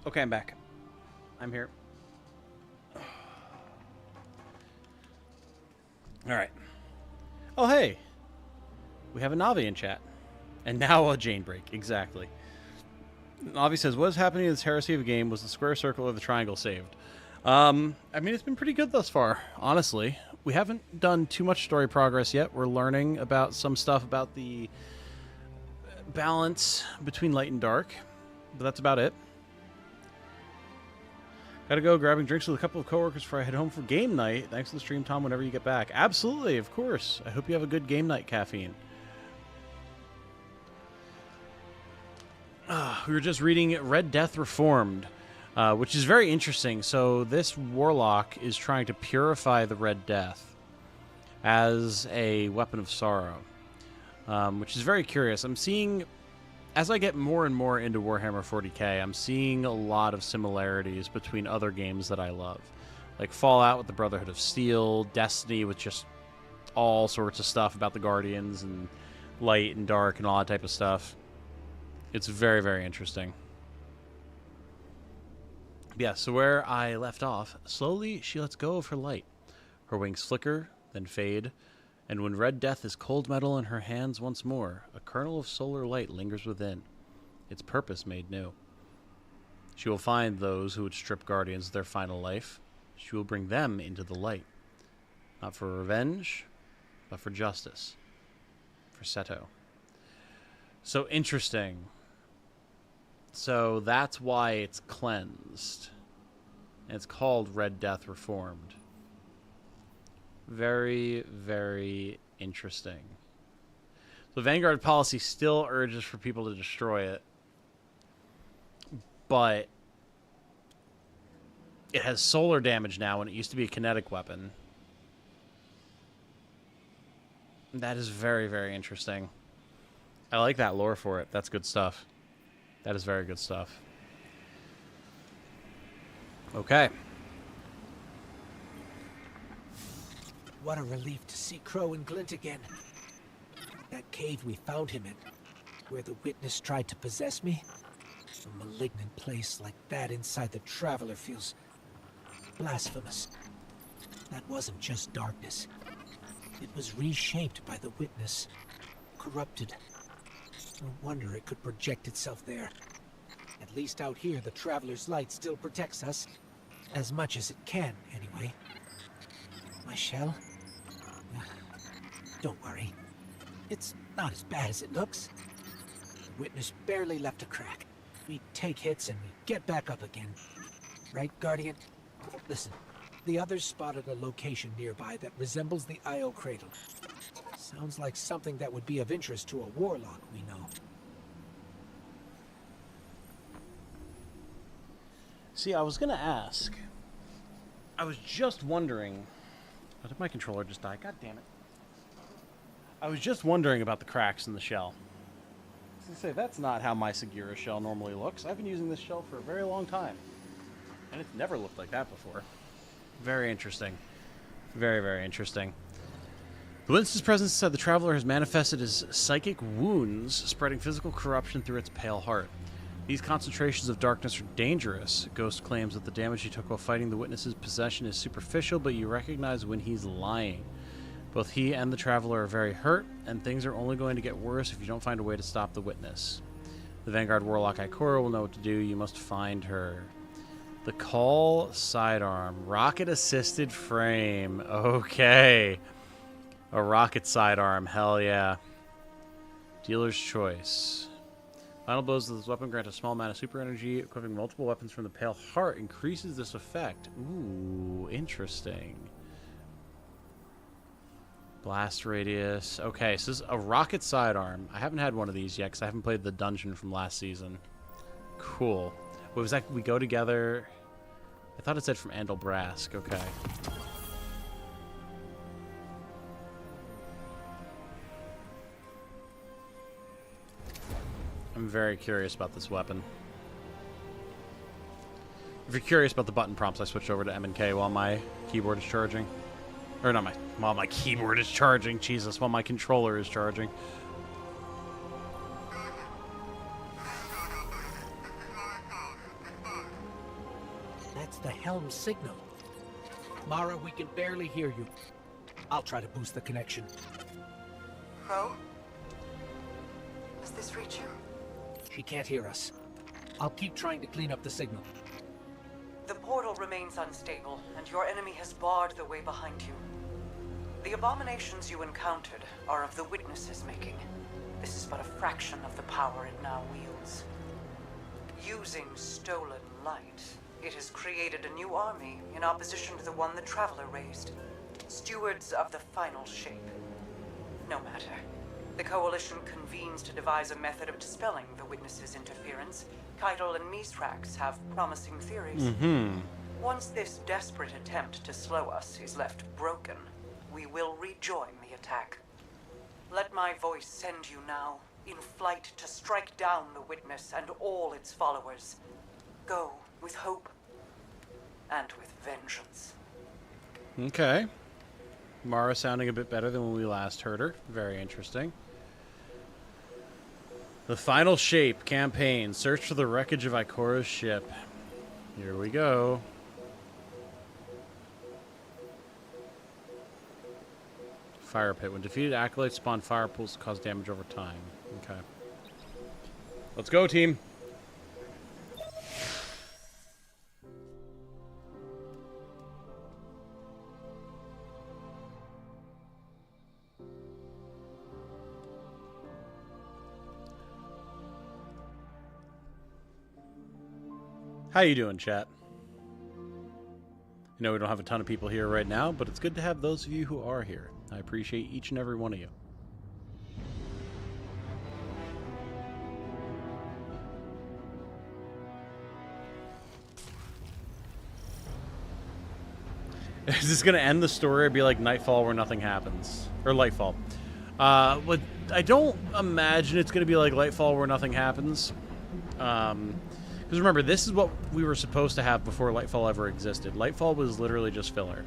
A: Okay, I'm back. I'm here. All right. Oh, hey. We have a Navi in chat. And now a Jane break. Exactly. Navi says, what is happening in this heresy of a game? Was the square circle or the triangle saved? I mean, it's been pretty good thus far, honestly. We haven't done too much story progress yet. We're learning about some stuff about the balance between light and dark. But that's about it. Gotta go grabbing drinks with a couple of coworkers before I head home for game night. Thanks for the stream, Tom, whenever you get back. Absolutely, of course. I hope you have a good game night caffeine. We were just reading Red Death Reformed, which is very interesting. So this warlock is trying to purify the Red Death as a weapon of sorrow, which is very curious. I'm seeing, as I get more and more into Warhammer 40k, I'm seeing a lot of similarities between other games that I love. Like Fallout with the Brotherhood of Steel, Destiny with just all sorts of stuff about the Guardians and light and dark and all that type of stuff. It's very, very interesting. Yeah, so where I left off, slowly she lets go of her light. Her wings flicker, then fade, and when Red Death is cold metal in her hands once more, a kernel of solar light lingers within, its purpose made new. She will find those who would strip Guardians of their final life. She will bring them into the light. Not for revenge, but for justice. For Seto. So interesting. So that's why it's cleansed. And it's called Red Death Reformed. Very, very interesting. The Vanguard policy still urges for people to destroy it. But it has solar damage now when it used to be a kinetic weapon. That is very, very interesting. I like that lore for it. That's good stuff. That is very good stuff. Okay.
C: What a relief to see Crow and Glint again. That cave we found him in, where the witness tried to possess me. A malignant place like that inside the Traveler feels blasphemous. That wasn't just darkness. It was reshaped by the witness. Corrupted. No wonder it could project itself there. At least out here, the Traveler's light still protects us. As much as it can, anyway. My shell? Don't worry. It's not as bad as it looks. The witness barely left a crack. We take hits and we get back up again. Right, Guardian? Listen, the others spotted a location nearby that resembles the Io Cradle. Sounds like something that would be of interest to a warlock we know.
A: See, I was going to ask. I was just wondering. Oh, did my controller just die? God damn it. I was just wondering about the cracks in the shell. I was going to say, that's not how my Segura shell normally looks. I've been using this shell for a very long time. And it's never looked like that before. Very interesting. Very, very interesting. The witness's presence said the Traveler has manifested as psychic wounds, spreading physical corruption through its pale heart. These concentrations of darkness are dangerous. Ghost claims that the damage he took while fighting the witness's possession is superficial, but you recognize when he's lying. Both he and the Traveler are very hurt, and things are only going to get worse if you don't find a way to stop the witness. The Vanguard Warlock Ikora will know what to do. You must find her. The Call sidearm. Rocket-assisted frame. Okay. A rocket sidearm. Hell yeah. Dealer's choice. Final blows of this weapon grant a small amount of super energy. Equipping multiple weapons from the Pale Heart increases this effect. Ooh, interesting. Blast radius. Okay, so this is a rocket sidearm. I haven't had one of these yet because I haven't played the dungeon from last season. Cool. What was that? We go together. I thought it said from Andelbrask. Okay. I'm very curious about this weapon. If you're curious about the button prompts, I switched over to M and K while my keyboard is charging. Or not while my keyboard is charging. Jesus, while my controller is charging.
C: It's the helm signal. Mara, we can barely hear you. I'll try to boost the connection.
E: Ro? Does this reach you?
C: She can't hear us. I'll keep trying to clean up the signal.
E: The portal remains unstable, and your enemy has barred the way behind you. The abominations you encountered are of the Witness's making. This is but a fraction of the power it now wields. Using stolen light, it has created a new army in opposition to the one the Traveler raised. Stewards of the final shape. No matter. The Coalition convenes to devise a method of dispelling the Witness's interference. Keitel and Mithrax have promising theories. Once this desperate attempt to slow us is left broken, we will rejoin the attack. Let my voice send you now, in flight to strike down the Witness and all its followers. Go with hope and with vengeance.
A: Okay. Mara sounding a bit better than when we last heard her. Very interesting. The Final Shape campaign. Search for the wreckage of Ikora's ship. Here we go. Fire pit. When defeated, acolytes spawn fire pools to cause damage over time. Okay. Let's go, team. How you doing, chat? You know, we don't have a ton of people here right now, but it's good to have those of you who are here. I appreciate each and every one of you. Is this going to end the story or be like Nightfall where nothing happens? Or Lightfall. But I don't imagine it's going to be like Lightfall where nothing happens. Because remember, this is what we were supposed to have before Lightfall ever existed. Lightfall was literally just filler.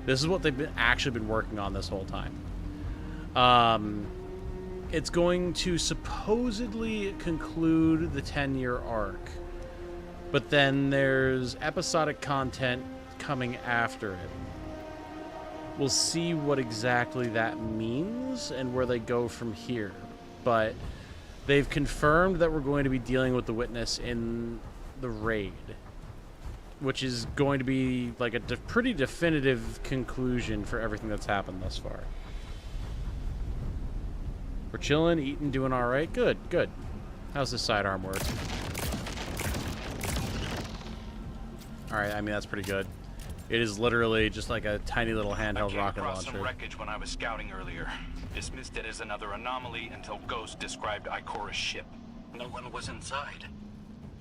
A: This is what they've actually been working on this whole time. It's going to supposedly conclude the 10-year arc. But then there's episodic content coming after it. We'll see what exactly that means and where they go from here. But they've confirmed that we're going to be dealing with the Witness in the raid, which is going to be like a pretty definitive conclusion for everything that's happened thus far. We're chilling, eating, doing all right. Good, good. How's this sidearm work? All right, I mean, that's pretty good. It is literally just like a tiny little handheld rocket launcher.
I: Some wreckage when I was scouting earlier. Dismissed it as another anomaly until Ghost described Ikora's ship. No one was inside.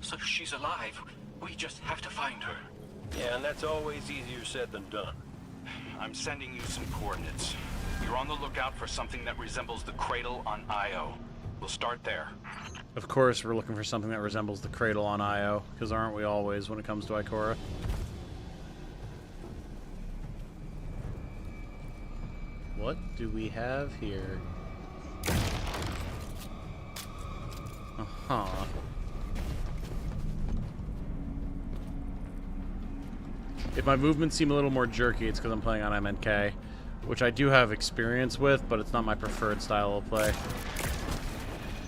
I: So she's alive. We just have to find her.
H: Yeah, and that's always easier said than done.
I: I'm sending you some coordinates. You're on the lookout for something that resembles the cradle on Io. We'll start there.
A: Of course, we're looking for something that resembles the cradle on Io, because aren't we always when it comes to Ikora? What do we have here? Uh-huh. If my movements seem a little more jerky, it's because I'm playing on MNK, which I do have experience with, but it's not my preferred style of play.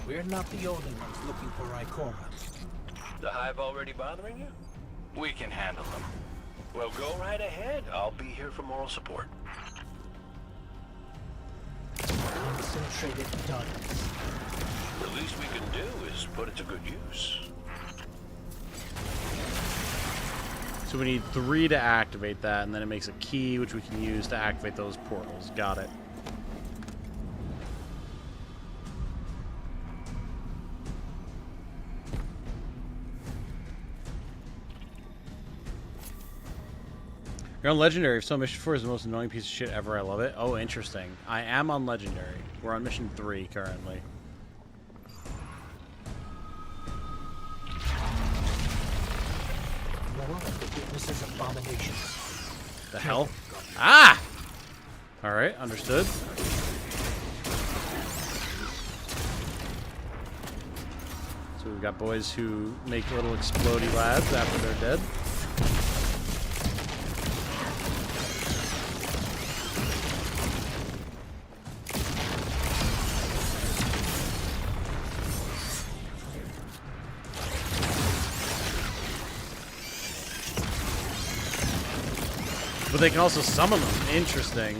C: We're not the only ones looking for Ikora.
H: The Hive already bothering you?
I: We can handle them.
H: Well, go right ahead. I'll be here for moral support.
C: Concentrated darkness.
H: The least we can do is put it to good use.
A: So we need 3 to activate that, and then it makes a key, which we can use to activate those portals. Got it. You're on Legendary. If so, Mission 4 is the most annoying piece of shit ever. I love it. Oh, interesting. I am on Legendary. We're on Mission 3 currently.
C: More of the Witness's abominations.
A: The hell? Ah! Alright, understood. So we've got boys who make little explodey lads after they're dead. But they can also summon them. Interesting.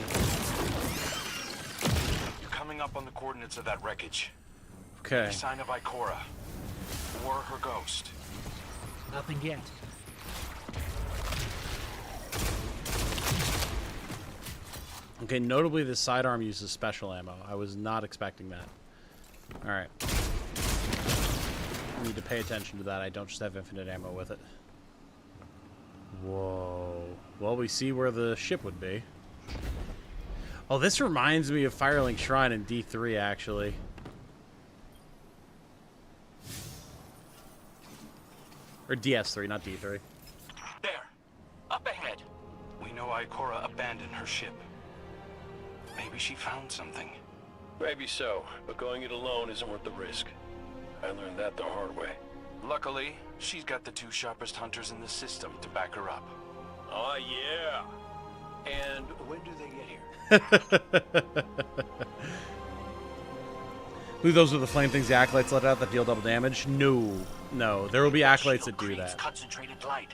K: You're coming up on the coordinates of that wreckage.
A: Okay.
K: Any sign of Ikora or her ghost?
C: Nothing yet.
A: Okay, notably this sidearm uses special ammo. I was not expecting that. Alright. I need to pay attention to that. I don't just have infinite ammo with it. Whoa. Well, we see where the ship would be. Oh, this reminds me of Firelink Shrine in D3, actually. Or DS3, not D3.
K: There. Up ahead. We know Ikora abandoned her ship. Maybe she found something.
H: Maybe so, but going it alone isn't worth the risk. I learned that the hard way.
K: Luckily, she's got the two sharpest hunters in the system to back her up.
H: Oh, yeah. And when do they get here?
A: Who those are the flame things the acolytes let out that deal double damage? No. No, there will be acolytes that do that.
I: Concentrated light.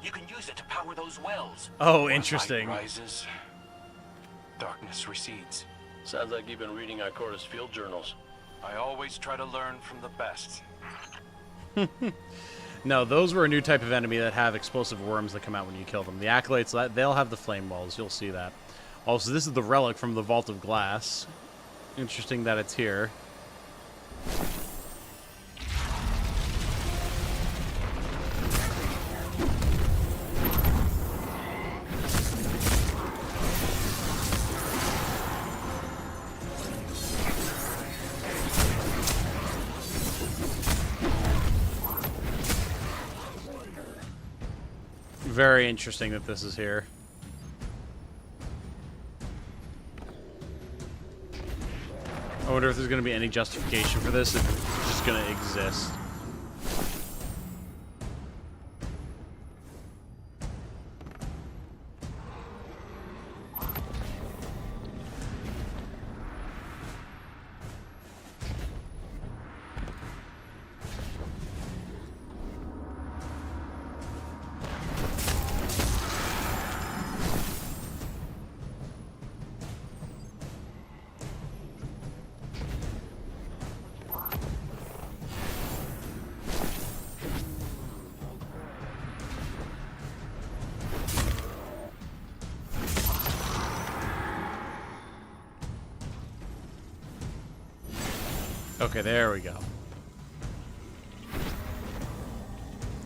I: You can use it to power those wells.
A: Oh,
K: When
A: interesting.
K: light rises, darkness recedes.
H: Sounds like you've been reading Ikora's field journals.
K: I always try to learn from the best.
A: No, those were a new type of enemy that have explosive worms that come out when you kill them. The acolytes, they'll have the flame walls. You'll see that. Also, this is the relic from the Vault of Glass. Interesting that it's here. Very interesting that this is here. I wonder if there's going to be any justification for this, if it's just going to exist. Okay, there we go.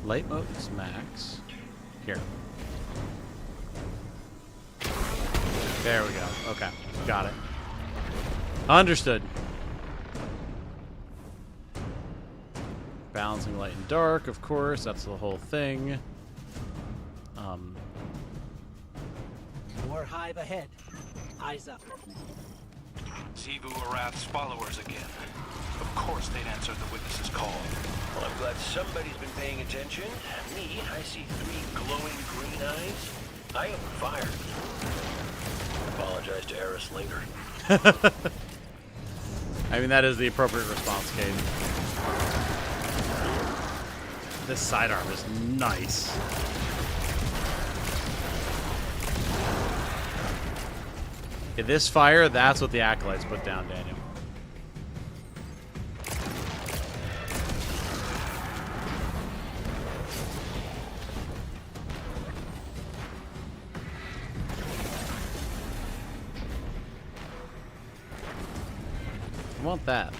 A: Light mode is max. Here. There we go. Okay, got it. Understood. Balancing light and dark, of course. That's the whole thing.
C: More hive ahead. Eyes up.
K: Zivu Arath's followers again. Of course they'd answer the witness's call.
H: Well, I'm glad somebody's been paying attention. Me, I see 3 glowing green eyes. I am fired. Apologize to Eris later.
A: I mean, that is the appropriate response, Cade. This sidearm is nice. Yeah, this fire, that's what the acolytes put down, Daniel. I want that.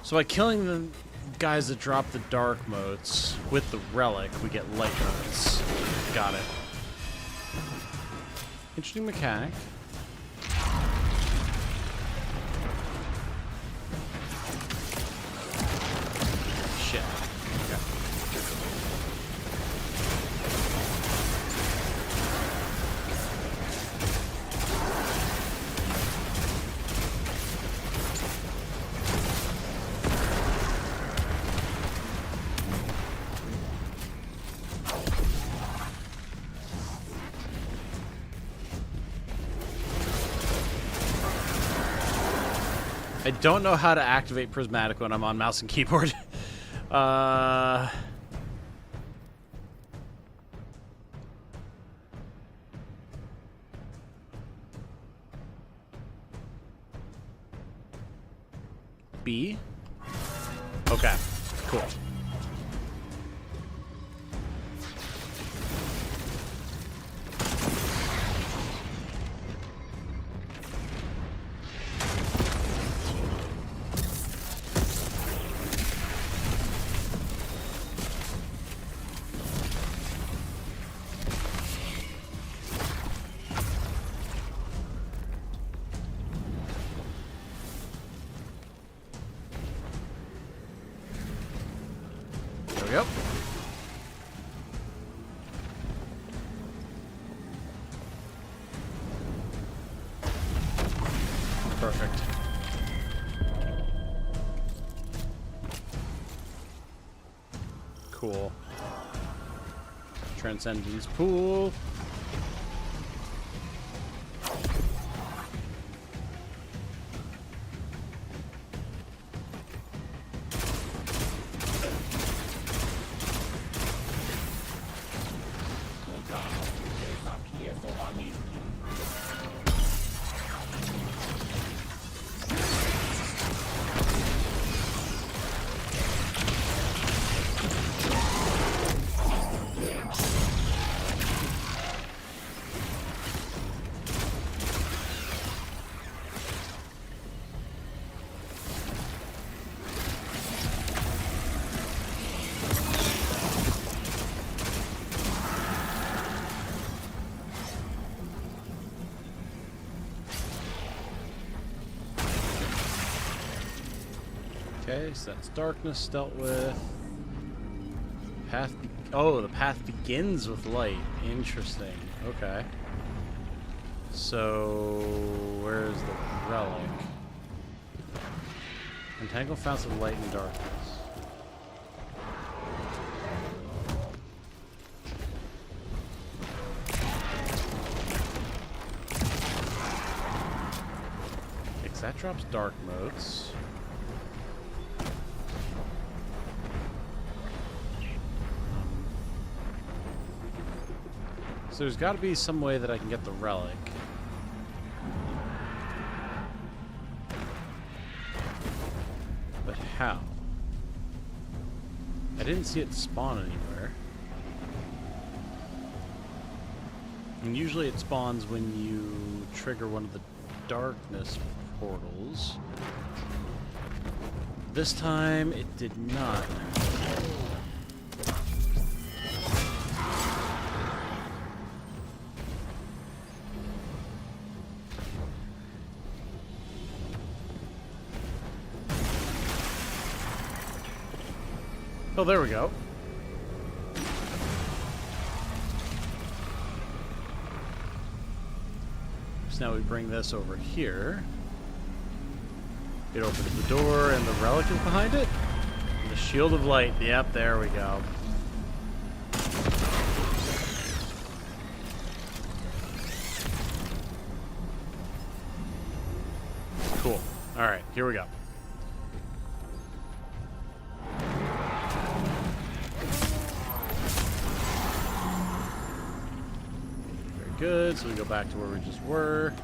A: So by killing the guys that drop the dark motes with the relic, we get light motes. Got it. Interesting mechanic. Shit. Okay. I don't know how to activate prismatic when I'm on mouse and keyboard. B. Okay, cool. There we go. Perfect. Cool. Transcendence pool. Okay, so that's darkness dealt with. The path begins with light. Interesting. Okay. So, where's the relic? Entangle founts of light and darkness. That drops dark motes. So there's got to be some way that I can get the relic. But how? I didn't see it spawn anywhere. And usually it spawns when you trigger one of the darkness portals. This time it did not. Oh, there we go. So now we bring this over here. It opens the door and the relic is behind it. And the shield of light. Yep, there we go. Cool. Alright, here we go. Good, so we go back to where we just were.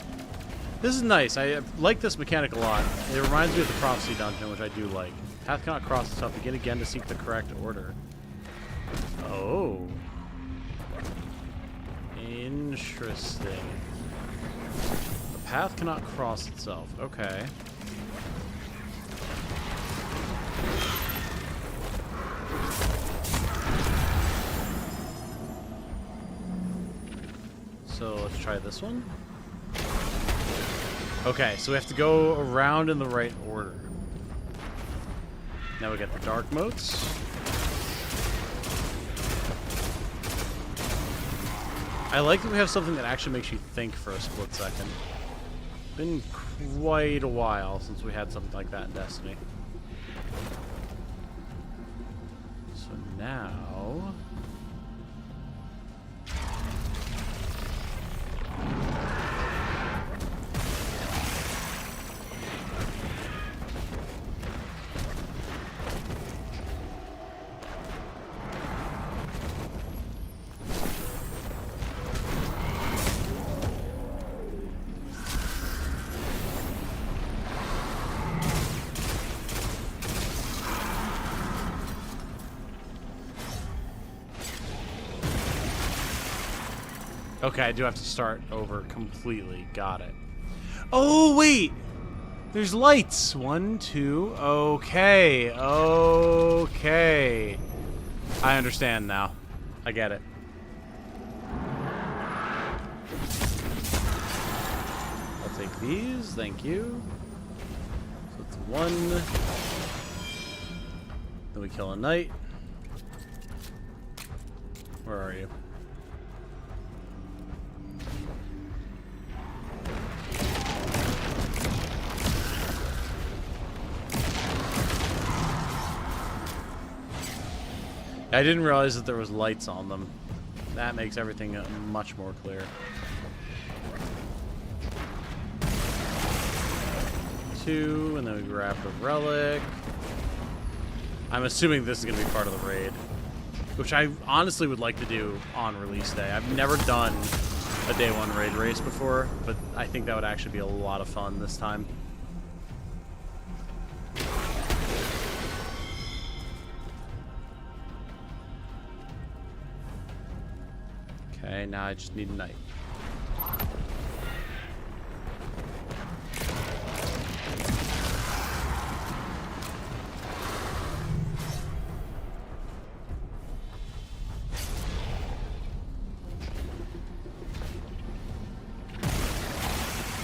A: This is nice. I like this mechanic a lot. It reminds me of the Prophecy Dungeon, which I do like. Path cannot cross itself. Begin again to seek the correct order. Oh. Interesting. The path cannot cross itself. Okay. So let's try this one. Okay, so we have to go around in the right order. Now we got the dark motes. I like that we have something that actually makes you think for a split second. Been quite a while since we had something like that in Destiny. So now... Okay, I do have to start over completely. Got it. Oh, wait! There's lights. 1, 2. Okay. Okay. I understand now. I get it. I'll take these. Thank you. So it's 1. Then we kill a knight. Where are you? I didn't realize that there was lights on them. That makes everything much more clear. 2, and then we grab the relic. I'm assuming this is going to be part of the raid, which I honestly would like to do on release day. I've never done a day 1 raid race before, but I think that would actually be a lot of fun this time. Okay, now I just need a knight.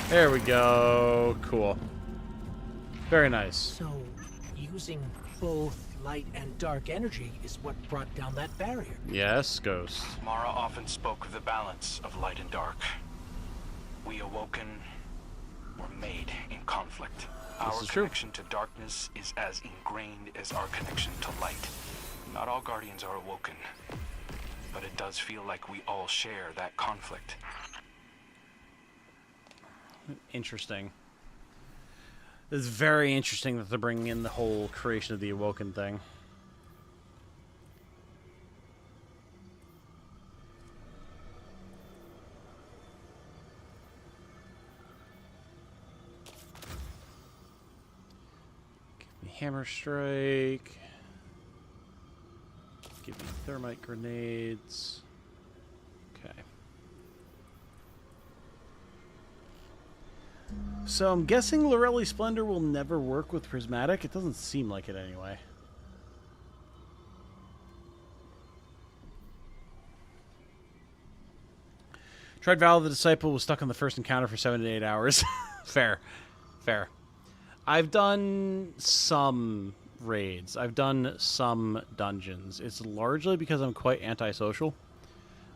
A: There we go. Cool. Very nice.
C: So, using both light and dark energy is what brought down that barrier.
A: Yes, Ghost.
K: Mara often spoke of the balance of light and dark. We awoken were made in conflict. Our connection to darkness is as ingrained as our connection to light. Not all Guardians are awoken, but it does feel like we all share that conflict.
A: Interesting. It's very interesting that they're bringing in the whole creation of the Awoken thing. Give me Hammer Strike. Give me Thermite Grenades. Okay. So I'm guessing Lorelei Splendor will never work with Prismatic. It doesn't seem like it anyway. Tried Val the Disciple, was stuck on the first encounter for 7 to 8 hours. Fair. Fair. I've done some raids. I've done some dungeons. It's largely because I'm quite antisocial.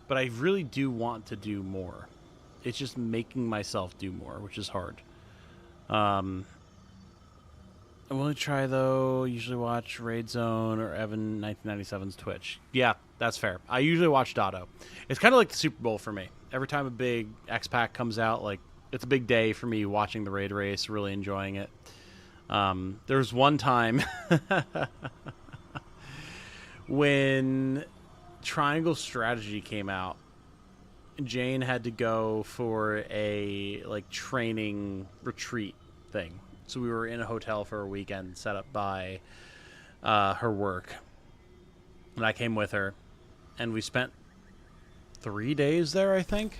A: But I really do want to do more. It's just making myself do more, which is hard. I'm willing to try, though. Usually watch Raid Zone or Evan 1997's Twitch. Yeah, that's fair. I usually watch Dotto. It's kind of like the Super Bowl for me. Every time a big X-Pack comes out, like, it's a big day for me watching the raid race, really enjoying it. There was one time when Triangle Strategy came out. Jane had to go for a training retreat thing, so we were in a hotel for a weekend set up by her work, and I came with her, and we spent 3 days there, I think.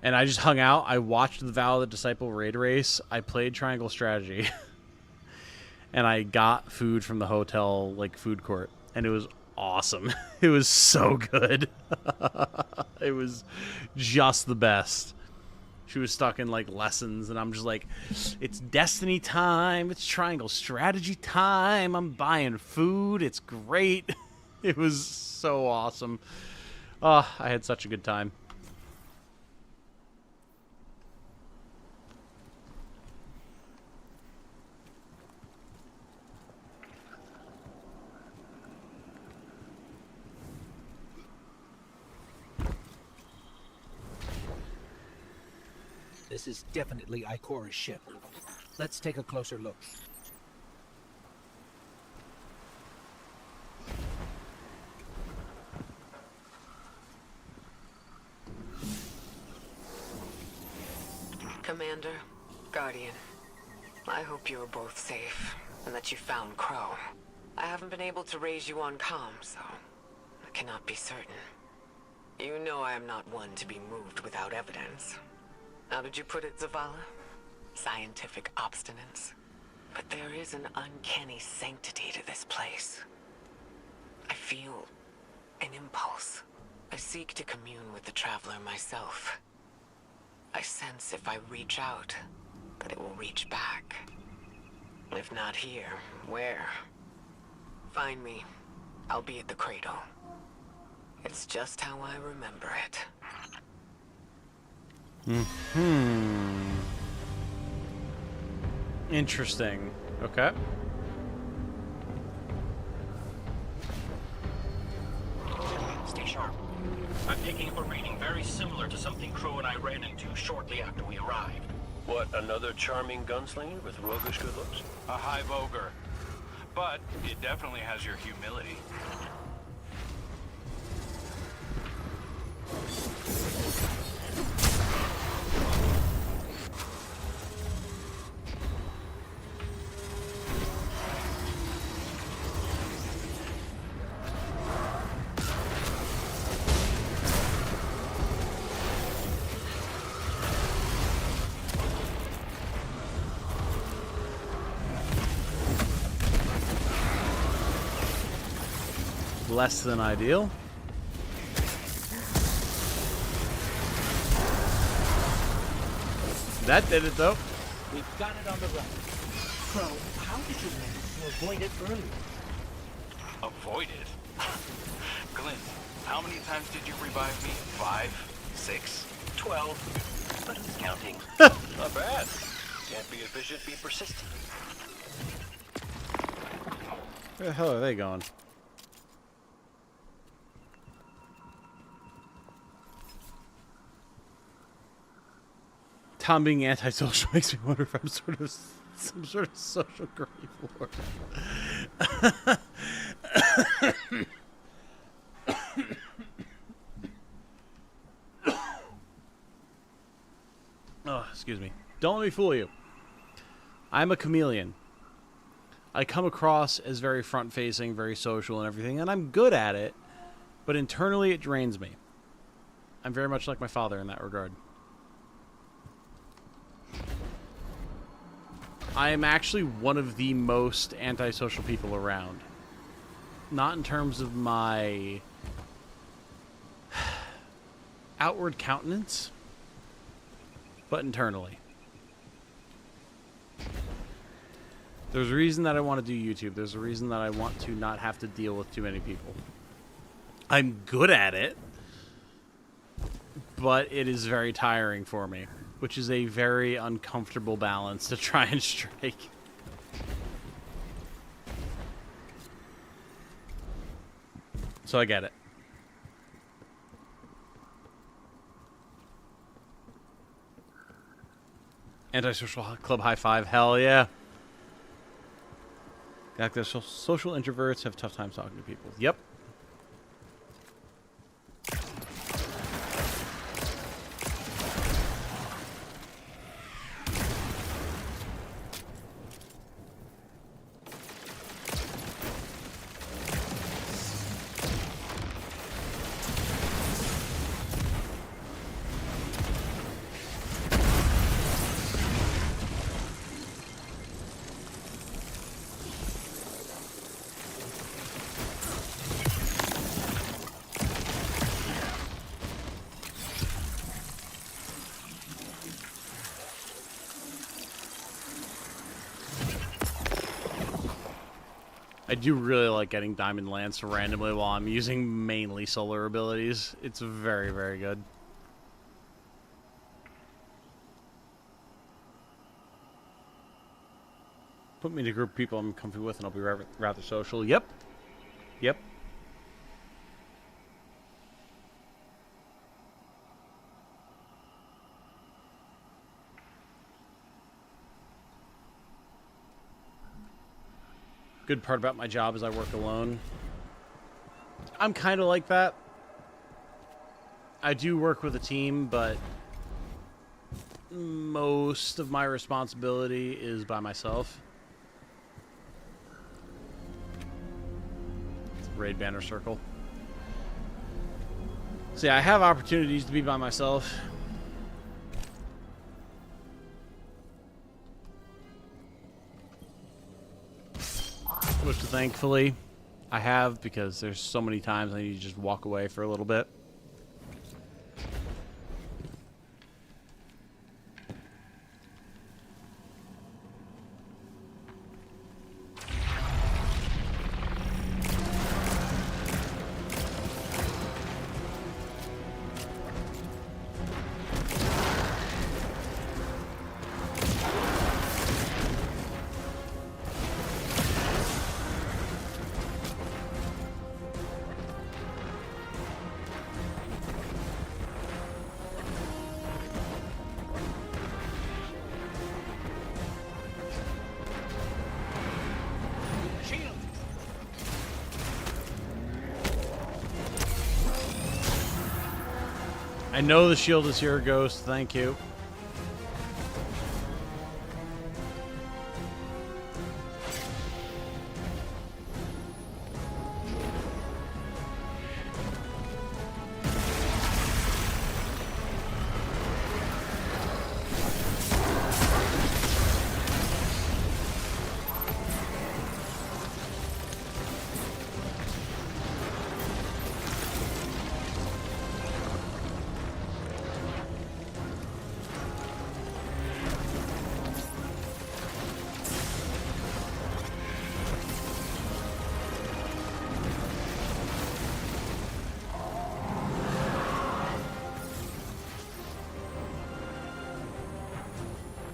A: And I just hung out. I watched the Vow of the Disciple raid race. I played Triangle Strategy, and I got food from the hotel food court, and it was awesome. It was so good. It was just the best. She was stuck in lessons, and I'm just like, it's Destiny time, it's Triangle Strategy time, I'm buying food, it's great. It was so awesome. I had such a good time.
C: This is definitely Ikora's ship. Let's take a closer look.
L: Commander, Guardian, I hope you are both safe, and that you found Crow. I haven't been able to raise you on comm, so I cannot be certain. You know I am not one to be moved without evidence. How did you put it, Zavala? Scientific obstinance. But there is an uncanny sanctity to this place. I feel an impulse. I seek to commune with the Traveler myself. I sense if I reach out, that it will reach back. If not here, where? Find me. I'll be at the cradle. It's just how I remember it.
A: Interesting. Okay.
I: Stay sharp. I'm taking a reading very similar to something Crow and I ran into shortly after we arrived.
H: What, another charming gunslinger with roguish good looks?
K: A high voger. But it definitely has your humility.
A: Less than ideal. That did it, though.
C: We've got it on the run. Crow, how did you manage to avoid it earlier?
K: Avoid it? Glenn, how many times did you revive me? 5? 6?
I: 12. But who's counting?
H: Not bad.
I: Can't be efficient, be persistent.
A: Where the hell are they going? Tom being antisocial makes me wonder if I'm some sort of social grave lord. Oh, excuse me. Don't let me fool you. I'm a chameleon. I come across as very front-facing, very social and everything, and I'm good at it, but internally it drains me. I'm very much like my father in that regard. I am actually one of the most antisocial people around. Not in terms of my outward countenance, but internally. There's a reason that I want to do YouTube. There's a reason that I want to not have to deal with too many people. I'm good at it, but it is very tiring for me, which is a very uncomfortable balance to try and strike. So I get it. Antisocial club high five, hell yeah. Like the social introverts have tough times talking to people. Yep. I do really like getting Diamond Lance randomly while I'm using mainly solar abilities. It's very, very good. Put me in a group of people I'm comfy with and I'll be rather social. Yep. Yep. Good part about my job is I work alone. I'm kind of like that. I do work with a team, but most of my responsibility is by myself. Raid banner circle. So yeah, I have opportunities to be by myself. Which thankfully I have, because there's so many times I need to just walk away for a little bit. I know the shield is here, Ghost. Thank you.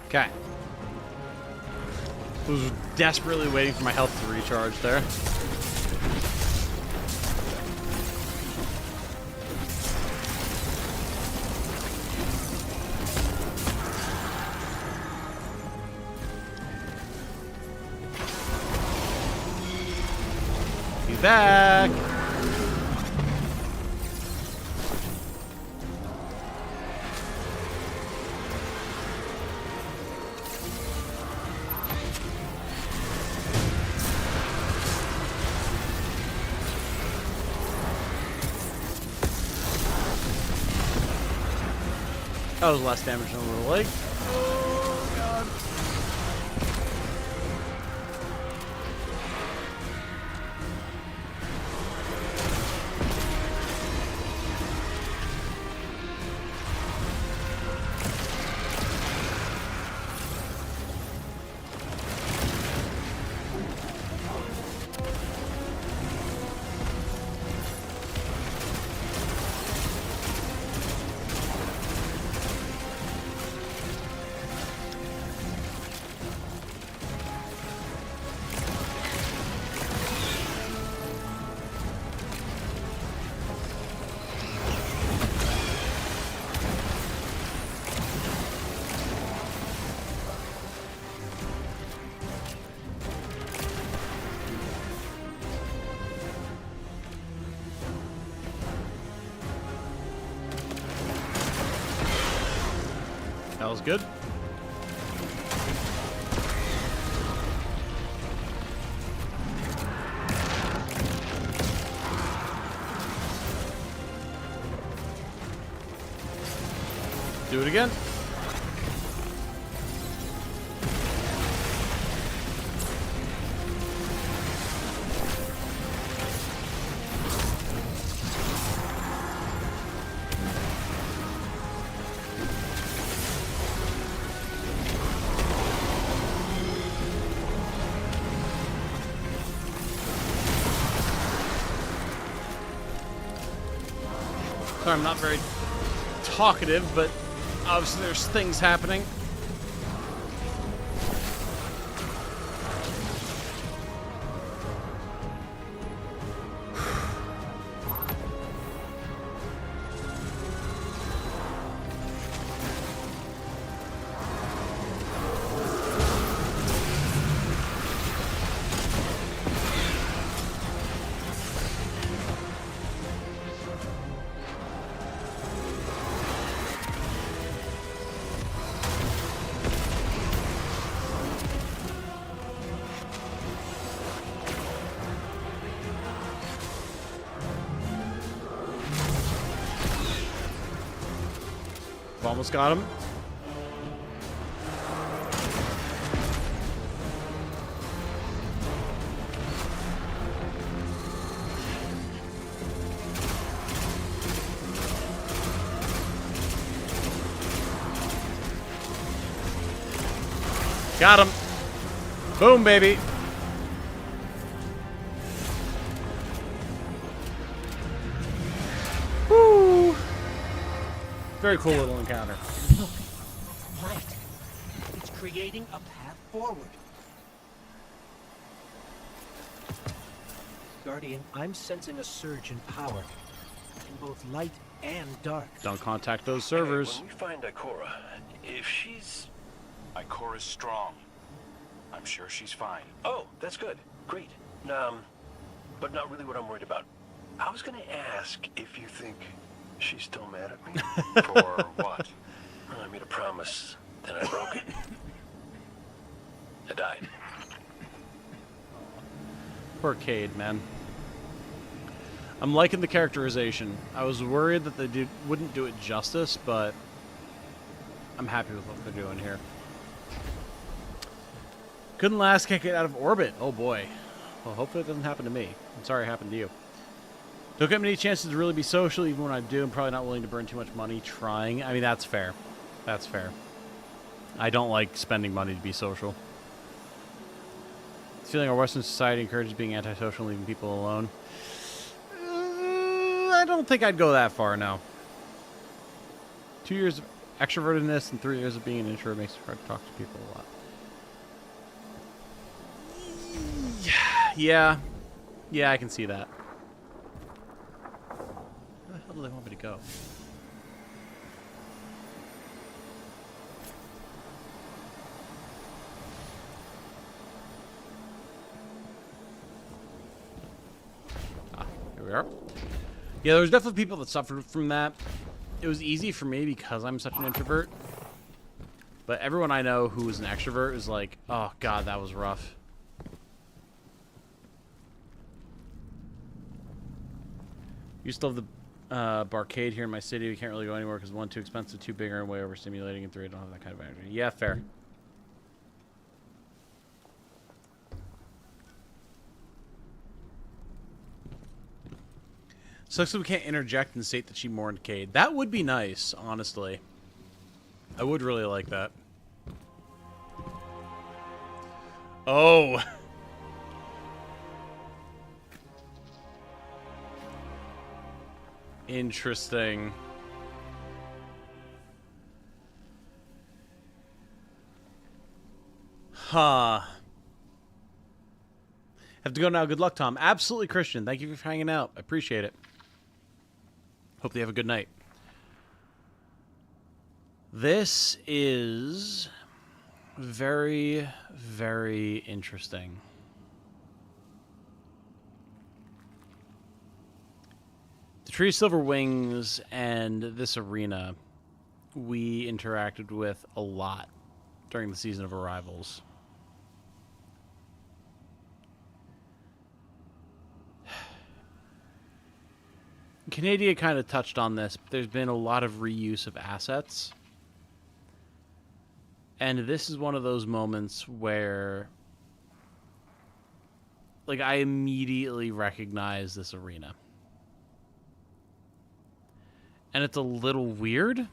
A: Okay. Was desperately waiting for my health to recharge there. Be back. That was less damage than a little leg. Oh, God. That was good. Do it again. Sorry, I'm not very talkative, but obviously there's things happening. Almost got him. Got him. Boom, baby. Woo. Very cool little encounter.
C: Look, light. It's creating a path forward. Guardian, I'm sensing a surge in power in both light and dark.
A: Don't contact those servers.
H: Hey, when we find Ikora, if she's... Ikora's strong. I'm sure she's fine. Oh, that's good. Great. But not really what I'm worried about. I was gonna ask if you think she's still mad at me. For what? Well, I made a promise, then I broke it. I died.
A: Poor Cade, man. I'm liking the characterization. I was worried that they wouldn't do it justice, but I'm happy with what they're doing here. Couldn't last kick it out of orbit. Oh boy. Well, hopefully it doesn't happen to me. I'm sorry it happened to you. Don't get many chances to really be social. Even when I do, I'm probably not willing to burn too much money trying. I mean, that's fair. That's fair. I don't like spending money to be social. It's feeling our Western society encourages being antisocial and leaving people alone. I don't think I'd go that far, no. 2 years of extrovertedness and 3 years of being an introvert makes it hard to talk to people a lot. Yeah. Yeah, I can see that. Where the hell do they want me to go? Ah, here we are. Yeah, there was definitely people that suffered from that. It was easy for me because I'm such an introvert. But everyone I know who was an extrovert was like, oh god, that was rough. You still have the barcade here in my city. We can't really go anywhere because 1, too expensive, 2, bigger and way overstimulating, and 3, I don't have that kind of energy. Yeah, fair. Sucks that we can't interject and state that she mourned Cade. That would be nice, honestly. I would really like that. Oh! Interesting. Huh. Have to go now. Good luck, Tom. Absolutely, Christian. Thank you for hanging out. I appreciate it. Hope you have a good night. This is very, very interesting. The Tree of Silver Wings and this arena we interacted with a lot during the Season of Arrivals. Canada kind of touched on this, but there's been a lot of reuse of assets. And this is one of those moments where, like, I immediately recognize this arena. And it's a little weird.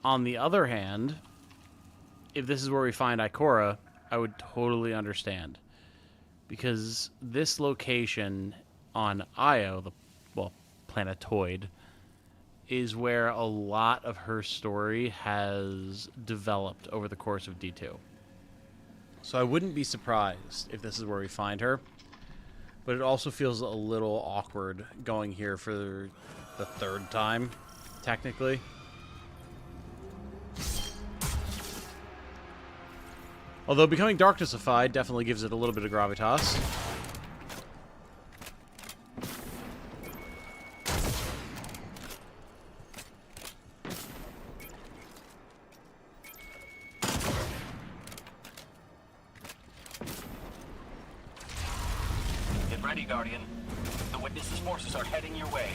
A: On the other hand, if this is where we find Ikora, I would totally understand. Because this location on Io, the, well, planetoid, is where a lot of her story has developed over the course of D2. So I wouldn't be surprised if this is where we find her. But it also feels a little awkward going here for the third time, technically. Although becoming darknessified definitely gives it a little bit of gravitas.
I: Get ready, Guardian. The Witness's forces are heading your way.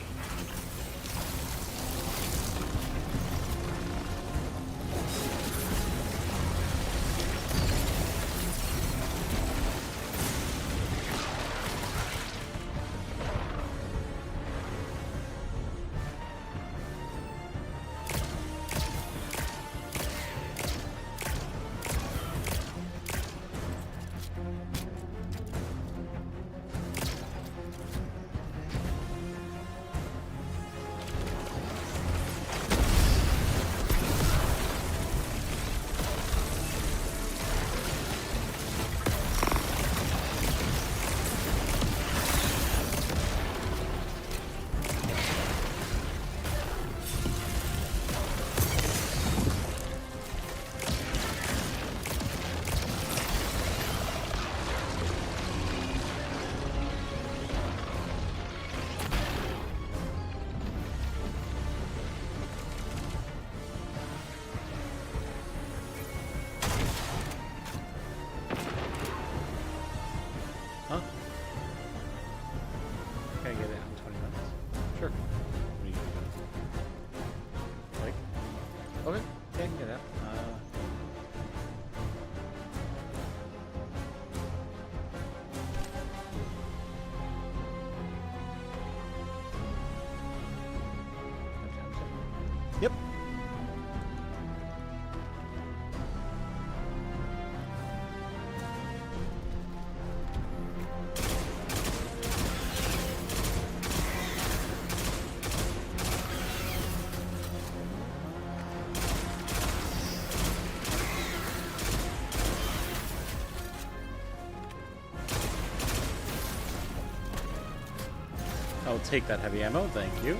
A: Huh? Can I get it in 20 minutes? Sure. What do you like? Okay. Yeah, I can get that. Yep. I'll take that heavy ammo, thank you.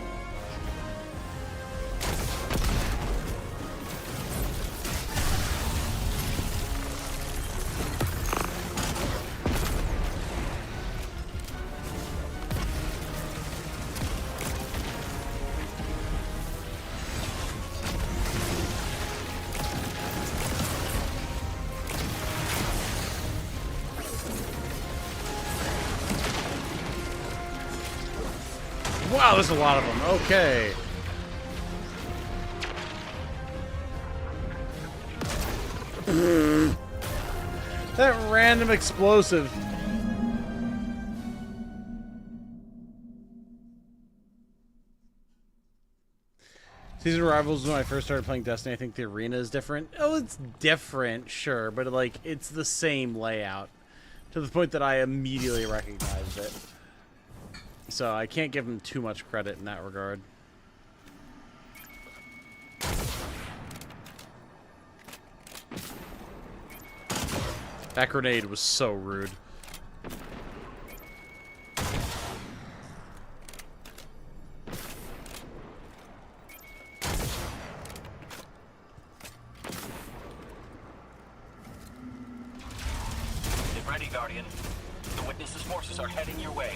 A: Wow, there's a lot of them. Okay. That random explosive. Season Rivals was when I first started playing Destiny. I think the arena is different. Oh, it's different, sure, but like it's the same layout to the point that I immediately recognized it. So I can't give him too much credit in that regard. That grenade was so rude.
I: Get ready, Guardian. The Witness's forces are heading your way.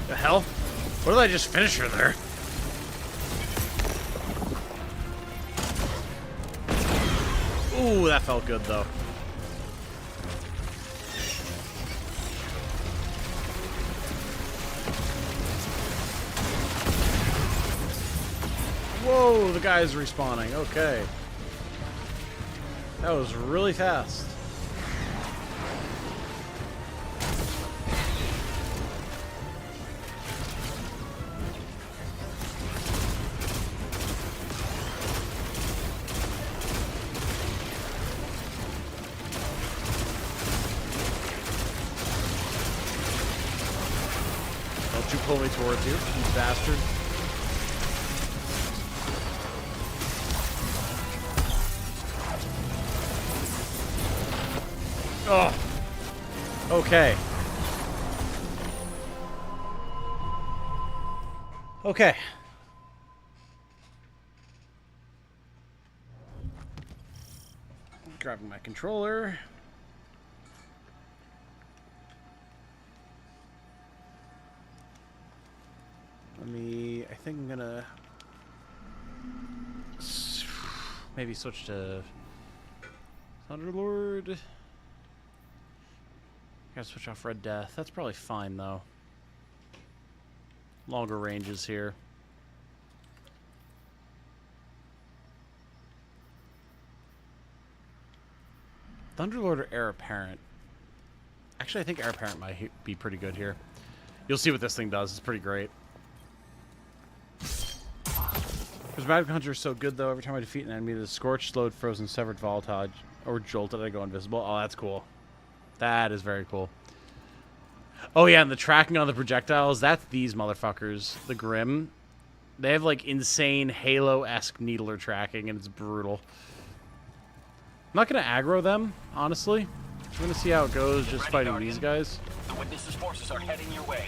A: The hell? What did I just finish her there? Ooh, that felt good though. Whoa, the guy's respawning. Okay. That was really fast. Don't you pull me towards you, you bastard. Oh. Okay. Okay. Grabbing my controller. I think I'm gonna maybe switch to Thunderlord. Gotta switch off Red Death. That's probably fine though. Longer ranges here. Thunderlord or Heir Apparent? Actually, I think Heir Apparent might be pretty good here. You'll see what this thing does. It's pretty great. Prismatic Hunter is so good, though. Every time I defeat an enemy, the Scorched, Slowed, Frozen, Severed, Volatile, or Jolted, I go invisible. Oh, that's cool. That is very cool. Oh yeah, and the tracking on the projectiles, that's these motherfuckers. The Grim. They have like insane Halo-esque needler tracking, and it's brutal. I'm not gonna aggro them, honestly. I'm gonna see how it goes just fighting these guys.
I: The Witness's forces are heading your way.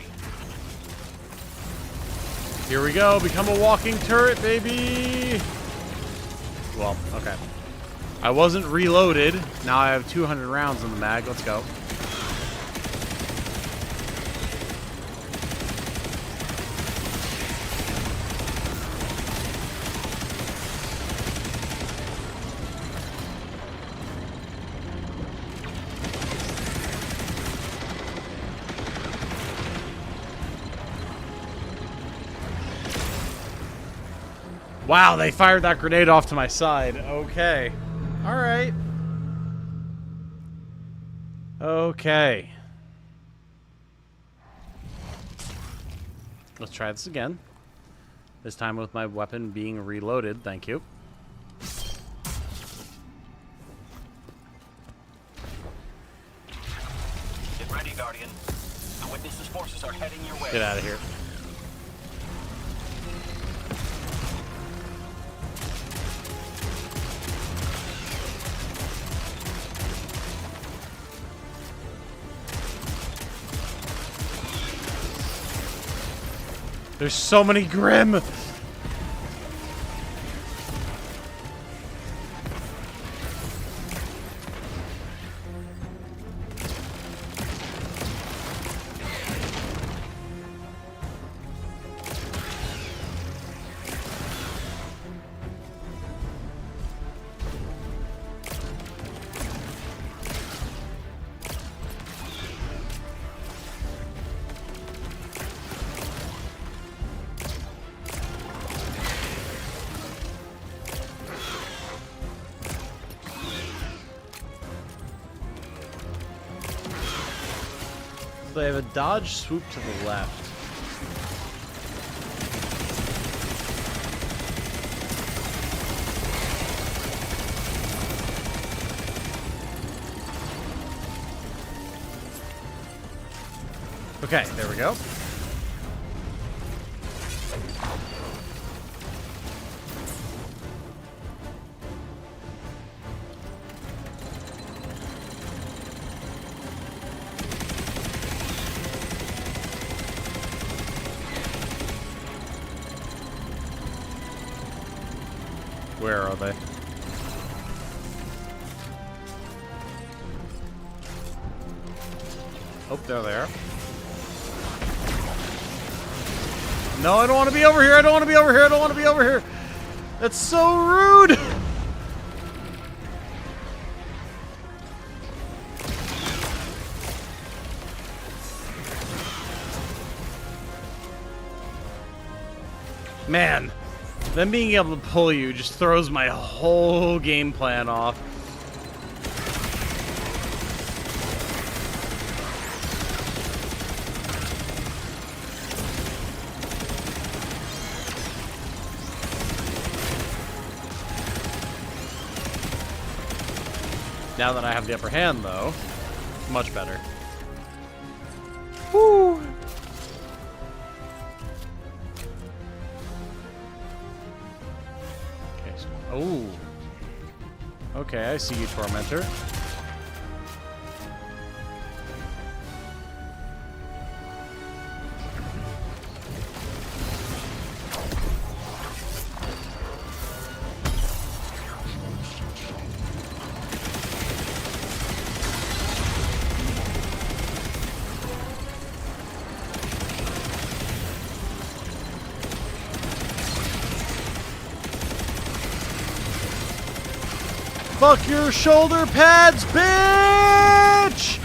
A: Here we go. Become a walking turret, baby. Well, okay. I wasn't reloaded. Now I have 200 rounds in the mag. Let's go. Wow, they fired that grenade off to my side. Okay. Alright. Okay. Let's try this again. This time with my weapon being reloaded. Thank you.
I: Get ready, Guardian. The Witness's forces are heading your way.
A: Get out of here. There's so many Grim! They have a dodge swoop to the left. Okay, there we go. Where are they? Oh, there they are. No, I don't want to be over here. I don't want to be over here. I don't want to be over here. That's so rude. Man. Them being able to pull you just throws my whole game plan off. Now that I have the upper hand, though, much better. Woo! Oh. Okay, I see you, Tormentor. Fuck your shoulder pads, bitch!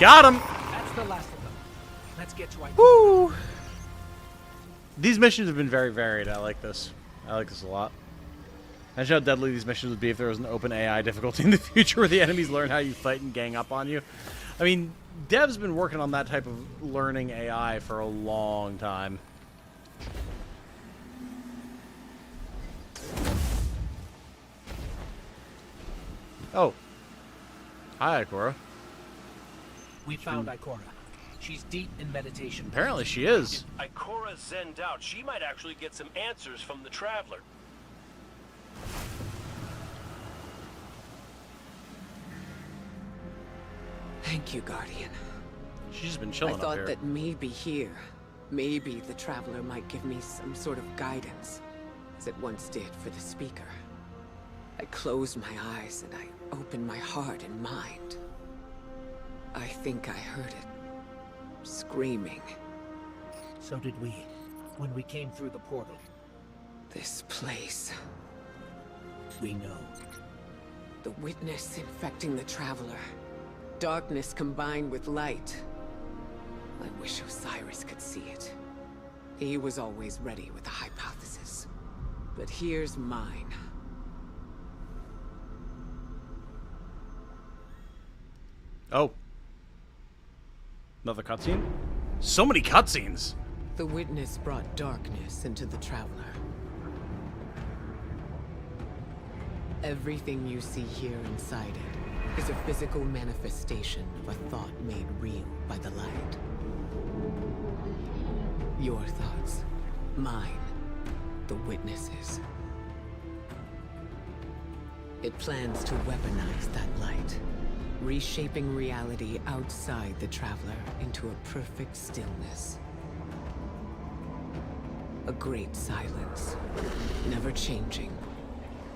A: Got him!
C: That's the last of them. Let's get to Ikora.
A: Woo! These missions have been very varied. I like this. I like this a lot. Imagine how deadly these missions would be if there was an open AI difficulty in the future where the enemies learn how you fight and gang up on you. I mean, dev's been working on that type of learning AI for a long time. Oh. Hi, Ikora.
C: We found Ikora. She's deep in meditation.
A: Apparently she is.
H: If Ikora zenned out, she might actually get some answers from the Traveler.
L: Thank you, Guardian.
A: She's just been chilling
L: I
A: up
L: thought
A: here.
L: that maybe here, maybe the Traveler might give me some sort of guidance, as it once did for the Speaker. I closed my eyes and I opened my heart and mind. I think I heard it. Screaming.
C: So did we, when we came through the portal.
L: This place.
C: We know.
L: The witness infecting the Traveler. Darkness combined with light. I wish Osiris could see it. He was always ready with a hypothesis. But here's mine.
A: Oh. Another cutscene? So many cutscenes!
L: The witness brought darkness into the Traveler. Everything you see here inside it is a physical manifestation of a thought made real by the light. Your thoughts, mine, the witnesses. It plans to weaponize that light, reshaping reality outside the Traveler into a perfect stillness. A great silence, never changing,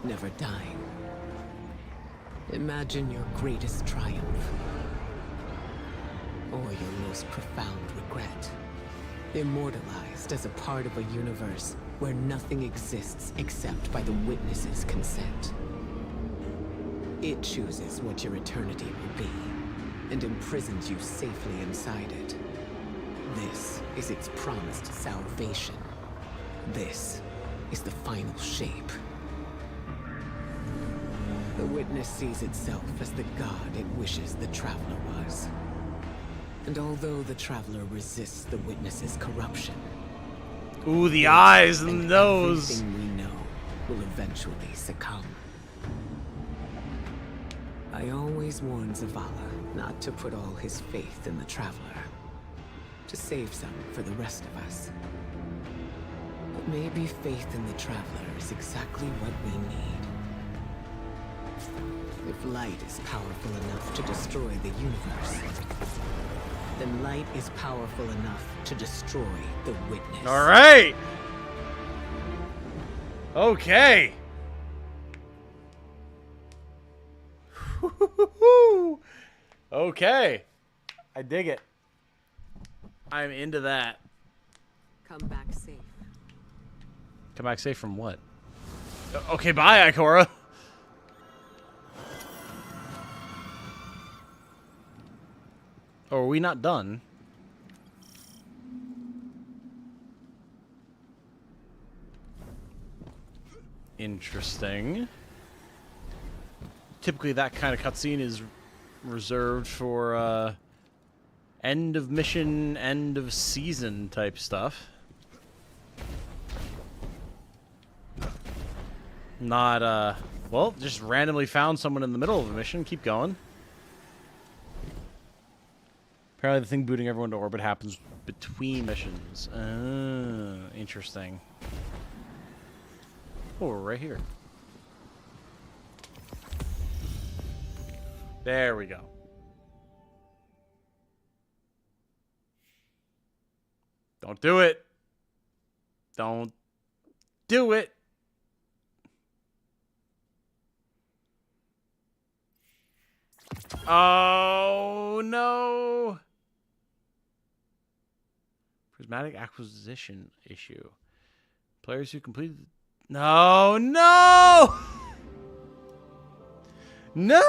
L: never dying. Imagine your greatest triumph, or your most profound regret. Immortalized as a part of a universe where nothing exists except by the witness's consent. It chooses what your eternity will be, and imprisons you safely inside it. This is its promised salvation. This is the final shape. The witness sees itself as the god it wishes the Traveler was. And although the Traveler resists the witness's corruption...
A: Ooh, the eyes and the nose!
L: Everything we know will eventually succumb. I always warn Zavala not to put all his faith in the Traveler. To save some for the rest of us. But maybe faith in the Traveler is exactly what we need. If light is powerful enough to destroy the universe, then light is powerful enough to destroy the witness.
A: Alright! Okay! Okay. I dig it. I'm into that.
L: Come back safe.
A: Come back safe from what? Okay, bye, Ikora. Oh, are we not done? Interesting. Typically that kind of cutscene is reserved for end of mission, end of season type stuff. Not well, just randomly found someone in the middle of a mission. Keep going. Apparently the thing booting everyone to orbit happens between missions. Interesting. Oh, we're right here. There we go. Don't do it. Don't do it. Oh, no. Prismatic acquisition issue. Players who completed... No, no! No!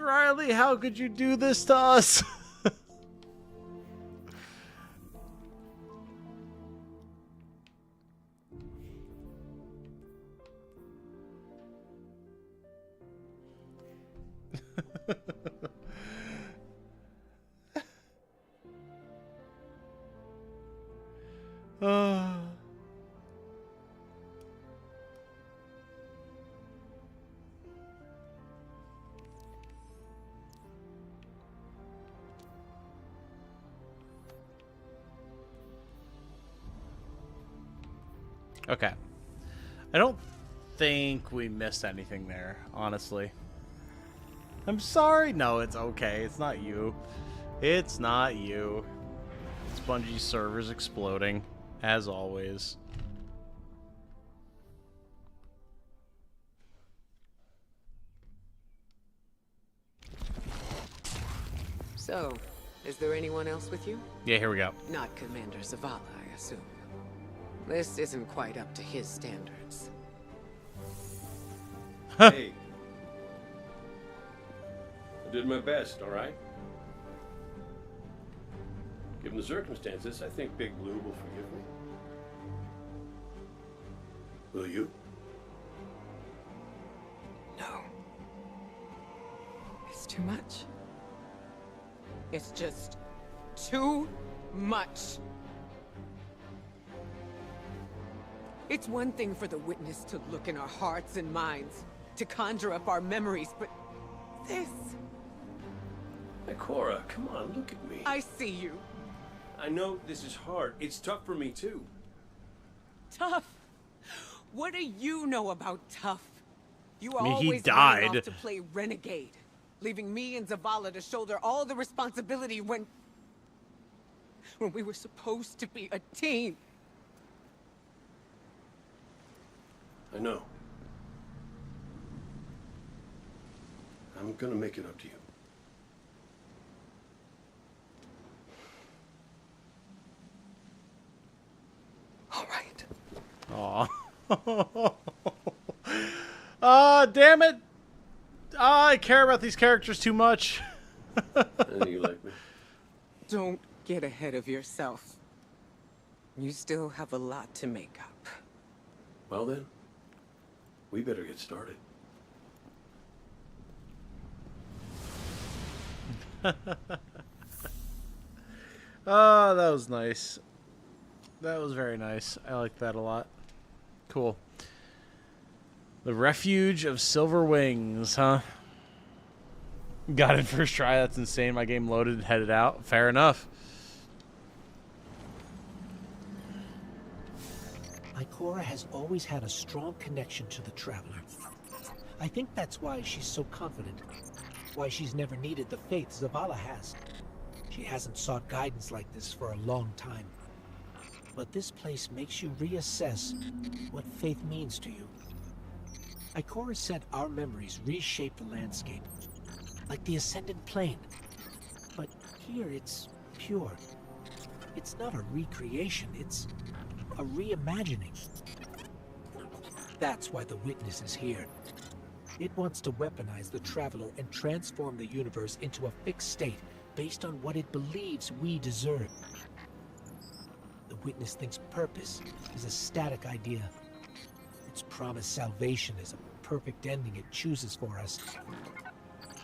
A: Riley, how could you do this to us? Okay. I don't think we missed anything there, honestly. I'm sorry. No, it's okay. It's not you. It's not you. It's Bungie's servers exploding, as always.
L: So, is there anyone else with you?
A: Yeah, here we go.
L: Not Commander Zavala, I assume. This isn't quite up to his standards.
H: Hey. I did my best, all right? Given the circumstances, I think Big Blue will forgive me. Will you?
L: No. It's too much. It's just too much. It's one thing for the witness to look in our hearts and minds, to conjure up our memories, but this...
H: Hey, Cora, come on, look at me.
L: I see you.
H: I know this is hard. It's tough for me, too.
L: Tough? What do you know about tough? You were
A: I mean, he
L: always
A: died.
L: running off to play renegade, leaving me and Zavala to shoulder all the responsibility when we were supposed to be a team.
H: I know. I'm gonna make it up to you.
L: All right.
A: Aw. Ah, damn it. Ah, I care about these characters too much.
H: I know you like me.
L: Don't get ahead of yourself. You still have a lot to make up.
H: Well then, we better get started.
A: Ah, that was nice. That was very nice. I like that a lot. Cool. The Refuge of Silver Wings, huh? Got it first try. That's insane. My game loaded and headed out. Fair enough.
C: Ikora has always had a strong connection to the Traveler. I think that's why she's so confident. Why she's never needed the faith Zavala has. She hasn't sought guidance like this for a long time. But this place makes you reassess what faith means to you. Ikora said our memories reshape the landscape, like the Ascendant Plane. But here it's pure. It's not a recreation, it's a reimagining. That's why the Witness is here. It wants to weaponize the Traveler and transform the universe into a fixed state based on what it believes we deserve. The Witness thinks purpose is a static idea. Its promised salvation is a perfect ending it chooses for us.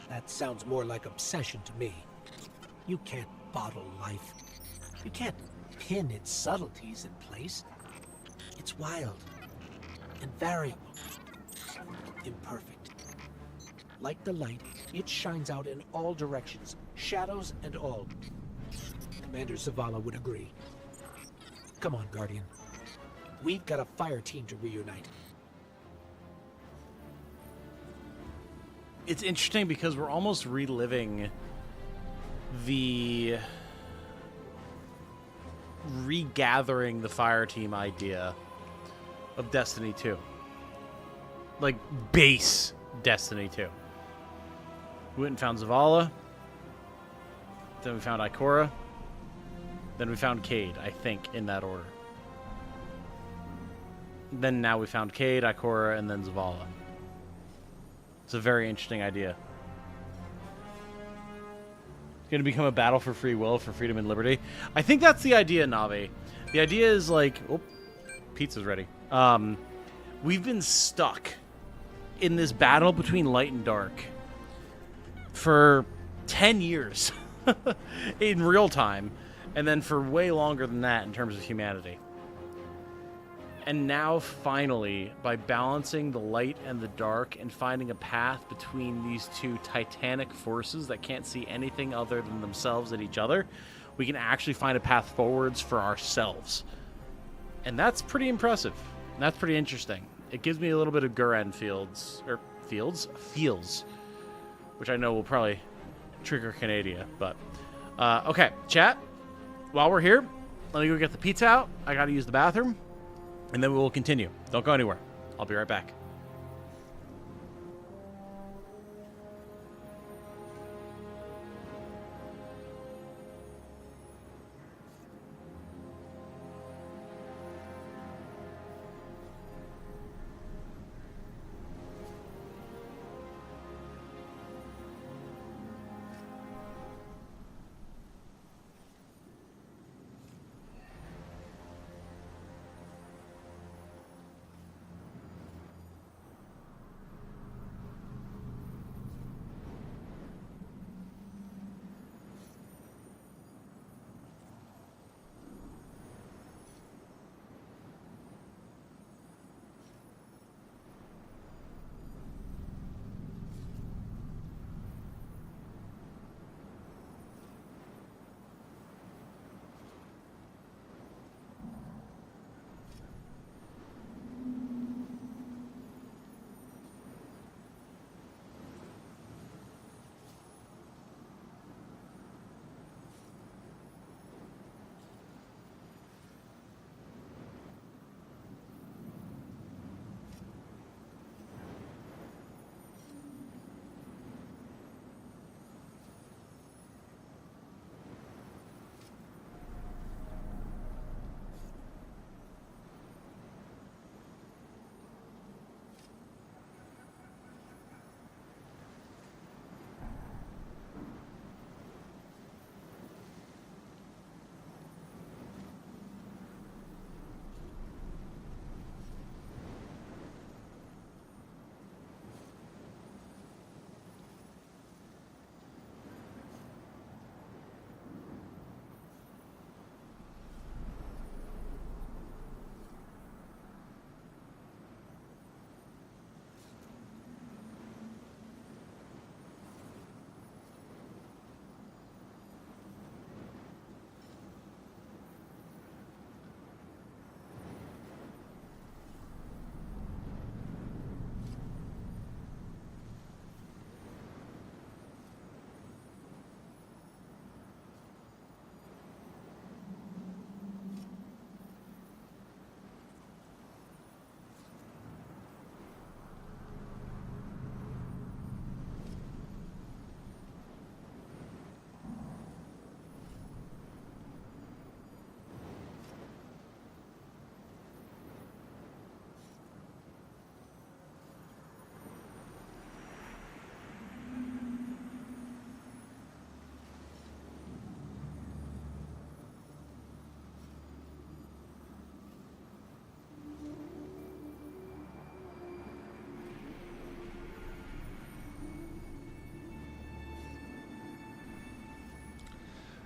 C: That sounds more like obsession to me. You can't bottle life. You can't pin its subtleties in place. It's wild and variable, imperfect. Like the light, it shines out in all directions, shadows and all. Commander Zavala would agree. Come on, Guardian. We've got a fire team to reunite.
A: It's interesting because we're almost reliving the regathering the fire team idea of Destiny 2. Like, base Destiny 2. We went and found Zavala. Then we found Ikora. Then we found Cade, I think, in that order. Then now we found Cade, Ikora, and then Zavala. It's a very interesting idea. going to become a battle for free will, for freedom and liberty. I think that's the idea, Navi. The idea is like, oh, pizza's ready. We've been stuck in this battle between light and dark for 10 years in real time, and then for way longer than that in terms of humanity. And now, finally, by balancing the light and the dark and finding a path between these two titanic forces that can't see anything other than themselves and each other, we can actually find a path forwards for ourselves. And that's pretty impressive. That's pretty interesting. It gives me a little bit of Gurren feels, which I know will probably trigger Canada. But, okay, chat, while we're here, let me go get the pizza out. I got to use the bathroom. And then we will continue. Don't go anywhere. I'll be right back.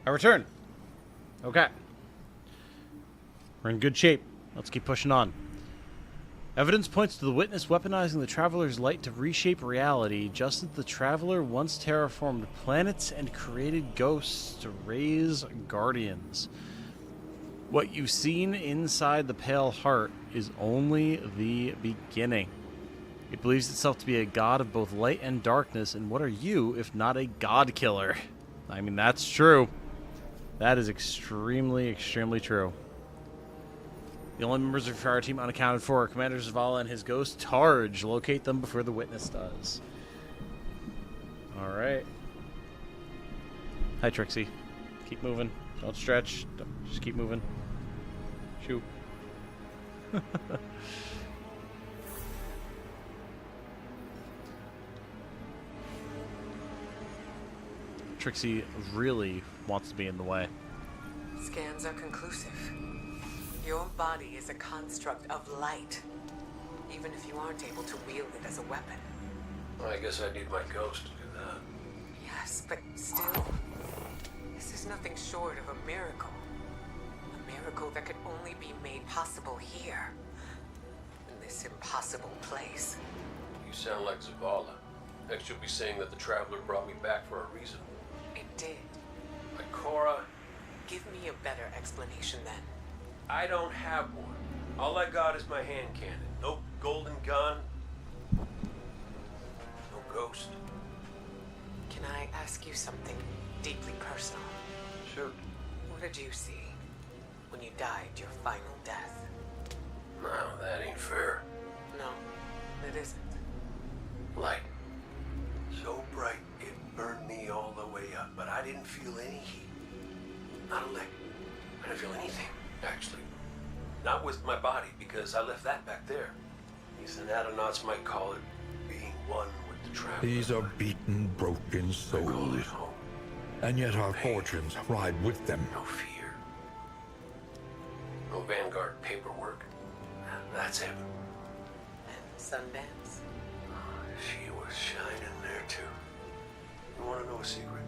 A: I return. Okay. We're in good shape. Let's keep pushing on. Evidence points to the witness weaponizing the Traveler's light to reshape reality, just as the Traveler once terraformed planets and created ghosts to raise guardians. What you've seen inside the Pale Heart is only the beginning. It believes itself to be a god of both light and darkness, and what are you if not a god killer? I mean, that's true. That is extremely, extremely true. The only members of our team unaccounted for are Commander Zavala and his ghost, Targe. Locate them before the witness does. Alright. Hi, Trixie. Keep moving. Don't stretch. Just keep moving. Shoot. Trixie really wants to be in the way.
L: Scans are conclusive. Your body is a construct of light, even if you aren't able to wield it as a weapon.
H: Well, I guess I need my ghost to do that.
L: Yes, but still, this is nothing short of a miracle. A miracle that could only be made possible here, in this impossible place.
H: You sound like Zavala. Next you'll be saying that the Traveler brought me back for a reason.
L: It did.
H: Like Cora?
L: Give me a better explanation then.
H: I don't have one. All I got is my hand cannon. No golden gun. No ghost.
L: Can I ask you something deeply personal?
H: Shoot.
L: What did you see when you died your final death?
H: No, that ain't fair.
L: No, it isn't.
H: Light. So bright it burned me all the way up, but I didn't feel any heat. Not a lick. I didn't feel anything, actually. Not with my body, because I left that back there. These anatonautes might call it being one with the Traveler.
B: These are beaten, broken souls. And yet our fortunes ride with them.
H: No fear. No Vanguard paperwork. That's heaven.
L: And Sundance?
H: She was shining there too. You want to know a secret?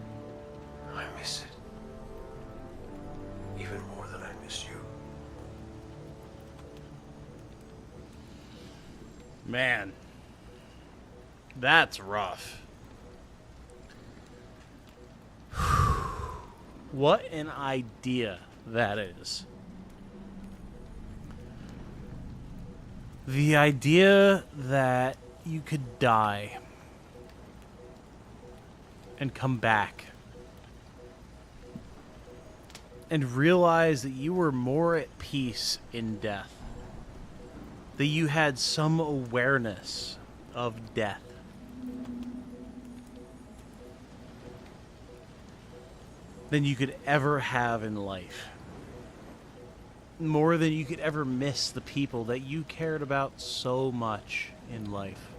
H: I miss it. Even more than I miss you.
A: Man, that's rough. What an idea that is. The idea that you could die and come back and realize that you were more at peace in death, that you had some awareness of death. Than you could ever have in life. More than you could ever miss the people that you cared about so much in life.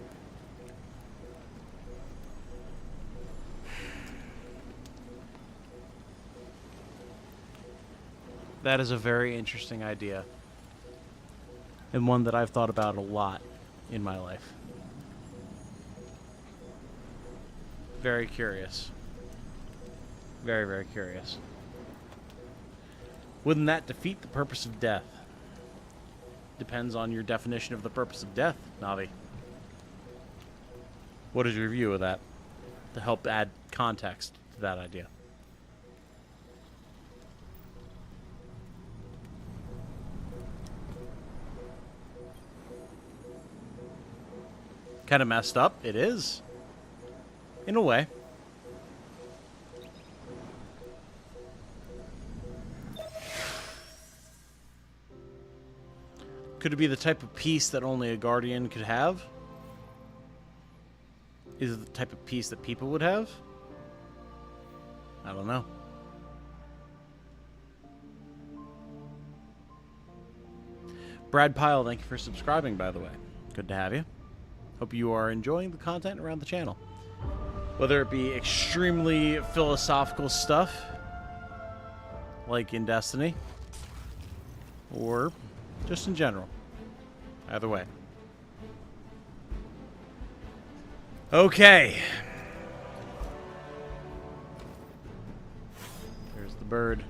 A: That is a very interesting idea. And one that I've thought about a lot in my life. Very curious. Very, very curious. Wouldn't that defeat the purpose of death? Depends on your definition of the purpose of death, Navi. What is your view of that? To help add context to that idea. Kind of messed up. It is. In a way. Could it be the type of peace that only a Guardian could have? Is it the type of peace that people would have? I don't know. Brad Pyle, thank you for subscribing, by the way. Good to have you. Hope you are enjoying the content around the channel. Whether it be extremely philosophical stuff, like in Destiny, or just in general. Either way. Okay. There's the bird.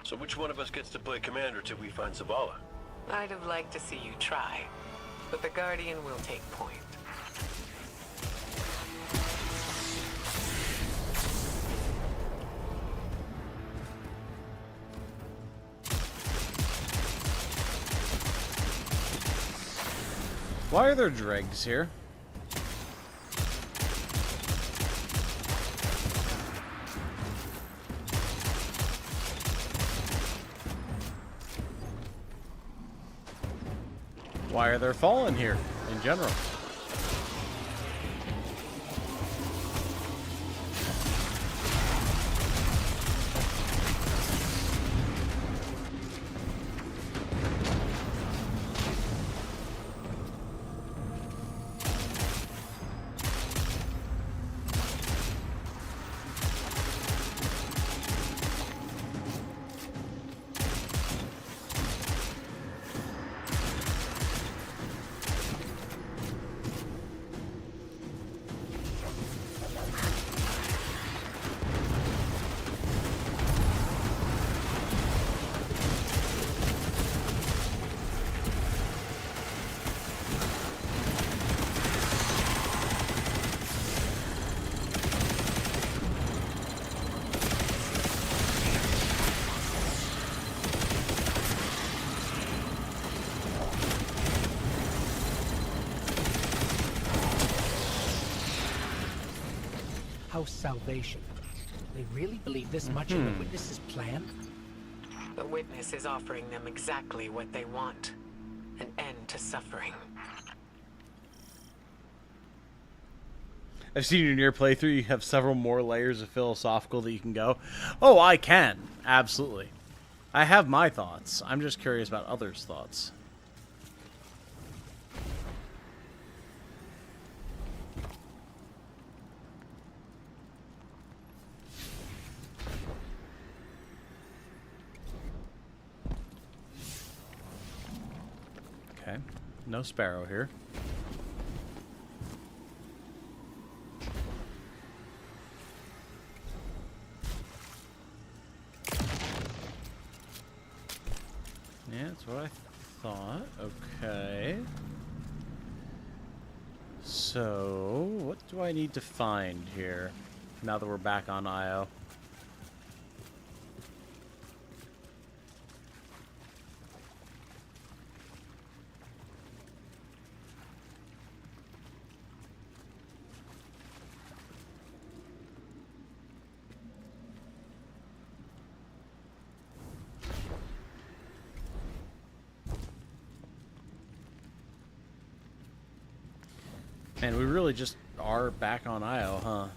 H: So which one of us gets to play commander till we find Zavala?
L: I'd have liked to see you try, but the Guardian will take point.
A: Why are there dregs here? Why are there fallen here in general?
C: House Salvation. They really believe this much in the Witness's plan?
L: The Witness is offering them exactly what they want. An end to suffering.
A: I've seen in your playthrough you have several more layers of philosophical that you can go. Oh, I can. Absolutely. I have my thoughts. I'm just curious about others' thoughts. Okay. No sparrow here. Yeah, that's what I thought. Okay. So, what do I need to find here now that we're back on Io? And we really just are back on Io, huh?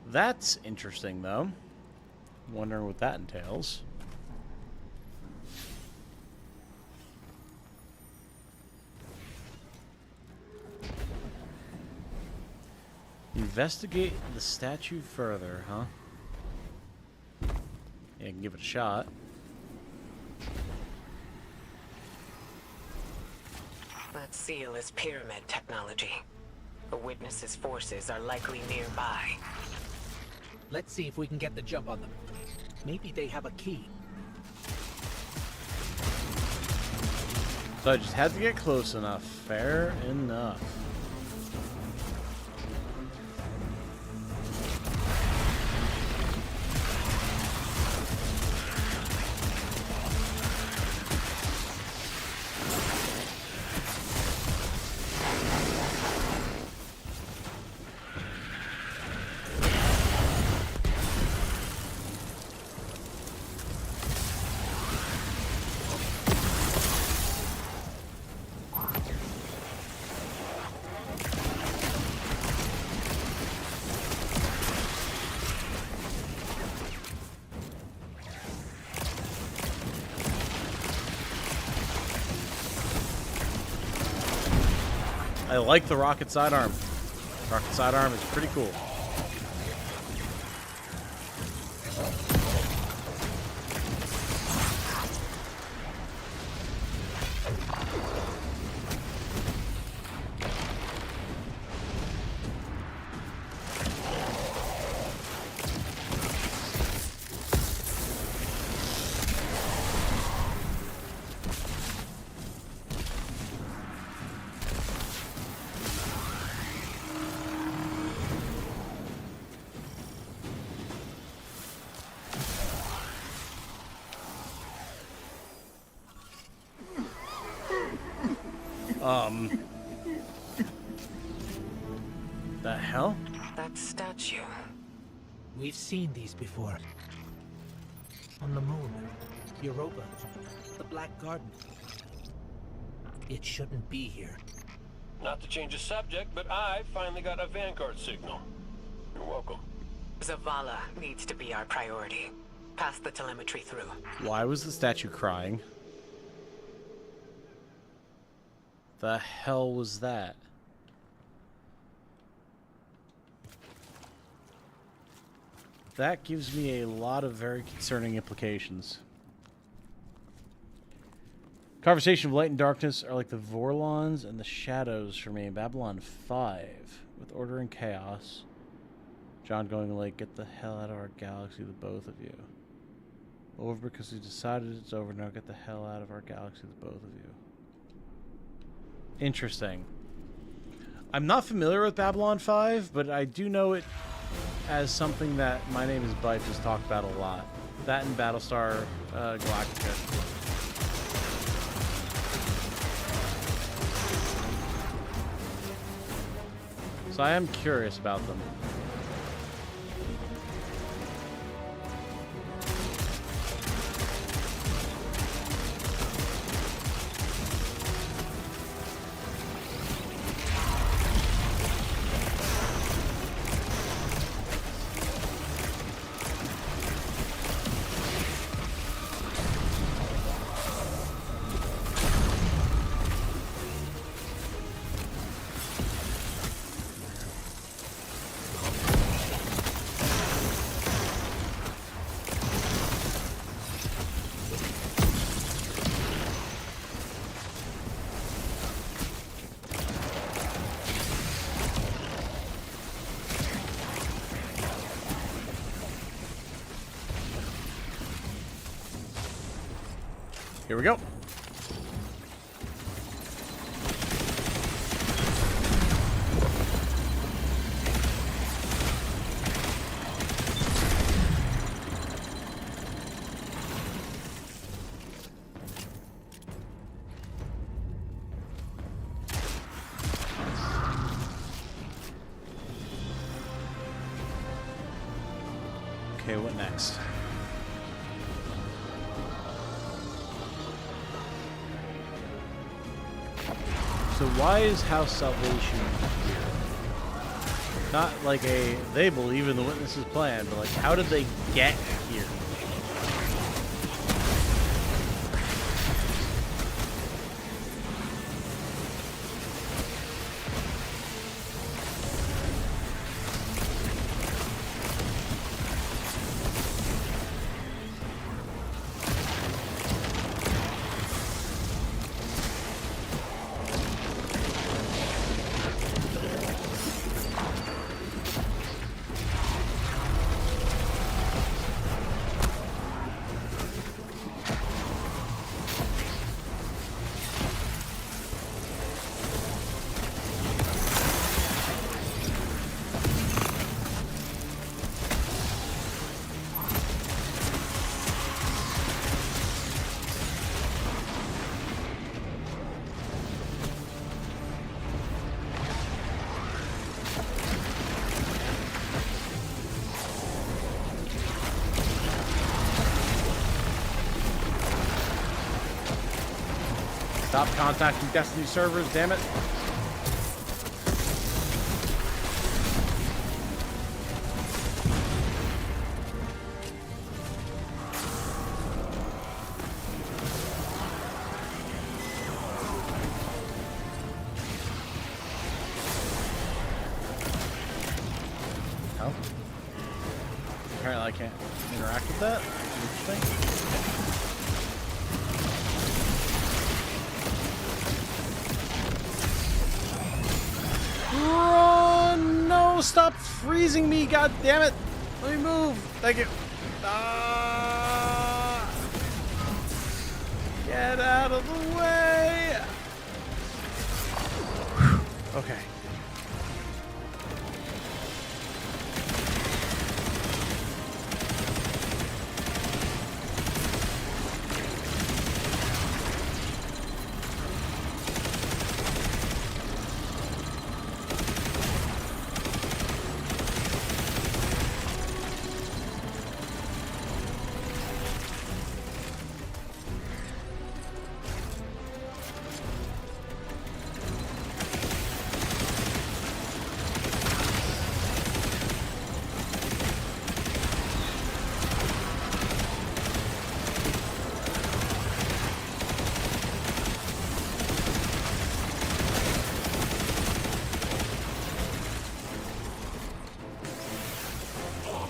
A: That's interesting, though. Wondering what that entails. Investigate the statue further, huh? Yeah, I can give it a shot.
L: That seal is pyramid technology. The Witness's forces are likely nearby.
C: Let's see if we can get the jump on them. Maybe they have a key.
A: So I just had to get close enough. Fair enough. I like the rocket sidearm. Rocket sidearm is pretty cool. The hell?
L: That statue.
C: We've seen these before. On the moon, Europa, the Black Garden. It shouldn't be here.
H: Not to change the subject, but I finally got a Vanguard signal. You're welcome.
L: Zavala needs to be our priority. Pass the telemetry through.
A: Why was the statue crying? The hell was that? That gives me a lot of very concerning implications. Conversation of light and darkness are like the Vorlons and the shadows for me in Babylon 5. With order and chaos. John going like, get the hell out of our galaxy, the both of you. Over because we decided it's over, now get the hell out of our galaxy, the both of you. Interesting. I'm not familiar with Babylon 5, but I do know it as something that My Name is Bife has talked about a lot. That and Battlestar Galactica. So I am curious about them. Here we go. Okay, what next? So why is House Salvation here? Not like they believe in the Witness's plan, but like how did they get here? Stop contacting Destiny servers, damn it. Oh. Apparently I can't interact with that. Interesting. Run! No, stop freezing me, god damn it! Let me move. Thank you. Get out of the way! Whew. Okay.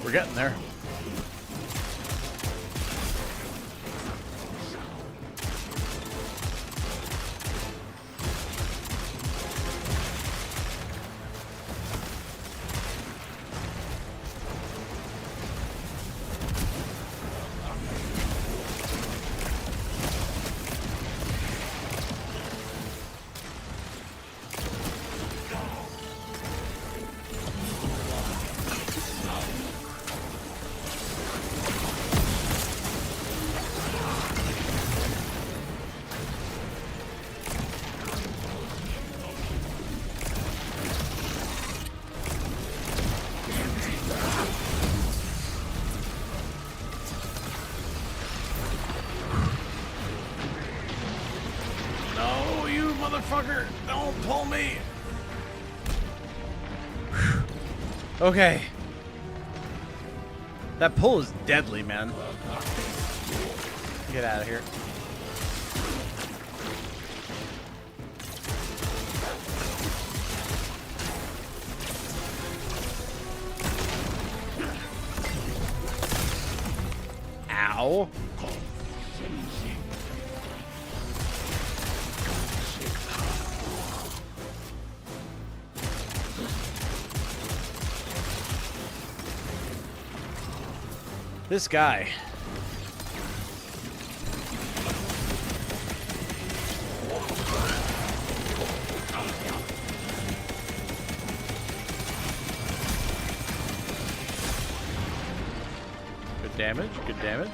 A: We're getting there. motherfucker! Don't pull me! Okay. That pull is deadly, man. Get out of here. Ow. This guy. Good damage, good damage.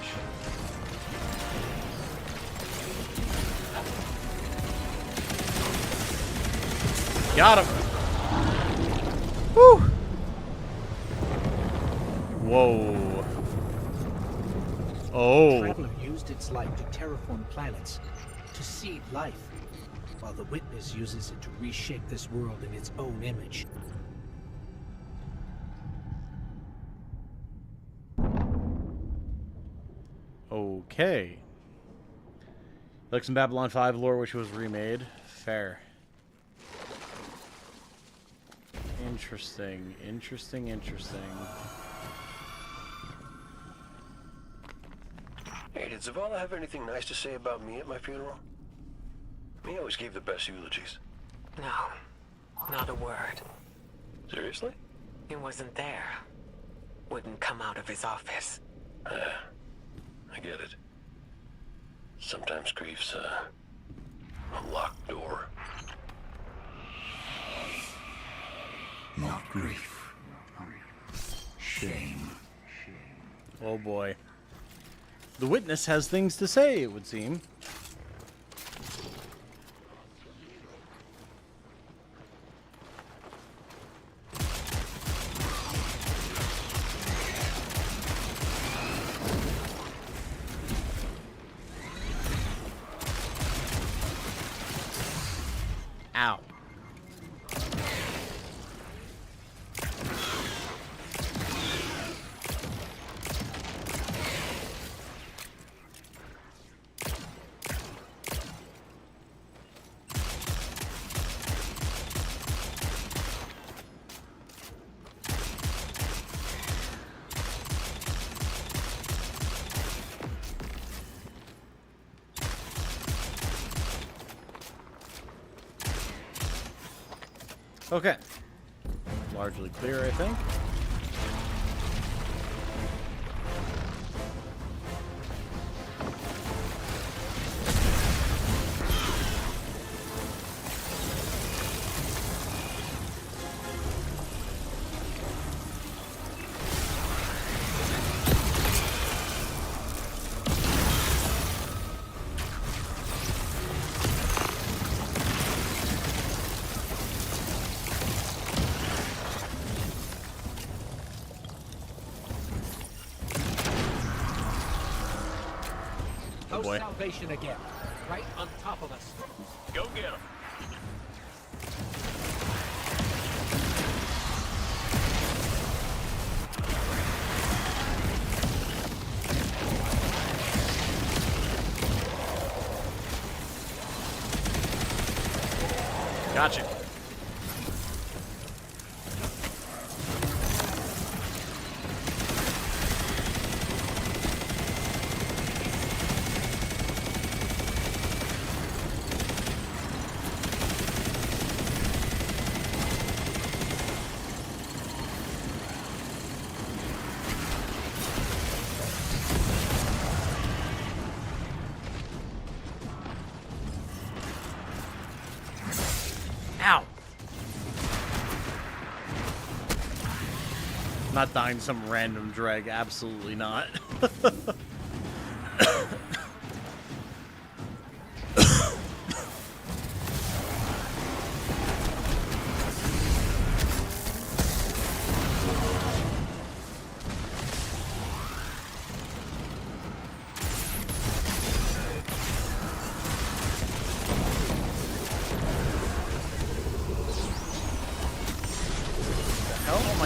A: Got him. Woo. Whoa. Oh.
C: Traveler used its light to terraform planets, to seed life, while the Witness uses it to reshape this world in its own image.
A: Okay. Like some Babylon 5 lore which was remade. Fair. Interesting. Interesting.
M: Hey, did Zavala have anything nice to say about me at my funeral? He always gave the best eulogies.
L: No, not a word.
M: Seriously?
L: He wasn't there. Wouldn't come out of his office.
M: I get it. Sometimes grief's a locked door.
D: Not grief. Shame.
A: Oh boy. The Witness has things to say, it would seem. Ow. Okay. Largely clear, I think.
C: Oh boy. Salvation again, right on top of us.
I: Go get him.
A: Gotcha. Ow! Not dying to some random drag, absolutely not.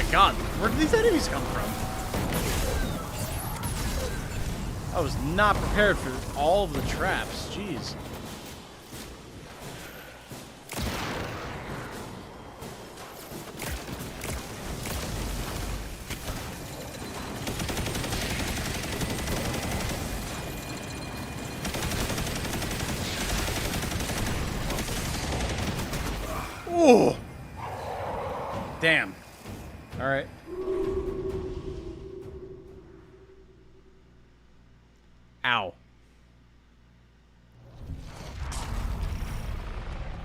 A: my god, where did these enemies come from? I was not prepared for all of the traps. Jeez. Oh! Damn. All right. Ow.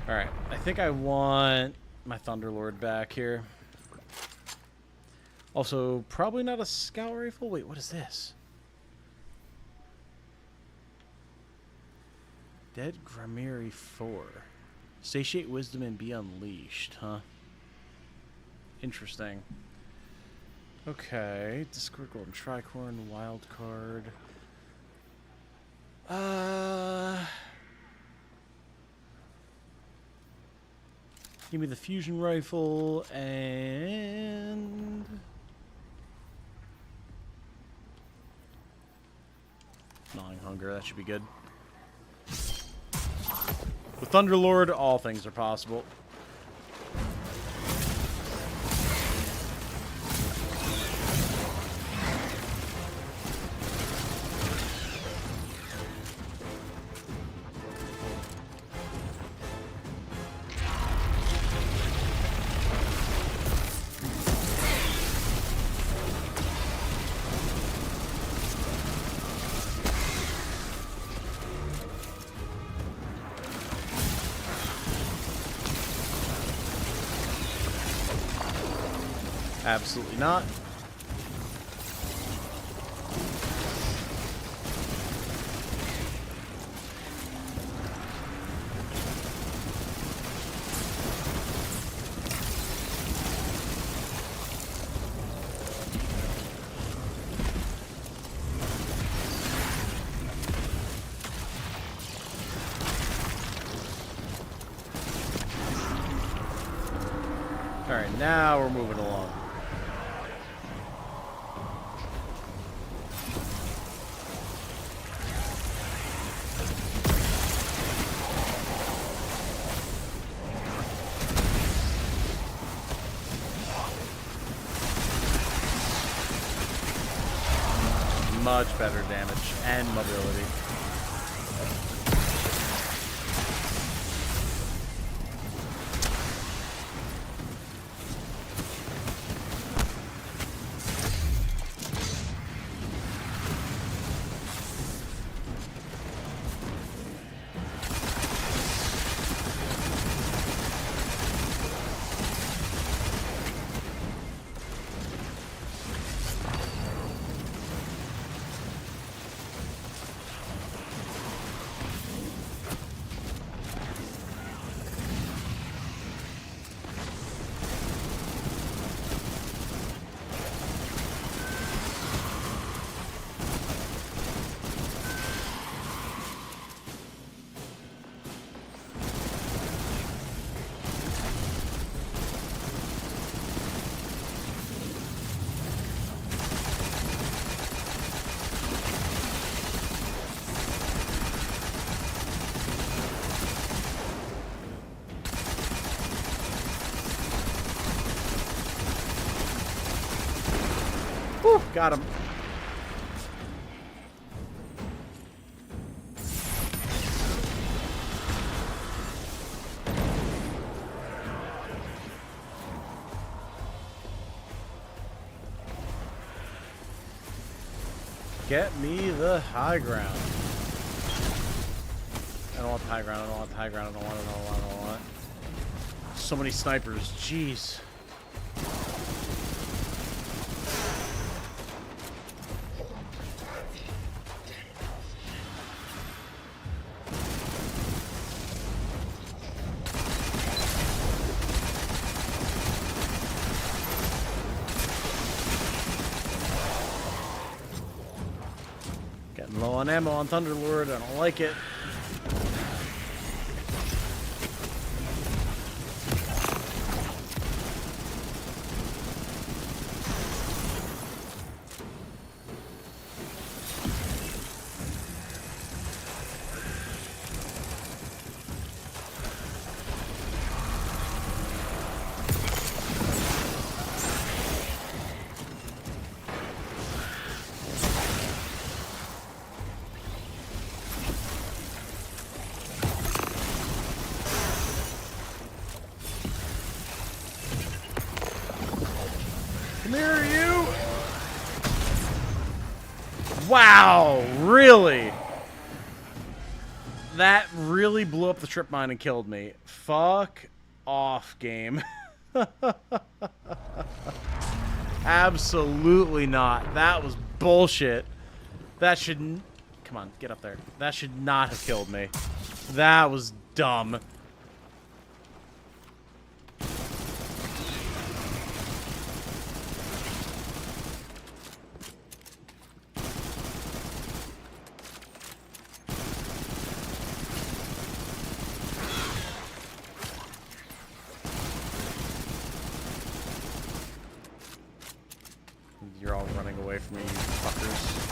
A: Alright, I think I want my Thunderlord back here. Also, probably not a scout rifle. Wait, what is this? Dead Grimiri 4. Satiate wisdom and be unleashed, huh? Interesting. Okay, Discord Golden Tricorn, Wild Card. Give me the fusion rifle and gnawing hunger. That should be good. With Thunderlord, all things are possible. Absolutely not. All right, now we're moving along. Much better damage and mobility. Whew, got him. Get me the high ground. I don't want the high ground. I don't want the high ground. I don't want it. I don't want it. I don't want it. So many snipers. Jeez. Getting low on ammo on Thunderlord. I don't like it. Wow, really? That really blew up the trip mine and killed me. Fuck off, game. Absolutely not. That was bullshit. That should... Come on, get up there. That should not have killed me. That was dumb. You're all running away from me, you fuckers.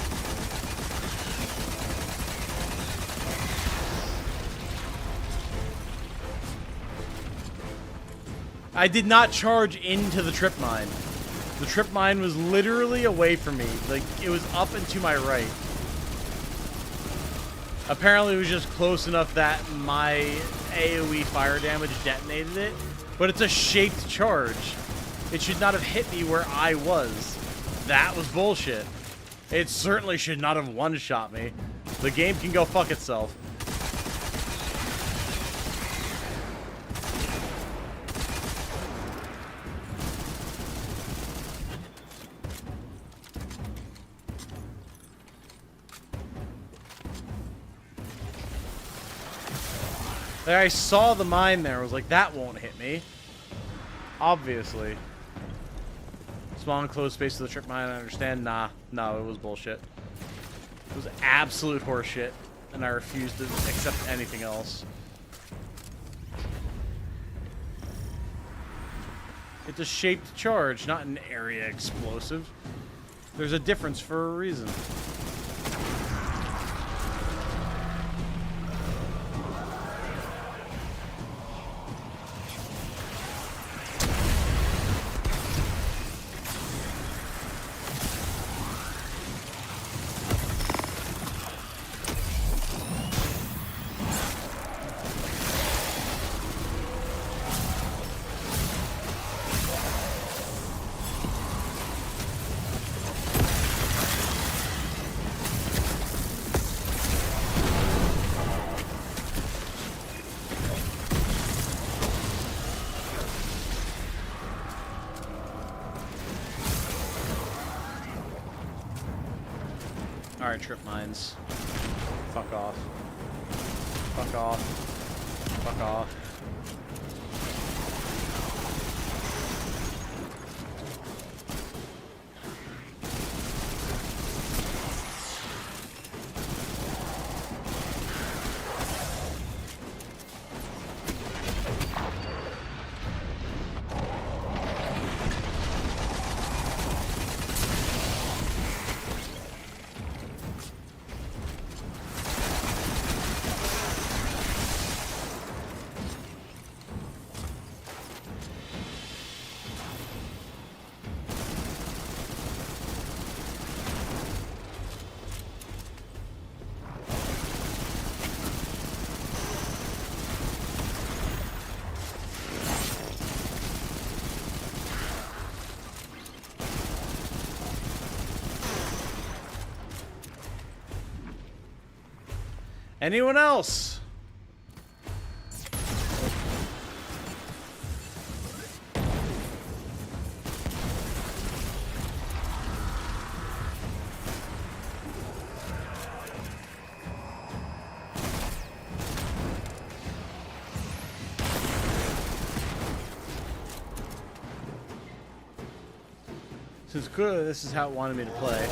A: I did not charge into the trip mine. The trip mine was literally away from me. Like, it was up and to my right. Apparently it was just close enough that my AoE fire damage detonated it. But it's a shaped charge. It should not have hit me where I was. That was bullshit. It certainly should not have one-shot me. The game can go fuck itself. Like, I saw the mine there. I was like, that won't hit me. Obviously. Small enclosed space to the trip mine, I understand. Nah, no, it was bullshit. It was absolute horseshit, and I refused to accept anything else. It's a shaped charge, not an area explosive. There's a difference for a reason. Alright, trip mines. Fuck off. Fuck off. Fuck off. Anyone else? Since clearly this is how it wanted me to play.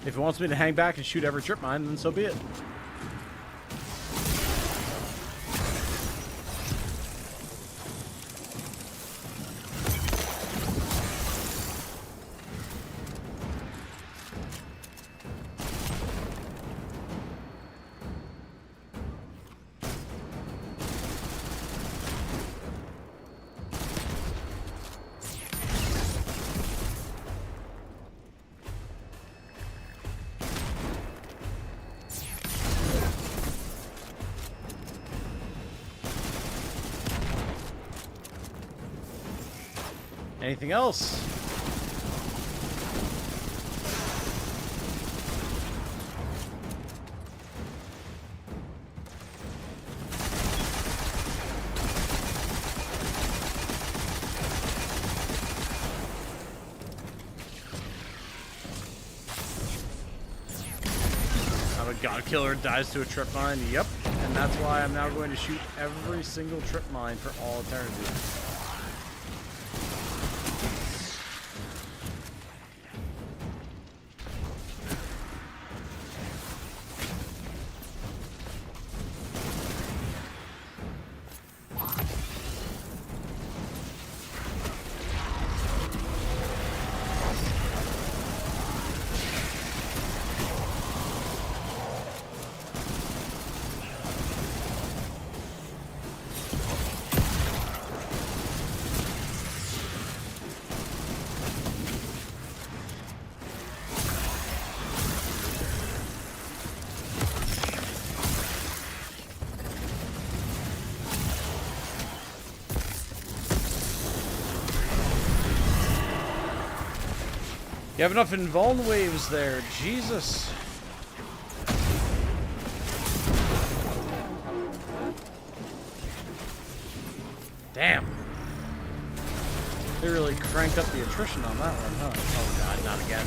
A: If it wants me to hang back and shoot every trip mine, then so be it. Anything else? I'm a god killer dies to a trip mine. Yep. And that's why I'm now going to shoot every single trip mine for all eternity. You have enough invuln waves there, Jesus. Damn. They really cranked up the attrition on that one, huh? Oh god, not again.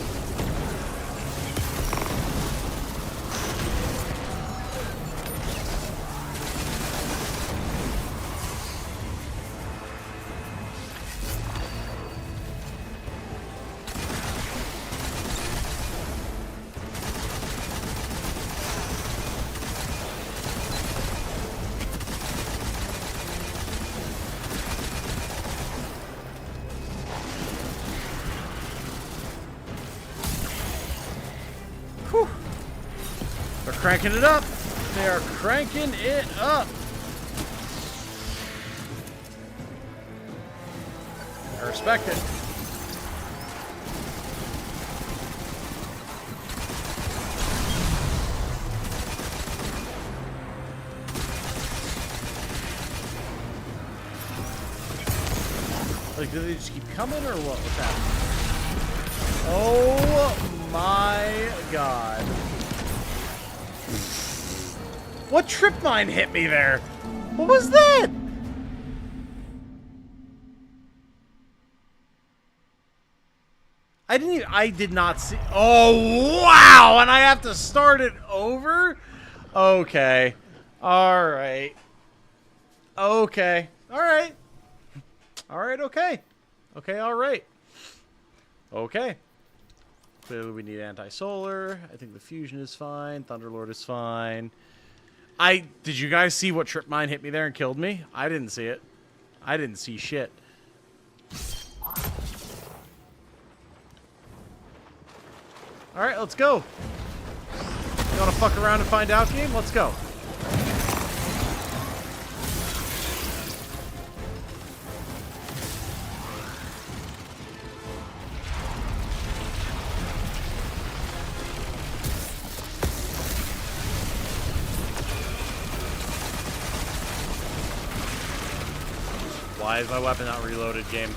A: Cranking it up. They are cranking it up. I respect it. Like, do they just keep coming or what? What's happening? Oh my god. What trip mine hit me there? What was that? I did not see. Oh, wow. And I have to start it over? Okay. All right. Okay. All right. All right. Okay. Okay. All right. Okay. Clearly we need anti-solar. I think the fusion is fine. Thunderlord is fine. Did you guys see what trip mine hit me there and killed me? I didn't see it. I didn't see shit. Alright, let's go. You wanna fuck around and find out, game? Let's go. Why is my weapon not reloaded, game?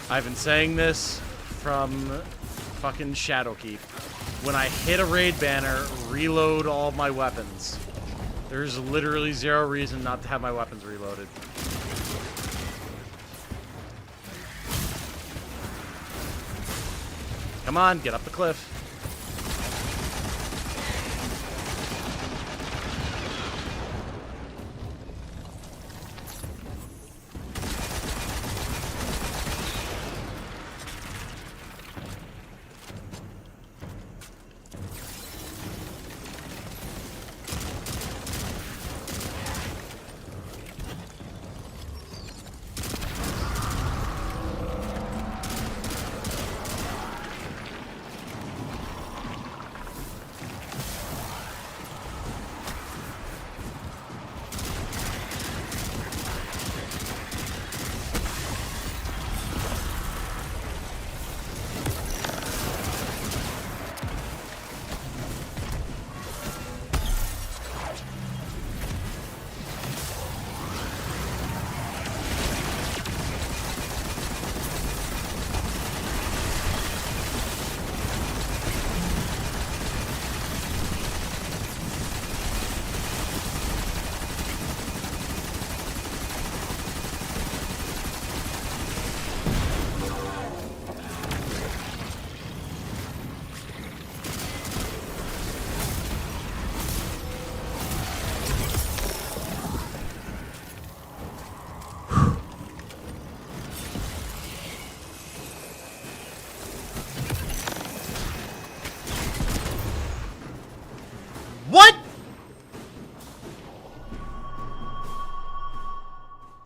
A: I've been saying this from fucking Shadowkeep. When I hit a raid banner, reload all of my weapons. There's literally zero reason not to have my weapons reloaded. Come on, get up the cliff.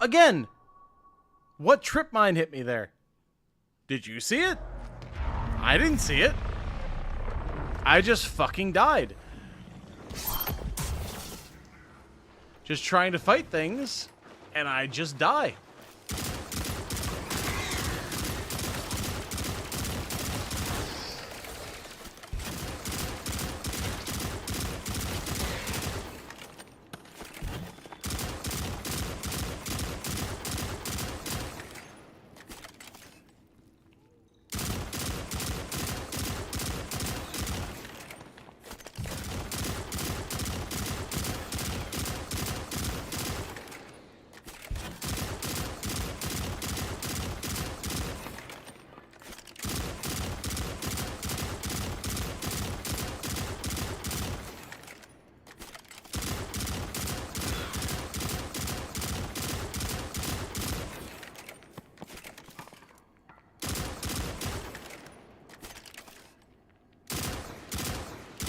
A: again, what trip mine hit me there? Did you see it? I didn't see it. I just fucking died. Just trying to fight things, and I just die.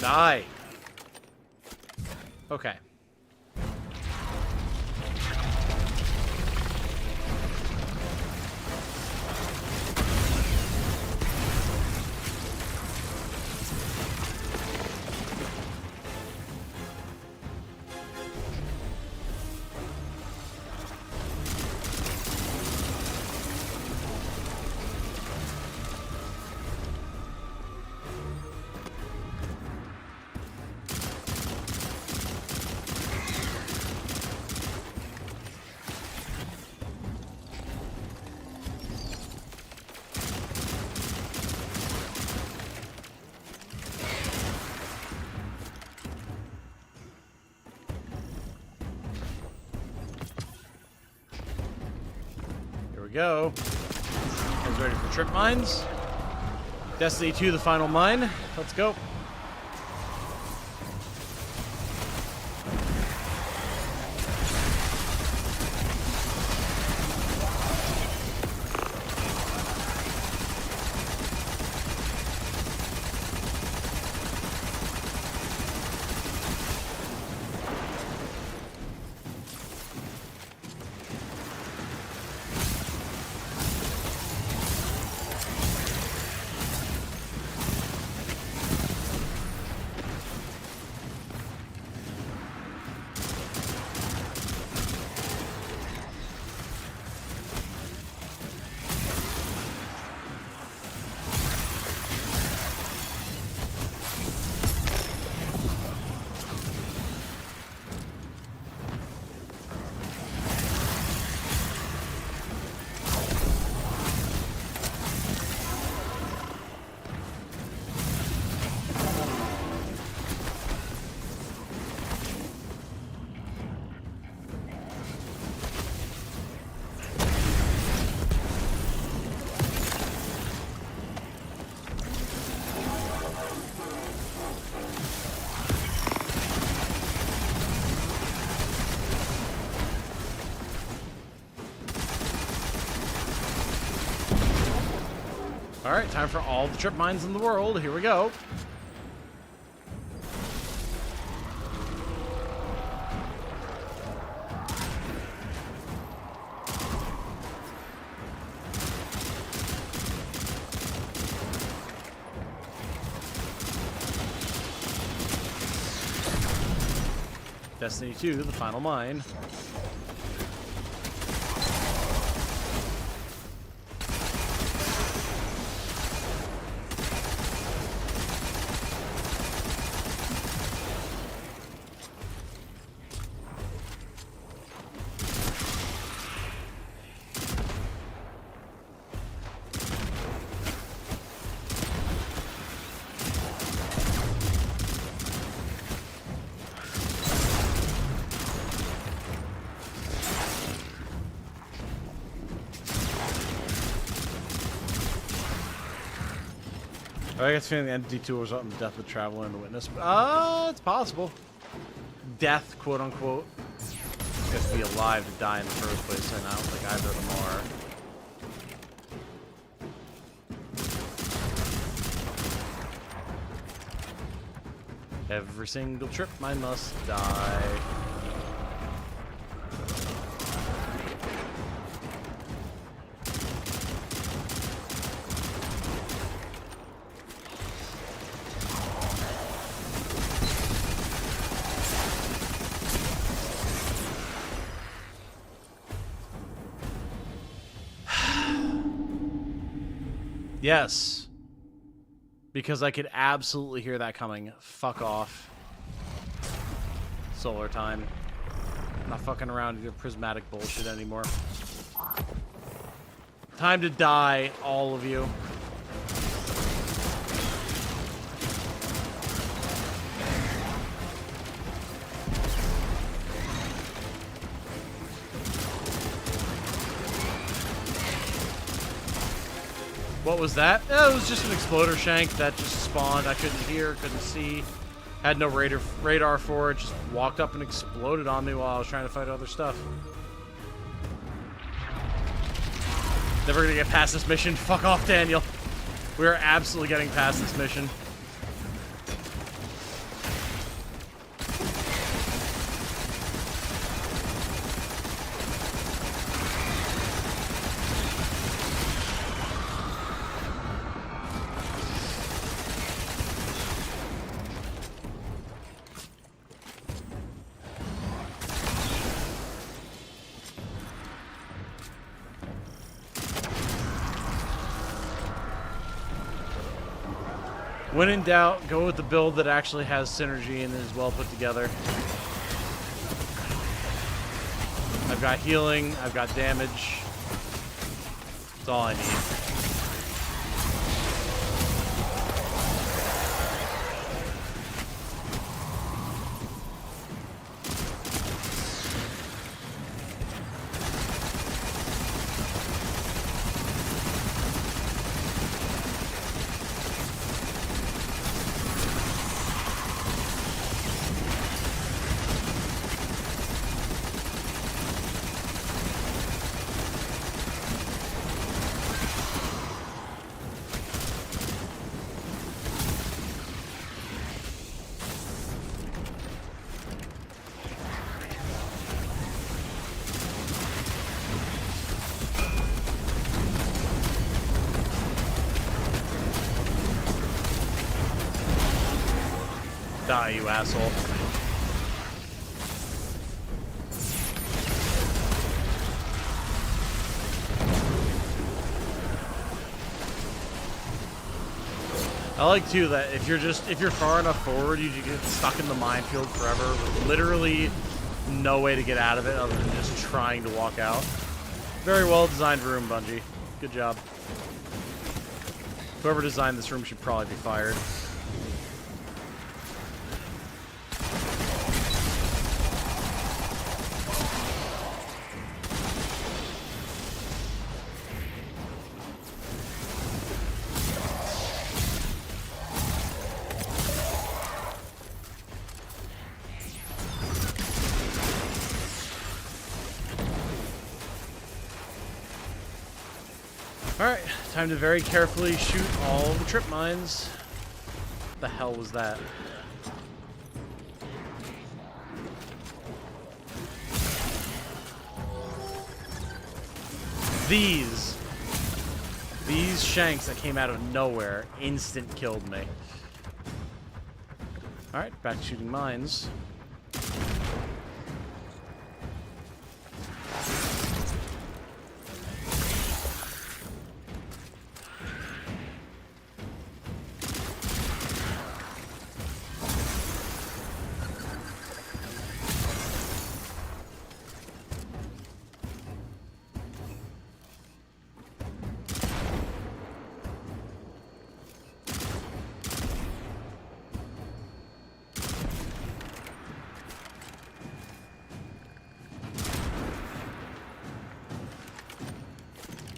A: Die. Okay. Go. Guys ready for trip mines? Destiny 2, the final mine. Let's go. Alright, time for all the trip mines in the world. Here we go. Destiny 2, the final mine. I guess feeling the entity tool was up in the death of the traveler and the witness. It's possible. Death, quote unquote. You have to be alive to die in the first place, and I don't think either of them are. Every single trip mine must die. Yes. Because I could absolutely hear that coming. Fuck off. Solar time. I'm not fucking around with your prismatic bullshit anymore. Time to die, all of you. What was that? Oh, it was just an exploder shank that just spawned. I couldn't hear, couldn't see. Had no radar for it. Just walked up and exploded on me while I was trying to fight other stuff. Never gonna get past this mission. Fuck off, Daniel. We are absolutely getting past this mission. When in doubt, go with the build that actually has synergy and is well put together. I've got healing, I've got damage. That's all I need. Die, you asshole. I like too that if you're far enough forward, you get stuck in the minefield forever with literally no way to get out of it other than just trying to walk out. Very well designed room, Bungie. Good job. Whoever designed this room should probably be fired. Alright, time to very carefully shoot all the trip mines. What the hell was that? These shanks that came out of nowhere instant killed me. Alright, back to shooting mines.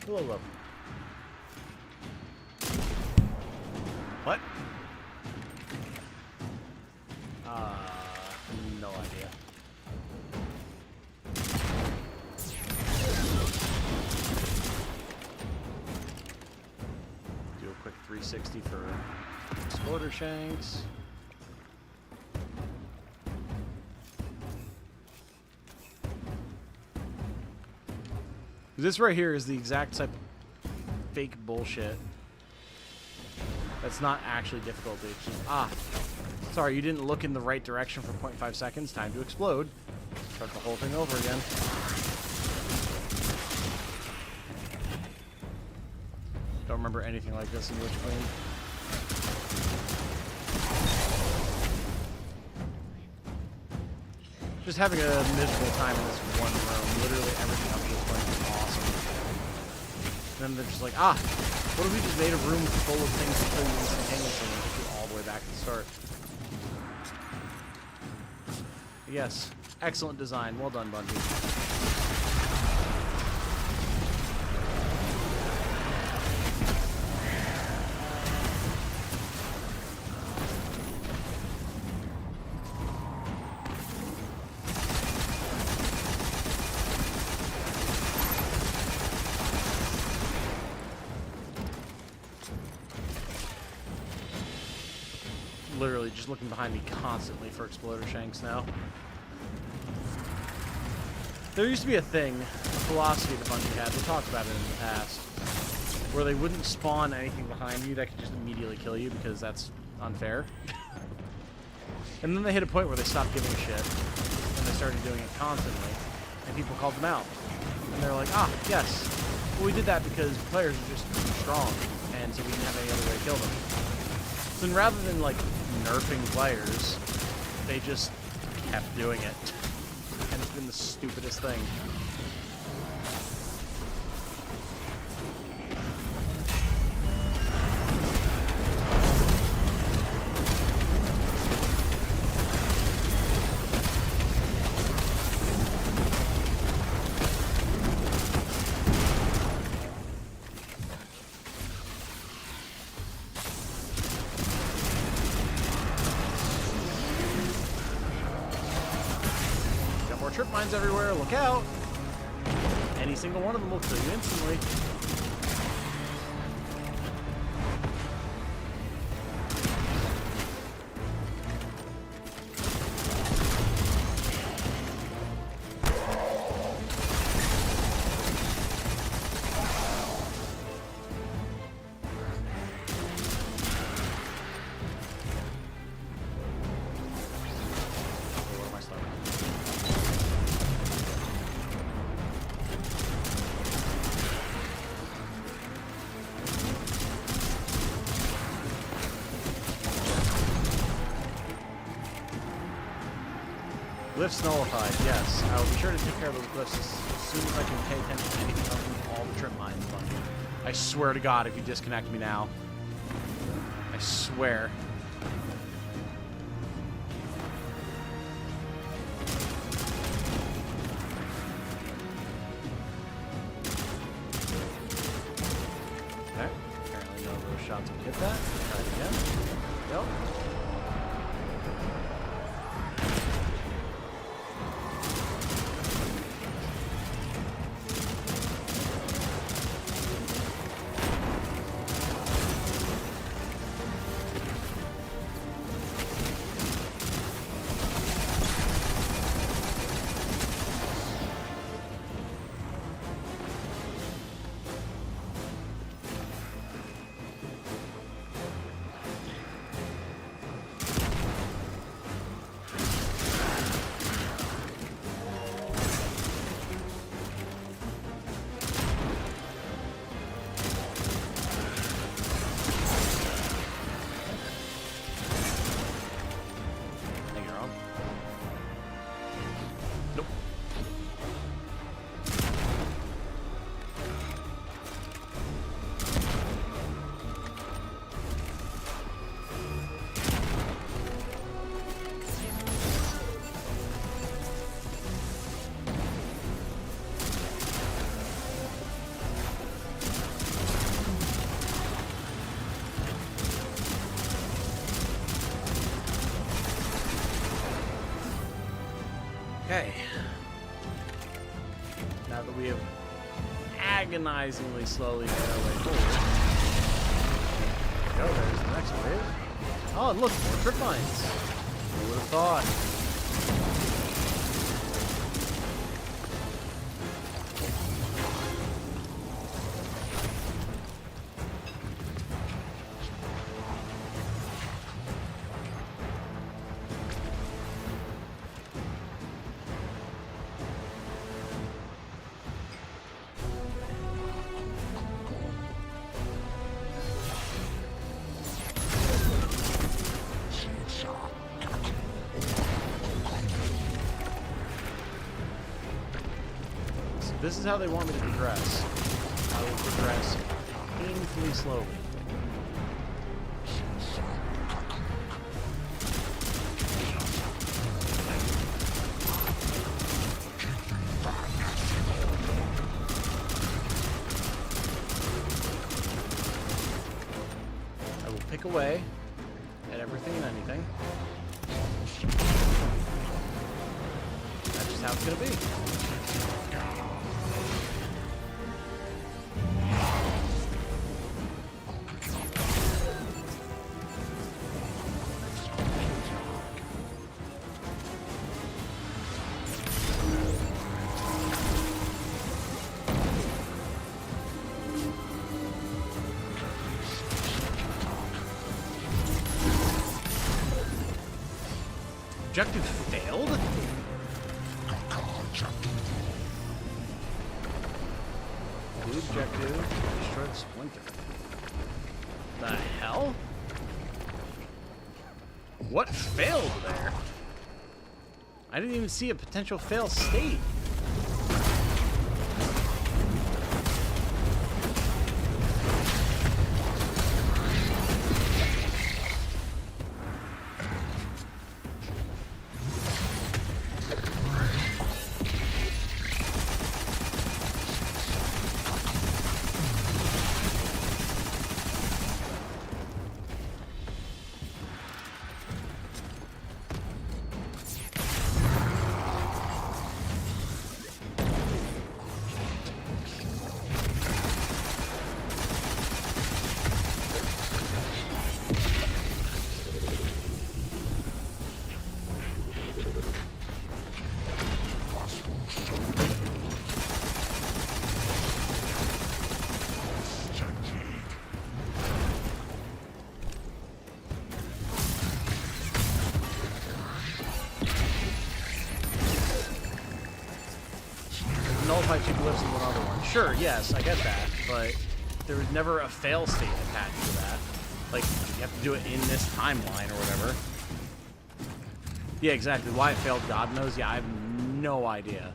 A: Hello. What? No idea. Do a quick 360 for exploder shanks. This right here is the exact type of fake bullshit that's not actually difficulty. It's just, sorry, you didn't look in the right direction for 0.5 seconds. Time to explode. Start the whole thing over again. Don't remember anything like this in Witch Queen. Just having a miserable time in this one room. Literally everything up to this point is awesome. Then they're just like, ah, what if we just made a room full of things to kill you instantaneously and get you all the way back to the start? Yes, excellent design. Well done, Bungie. Literally just looking behind me constantly for exploder shanks now. There used to be a thing, a philosophy that Bungie had, we talked about it in the past, where they wouldn't spawn anything behind you that could just immediately kill you because that's unfair. And then they hit a point where they stopped giving a shit, and they started doing it constantly, and people called them out. And they're like, ah, yes, well, we did that because players are just strong, and so we didn't have any other way to kill them. So then rather than, like, nerfing players, they just kept doing it. And it's been the stupidest thing. Trip mines everywhere, look out! Any single one of them will kill you instantly. Glyphs nullified, yes. I will be sure to take care of those glyphs as soon as I can pay attention to anything other than all the trip mines. I swear to God, if you disconnect me now. I swear. Okay, apparently none of those shots would hit that. Try it again. Nope. Okay. Now that we have agonizingly slowly made our way forward. There we go, there's the next wave. Oh, and look, more trip mines. Who would have thought? this is how they want me to progress, I will progress painfully slowly. I will pick away at everything and anything. That's just how it's gonna be. Objective failed? New objective, destroyed Splinter. The hell? What failed there? I didn't even see a potential fail state. Nullify 2 glyphs and 1 other one. Sure, yes, I get that, but there was never a fail state attached to that. Like, you have to do it in this timeline or whatever. Yeah, exactly. Why it failed, God knows. Yeah, I have no idea.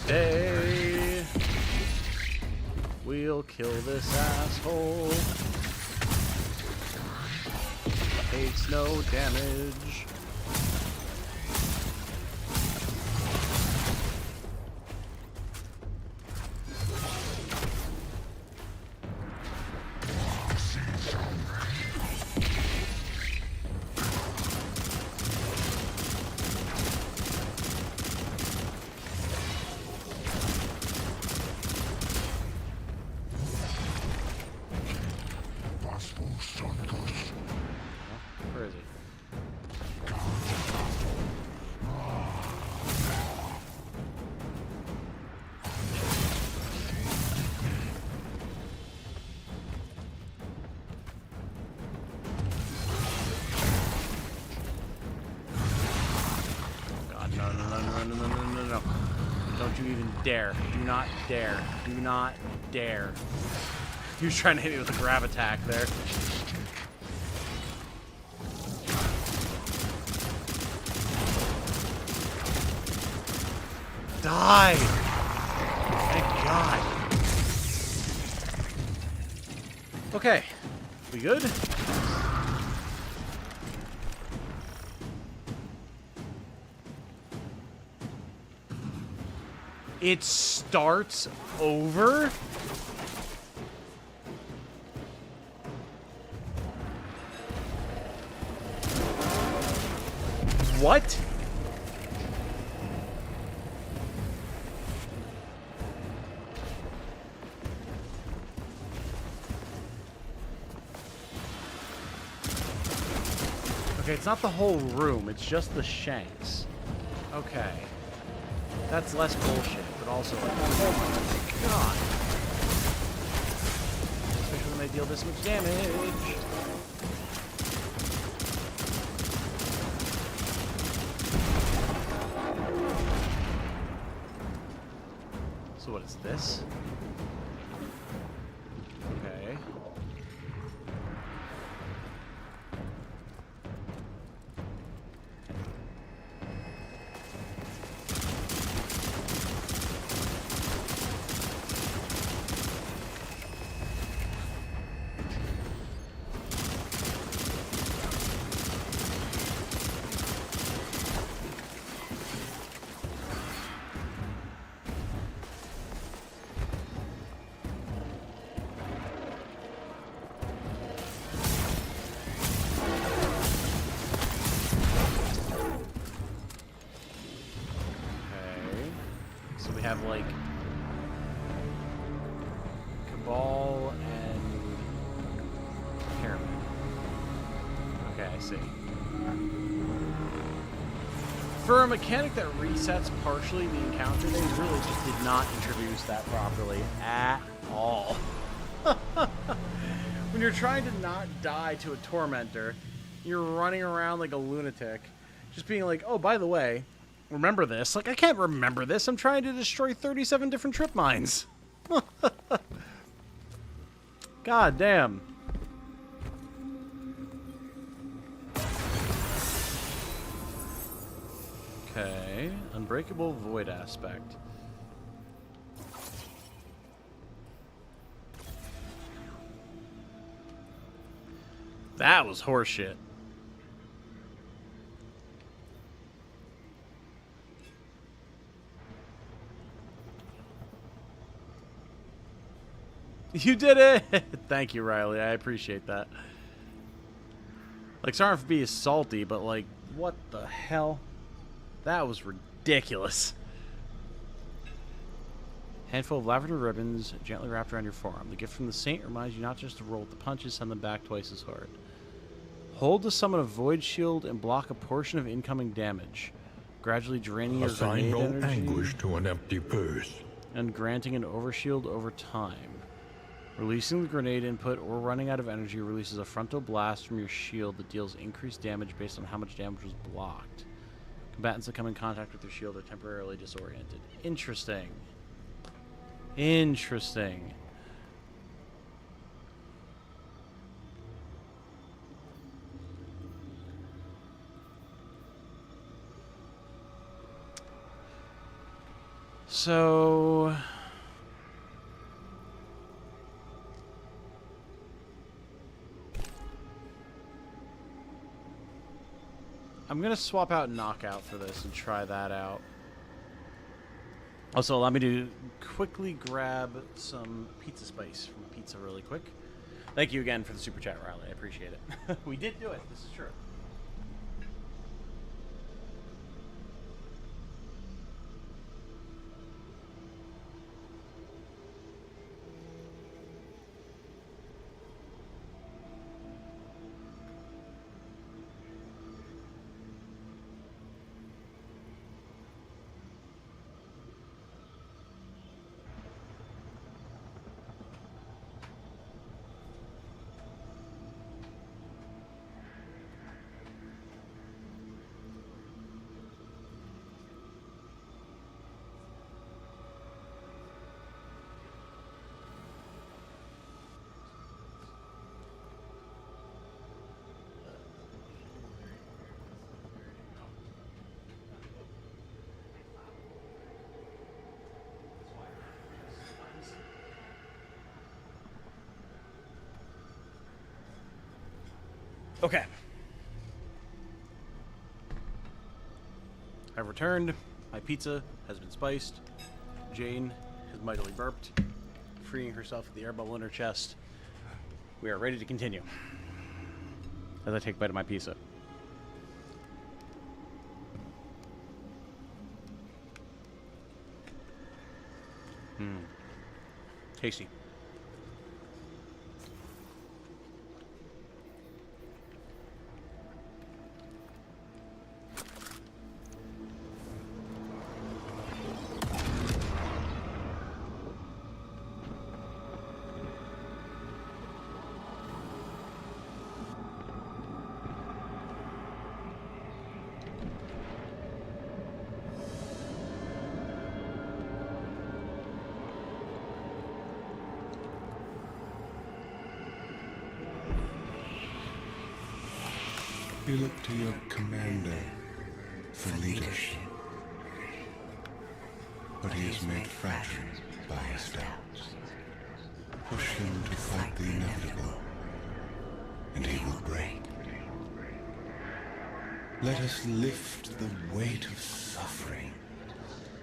A: Someday we'll kill this asshole. Takes no damage. Where is he? God, no, no, no, no, no, no, no, no, no. Don't you even dare. Do not dare. Do not dare. He was trying to hit me with a grab attack there. Die! Thank God. Okay. We good? It starts over? What? Okay, it's not the whole room, it's just the shanks. Okay. That's less bullshit, but also like, oh my God. Especially when they deal this much damage. So what is this? Okay. Have like Cabal and Pyramid. Okay, I see. For a mechanic that resets partially the encounter, they really just did not introduce that properly at all. When you're trying to not die to a tormentor, you're running around like a lunatic, just being like, oh, by the way, remember this? Like, I can't remember this. I'm trying to destroy 37 different trip mines. God damn. Okay. Unbreakable void aspect. That was horseshit. You did it! Thank you, Riley. I appreciate that. Like, sorry for being salty, but, like, what the hell? That was ridiculous. Handful of lavender ribbons gently wrapped around your forearm. The gift from the saint reminds you not just to roll with the punches, send them back twice as hard. Hold to summon a void shield and block a portion of incoming damage, gradually draining your
B: Assign
A: grenade
B: no
A: energy
B: anguish to an empty purse.
A: and granting an overshield over time. Releasing the grenade input or running out of energy releases a frontal blast from your shield that deals increased damage based on how much damage was blocked. Combatants that come in contact with your shield are temporarily disoriented. Interesting. Interesting. So... I'm going to swap out Knockout for this and try that out. Also, allow me to quickly grab some pizza spice from a pizza really quick. Thank you again for the super chat, Riley. I appreciate it. We did do it. This is true. Okay. I've returned. My pizza has been spiced. Jane has mightily burped, freeing herself of the air bubble in her chest. We are ready to continue. As I take a bite of my pizza. Tasty.
D: You look to your commander for leadership. But he is made fragile by his doubts. Push him to fight the inevitable, and he will break. Let us lift the weight of suffering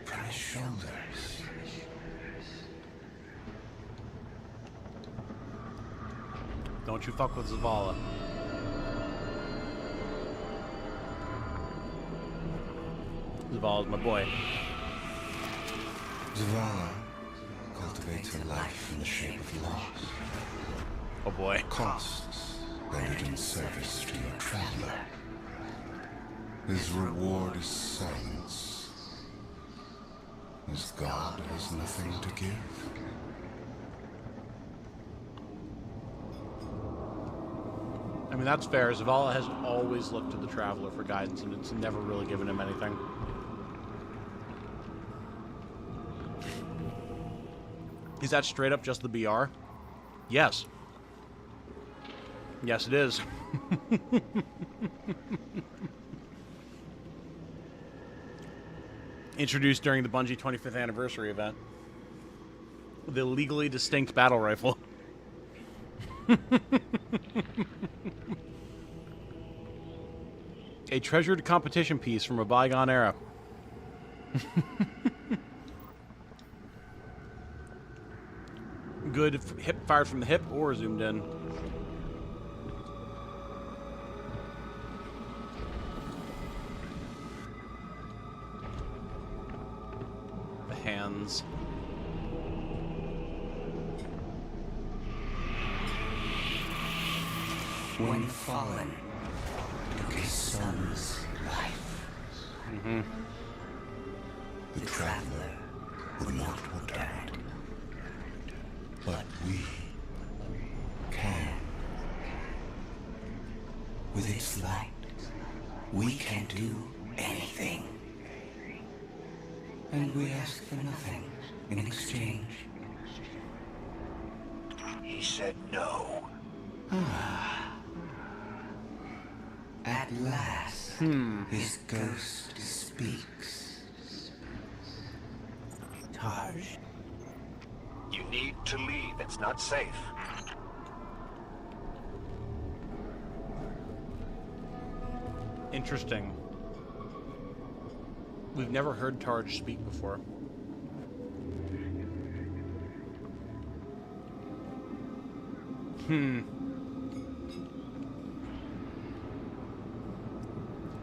D: from his shoulders.
A: Don't you fuck with Zavala. Zavala's my boy.
D: Zavala cultivates a life in the shape of loss.
A: Oh boy.
D: Costs rendered in service to your traveler. His reward is silence. His God has nothing to give.
A: I mean, that's fair. Zavala has always looked to the Traveler for guidance, and it's never really given him anything. Is that straight up just the BR? Yes. Yes, it is. Introduced during the Bungie 25th anniversary event. The legally distinct battle rifle. A treasured competition piece from a bygone era. Good hip fired from the hip or zoomed in. The hands.
D: When fallen, took his son's life. The traveler would not return. But we can. With its light, we can do anything. And we ask for nothing in exchange.
M: He said no.
D: At last, his ghost speaks.
M: Taj. You need to leave. It's not safe.
A: Interesting. We've never heard Tarj speak before.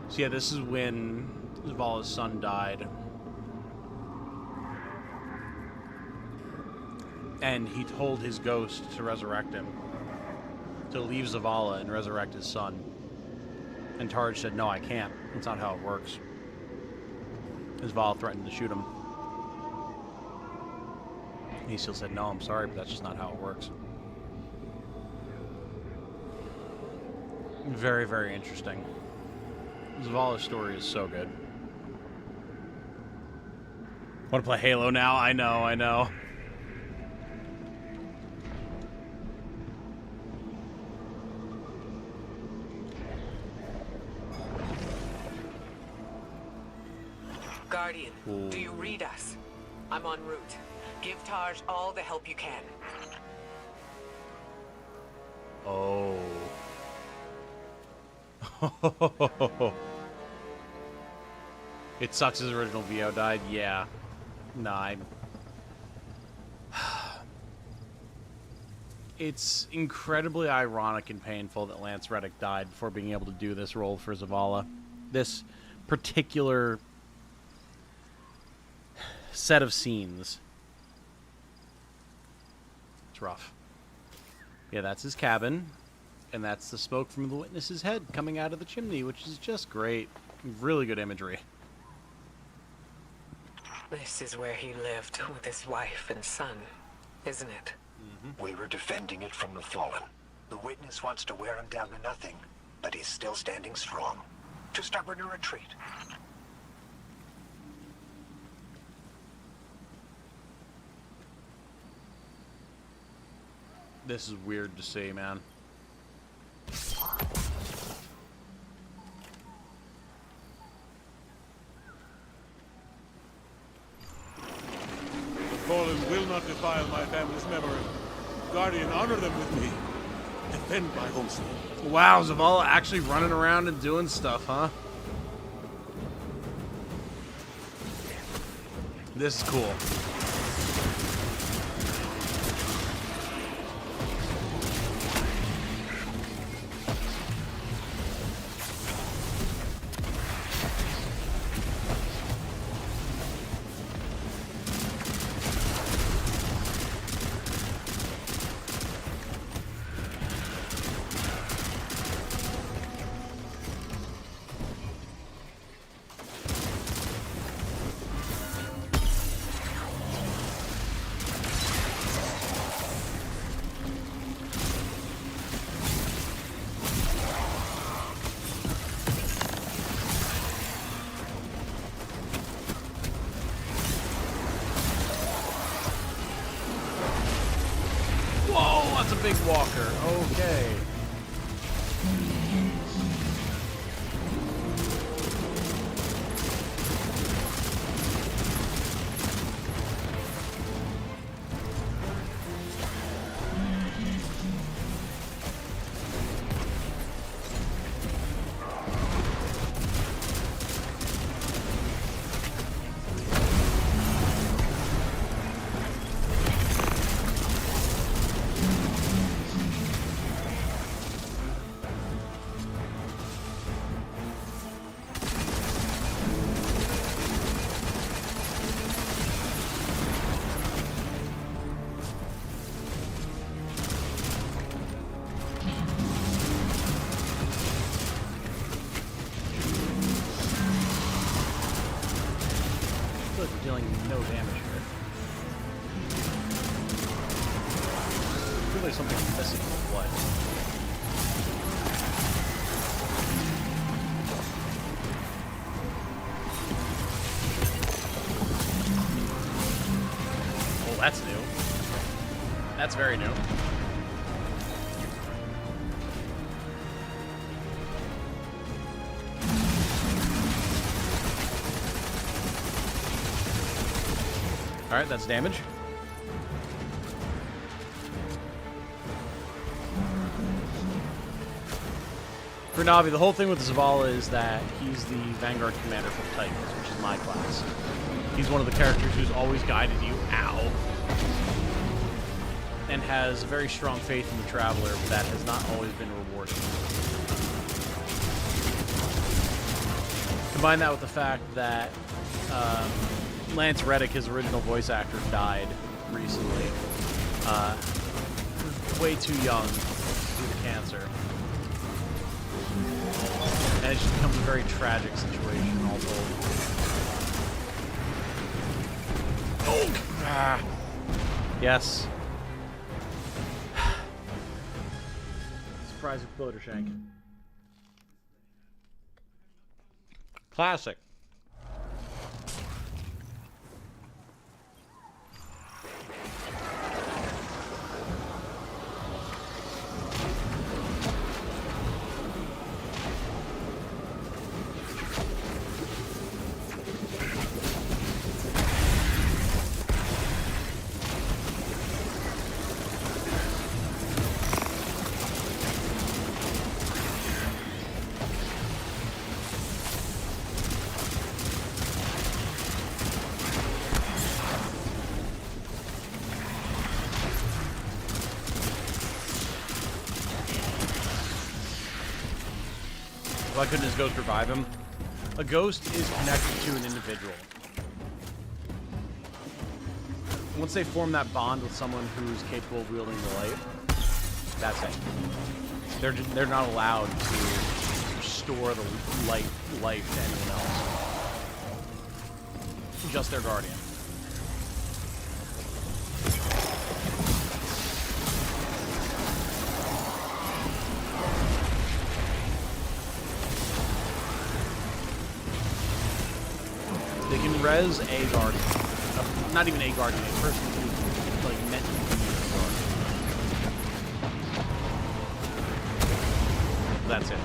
A: So yeah, this is when Zavala's son died. And he told his ghost to resurrect him. To leave Zavala and resurrect his son. And Tarj said, no, I can't. That's not how it works. Zavala threatened to shoot him. And he still said, no, I'm sorry, but that's just not how it works. Very, very interesting. Zavala's story is so good. Want to play Halo now? I know, I know.
L: Guardian,
A: Ooh.
L: do you read us? I'm en route. Give Taj all the help you can.
A: Oh. It sucks his original VO died. Yeah. Nah, It's incredibly ironic and painful that Lance Reddick died before being able to do this role for Zavala. This particular set of scenes. It's rough. Yeah, that's his cabin. And that's the smoke from the witness's head coming out of the chimney, which is just great. Really good imagery.
L: This is where he lived with his wife and son, isn't it?
M: We were defending it from the fallen. The witness wants to wear him down to nothing, but he's still standing strong. Too stubborn to retreat.
A: This is weird to see, man.
N: fallen will not defile my family's memory. Guardian, honor them with me. Defend my homestand.
A: Wow, Zavala actually running around and doing stuff, huh? This is cool. That's a big walker. Okay. Dealing no damage here. I feel like something's missing with what? Oh, that's new. That's very new. Alright, that's damage. For Navi, the whole thing with Zavala is that he's the Vanguard commander for the Titans, which is my class. He's one of the characters who's always guided you, ow, and has very strong faith in the Traveler, but that has not always been rewarded. Combine that with the fact that Lance Reddick, his original voice actor, died recently. Way too young due to cancer. And it just becomes a very tragic situation, all told. Oh! Ah. Yes. Surprise exploder shank. Classic. Why couldn't his ghost revive him? A ghost is connected to an individual. Once they form that bond with someone who's capable of wielding the light, that's it. They're not allowed to restore the life to anyone else. Just their guardian. They can res a guardian. Not even a guardian, a person who's like meant to be a guardian. That's it.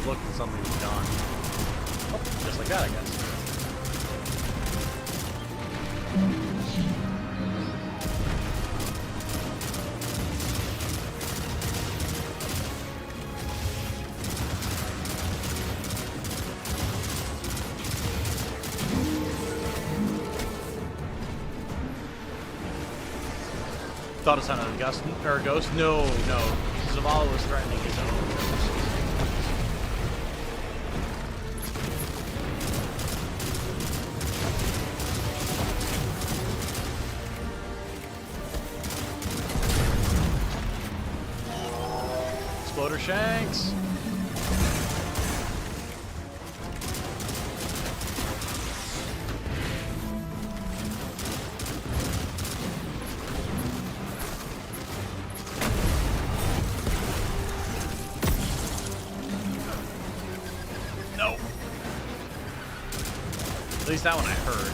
A: looked and suddenly it was gone. Oh, just like that, I guess. Thought it sounded like a ghost, or a ghost? No, no. Zavala was threatening his own ghost. Exploder Shanks! At least that one I heard.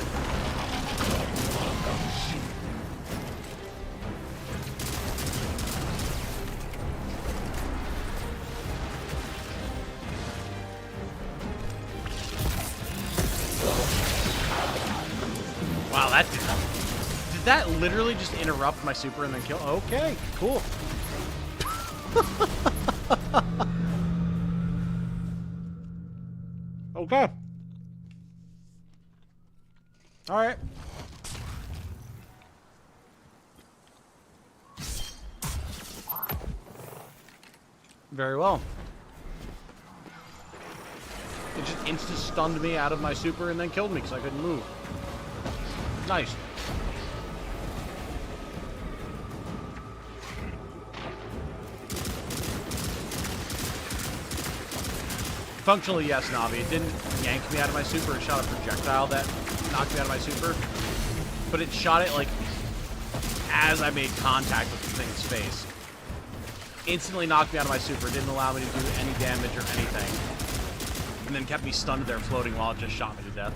A: Wow, that did that literally just interrupt my super and then kill? Okay, cool. Okay. All right. Very well. It just instant stunned me out of my super and then killed me because I couldn't move. Nice. Functionally, yes, Navi. It didn't yank me out of my super. It shot a projectile that knocked me out of my super. But it shot it, like, as I made contact with the thing's face. Instantly knocked me out of my super. Didn't allow me to do any damage or anything. And then kept me stunned there floating while it just shot me to death.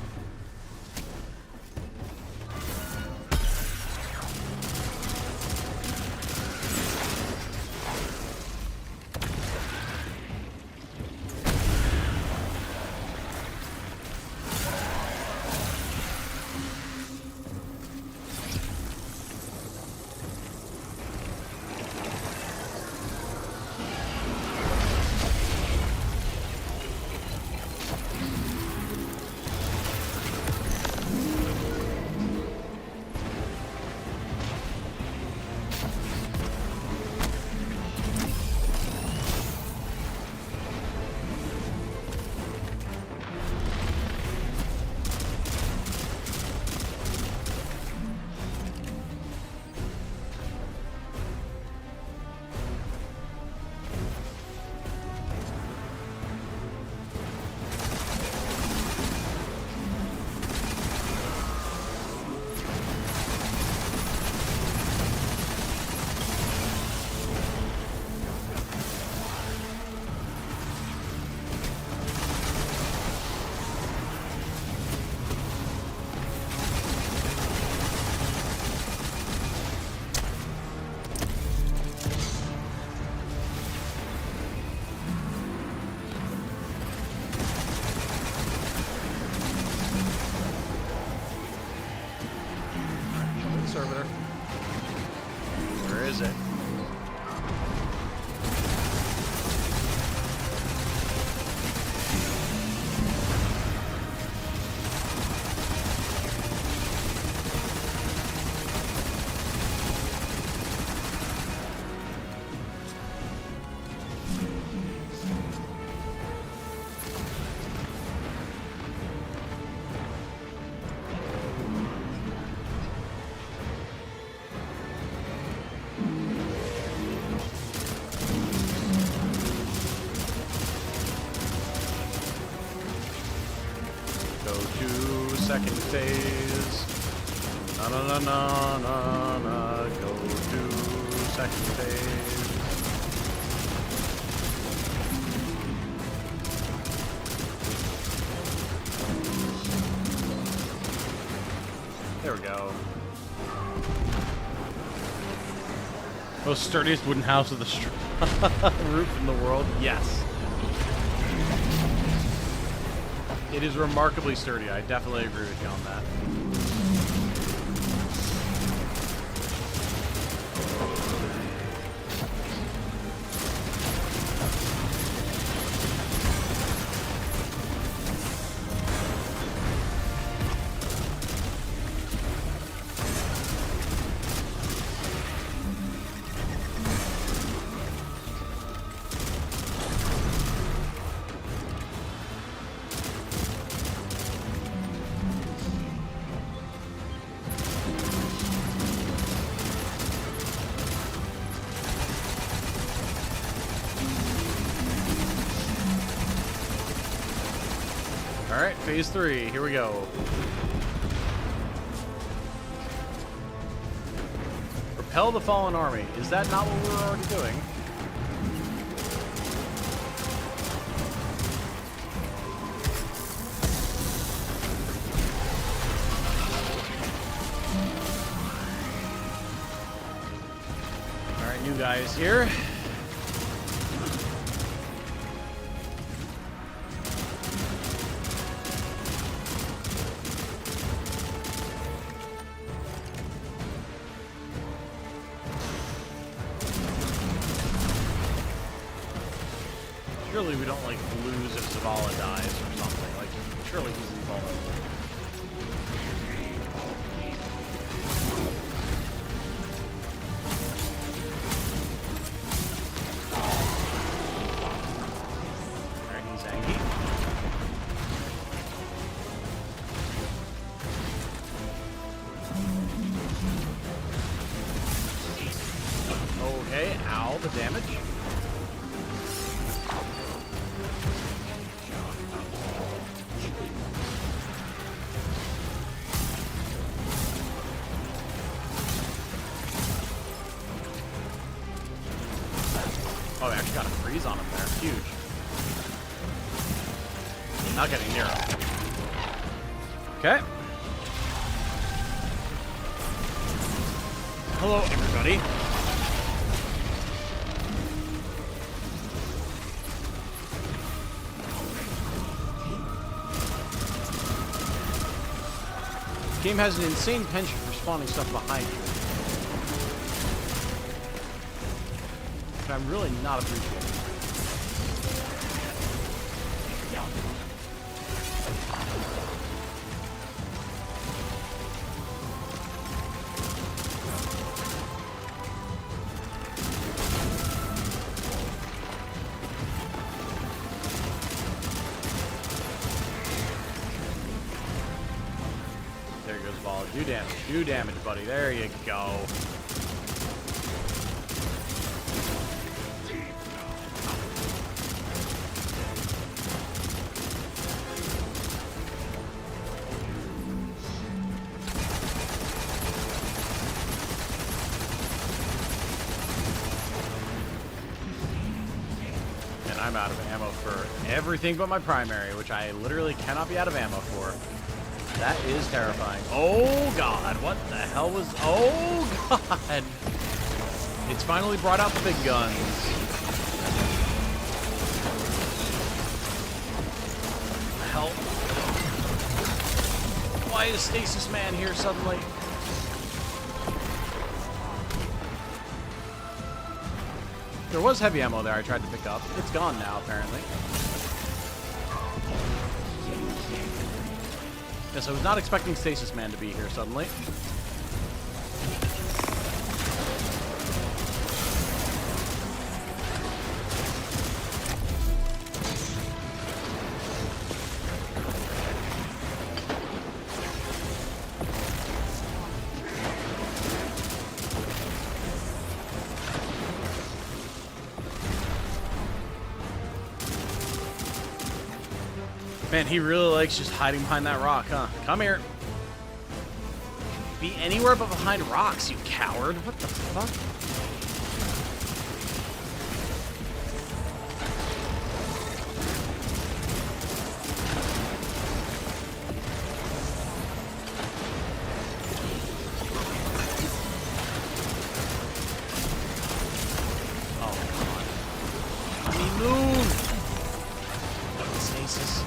A: Servitor. Where is it? Second phase. Na na na na na na. Go to second phase. There we go. Most sturdiest wooden house of the roof in the world. Yes. It is remarkably sturdy. I definitely agree with you on that. Alright, phase 3. Here we go. Repel the fallen army. Is that not what we were already doing? Alright, new guys here. Surely we don't, like, lose if Zavala dies or something. Like, surely he's invulnerable. Alright, he's Angie. Okay, ow, the damage. Oh, I actually got a freeze on him there. Huge. Not getting near him. Okay. Hello, everybody. This game has an insane penchant for spawning stuff behind you. Which I'm really not appreciating. There goes the ball. Do damage, buddy. There you go. And I'm out of ammo for everything but my primary, which I literally cannot be out of ammo for. That is terrifying. Oh, God. What the hell was... Oh, God. It's finally brought out the big guns. Help. Why is Stasis Man here suddenly? There was heavy ammo there I tried to pick up. It's gone now, apparently. Yes, I was not expecting Stasis Man to be here suddenly. Man, he really likes just hiding behind that rock, huh? Come here. Be anywhere but behind rocks, you coward. What the fuck? Oh, God. Let me move. Stasis.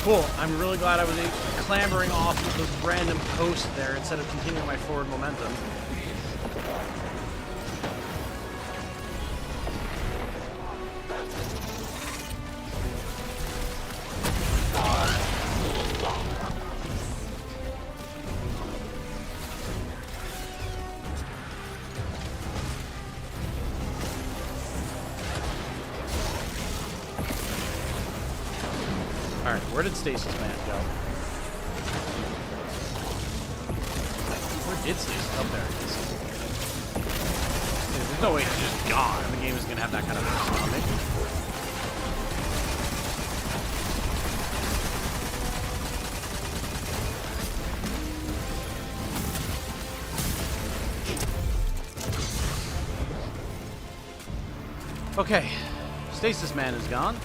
A: Cool. I'm really glad I was clambering off of the random coast there instead of continuing my forward momentum. Alright, where did Stasis Man go? Where did Stasis? Oh, there it is. There's no way he's just gone. The game is going to have that kind of effect on me. Okay, Stasis Man is gone.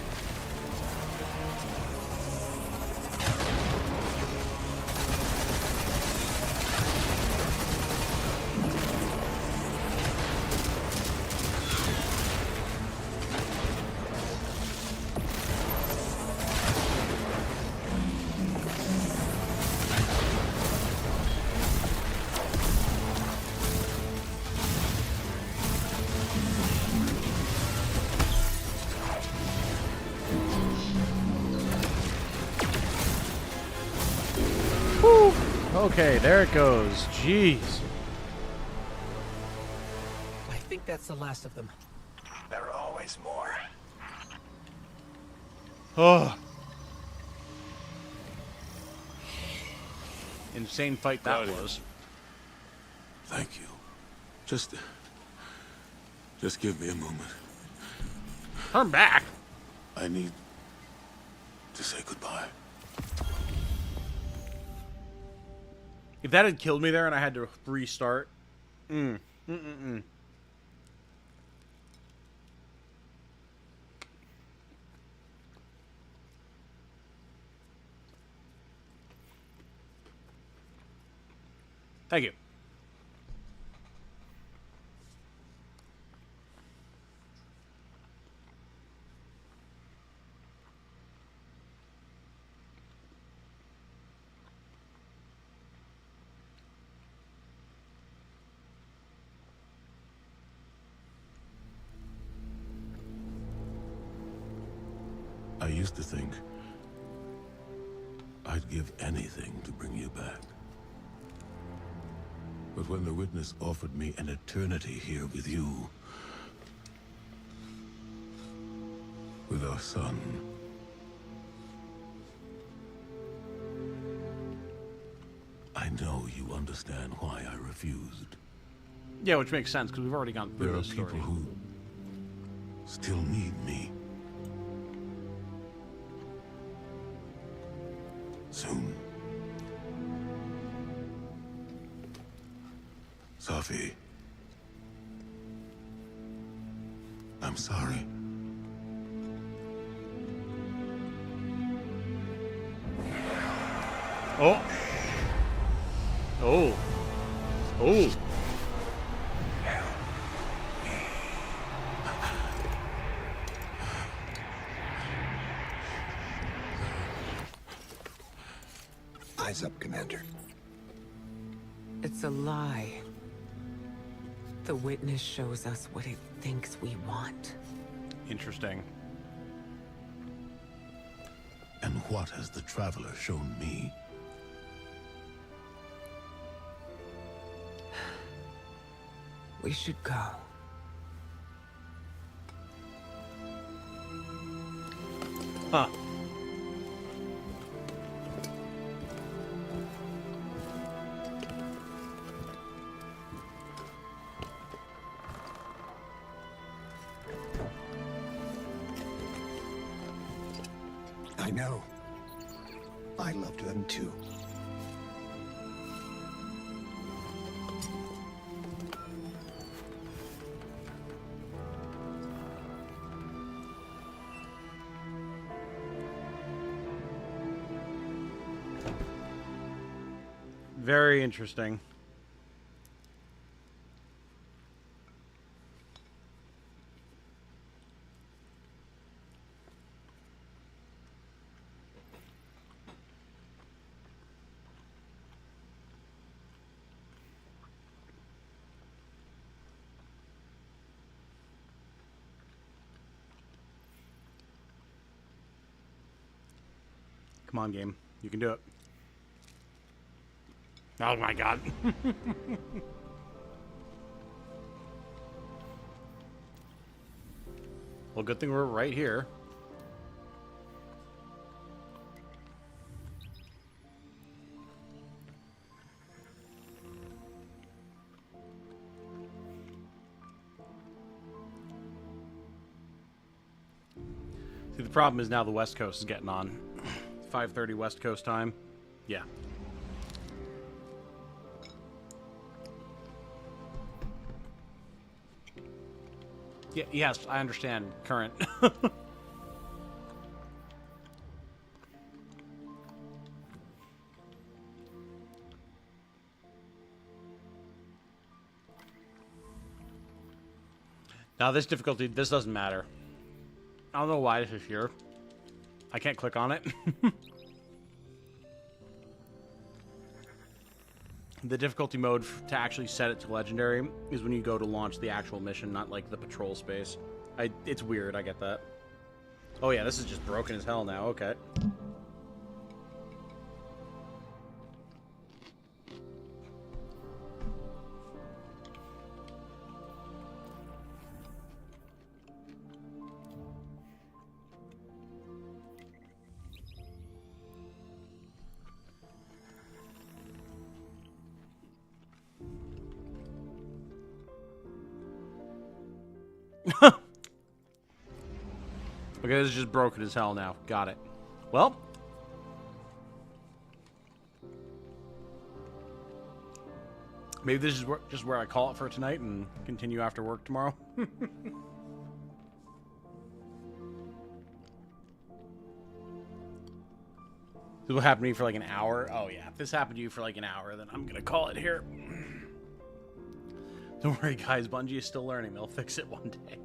A: Okay, there it goes. Jeez.
C: I think that's the last of them.
M: There are always more.
A: Oh. Insane fight that was.
F: Thank you. Just give me a moment.
A: Turn back.
F: I need to say goodbye.
A: If that had killed me there and I had to restart, Thank you.
F: I used to think I'd give anything to bring you back. But when the Witness offered me an eternity here with you, with our son, I know you understand why I refused.
A: Yeah, which makes sense because we've already gone through
F: There are
A: this story.
F: people who still need me. Soon. Safi. I'm sorry.
A: Oh. Oh. Oh.
M: Eyes up, Commander.
L: It's a lie. The Witness shows us what it thinks we want.
A: Interesting.
F: And what has the Traveler shown me?
L: We should go.
A: Huh.
M: I know. I loved them too.
A: Very interesting. Come on, game. You can do it. Oh my god. Well, good thing we're right here. See, the problem is now the West Coast is getting on. 5:30 West Coast time. Yeah. Yeah, yes, I understand current. Now this difficulty, this doesn't matter. I don't know why this is here. I can't click on it. The difficulty mode to actually set it to legendary is when you go to launch the actual mission, not like the patrol space. It's weird, I get that. Oh yeah, this is just broken as hell now, okay. Okay, this is just broken as hell now. Got it. Well. Maybe this is just where I call it for tonight and continue after work tomorrow. This will happen to me for like an hour. Oh yeah, if this happened to you for like an hour, then I'm gonna call it here. Don't worry, guys. Bungie is still learning. They'll fix it one day.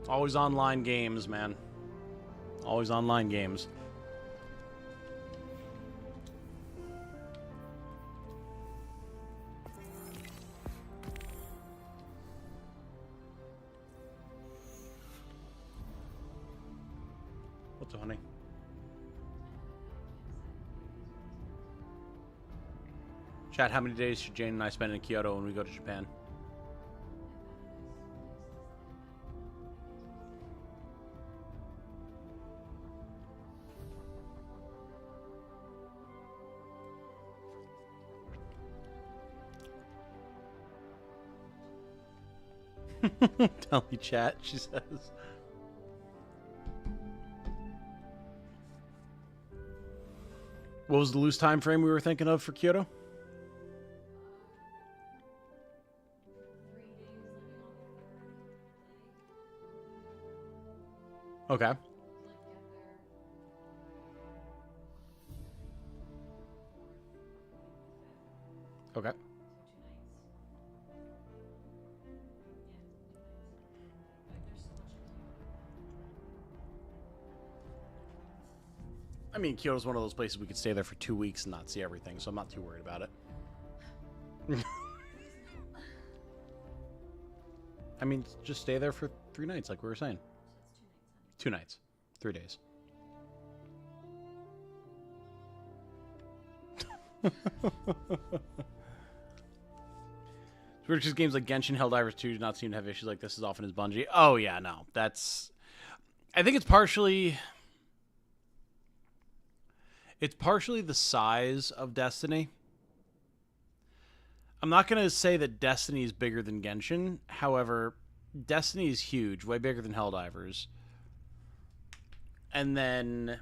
A: Always online games, man. Always online games. What's up, honey? Chat, how many days should Jane and I spend in Kyoto when we go to Japan? Tell me, chat, she says. What was the loose time frame we were thinking of for Kyoto? Okay. Okay. I mean, Kyoto's one of those places we could stay there for 2 weeks and not see everything, so I'm not too worried about it. I mean, just stay there for 3 nights, like we were saying. 2 nights. 3 days. It's weird because games like Genshin, Helldivers 2 do not seem to have issues like this as often as Bungie. Oh, yeah, no. That's... I think it's partially... It's partially the size of Destiny. I'm not going to say that Destiny is bigger than Genshin. However, Destiny is huge, way bigger than Helldivers. And then...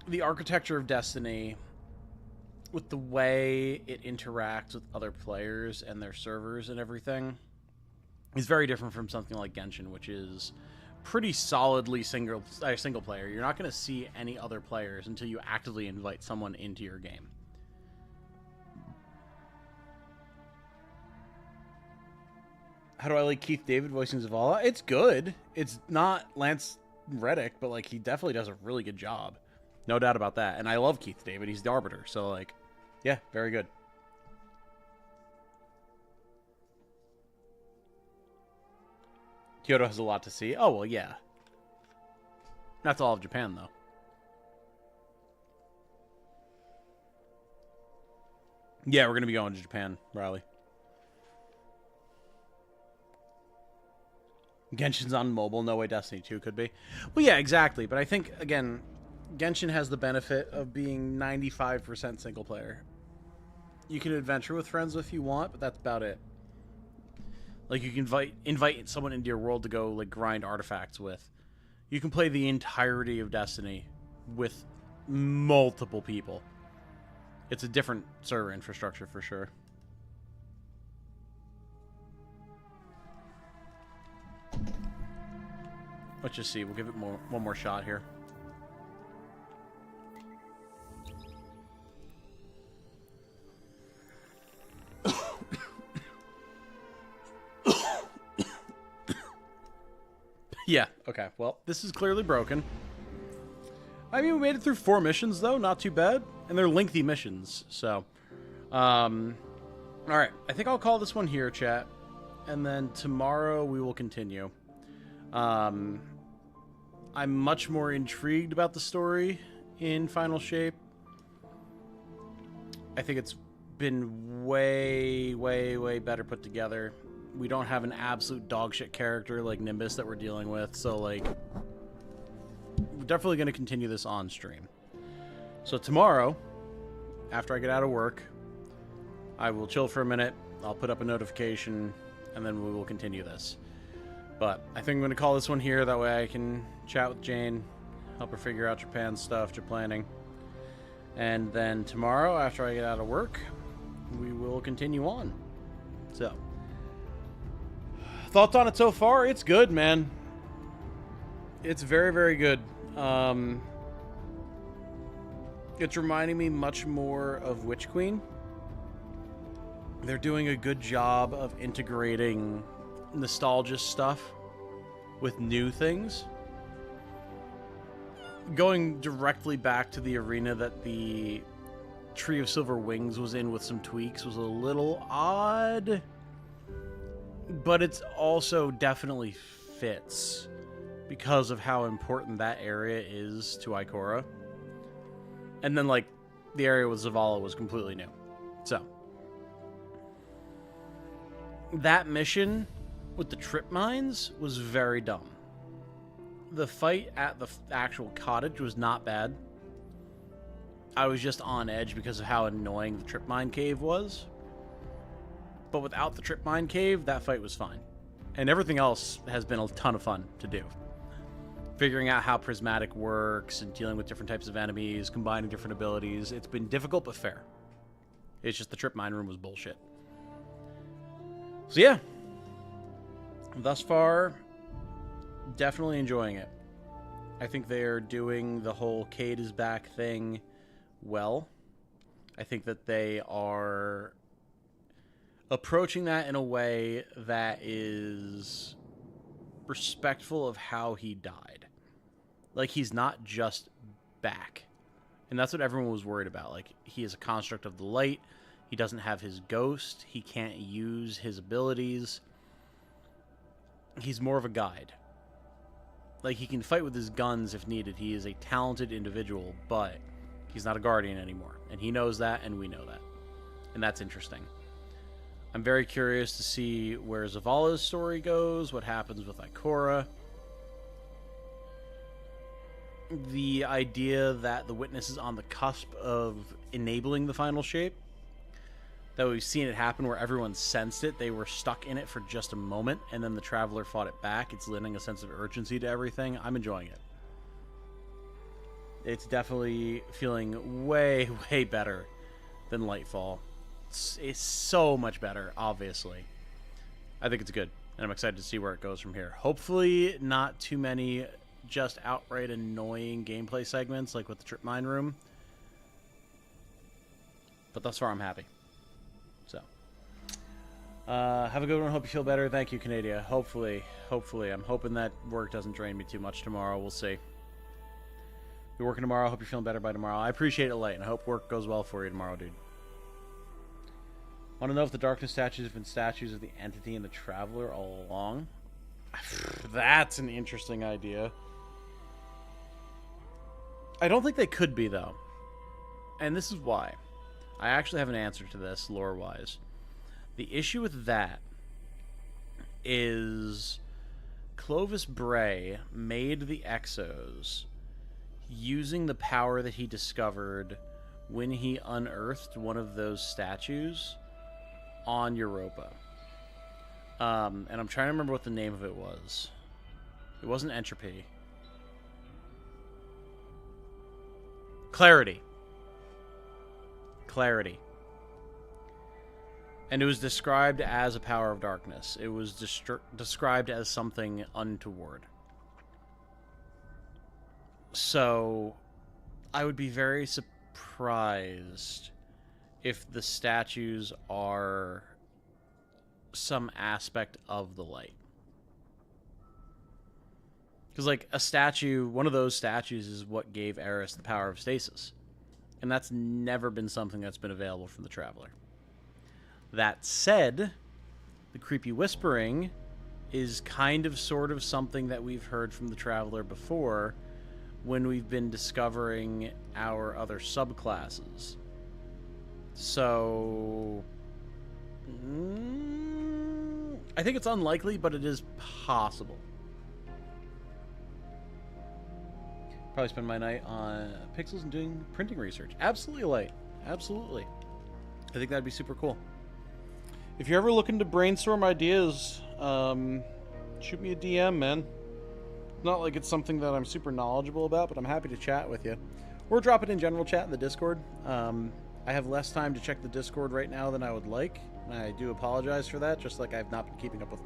A: the architecture of Destiny, with the way it interacts with other players and their servers and everything, is very different from something like Genshin, which is pretty solidly single player. You're not going to see any other players until you actively invite someone into your game. How do I like Keith David voicing Zavala? It's good. It's not Lance Reddick, but like he definitely does a really good job. No doubt about that. And I love Keith David. He's the Arbiter. So, like, yeah, very good. Kyoto has a lot to see. Oh, well, yeah. That's all of Japan, though. Yeah, we're going to be going to Japan, Riley. Genshin's on mobile. No way Destiny 2 could be. Well, yeah, exactly. But I think, again, Genshin has the benefit of being 95% single player. You can adventure with friends if you want, but that's about it. Like, you can invite someone into your world to go, like, grind artifacts with. You can play the entirety of Destiny with multiple people. It's a different server infrastructure for sure. Let's just see. We'll give it one more shot here. Yeah, okay. Well, this is clearly broken. I mean, we made it through 4 missions, though. Not too bad. And they're lengthy missions, so... Alright, I think I'll call this one here, chat. And then tomorrow we will continue. I'm much more intrigued about the story in Final Shape. I think it's been way, way, way better put together. We don't have an absolute dogshit character like Nimbus that we're dealing with, so, like, we're definitely going to continue this on stream. So tomorrow, after I get out of work, I will chill for a minute, I'll put up a notification, and then we will continue this. But I think I'm going to call this one here, that way I can chat with Jane, help her figure out Japan stuff, Japanning. And then tomorrow, after I get out of work, we will continue on. So, thoughts on it so far? It's good, man. It's very, very good. It's reminding me much more of Witch Queen. They're doing a good job of integrating nostalgia stuff with new things. Going directly back to the arena that the Tree of Silver Wings was in with some tweaks was a little odd, but it's also definitely fits because of how important that area is to Ikora. And then, like, the area with Zavala was completely new. So, that mission with the trip mines was very dumb. The fight at the actual cottage was not bad. I was just on edge because of how annoying the trip mine cave was. But without the trip mine cave, that fight was fine. And everything else has been a ton of fun to do. Figuring out how prismatic works and dealing with different types of enemies, combining different abilities. It's been difficult but fair. It's just the trip mine room was bullshit. So yeah. Thus far, definitely enjoying it. I think they're doing the whole Cade is back thing well. I think that they are approaching that in a way that is respectful of how he died. Like, he's not just back. And that's what everyone was worried about. Like, he is a construct of the light. He doesn't have his ghost. He can't use his abilities. He's more of a guide. Like, he can fight with his guns if needed. He is a talented individual, but he's not a guardian anymore. And he knows that, and we know that. And that's interesting. I'm very curious to see where Zavala's story goes, what happens with Ikora. The idea that the Witness is on the cusp of enabling the final shape. That we've seen it happen where everyone sensed it. They were stuck in it for just a moment, and then the Traveler fought it back. It's lending a sense of urgency to everything. I'm enjoying it. It's definitely feeling way, way better than Lightfall. It's so much better, obviously. I think it's good, and I'm excited to see where it goes from here. Hopefully not too many just outright annoying gameplay segments like with the Trip Mine Room. But thus far, I'm happy. So, have a good one. Hope you feel better. Thank you, Canada. Hopefully. I'm hoping that work doesn't drain me too much tomorrow. We'll see. You're working tomorrow. I hope you're feeling better by tomorrow. I appreciate it, Light, and I hope work goes well for you tomorrow, dude. Want to know if the darkness statues have been statues of the entity and the traveler all along? That's an interesting idea. I don't think they could be, though. And this is why. I actually have an answer to this, lore-wise. The issue with that is Clovis Bray made the Exos using the power that he discovered when he unearthed one of those statues on Europa. And I'm trying to remember what the name of it was. It wasn't Entropy. Clarity. Clarity. And it was described as a power of darkness. It was described as something untoward. So, I would be very surprised if the statues are some aspect of the light. Because, like, a statue, one of those statues is what gave Eris the power of stasis. And that's never been something that's been available from the Traveler. That said, the creepy whispering is kind of sort of something that we've heard from the Traveler before when we've been discovering our other subclasses. So, I think it's unlikely, but it is possible. Probably spend my night on pixels and doing printing research. Absolutely, Light. Absolutely. I think that'd be super cool. If you're ever looking to brainstorm ideas, shoot me a DM, man. Not like it's something that I'm super knowledgeable about, but I'm happy to chat with you. Or drop it in general chat in the Discord. I have less time to check the Discord right now than I would like. And I do apologize for that, just like I've not been keeping up with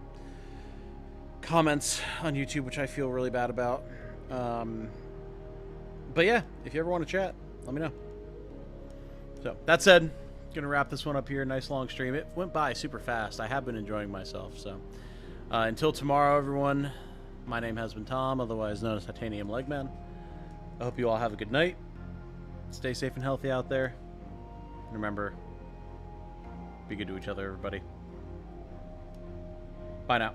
A: comments on YouTube, which I feel really bad about. But yeah, if you ever want to chat, let me know. So, that said, gonna wrap this one up here. Nice long stream. It went by super fast. I have been enjoying myself. So, until tomorrow, everyone, my name has been Tom, otherwise known as Titanium Legman. I hope you all have a good night. Stay safe and healthy out there. And remember, be good to each other, everybody. Bye now.